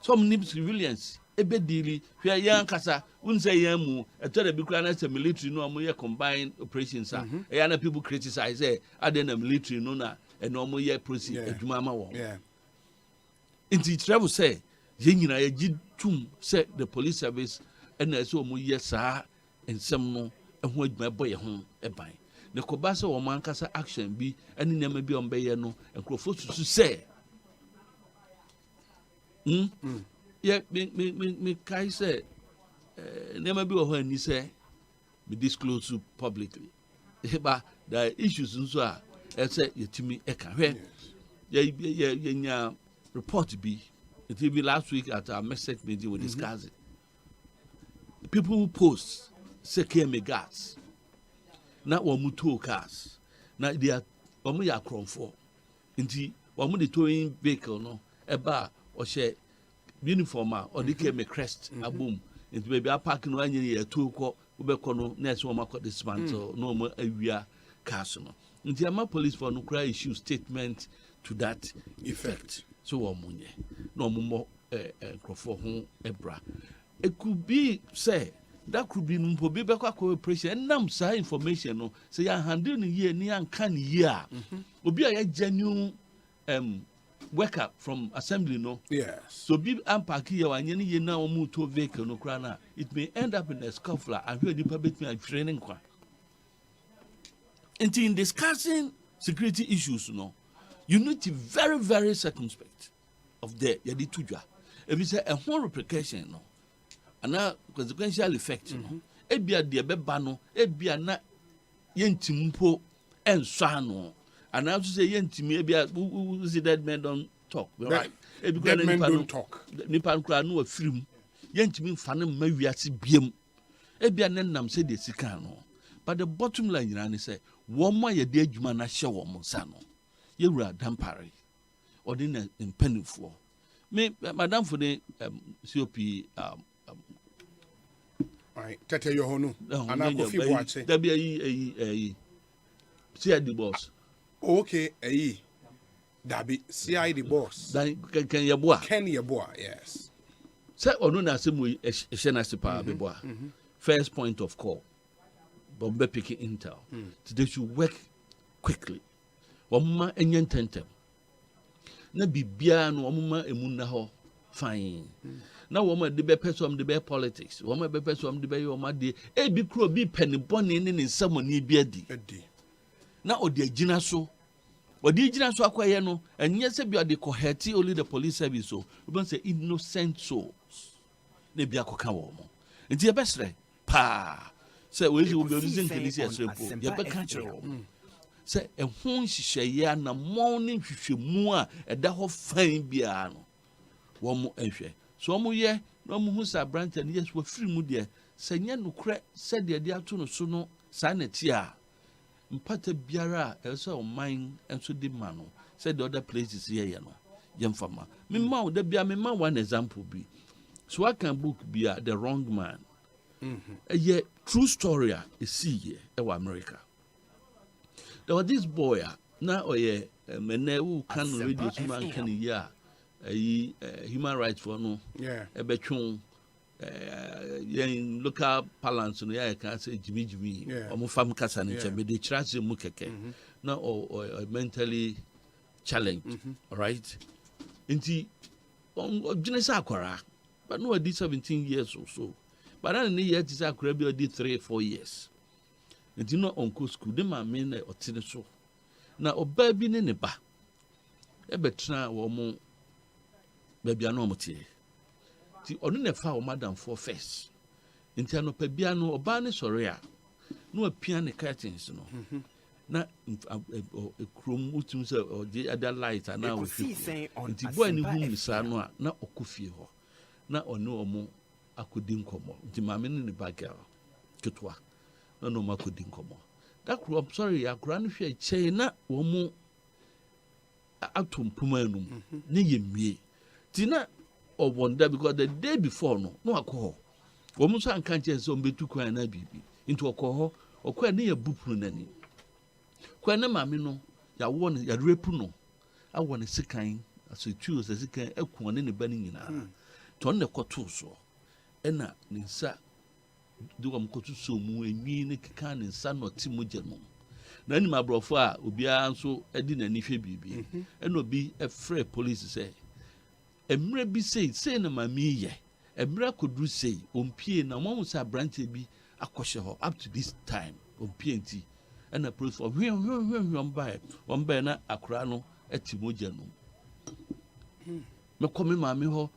Some nib civilians, a bed dealy, where young Cassa, wouldn't say yamu, a terrible as a military, no more combined operations, sir. And people criticize, I then a military, no, na. And no more year proceed at Mama Wong. Inti travel say, Yingina a tum said the police service and I saw more yes, sir, and some no, and what my boy home a buy. The Kobasa or Mancasa action be any name be on Bayano and Crawford to say. Yeah, me Kai said, never be when he say, be disclosed to publicly. But the issues and so are. I said, you to me, yeah, report be. It will be last week at our message meeting we discussed it. People who post say me gas. Not one mutual cars. Now they are one ya cron for. Indeed, one the towing vehicle no a bar or share uniform or they came a crest a boom. It may be a parking 1 year 2 o'clock. Ubekono next one got dismantle no more a year castle. In the Ama police for Nukra issue statement to that effect. So omunye no more for home ebra. It could be say that could be be back cooperation and nam sa information no say ya handle ni year ni ankan year. Obi a genuine worker from assembly no. Yes. So be unpack here and ye na omu to vehicle no krana. It may end up in a scuffle and where the public may training kwa. In discussing security issues, you need to be very, very circumspect of the yadituja. If you say a whole repercussion, and now consequential effect, ebia de bebano, ebia na yentimpo and sano, and now to say yentimi, ebia who is dead men don't talk, right? Dead men don't talk. Nipan kranu a film, yentimi fanem mawiasi biem, ebia nenam say de sikano. But the bottom line, you say, one more ye dear Jumana show Monsano. You were dampari or dinner in penny for. Madame for the COP. Right, Tete Yohonu. And I could watch it. There be a CID boss. Okay, Dabi CID boss. Can you boy? Can you boy? Yes. Say, or no, as we a Shenasipa Bebois. First point of call. Bombe picking intel. So they should work quickly. Wamma enyen tentem. Na bibia no wamma emuna ho fine. Now woman the be person the be politics. Woman be person the be your madi. E bi kro bi penny bonny in someone ni bi adi. Now odi agina so. Odi agina so akwaye no enye se bi odi koheti only the police service so. We don't say innocent souls. Ne bi akoka wo mo. Nti e besre pa. Say we will be using police as repo. Ye be kan kire wo. Say e ho nhihye na morning hwehwemu a eda ho fan bia no. Wo mo ehwe. So mo ye no mo hu sa branch and yes we free mu de se nya nokre se de de ato no so no sa na ti a mpata biara e so o man enso de ma no se the other places here ye no yemfama me ma da bia me ma one example bi so I can book bia The Wrong Man a true story is see here in America. There was this boy now mene can radio man can ya human rights for no a between local balance no ya can say Jimmy or fam kasa ni chembe de trust mu keke now or mentally challenged, right? Inti jinesa akwara but no did 17 years or so. But I need yet is a crabby did 3 or 4 years. And you know, Uncle School, the man mean or so. Now, a baby in a bar. A betra or more baby anomity. The ordinary foul madam for face. Interno pebiano or barnes or rare. No piano curtains, no. Now, a chrome mutum or the other light are now with you. And the boy in the room is not okufi. Na ono omo akodi nkomo nti mame ne ne bagel ketwa na no makodi nkomo that crew I'm sorry akura no hwe chei na wo mu atompuma anum ne yemie ti na obonda because the day before no akọ wo mu so anka nche so mbetu kwan na bibi nti okọ ne ya bupuru nani kwa na mame no ya wo ne ya repu no awo ne sekan aso tuo se sekan akun ne ba ne nyina ton ne koto so ena ninsa duwa mkoto so mu enwi ne keka ne nsa no ti mogye no na ni mabrofo a obia nso edi na nihwe bibi ena obi efre police say emre bi say na mami ye emre kodru say ompie na mo sa branch bi akɔhye ho up to this time ompie nti ena police for hwem ba na akora no ati mogye no me come mami ho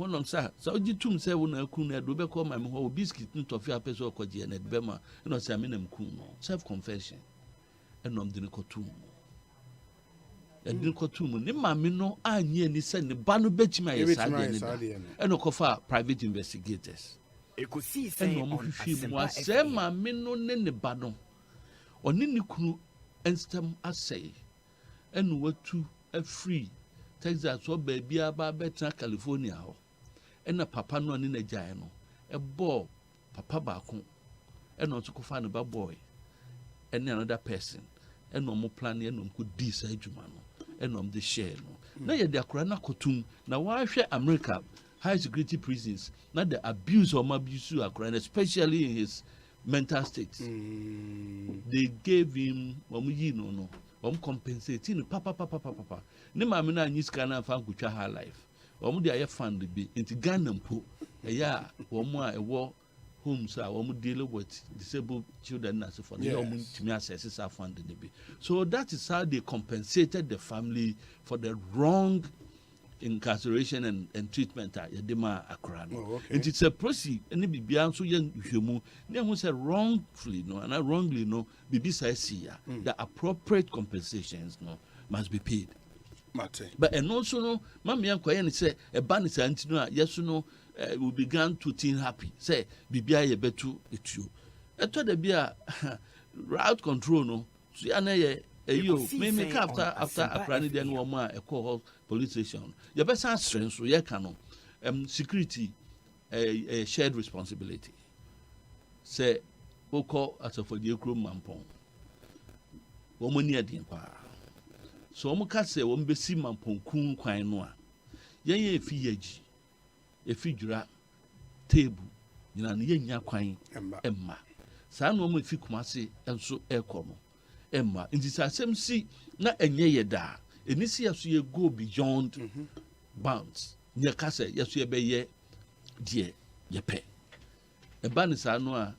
no sa ogitum se wo na ku na do be come mami ho biscuit ntofi apese okoje na de be ma no say me na mku no self confession enom de ne kotum ni mami no anye ni se ne ba no betima ye sa de ne eno kofa private investigators ekosi se on ASEMPA mami no ne ba no oni ni kunu enstem asay eno watu a free Texas so baby aba betra California ho ena papa no ne na gyae no ebo papa baako ena oto kofa ne ba boy ena another person ena mo plan ena mo di sa adwuma no ena mo de share no na ye de akora na kotum na wa hwe America high security prisons na the abuse akora especially in his mental state they gave him no compensating papa ne mame na anyi sika na fa nkutwa high life de aye fund bi into Ghana mpo eya a ewo homes a deal with disabled children as for the to access our fund bi so that is how they compensated the family for the wrong incarceration and treatment yedema akra no and it's a process any bibia so yan hwemu ne hu say wrongfully no and wrongly no bibi say see the appropriate compensations no must be paid Mate. But and also no mama yankoye ne say e ba ne santino a yeso no we began to think happy say bibia ye betu etuo eto da bia route control no so ya na ye me after Aprani then woman a call police station. Your best strength so you can security a shared responsibility. Say oko as for the crew mampon. Woman near the empire. So omuka say won besi mampon kun kwan no a. Yen ye fi yaji. E fi dura table. Nyina ne nya kwan emma. Sa no mo fi kumase enso ekono. Emma in this ASEMPA na enye yeda enisi aso ye go beyond bounds nya ka sɛ yɛso yɛbɛyɛ deɛ yɛpɛ ɛba ne saa no a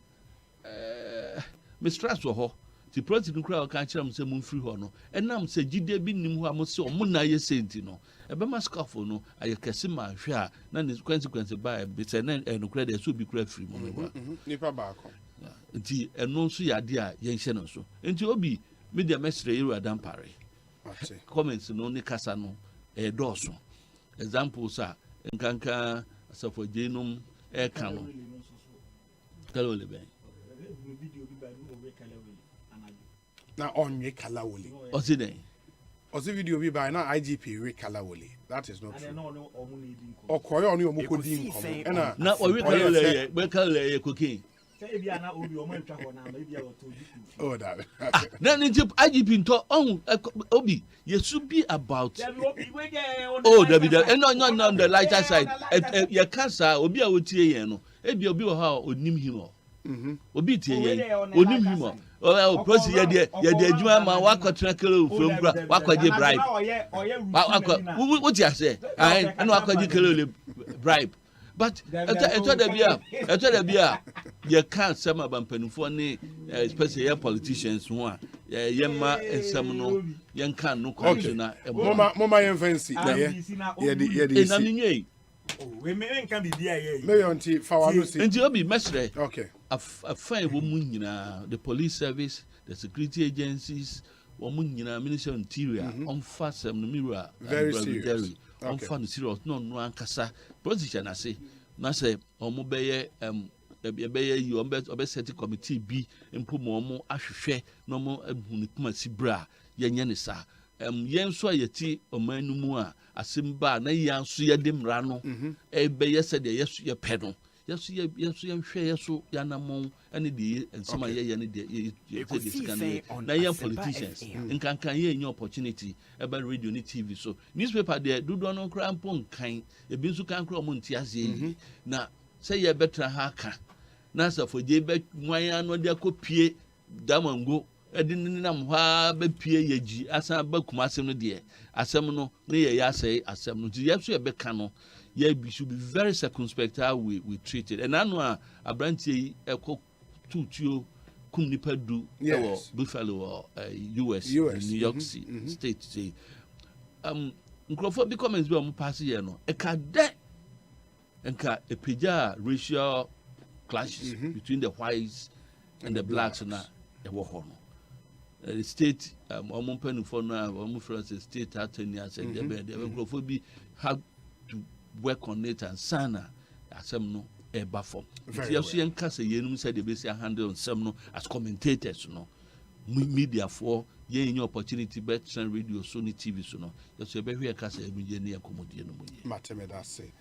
me stress wɔ hɔ ti president kura ɔka kyerɛ m sɛ momfiri hɔ no ɛnam sɛ gyide bi nim hɔ a mo sɛ ɔmo na ayɛ senti no ɛbɛma scaffold no ayɛ kɛse ma ahwɛ a na ne consequence ba sɛ na ɛnokora deɛ ɛsɛ obi kora firi mu no nipa baako nti ɛno nso yɛ adeɛ a yɛnhyɛ no so nti obi media mɛsrɛ yɛwura dampare comments no ne kasa no ɛyɛ dɔɔso examples a nkanka asafogye nom ɛka no kalole bɛn na onye kalawole oside osi video bi by na IGP we kalawole that is not true okoyo oni omukodi nkomo na we kalawole we kalawole cocaine oh that na IGP nto on obi yesu be about oh David no the lighter side ye cancer obi a wotie yen no ebi obi wo ha onim him obi tie yen onim him o prosi ye de adwuma ma wakotena kele from bra wakwaje bribe what you say I no wakwaje kele bribe but eto da bia ye can some abampanufo ne especially your politicians who are ye ma ensem no ye kan no commissioner mama yen fancy ye na minye we me nkan bibia ye me yonti fa wa no see nti obi mesre okay a fine wo mu nyina the police service the security agencies wo mu nyina minister of interior on fast no mirror very serious on fan serious no ankasa position na say na say omo beye ebeye yi obe set committee bi mpomo omo ahwehwe no mo ehunu kuma sibra yenye ne sa yen so ayeti omanu mu a asemba na yanso yede mra no ebeye se de yeso ye pɛ no yeso yenhwe yeso yanamon ane de ensema ye ne de na yen politicians nkankan ye any opportunity eba radio ni TV so newspaper de dodo no kra mpon kan ebi nso kan kra mo ntiase na se ye betra ha ka na safogye be nwan no de akopie damango edinam ha be pie yeji asan ba kuma asem no de asem no ne ye ya say asem no ti yeso ye be ka no ye be should be very circumspect how we treat it and anu abrantie ekọ tutuo kum nipa du Buffalo or US New York State say nkrofo bi comments bi o pass here no e ka de enka epeja racial clashes between the whites and the blacks na e wo ho no the state omonpanufo no omo France state attorney said the nkrofo bi have to work on it and sana asem no eba form yes yen kasa yenum said the base handle some no as commentators no media for yen opportunity bet radio so ni TV so no yes you be hwe kasa emunye ne akomodie no munye mateme that say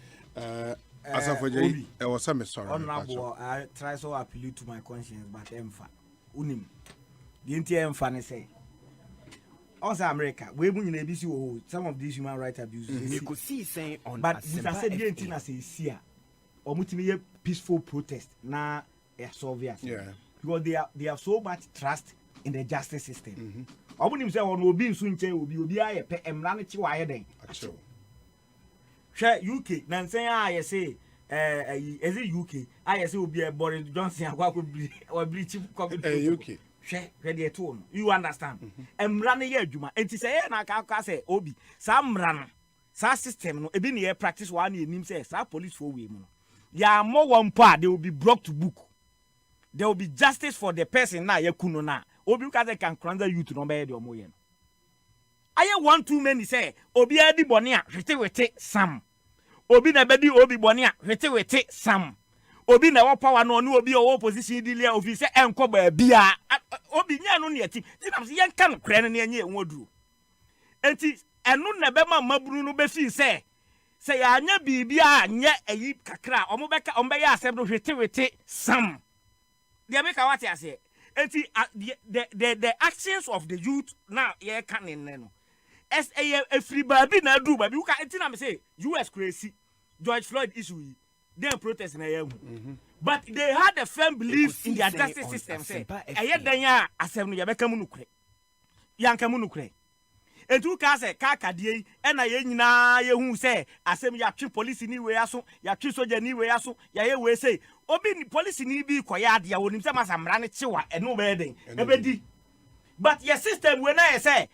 asafoje e was some sorry honorable I try so appeal to my conscience but emfa unim the entire emfa ne say also America we mu nyina bisi wo some of these human rights abuses you could see saying on but we said the entire say sia omutimi ye peaceful protest na solve it because they have so much trust in the justice system omunim say ono obi nsu nche obi aye pe emra ne chi wa aye den hwe UK na nsen aye say is it UK aye say obi Boris Johnson akwa ko bri chief UK hwe de to no you understand emra ne ye adwuma enti say ye na aka say obi sa mra no sa system no ebi ne ye practice wa na enim say sa police for we mu no ya mo one part they will be brought to book there will be justice for the person na ye kuno na obi ka say can crown youth no be de omo ye no aye one too many say obi adi bone a hwete sam obi na bedi obi bone a hwete sam obi na wo power no ne obi o opposition di lia ofi say enko ba bia obi nya no ne ati ti na ye nka no kre ne nya enwoduru enti enu na be ma maburu no be fi say ya anya bibia anya ayi kakra omobeka ombe ya asem no hwete sam dia make what ya say enti the actions of the youth now ye can no as a free baby na do baby uka enti na me say US crazy George Floyd issue they protest na yam but they had a firm belief in their justice system say eye dan ya asem no ye beka mu nukure yanka mu nukure etu ka se ka kadie e na ye nyina ye hu se asem ya twe police ni we aso ya twe soja ni we aso ya ye we say obi ni police ni bi koya ade a wonim se masamra ne chewa eno be den ebedi but your system we na ye say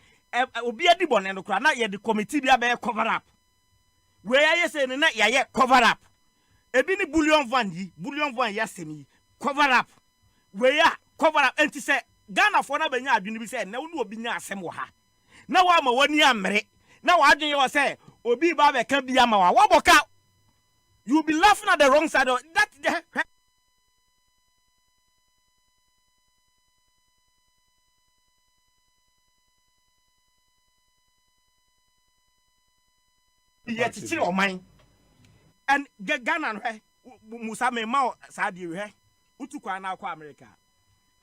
obi adi bone no kra na ye the committee bia be cover up we ya say na ye cover up ebi ni bullion van ya semi cover up we ya cover up enti say Ghana for na benya adwene bi say na wo obi nya asem wo ha na wa ma wani amre na wa adwene yo say obi ba be ka bia ma wa boka you be laughing at the wrong side of that yet it's your mind and Ghana no musa me ma sa de we utu kwa na akwa America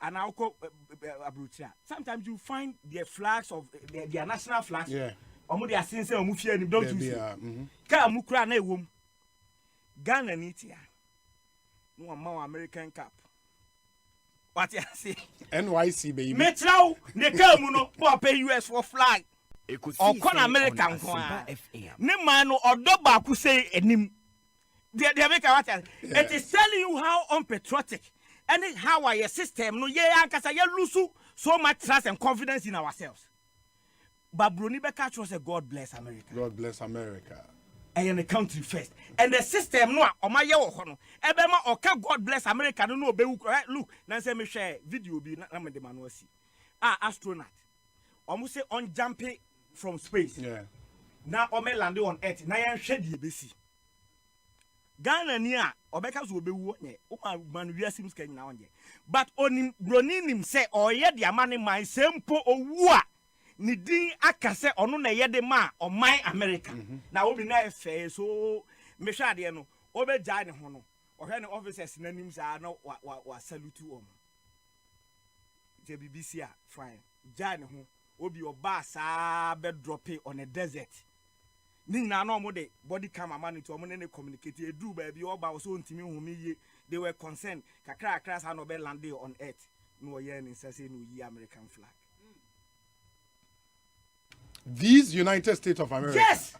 and I go sometimes you find the flags of their national flags. Yeah. Omo they are saying say omo fear ni don't you see? Ka mu kura na ewom. Ghana ni tia. No ma American cap. What you say? NYC baby. Metrao ne ka mu no po pay US for flag. O kon American kwa. Ne man no odo ba ku say enim. They make what it is telling you how unpatriotic. And how our system no ye ankasa ye lose so much trust and confidence in ourselves. But Bruni Beka say God bless America. God bless America. And the country first. And the system no o ma ye wo ho no. Ebema o ka God bless America no obe right look na say me share video bi na me de manu asi. Astronaut. Omo say on jumping from space. Yeah. Now o me land on earth na ye hwe die besi. Ghana ni a obeka so obewu nye o man wiasim ska nyina onje but onim broni nim se oye de amane man sempo owu a ni din akase ono na ye de ma oman America na obi na efe so mehwa de no obeja ne ho no ohwe ne officers nanim sa na wa salute om je BBC a fine ja ne ho obi oba sa be drop on a desert. Nina no mo de body cam man to mo ne communicate edu ba bi oba so ntimi humi ye they were concerned kakra akra sa no be land on earth no ye ni say no yi American flag. These United States of America. Yes.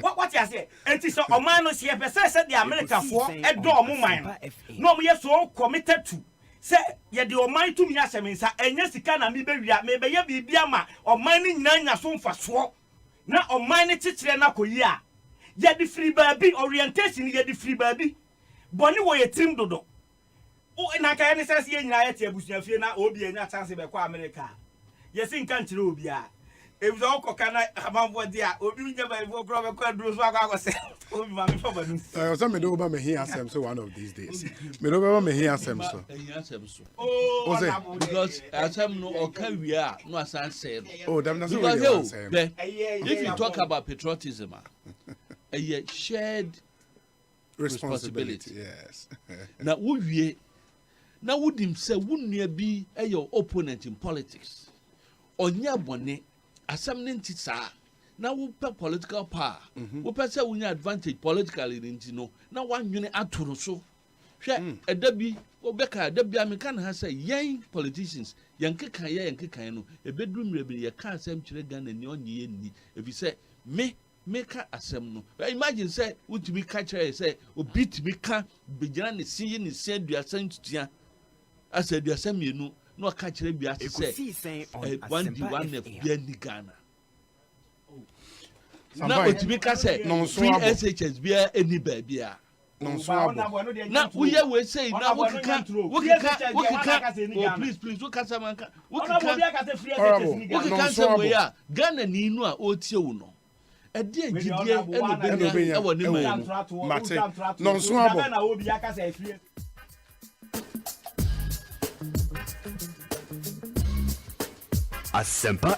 What you say? It is o man no see person say the America for e do o man. No mo ye so committed to say ye de o man to mi asemensa enya sika na mi be wia me be ye bibia ma o man ni nyanya so mfaso. Na o man titire na koyi a ye di free baby orientation ye di free baby boni wo ye trim dodo o na ka ye sense ye nyina ye tie busuafie na obi enya chance be kwa America ye sin kan tire obi a e bi zo ko kana amanfo dia obi nya ba ifo kro be kwa duro so akwa se obi ma me fa banu so me do ba me hear asem so one of these days me do ba me hear asem so oh because asem no o ka wi a no asan say oh damn that's what you say if you talk about patriotism a shared responsibility yes na wo wie na wodim say wonnua bi e your opponent in politics onya bone asem ne nti saa na wo pe political power wo pe say wonya advantage politically nti no na wanwene atoro so hwe edabi obeka edabi ameka na ha say yen politicians yenkekan no ebedru mrebe ye ka asem kire Ghana ni onye ye ni ebi say make asem no imagine say wutumi ka kire say obi tumi ka begina ne sin ye ne se aduasa ntutua asa aduasa mienu no ka kire bia say one F bia ni Ghana na otumi ka say free SHS bia any bia no so abo na we we say na wokika oh please wokasa manka wokika say we ya Ghana ni nu a otie wo no ede agidie eno e wo ni mate no so abo ASEMPA